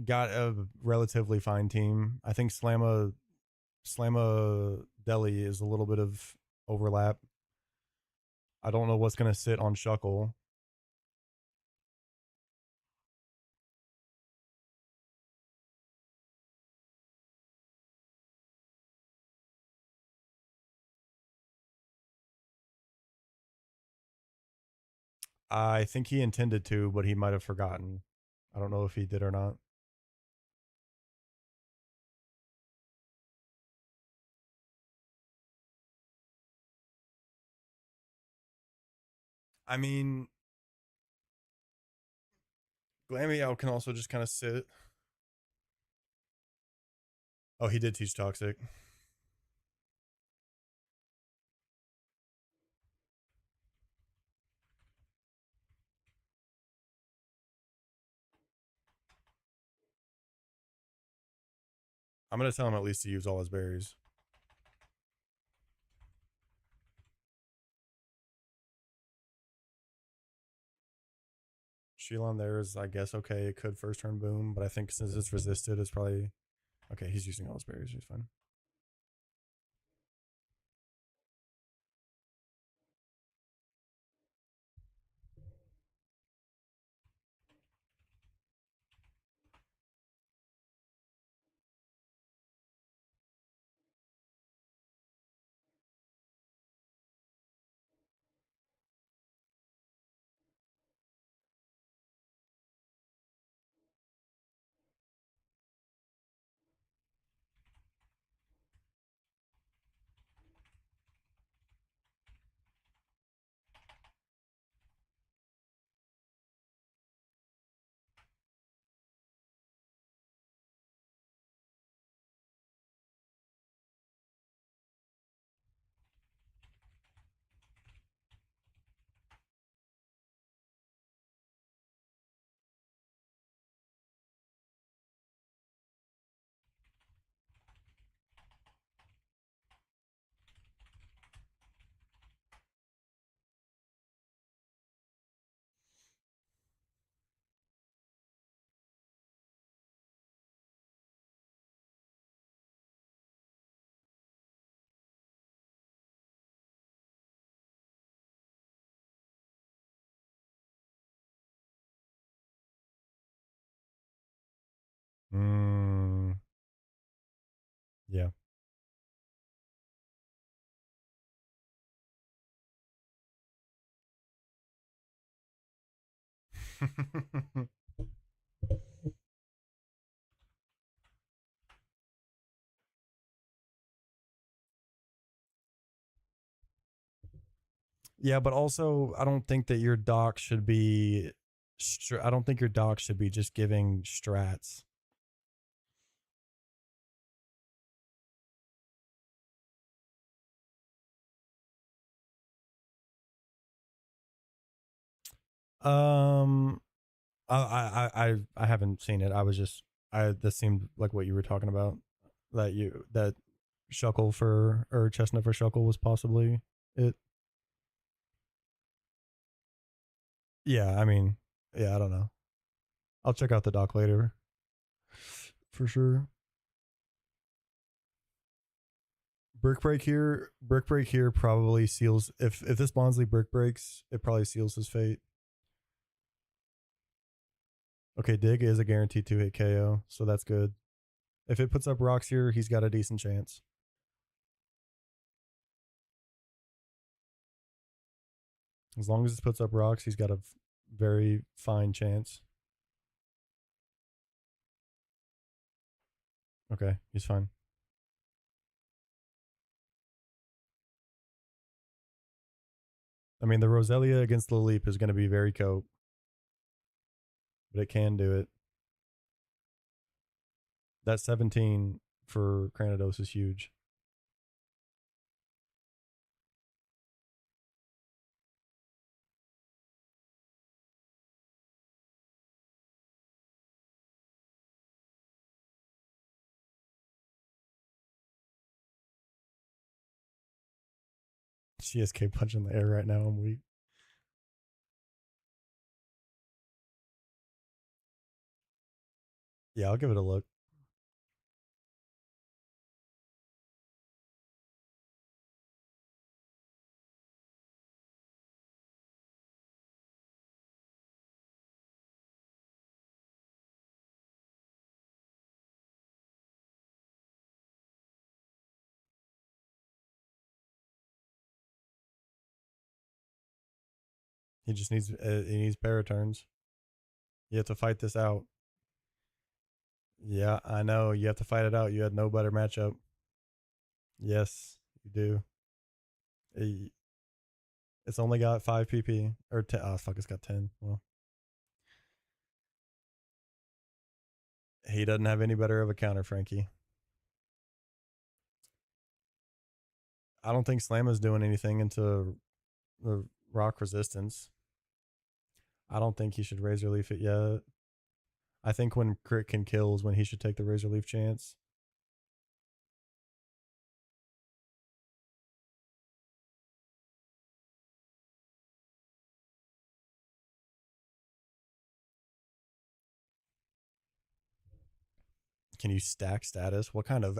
got a relatively fine team. I think Slamma Deli is a little bit of overlap. I don't know what's going to sit on Shuckle. I think he intended to, but he might have forgotten. I don't know if he did or not. I mean, Glameow can also just kind of sit. Oh, he did teach Toxic. I'm going to tell him at least to use all his berries. Shilon there is, I guess, okay. It could first turn boom, but I think since it's resisted, it's probably okay. He's using all his berries. He's fine. Yeah. Yeah, but also I don't think that your doc should be. I don't think your doc should be just giving strats. Um, I haven't seen it. I was just that seemed like what you were talking about. That Shuckle for or Chestnut for Shuckle was possibly it. Yeah, I mean, yeah, I don't know. I'll check out the doc later for sure. Brick break here probably seals if this Bonsly brick breaks, it probably seals his fate. Okay, dig is a guaranteed 2-hit KO, so that's good. If it puts up rocks here, he's got a decent chance. As long as it puts up rocks, he's got a very fine chance. Okay, he's fine. I mean, the Roselia against the Leap is going to be very cope, but it can do it. That 17 for Cranidos is huge. CSK punching the air right now. I'm weak. Yeah, I'll give it a look. He just needs he needs paraturns. You have to fight this out. Yeah, I know. You have to fight it out. You had no better matchup. Yes, you do. It's only got 5 PP or 10. Oh fuck, it's got 10. Well, he doesn't have any better of a counter, Frankie. I don't think Slam is doing anything into the rock resistance. I don't think he should Razor Leaf it yet. I think when crit can kill is when he should take the Razor Leaf chance. Can you stack status? What kind of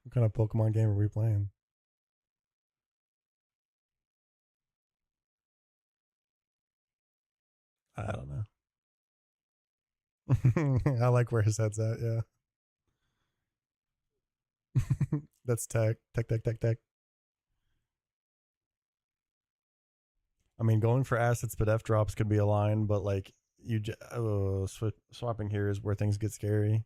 what kind of Pokemon game are we playing? I don't know. I like where his head's at, yeah. That's tech. Tech, tech, tech, tech. I mean, going for assets but F drops could be a line, but like swapping here is where things get scary.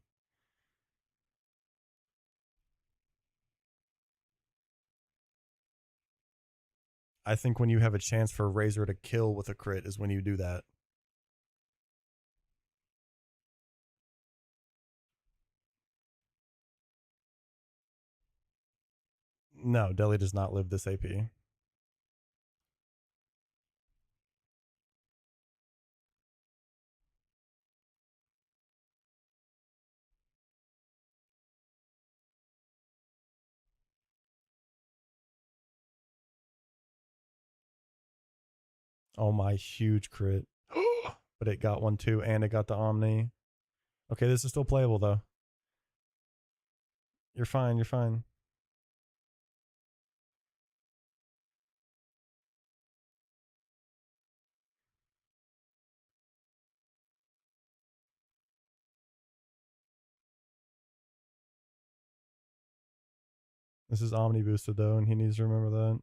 I think when you have a chance for Razor to kill with a crit is when you do that. No, Deli does not live this AP. Oh my, huge crit. But it got one too, and it got the Omni. Okay, this is still playable though. You're fine, you're fine. This is Omni boosted though, and he needs to remember that.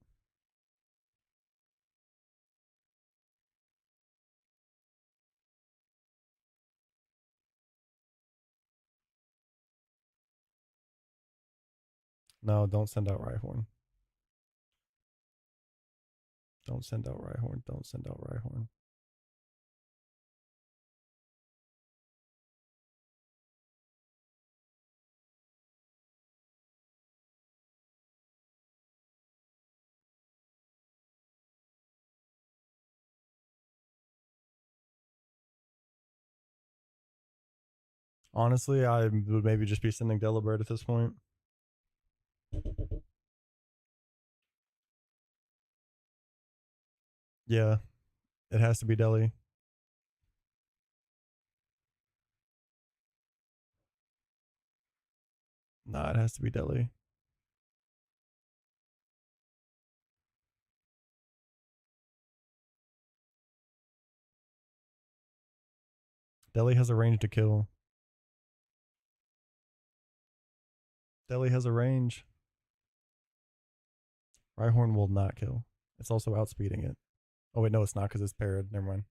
No, don't send out Rhyhorn. Don't send out Rhyhorn. Don't send out Rhyhorn. Honestly, I would maybe just be sending Delibird at this point. Yeah, it has to be Deli. Nah, it has to be Deli. Deli has a range to kill. Deli has a range. Rhyhorn will not kill. It's also outspeeding it. Oh wait, no, it's not because it's parried. Never mind.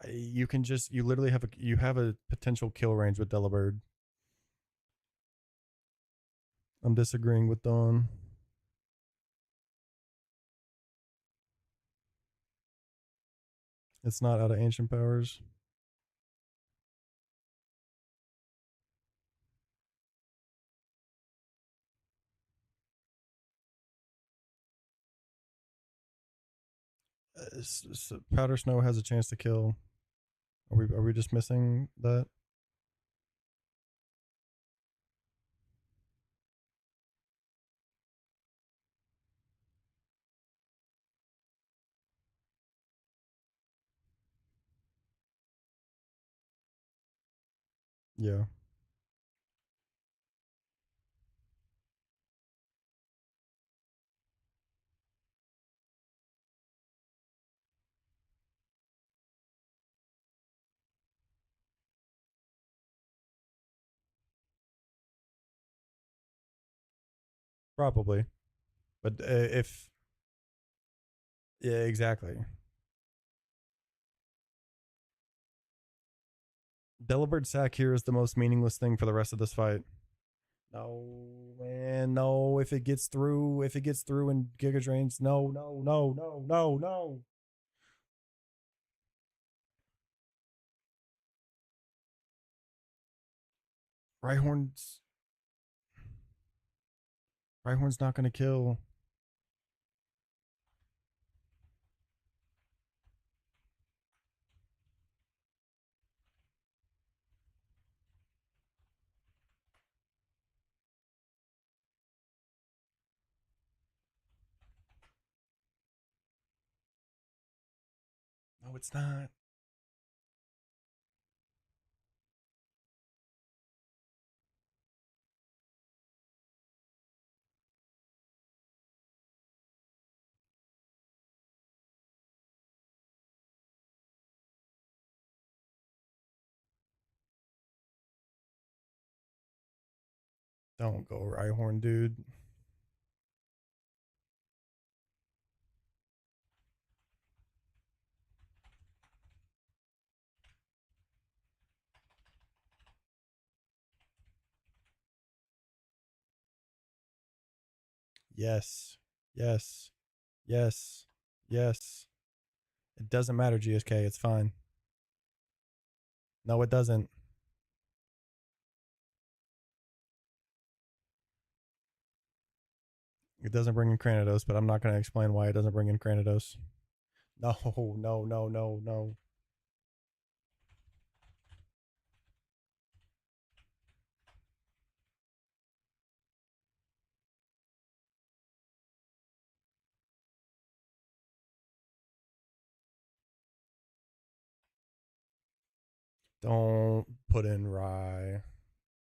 You can just, you literally have a potential kill range with Delibird. I'm disagreeing with Dawn. It's not out of ancient powers. Powder Snow has a chance to kill. Are we just missing that? Yeah. Probably. But if yeah, exactly. Delibird sack here is the most meaningless thing for the rest of this fight. No, man, no. If it gets through and Giga Drains, no, no, no, no, no, no. Rhyhorn's Rhyhorn's not gonna kill. No, it's not. Don't go Rhyhorn, dude. Yes. Yes. Yes. Yes. It doesn't matter, GSK. It's fine. No, it doesn't. It doesn't bring in Cranidos, but I'm not going to explain why it doesn't bring in Cranidos. No, no, no, no, no. Don't put in Rye.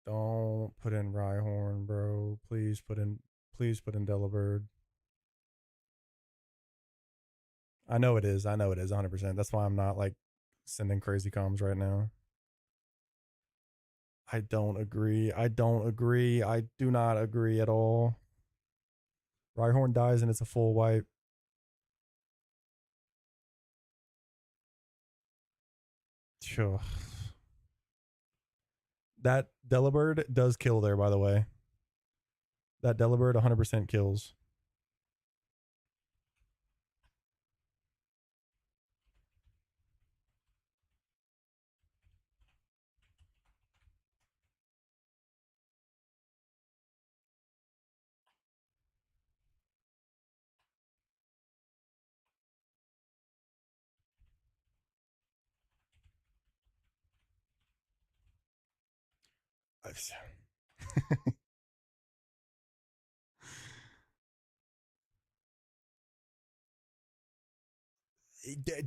Don't put in Rhyhorn, bro. Please put in Delibird. I know it is. I know it is 100%. That's why I'm not like sending crazy comms right now. I don't agree. I don't agree. I do not agree at all. Rhyhorn dies and it's a full wipe. Sure. That Delibird does kill there, by the way. That Delibird 100% kills.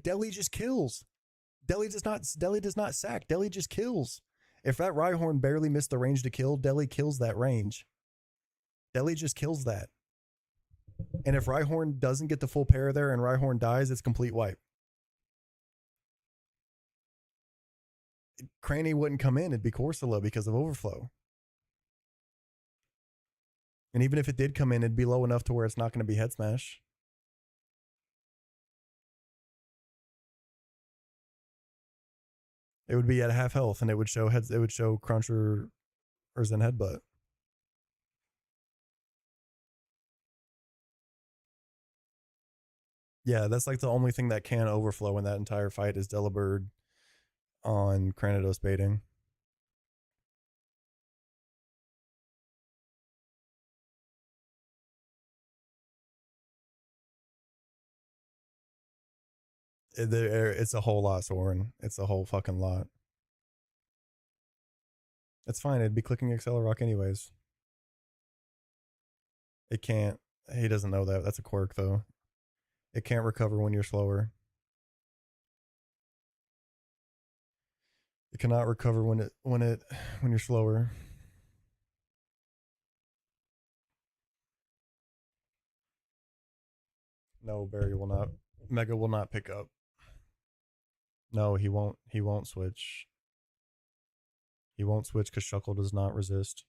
Deli just kills. Deli does not sack. Deli just kills. If that Rhyhorn barely missed the range to kill, Deli kills that range. Deli just kills that. And if Rhyhorn doesn't get the full pair there and Rhyhorn dies, it's complete wipe. Cranny wouldn't come in, it'd be Corsola because of overflow. And even if it did come in, it'd be low enough to where it's not going to be head smash. It would be at half health, and it would show heads. It would show Cruncher or Zen Headbutt. Yeah, that's like the only thing that can overflow in that entire fight is Delibird on Cranidos baiting. It's a whole lot, Soren. It's a whole fucking lot. It's fine. It'd be clicking Accelerock anyways. It can't. He doesn't know that. That's a quirk, though. It can't recover when you're slower. It cannot recover when you're slower. No, Barry will not. Mega will not pick up. No, he won't. He won't switch. He won't switch because Shuckle does not resist.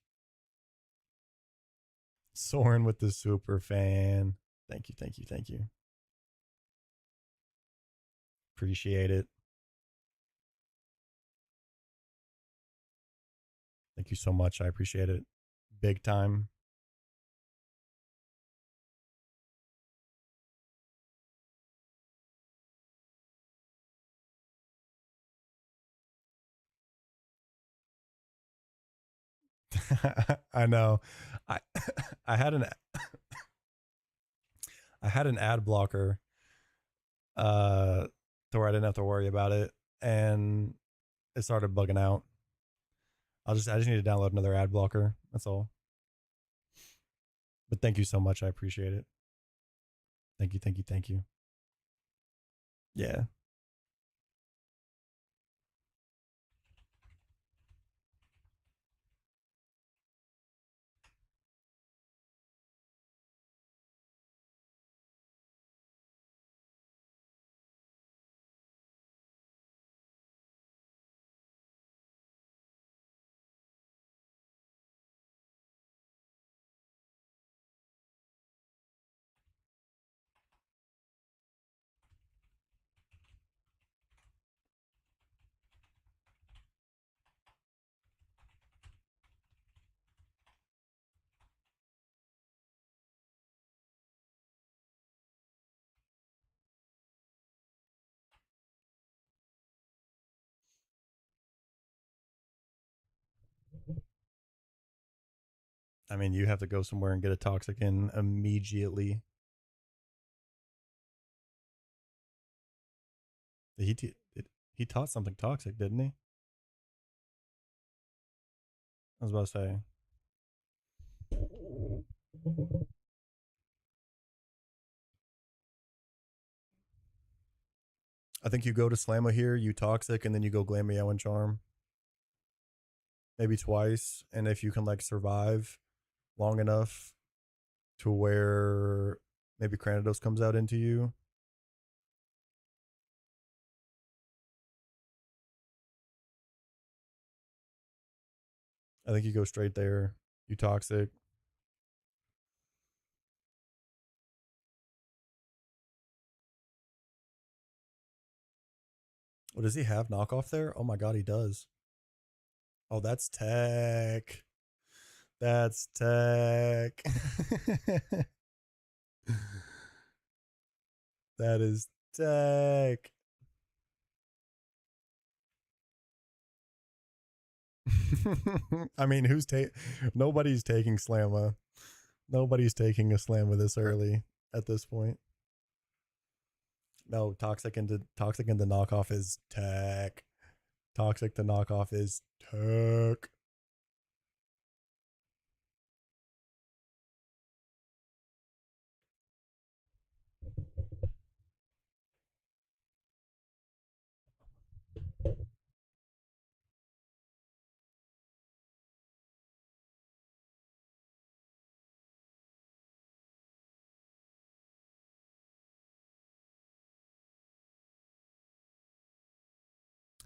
Soren with the super fan. Thank you, thank you, thank you. Appreciate it. Thank you so much. I appreciate it. Big time. I know. I I had an I had an ad blocker to where I didn't have to worry about it, and it started bugging out. I just need to download another ad blocker. That's all. But thank you so much. I appreciate it. Thank you, thank you, thank you. Yeah. I mean, you have to go somewhere and get a toxic in immediately. He taught something toxic, didn't he? I was about to say. I think you go to Slamma here, you toxic, and then you go Glameow and Charm. Maybe twice. And if you can like survive long enough to where maybe Cranidos comes out into you. I think you go straight there. You toxic. Oh, does he have knockoff there? Oh my god, he does. Oh, that's tech. That's tech. That is tech. I mean, nobody's taking Slamma. Nobody's taking a Slamma this early at this point. No, toxic into knockoff is tech. Toxic to knockoff is tech.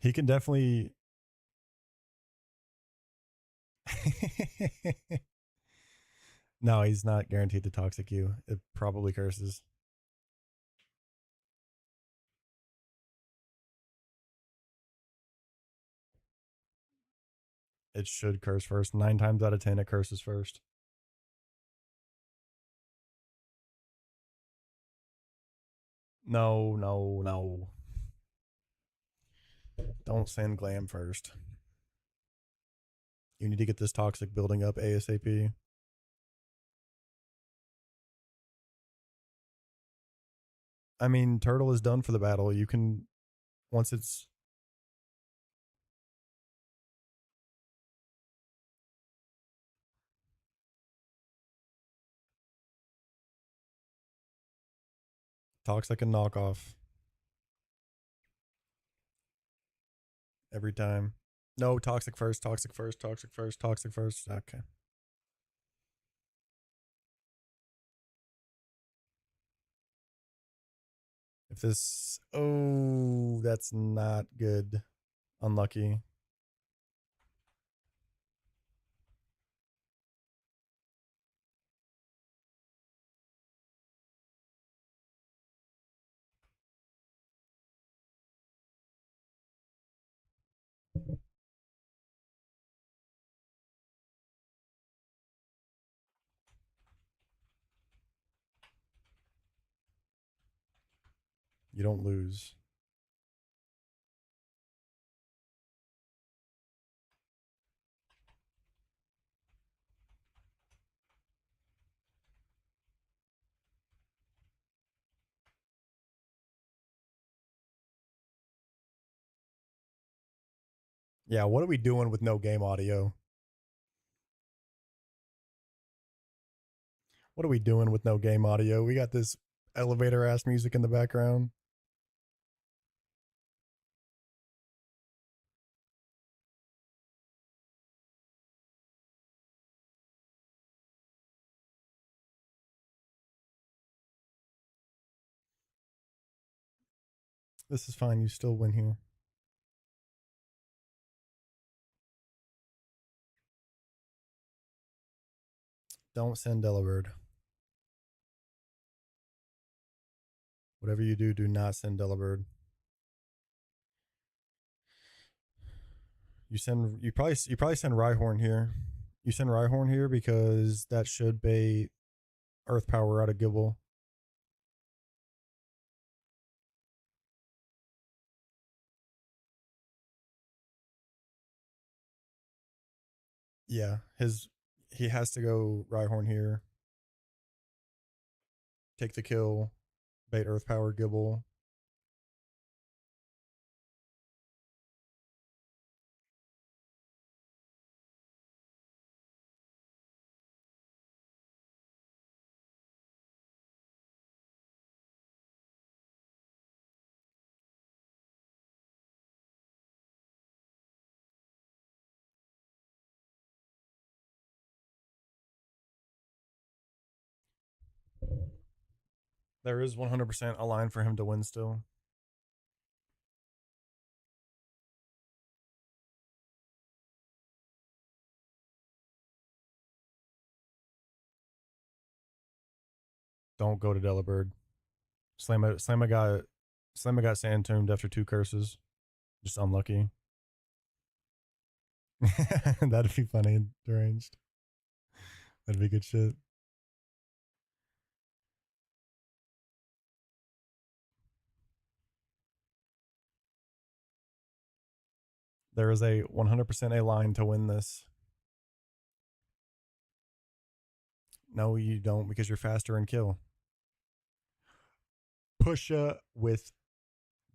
He can definitely. No, he's not guaranteed to toxic you. It probably curses. It should curse first. 9 times out of 10, it curses first. No, no, no. Don't send glam first. You need to get this toxic building up ASAP. I mean, turtle is done for the battle. You can, once it's, toxic and knockoff every time. No, toxic first, toxic first, toxic first, toxic first. Okay. If this, oh, that's not good. Unlucky. You don't lose. Yeah, what are we doing with no game audio? What are we doing with no game audio? We got this elevator ass music in the background. This is fine. You still win here. Don't send Delaware. Whatever you do, do not send Delaware. You probably send Rhyhorn here. You send Rhyhorn here because that should bait Earth Power out of Gibble. Yeah, he has to go Rhyhorn here. Take the kill, bait Earth Power Gibble. There is 100% a line for him to win still. Don't go to Delibird. Slamma got sand tombed after 2 curses. Just unlucky. That'd be funny and deranged. That'd be good shit. There is a 100% a line to win this. No, you don't because you're faster and kill. Pusha with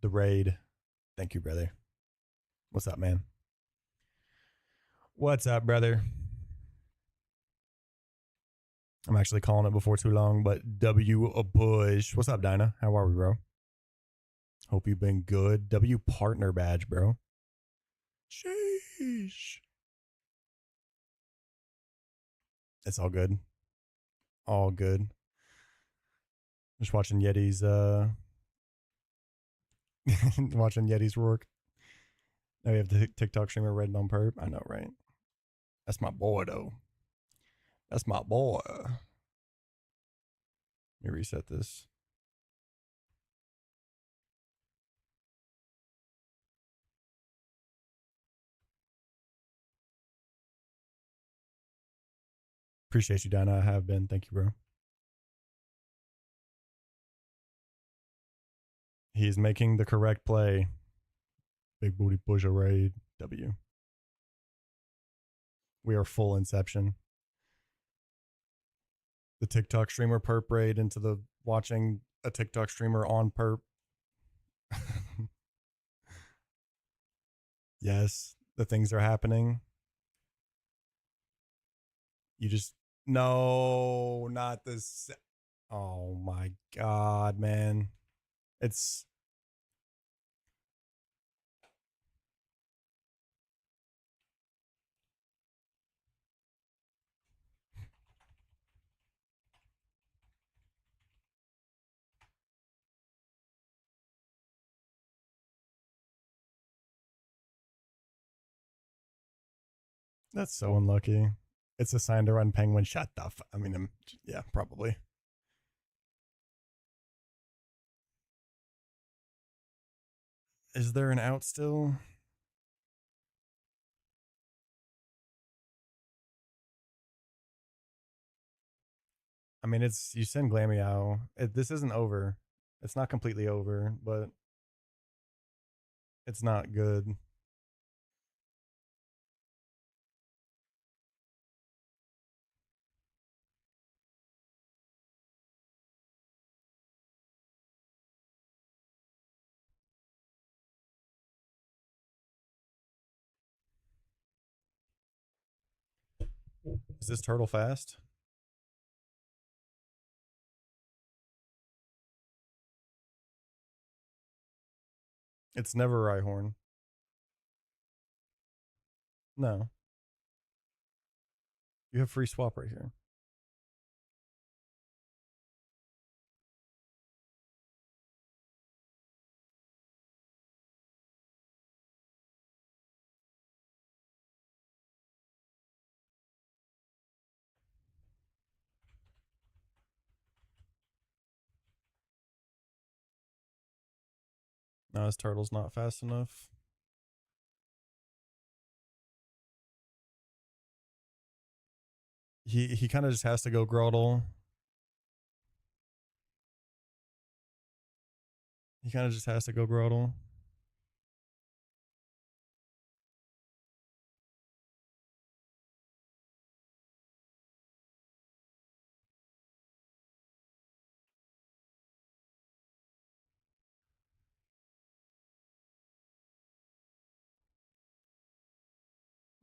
the raid. Thank you, brother. What's up, man? What's up, brother? I'm actually calling it before too long, but W a push. What's up, Dinah? How are we, bro? Hope you've been good. W partner badge, bro. Sheesh. It's all good. All good. Just watching Yeti's watching Yeti's work. Now we have the TikTok streamer Red on Perp. I know, right? That's my boy though. That's my boy. Let me reset this. Appreciate you, Dinah. I have been. Thank you, bro. He's making the correct play. Big booty push a raid. W. We are full inception. The TikTok streamer perp raid into the watching a TikTok streamer on perp. Yes, the things are happening. You just no, not this. Oh my god, man. It's that's so unlucky. It's a sign to run penguin. Shut the I mean, yeah, probably. Is there an out still? I mean, it's you send Glammy out. This isn't over. It's not completely over, but it's not good. Is this turtle fast? It's never Rhyhorn. No. You have free swap right here. No, his turtle's not fast enough. He kind of just has to go Groddle. He kind of just has to go Groddle.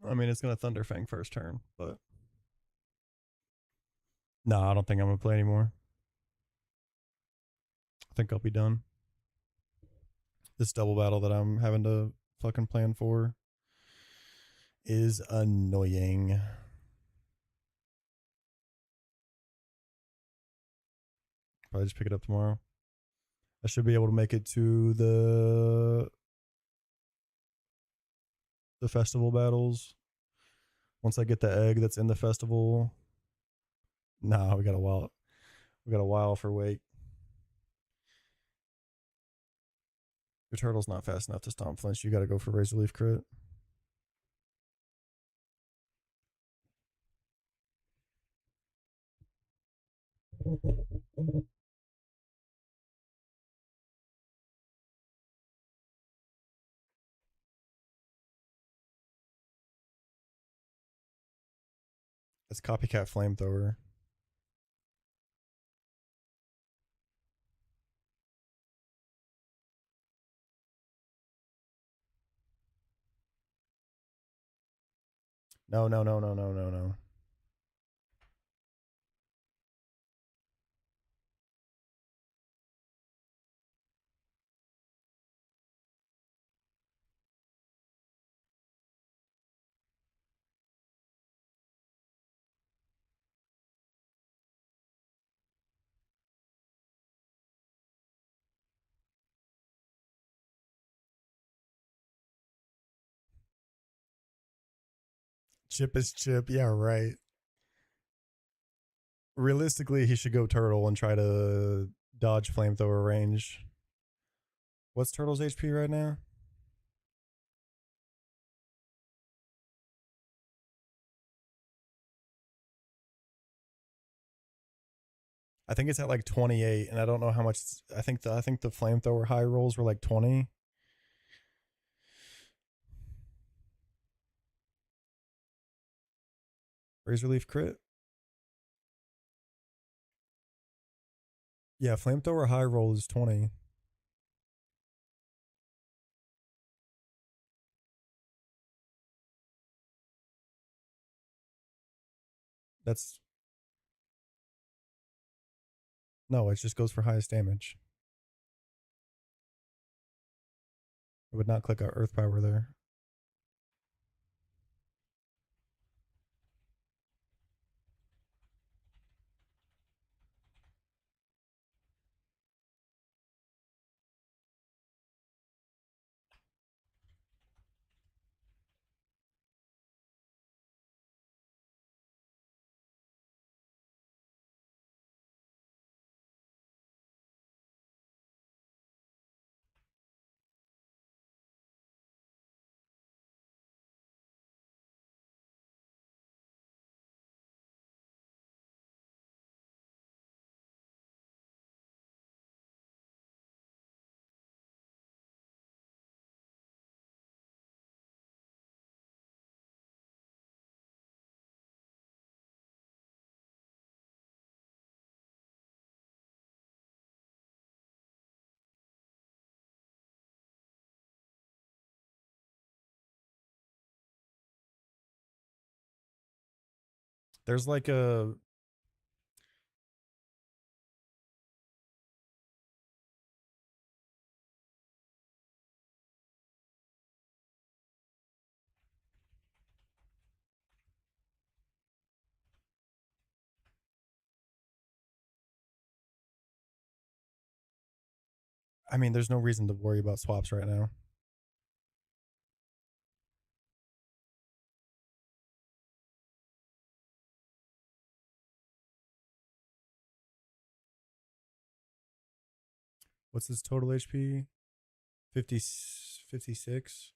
I mean, it's gonna Thunderfang first turn, but no, I don't think I'm gonna play anymore. I think I'll be done. This double battle that I'm having to fucking plan for is annoying. Probably just pick it up tomorrow. I should be able to make it to the festival battles. Once I get the egg that's in the festival. Nah, we got a while. We got a while for wait. Your turtle's not fast enough to stomp flinch. You got to go for Razor Leaf crit. It's copycat flamethrower. No, no, no, no, no, no, no. Chip is chip. Yeah, right. Realistically, he should go turtle and try to dodge flamethrower range. What's turtle's HP right now? I think it's at like 28, and I don't know how much. I think the flamethrower high rolls were like 20. Razor leaf crit. Yeah, flamethrower high roll is 20. That's no, it just goes for highest damage. I would not click out earth power there. There's like a I mean, there's no reason to worry about swaps right now. What's his total HP? 50, 56.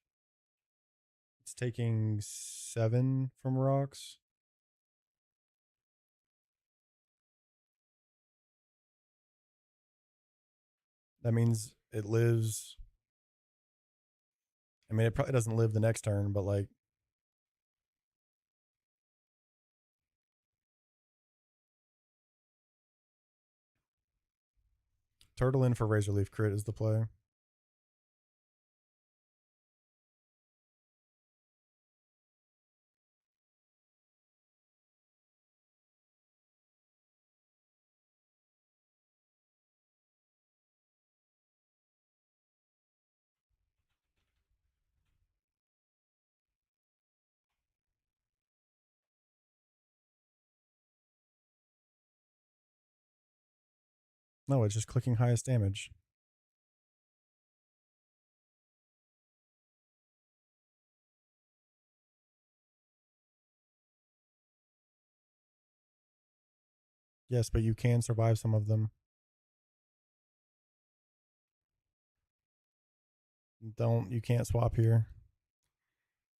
It's taking 7 from rocks. That means it lives. I mean, it probably doesn't live the next turn, but like turtle in for razor leaf crit is the play. No, it's just clicking highest damage. Yes, but you can survive some of them. You can't swap here.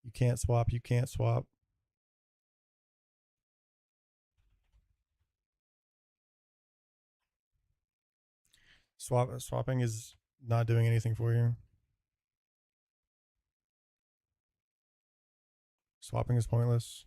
You can't swap, you can't swap. Swapping is not doing anything for you. Swapping is pointless.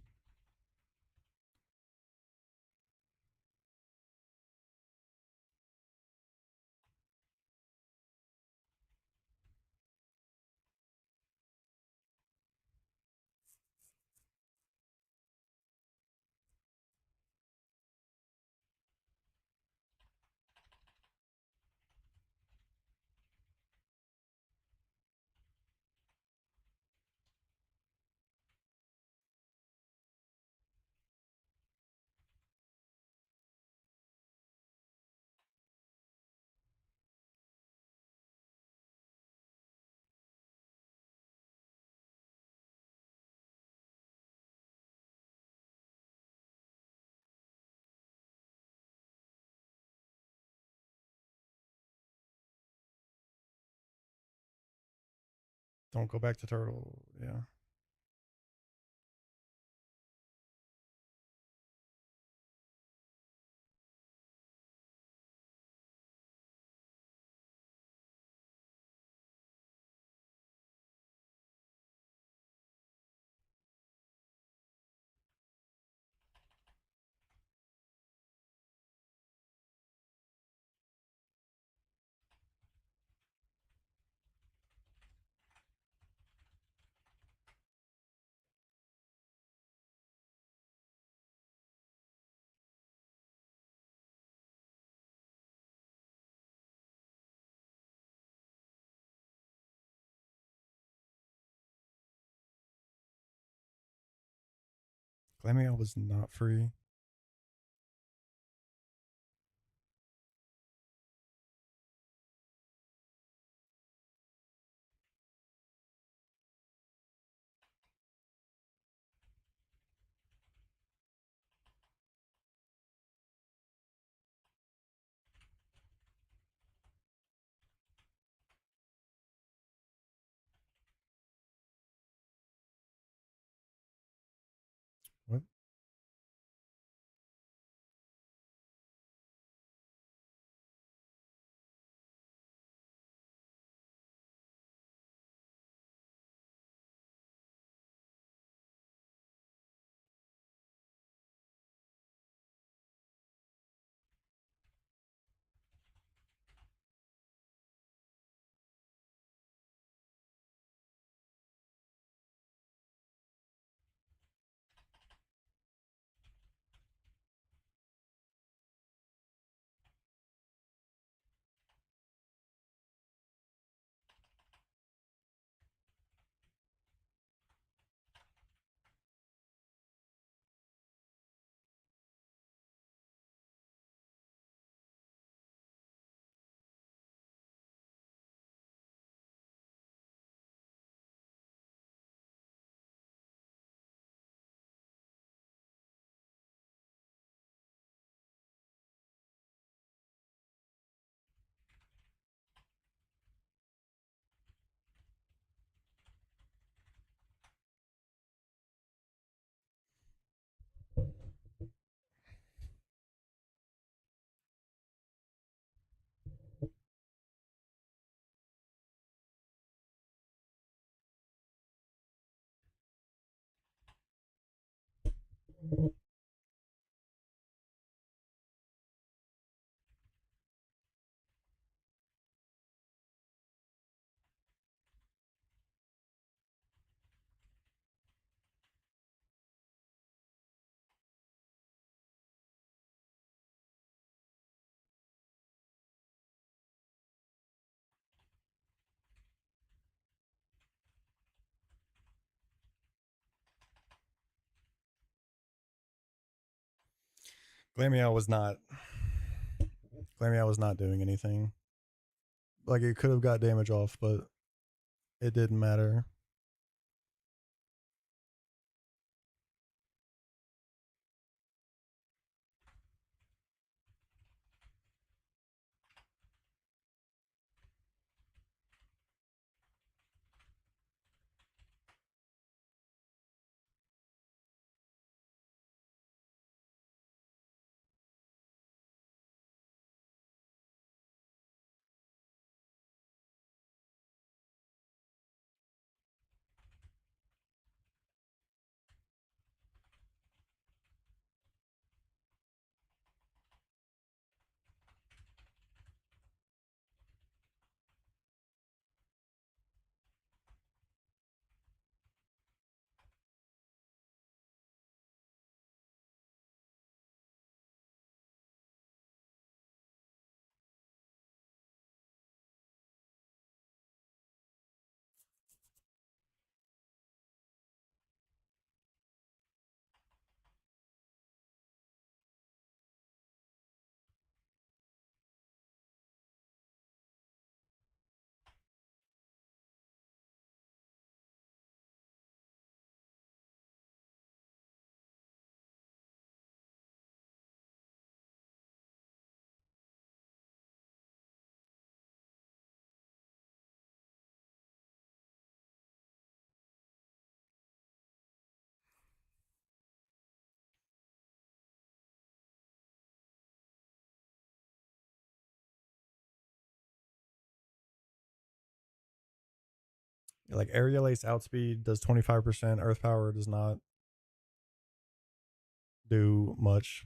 Don't go back to turtle. Yeah. Glamio was not free. What? Glamio was not. Glamio was not doing anything. Like it could have got damage off, but it didn't matter. Like aerial ace outspeed does 25%. Earth power does not do much.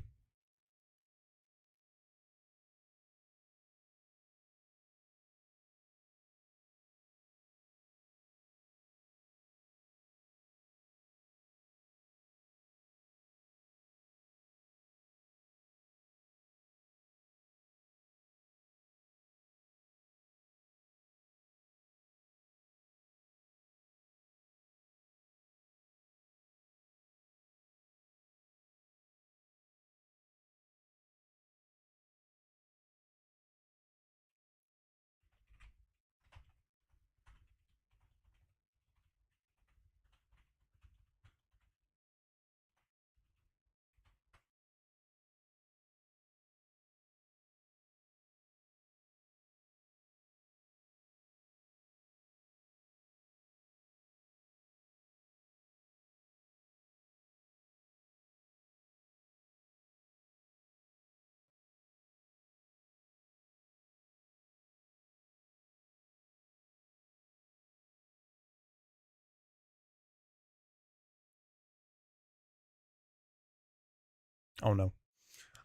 I don't know.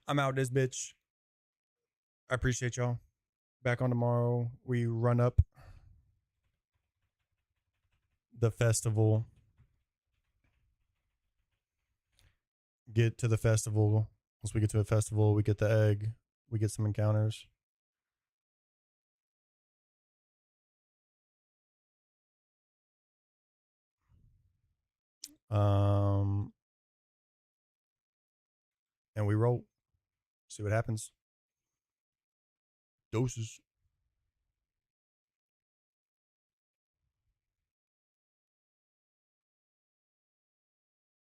I'm out this bitch. I appreciate y'all. Back on tomorrow. We run up the festival. Get to the festival. Once we get to a festival, we get the egg. We get some encounters. And we roll. See what happens. Doses.